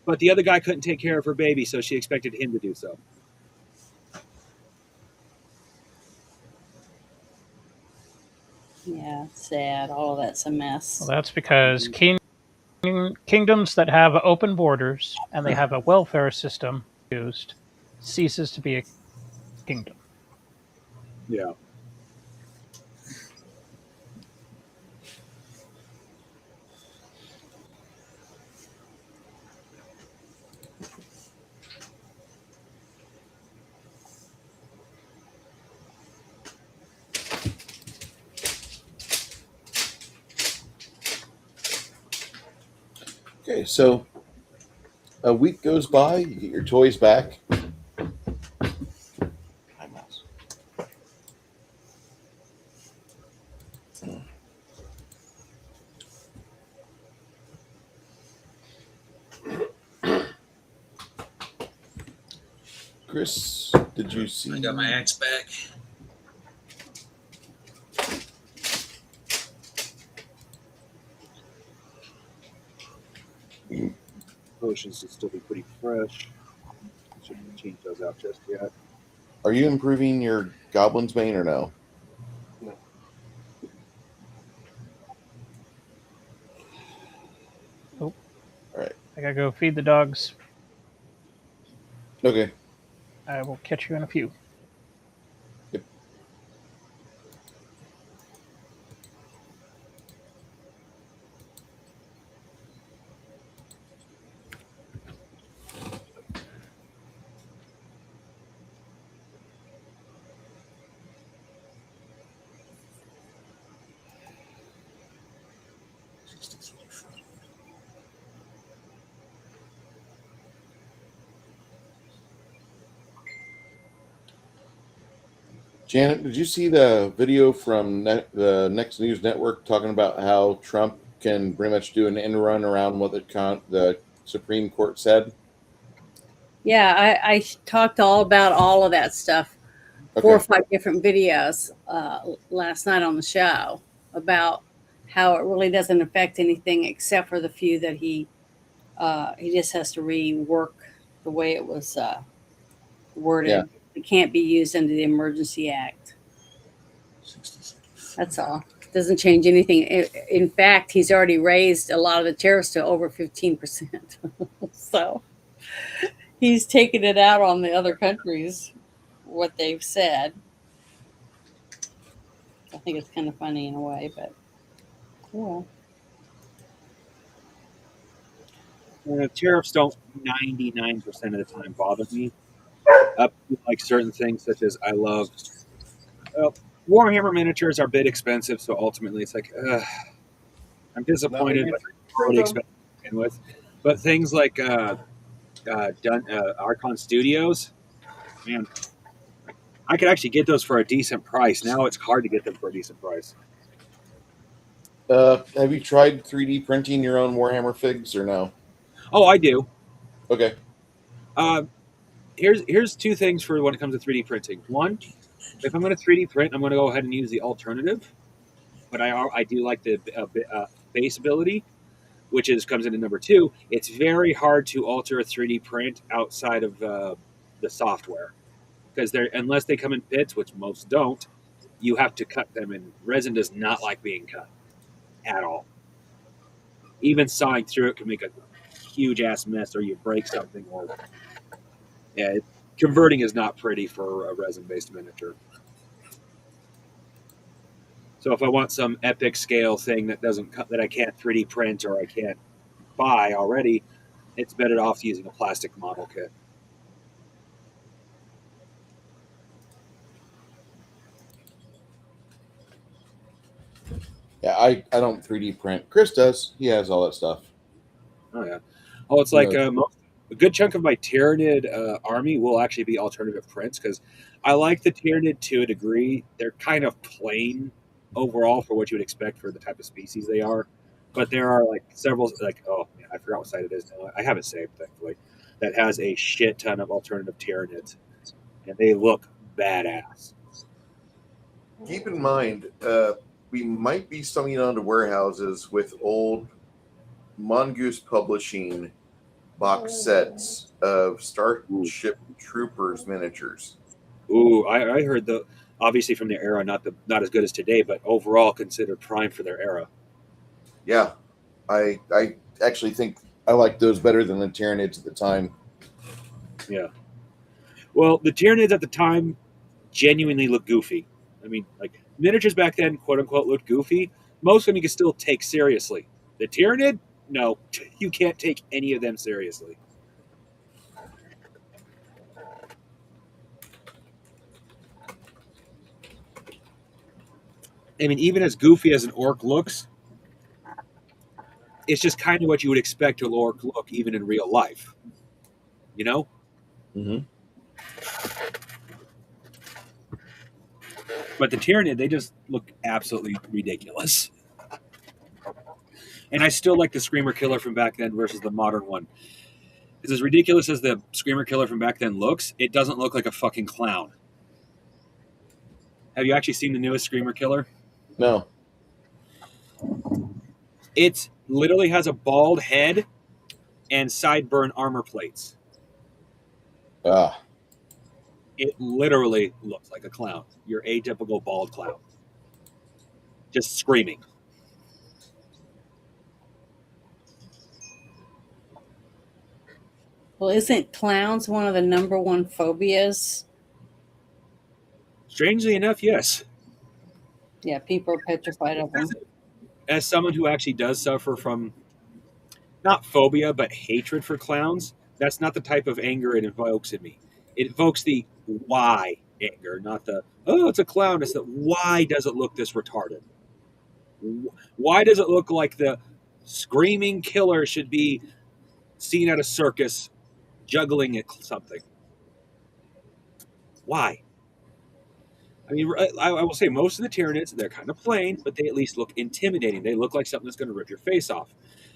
but the other guy couldn't take care of her baby, so she expected him to do so. Yeah, sad. All of that's a mess. Well, that's because kingdoms that have open borders and they have a welfare system used ceases to be a kingdom. Yeah. Okay, so a week goes by, you get your toys back. Hi, mouse. Chris, did you see? I got my axe back. Potions should still be pretty fresh. Shouldn't change those out just yet. Are you improving your Goblin's Bane or no? No. Oh. All right. I gotta go feed the dogs. Okay. I will catch you in a few. Yep. Janet, did you see the video from the Next News Network talking about how Trump can pretty much do an end run around what the Supreme Court said? Yeah, I talked all about all of that stuff, 4 or 5 different videos last night on the show about how it really doesn't affect anything except for the few that he just has to rework the way it was worded. Yeah. It can't be used under the Emergency Act. That's all. It doesn't change anything. In fact, he's already raised a lot of the tariffs to over 15%. So he's taking it out on the other countries, what they've said. I think it's kind of funny in a way, but yeah. Tariffs don't 99% of the time bother me. Up to, like certain things such as I love Warhammer miniatures are a bit expensive, so ultimately it's like I'm disappointed, but they're really expensive to begin with. But things like Archon Studios, man, I could actually get those for a decent price. Now it's hard to get them for a decent price. Have you tried 3D printing your own Warhammer figs or no? Oh, I do. Okay. Here's two things for when it comes to 3D printing. One, if I'm going to 3D print, I'm going to go ahead and use the alternative, but I do like the base ability, which comes into number two. It's very hard to alter a 3D print outside of the software because unless they come in bits, which most don't, you have to cut them, and resin does not like being cut at all. Even sawing through it can make a huge ass mess, or you break something, or converting is not pretty for a resin based miniature. So if I want some epic scale thing that I can't 3D print or I can't buy already, it's better off using a plastic model kit. Yeah, I don't 3D print. Chris does. He has all that stuff. Oh yeah. Oh, it's like a good chunk of my Tyranid army will actually be alternative prints because I like the Tyranid to a degree. They're kind of plain overall for what you would expect for the type of species they are, but there are like several oh man, I forgot what site it is now. I have it saved thankfully. That has a shit ton of alternative Tyranids, and they look badass. Keep in mind, we might be stumbling onto warehouses with old Mongoose Publishing box sets of Starship Troopers miniatures. Ooh, I heard obviously from their era, not as good as today, but overall considered prime for their era. Yeah, I actually think I like those better than the Tyranids at the time. Yeah. Well, the Tyranids at the time genuinely look goofy. I mean, like miniatures back then, quote unquote, looked goofy. Most of them you can still take seriously. The Tyranid, no, you can't take any of them seriously. I mean, even as goofy as an orc looks, it's just kind of what you would expect an orc look, even in real life. You know? Mm-hmm. But the Tyranid, they just look absolutely ridiculous. And I still like the Screamer Killer from back then versus the modern one. Because as ridiculous as the Screamer Killer from back then looks, it doesn't look like a fucking clown. Have you actually seen the newest Screamer Killer? No. It literally has a bald head and sideburn armor plates. Ah. It literally looks like a clown. Your atypical bald clown. Just screaming. Well, isn't clowns one of the number one phobias? Strangely enough, yes. Yeah, people are petrified of them. As someone who actually does suffer from not phobia, but hatred for clowns, that's not the type of anger it evokes in me. It evokes the why anger, not the, oh, it's a clown. It's the why does it look this retarded? Why does it look like the screaming killer should be seen at a circus juggling at something? Why? I mean, I will say most of the Tyranids, they're kind of plain, but they at least look intimidating. They look like something that's going to rip your face off.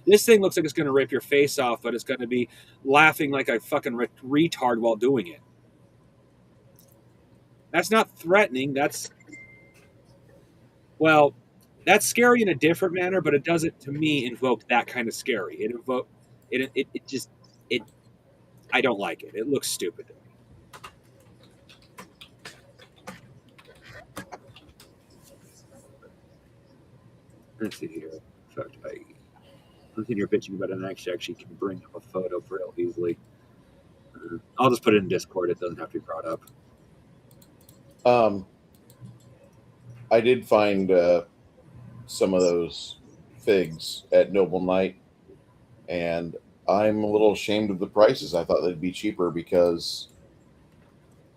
This thing looks like it's going to rip your face off, but it's going to be laughing like a fucking retard while doing it. That's not threatening. That's scary in a different manner, but it doesn't, to me, invoke that kind of scary. I don't like it. It looks stupid to me. Let's see here. In fact, I'm sitting here bitching about it, and I actually can bring up a photo real easily. I'll just put it in Discord. It doesn't have to be brought up. I did find some of those figs at Noble Knight, and I'm a little ashamed of the prices. I thought they'd be cheaper because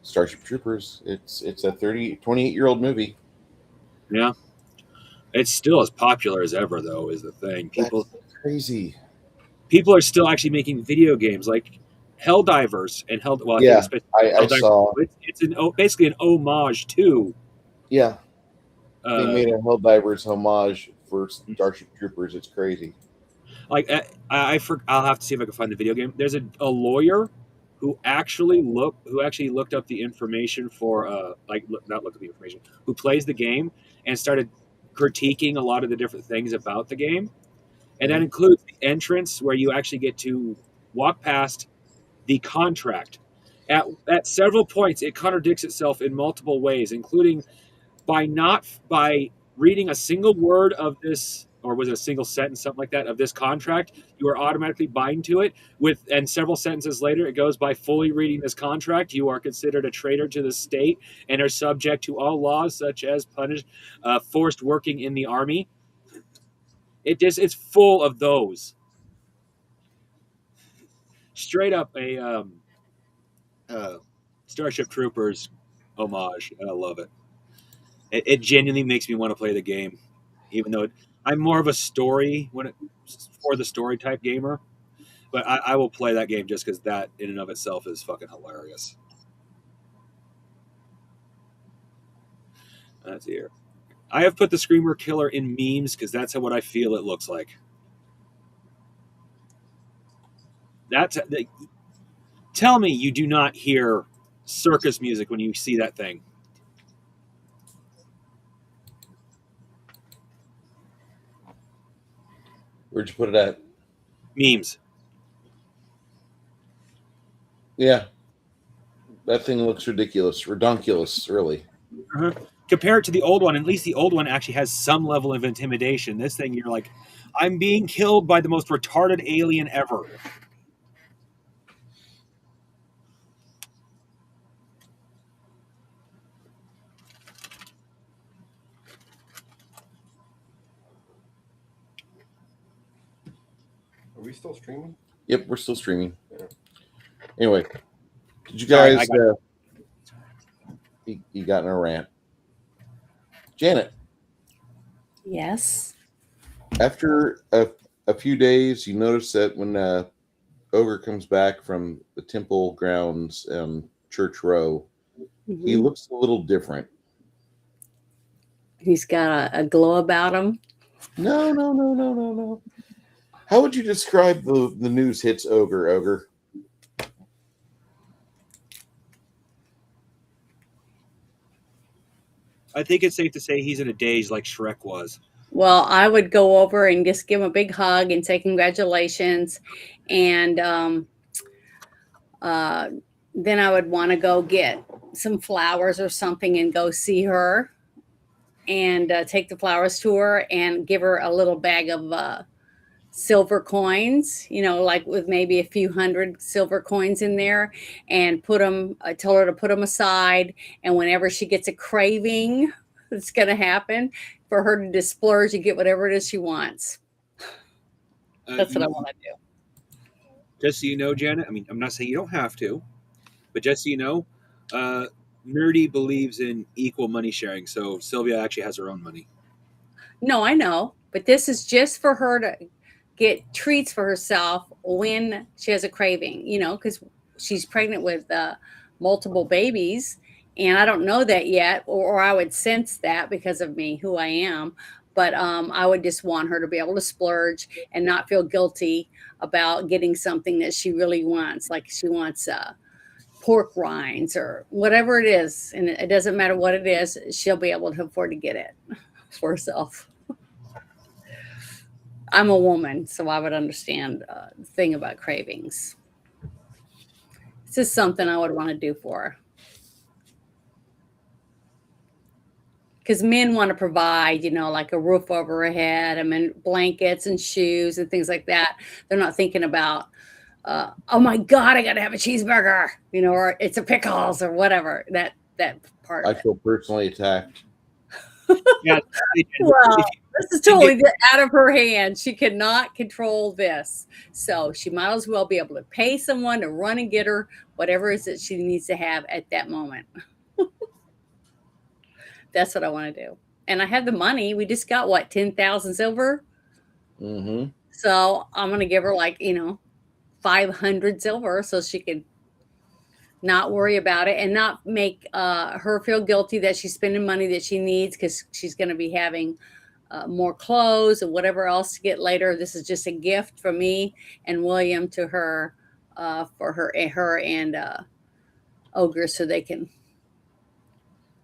Starship Troopers. It's a 28-year-old movie. Yeah. It's still as popular as ever, though, is the thing. That's crazy. People are still actually making video games like Helldivers and Well, Yeah, I think I Helldivers. saw. It's basically an homage to. Yeah, they made a Helldivers homage for Starship Troopers. It's crazy. Like I'll have to see if I can find the video game. There's a lawyer who actually looked up the information for not looked up the information, who plays the game and started critiquing a lot of the different things about the game. And that includes the entrance where you actually get to walk past the contract. At several points, it contradicts itself in multiple ways, including by reading a single word of this, or was it a single sentence, something like that, of this contract, you are automatically bind to it. And several sentences later, it goes, by fully reading this contract, you are considered a traitor to the state and are subject to all laws such as forced working in the army. It's full of those. Straight up a Starship Troopers homage, and I love it. It genuinely makes me want to play the game, even though I'm more of a story for the story type gamer. But I will play that game just because that in and of itself is fucking hilarious. That's here. I have put the Screamer Killer in memes because that's what I feel it looks like. Tell me you do not hear circus music when you see that thing. Where'd you put it at? Memes. Yeah. That thing looks ridiculous. Redonkulous, really. Uh-huh. Compared to the old one, at least the old one actually has some level of intimidation. This thing, you're like, I'm being killed by the most retarded alien ever. Are we still streaming? Yep, we're still streaming. Yeah. Anyway, did you guys... Sorry, you got in a rant. Janet. Yes. After a few days, you notice that when Ogre comes back from the temple grounds, Church Row, he looks a little different. He's got a glow about him. No. How would you describe the news hits Ogre? I think it's safe to say he's in a daze like Shrek was. Well, I would go over and just give him a big hug and say congratulations. And then I would want to go get some flowers or something and go see her and take the flowers to her and give her a little bag of silver coins, like with maybe a few hundred silver coins in there, and tell her to put them aside. And whenever she gets a craving, it's going to happen, for her to just splurge and get whatever it is she wants. That's what I want to do. Just so you know, Janet, I mean, I'm not saying you don't have to, but just so you know, Nerdy believes in equal money sharing. So Sylvia actually has her own money. No, I know, but this is just for her to get treats for herself when she has a craving, because she's pregnant with multiple babies. And I don't know that yet, or I would sense that because of me, who I am. But I would just want her to be able to splurge and not feel guilty about getting something that she really wants. Like she wants pork rinds or whatever it is. And it doesn't matter what it is. She'll be able to afford to get it for herself. I'm a woman, so I would understand the thing about cravings. It's just something I would want to do for her. Because men want to provide, like a roof over her head, and blankets and shoes and things like that. They're not thinking about, oh my God, I got to have a cheeseburger, or it's a pickles or whatever. That part. I feel personally attacked. Yeah. Well, This is totally out of her hands. She cannot control this. So she might as well be able to pay someone to run and get her whatever it is that she needs to have at that moment. That's what I want to do. And I have the money. We just got what, 10,000 silver? Mm-hmm. So I'm going to give her 500 silver so she can not worry about it and not make her feel guilty that she's spending money that she needs, because she's going to be having more clothes and whatever else to get later. This is just a gift from me and William to her for her and Ogre, so they can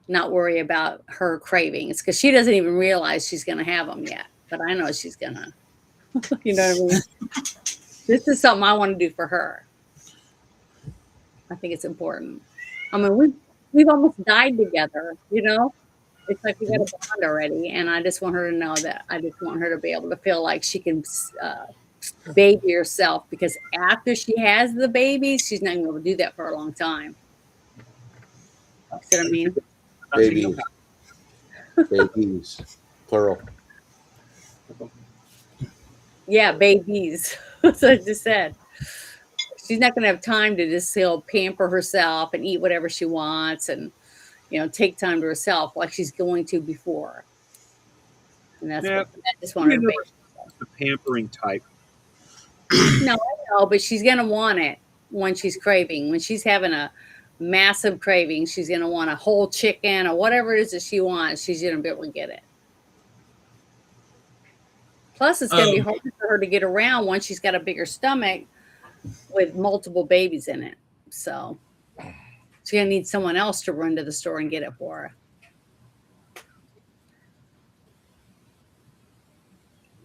not worry about her cravings, because she doesn't even realize she's going to have them yet. But I know she's going to. You know what I mean? This is something I want to do for her. I think it's important. I mean, we've almost died together, you know? It's like we got a bond already, and I just want her to know that. I just want her to be able to feel like she can baby herself, because after she has the baby, she's not going to be able to do that for a long time. See what I mean? Babies. Babies. Plural. Yeah, babies. That's what I just said. She's not going to have time to just pamper herself and eat whatever she wants and, take time to herself like she's going to before. And that's what I just want her to be. The pampering type. No, I know, but she's going to want it when she's craving. When she's having a massive craving, she's going to want a whole chicken or whatever it is that she wants. She's going to be able to get it. Plus, it's going to be hard for her to get around once she's got a bigger stomach with multiple babies in it. So she's going to need someone else to run to the store and get it for her.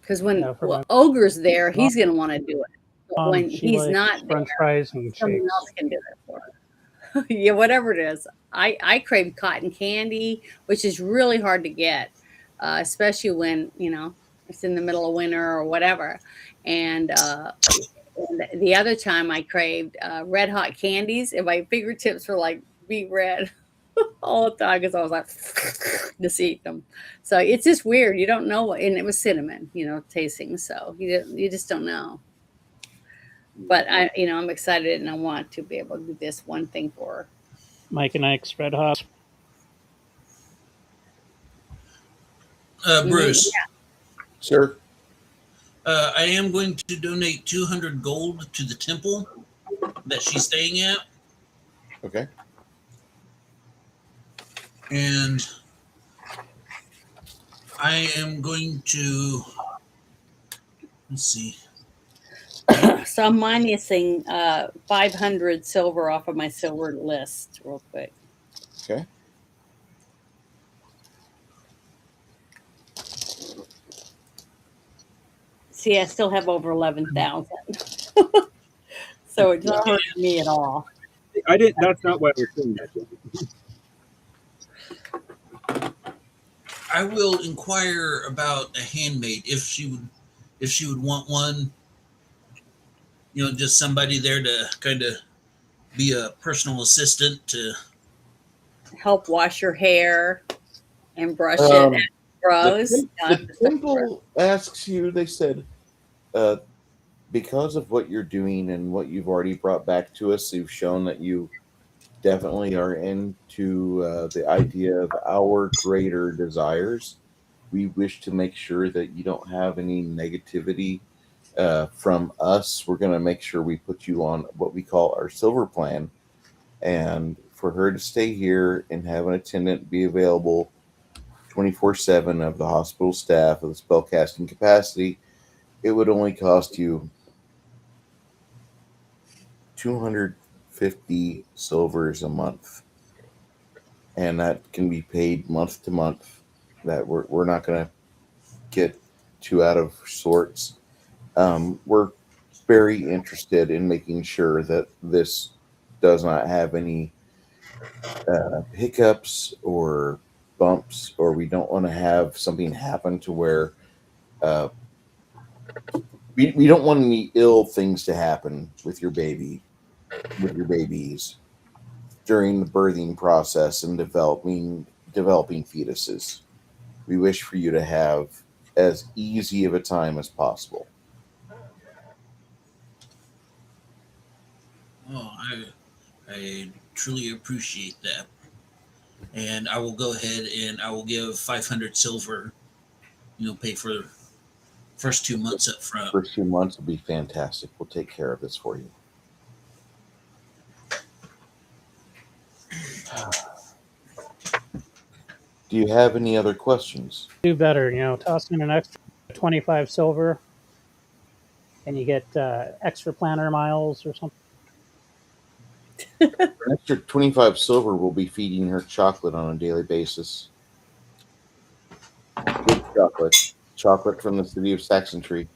Because when Ogre's there, he's going to want to do it. But when he's not there, fries and someone else can do it for her. Yeah, whatever it is. I crave cotton candy, which is really hard to get, especially when, it's in the middle of winter or whatever. And the other time I craved red hot candies, and my fingertips were like beet red all the time, because I was like, just eat them. So it's just weird. You don't know what, and it was cinnamon, tasting. So you just don't know. But I'm excited, and I want to be able to do this one thing for her. Mike and Ike's Red Hot. Bruce. Yeah. Sir? I am going to donate 200 gold to the temple that she's staying at. Okay. And I am going to, let's see. So I'm minusing 500 silver off of my silver list real quick. Okay. See, I still have over 11,000. So it's not hurting me at all. That's not what we're saying. I will inquire about a handmaid if she would want one. Just somebody there to kind of be a personal assistant to help wash your hair and brush it as it grows. The temple asks you, they said, because of what you're doing and what you've already brought back to us, you've shown that you definitely are into the idea of our greater desires. We wish to make sure that you don't have any negativity from us. We're going to make sure we put you on what we call our silver plan, and for her to stay here and have an attendant be available 24/7 of the hospital staff of the spellcasting capacity, it would only cost you 250 silvers a month, and that can be paid month to month. That we're not going to get too out of sorts. We're very interested in making sure that this does not have any hiccups or bumps, or we don't want to have something happen to where we don't want any ill things to happen with your babies during the birthing process and developing fetuses. We wish for you to have as easy of a time as possible. Oh, I truly appreciate that. And I will go ahead and I will give 500 silver, pay for first 2 months up front. First 2 months will be fantastic. We'll take care of this for you. Do you have any other questions? Do better, toss in an extra 25 silver and you get extra planner miles or something. An extra 25 silver will be feeding her chocolate on a daily basis. Good chocolate. Chocolate from the city of Saxontree.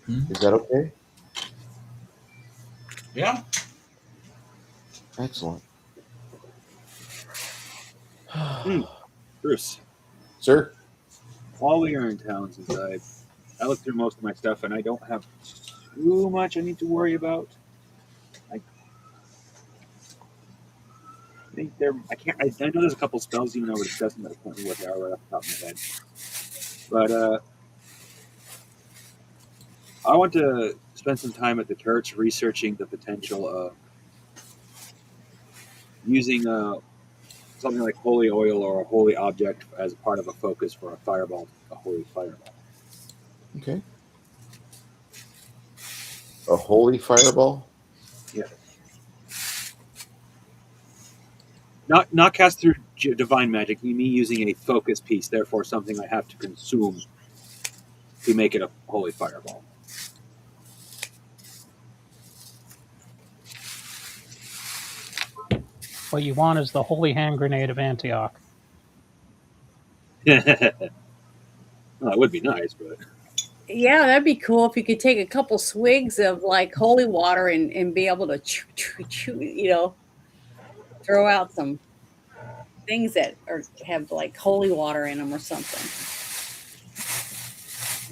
Is that okay? Yeah. Excellent. Bruce, Sir? while we are in town, since I looked through most of my stuff and I don't have too much I need to worry about. I think I know there's a couple spells even though we're discussing, but I can't remember what they are right off the top of my head. But I want to spend some time at the church researching the potential of using something like holy oil or a holy object as part of a focus for a fireball, a holy fireball. Okay. A holy fireball? Yeah. Not cast through divine magic. Me using a focus piece, therefore something I have to consume to make it a holy fireball. What you want is the holy hand grenade of Antioch. Well, it would be nice, but Yeah, that'd be cool if you could take a couple swigs of like holy water and be able to throw out some things that have like holy water in them or something.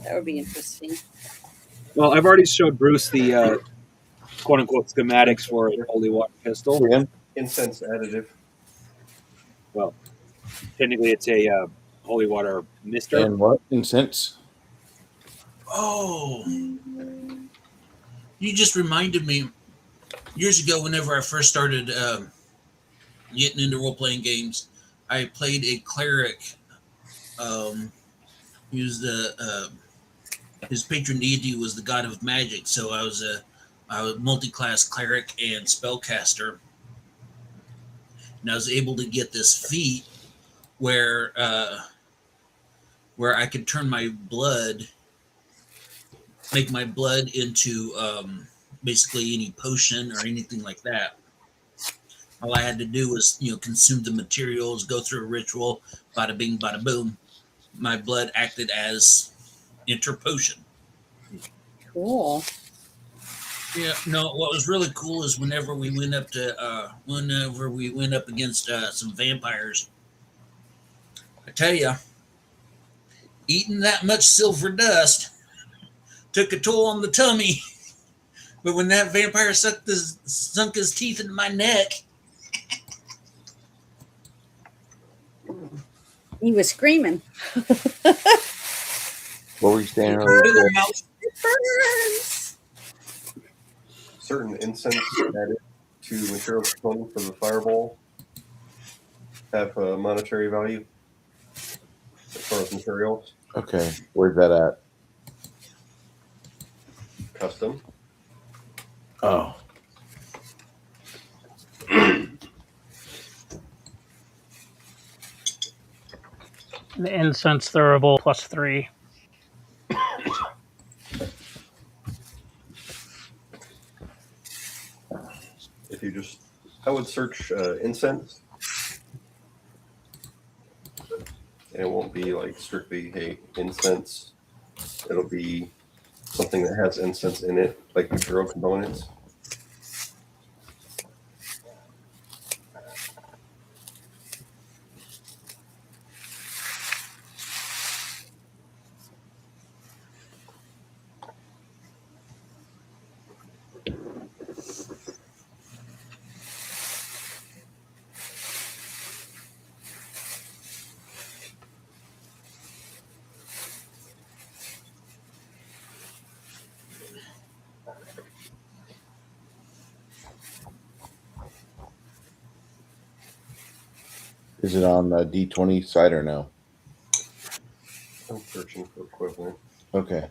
That would be interesting. well, I've already showed Bruce the quote unquote schematics for a holy water pistol. Yeah. Incense additive. Well, technically it's a holy water mister. And what? Incense? Oh, you just reminded me years ago, whenever I first started getting into role playing games, I played a cleric. He was his patron deity was the god of magic, so I was a multi-class cleric and spellcaster, and I was able to get this feat where I could turn my blood, make my blood into basically any potion or anything like that. All I had to do was, consume the materials, go through a ritual, bada bing, bada boom. My blood acted as enter potion. Cool. Yeah, no. What was really cool is whenever we went up against some vampires, I tell you, eating that much silver dust took a toll on the tummy. But when that vampire sunk his teeth into my neck, He was screaming. What were you saying big earlier? old mouth. Certain incense added to material component for the fireball have a monetary value as far as materials. Okay. Where's that at? Custom. Oh. The incense throwable +3. If you just, I would search incense. And it won't be like strictly, hey, incense. It'll be something that has incense in it, like material components. Is it on the D20 site or no? I'm searching for equivalent. Okay.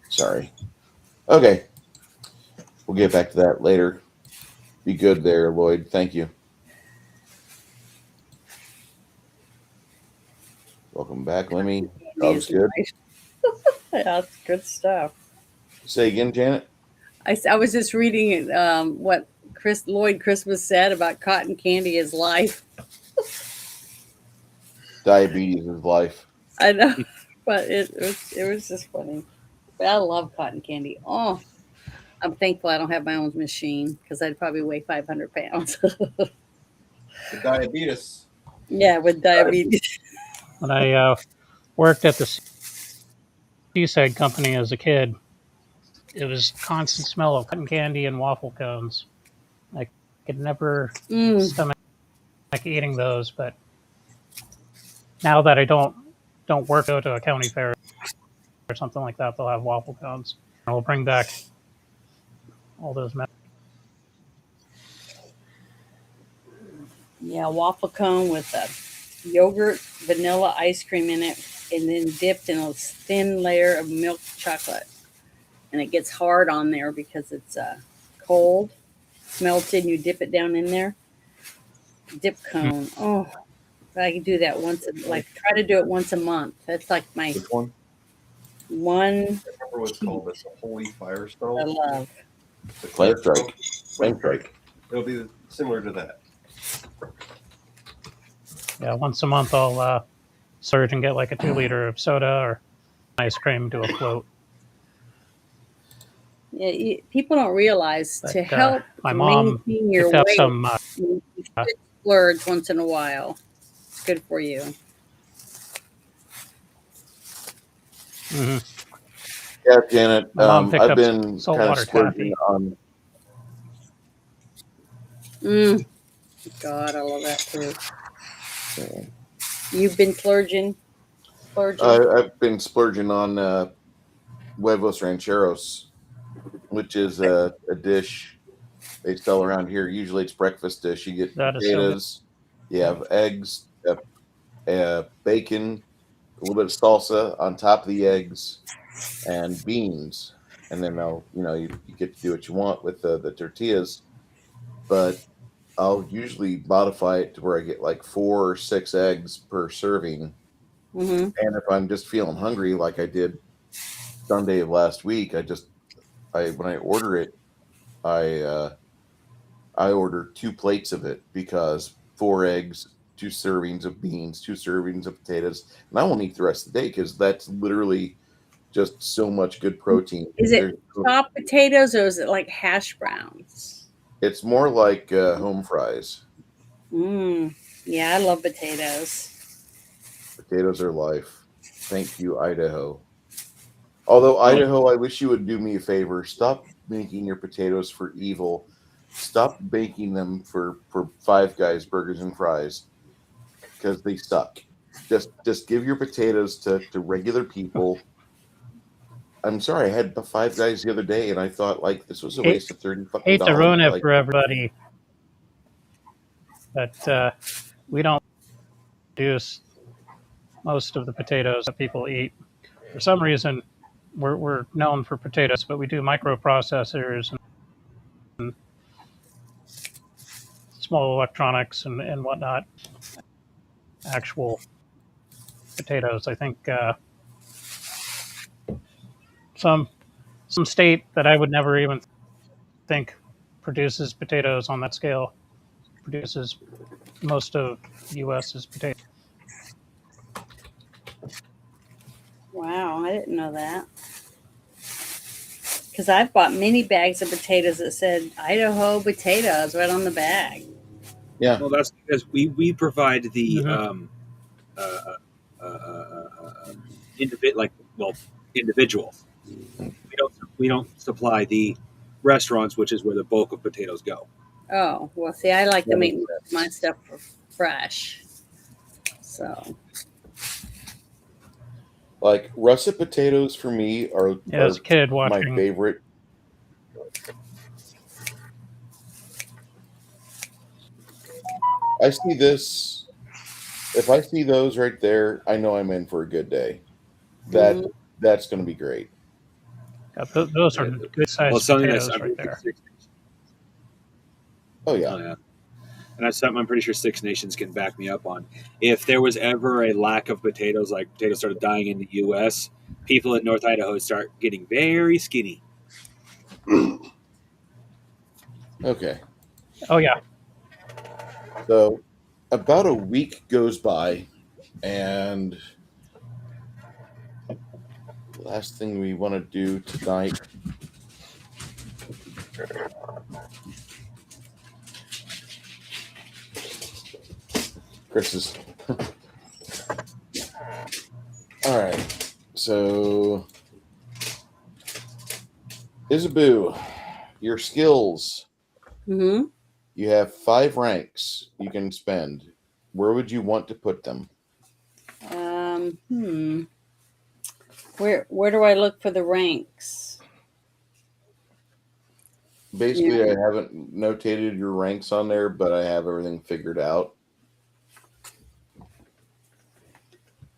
Sorry. Okay. We'll get back to that later. Be good there, Lloyd. Thank you. Welcome back, Lemmy. Dog's good. Yeah, that's good stuff. Say again, Janet. I was just reading what Lloyd Christmas said about cotton candy is life. Diabetes is life. I know, but it was just funny. But I love cotton candy. Oh, I'm thankful I don't have my own machine because I'd probably weigh 500 pounds. The diabetes. Yeah, with diabetes. When I worked at the seaside company as a kid, it was constant smell of cotton candy and waffle cones. I could never stomach eating those, but now that I don't work, go to a county fair or something like that, they'll have waffle cones. I'll bring back all those. Yeah, waffle cone with a yogurt, vanilla ice cream in it, and then dipped in a thin layer of milk chocolate. And it gets hard on there because it's cold. It's melted, and you dip it down in there. Dip cone. Oh, I can do that try to do it once a month. That's like my Which one? one. I remember what's called this Holy Firestone. I love. The Flame Strike. Flame Strike. It'll be similar to that. Yeah, once a month I'll surge and get like a 2-liter of soda or ice cream to a float. Yeah, people don't realize But, to help my mom maintain your picked up weight, some. you should splurge once in a while. It's good for you. Yeah, Janet. My mom picked I've up been kind of saltwater splurging taffy. on. God, I love that too. You've been splurging. I've been splurging on huevos rancheros, which is a dish they sell around here. Usually, it's breakfast dish. You get That is so good. potatoes, you have eggs, bacon, a little bit of salsa on top of the eggs, and beans. And then you get to do what you want with the tortillas. But I'll usually modify it to where I get like 4 or 6 eggs per serving. Mm-hmm. And if I'm just feeling hungry, like I did Sunday of last week, when I order it, I order 2 plates of it because 4 eggs, 2 servings of beans, 2 servings of potatoes, and I won't eat the rest of the day because that's literally just so much good protein. Is it chopped potatoes or is it like hash browns? It's more like home fries. Yeah, I love potatoes. Potatoes are life. Thank you, Idaho. Although, Idaho, I wish you would do me a favor. Stop making your potatoes for evil. Stop baking them for Five Guys burgers and fries because they suck. Just give your potatoes to regular people. I'm sorry, I had the Five Guys the other day, and I thought like this was a waste of $30 fucking Hate to ruin it like, for everybody, but we don't produce most of the potatoes that people eat. For some reason, we're known for potatoes, but we do microprocessors and small electronics and whatnot. Actual potatoes, I think. Some state that I would never even think produces potatoes on that scale produces most of the U.S.'s potatoes. Wow, I didn't know that. Because I've bought many bags of potatoes that said Idaho potatoes right on the bag. Yeah. Well, that's because we provide the individuals. We don't supply the restaurants, which is where the bulk of potatoes go. Oh, well, see, I like to make my stuff fresh. So, like russet potatoes for me are as a kid watching my favorite. I see this. If I see those right there, I know I'm in for a good day. That's going to be great. Yeah, those are good sized something that's potatoes right there. Oh yeah. Oh, yeah. And that's something I'm pretty sure Six Nations can back me up on. If there was ever a lack of potatoes, like potatoes started dying in the U.S., people in North Idaho start getting very skinny. Okay. Oh yeah. So about a week goes by, and the last thing we want to do tonight. Chris is. All right. So, Isaboo, your skills. Mm-hmm. You have 5 ranks you can spend. Where would you want to put them? Where do I look for the ranks? Basically, I haven't notated your ranks on there, but I have everything figured out.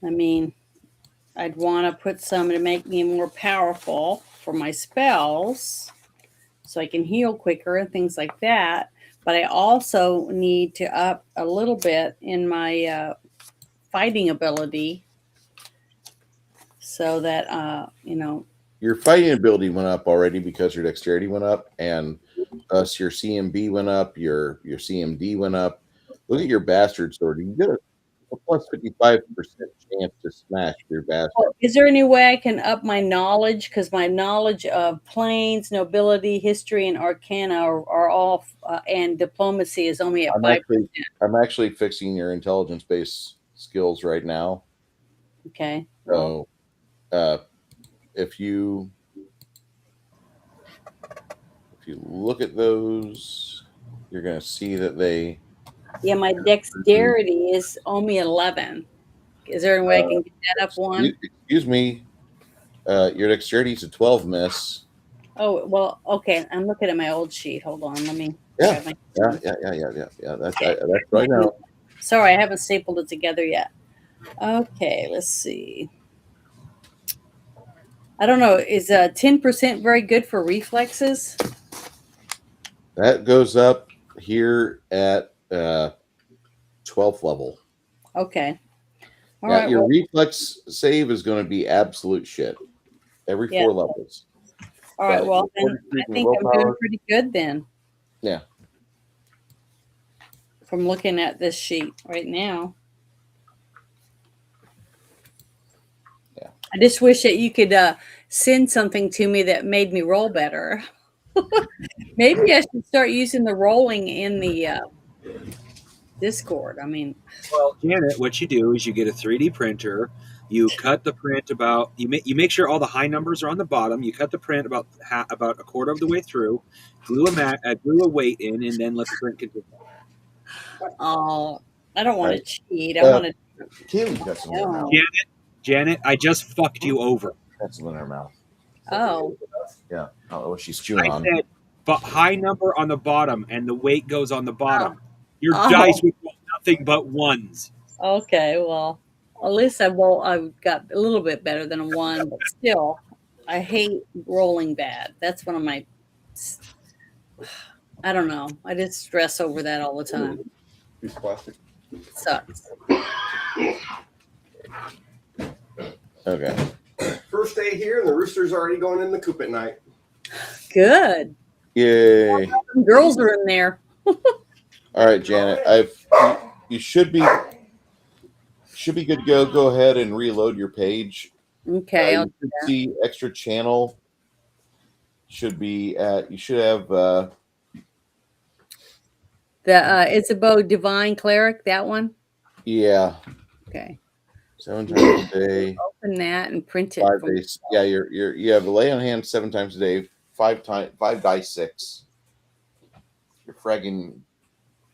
I mean, I'd want to put some to make me more powerful for my spells so I can heal quicker and things like that. But I also need to up a little bit in my fighting ability so that, Your fighting ability went up already because your dexterity went up, and thus your CMB went up, your CMD went up. Look at your bastard sword. You get a plus 55% chance to smash your bastard. is there any way I can up my knowledge? Because my knowledge of planes, nobility, history, and arcana are all, and diplomacy is only at 5%. I'm actually fixing your intelligence-based skills right now. Okay. So, if you look at those, you're going to see that they. Yeah, my dexterity is only 11. Is there any way I can get that up one? Excuse me. Your dexterity is a 12, miss. Oh, well, okay. I'm looking at my old sheet. Hold on. Let me. Yeah. That's right now. Sorry, I haven't stapled it together yet. Okay, let's see. I don't know. Is 10% very good for reflexes? That goes up here at 12th level. Okay. All now, right, your reflex save is going to be absolute shit every 4 levels. All right, well, then I think I'm doing pretty good then. Yeah. From looking at this sheet right now. Yeah. I just wish that you could send something to me that made me roll better. Maybe I should start using the rolling in the Discord. I mean, well, Janet, what you do is you get a 3D printer. You cut the print about you make sure all the high numbers are on the bottom. You cut the print about a quarter of the way through, glue a weight in, and then let the print continue. Oh, I don't want to cheat. I want to. Kaylee got some in her mouth. Janet, I just fucked you over. Got some in her mouth. Oh. Yeah. Oh, she's chewing on. I said, but high number on the bottom, and the weight goes on the bottom. Your dice would roll nothing but ones. Okay, well, at least I've got a little bit better than a 1, but still, I hate rolling bad. That's one of my. I don't know. I just stress over that all the time. Piece of plastic. It sucks. Okay. First day here, and the rooster's already going in the coop at night. Good. Yay. Some girls are in there. All right, Janet. You should be good to go. Go ahead and reload your page. Okay. You should see extra channel. You should have the Isabeau Divine Cleric, that one. Yeah. Okay. 7 times a day. Open that and print it. 5 days. Yeah, you have a lay on hand 7 times a day. 5 dice 6. You're fragging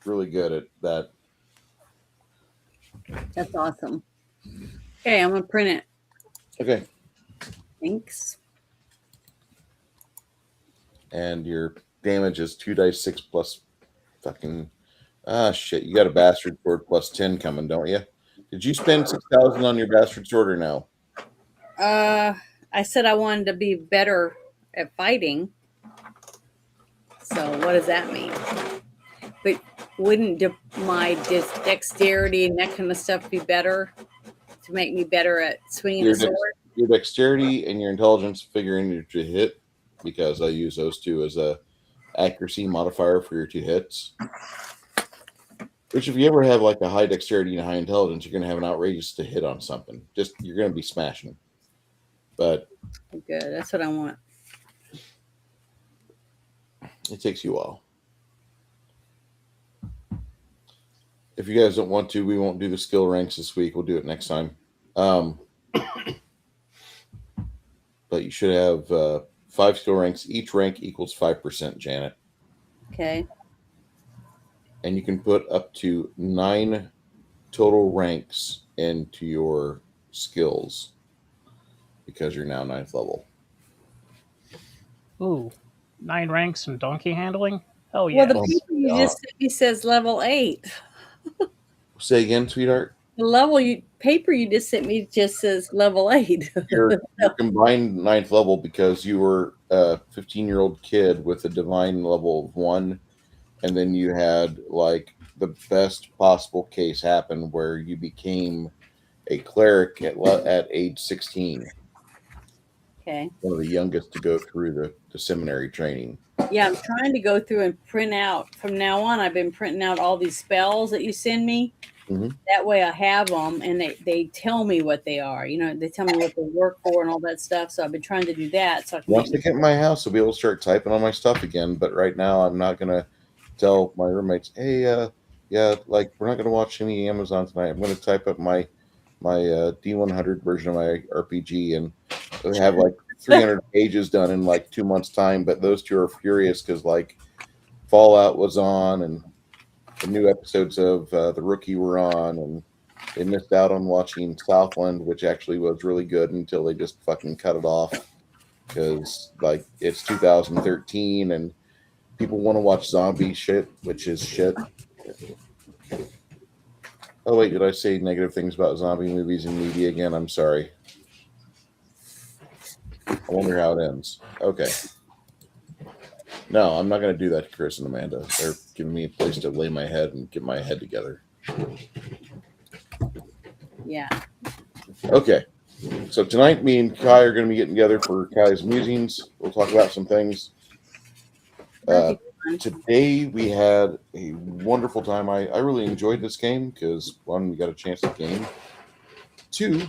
really good at that. That's awesome. Okay, I'm gonna print it. Okay. Thanks. And your damage is 2 dice 6 plus fucking Ah, shit. You got a bastard sword plus 10 coming, don't you? Did you spend 6,000 on your bastard sword or no? I said I wanted to be better at fighting. So what does that mean? But wouldn't my dexterity and that kind of stuff be better to make me better at swinging a sword? Your dexterity and your intelligence figuring you to hit, because I use those two as a accuracy modifier for your 2 hits. Which, if you ever have like a high dexterity and high intelligence, you're going to have an outrageous to hit on something. Just you're going to be smashing. But good, that's what I want. It takes you a while. If you guys don't want to, we won't do the skill ranks this week. We'll do it next time. But you should have 5 skill ranks. Each rank equals 5%, Janet. Okay. And you can put up to 9 total ranks into your skills because you're now 9th level. Ooh, 9 ranks in donkey handling? Hell yeah. Well, the paper you just sent me says level 8. Say again, sweetheart. The paper you just sent me just says level 8. You're combined 9th level because you were a 15-year-old kid with a divine level of 1, and then you had like the best possible case happen where you became a cleric at age 16. Okay. One of the youngest to go through the seminary training. Yeah, I'm trying to go through and print out. From now on, I've been printing out all these spells that you send me. Mm-hmm. That way I have them, and they tell me what they are. You know, they tell me what they work for and all that stuff. So I've been trying to do that. So I can once I get in my house, I'll be able to start typing on my stuff again. But right now, I'm not going to tell my roommates, hey, like, we're not going to watch any Amazon tonight. I'm going to type up my d100 version of my RPG, and I have like 300 pages done in like 2 months' time. But those two are furious because like Fallout was on, and the new episodes of The Rookie were on, and they missed out on watching Southland, which actually was really good until they just fucking cut it off because like it's 2013 and people want to watch zombie shit, which is shit. Oh wait, did I say negative things about zombie movies and media again? I'm sorry. I wonder how it ends. Okay. No, I'm not going to do that to Chris and Amanda. They're giving me a place to lay my head and get my head together. Yeah. Okay. So tonight, me and Kai are going to be getting together for Kai's musings. We'll talk about some things. Today, we had a wonderful time. I really enjoyed this game because, 1, we got a chance to game. 2,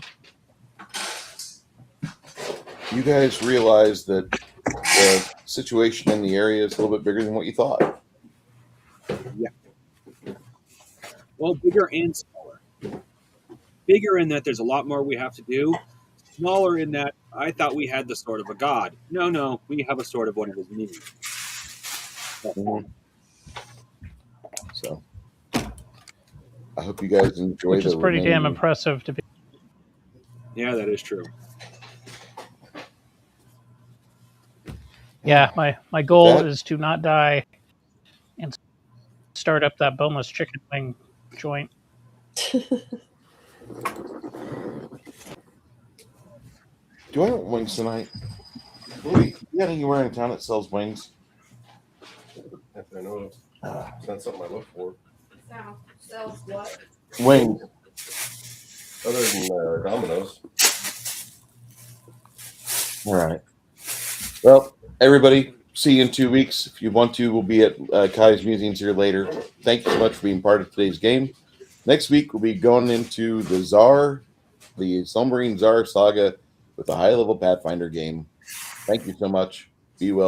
you guys realize that the situation in the area is a little bit bigger than what you thought. Yeah. Well, bigger and smaller. Bigger in that there's a lot more we have to do. Smaller in that I thought we had the sword of a god. No, we have a sword of one of his minions. Mm-hmm. So, I hope you guys enjoy. Which is pretty damn impressive to be. Yeah, that is true. Yeah, my goal is to not die and start up that boneless chicken wing joint. Do I want wings tonight? You got anywhere in town that sells wings? If I know it's not something I look for. Sells what? Wings. Other than Domino's. All right. Well, everybody, see you in 2 weeks. If you want to, we'll be at Kai's musings here later. Thank you so much for being part of today's game. Next week, we'll be going into the Slumbering Czar saga with a high-level Pathfinder game. Thank you so much. Be well.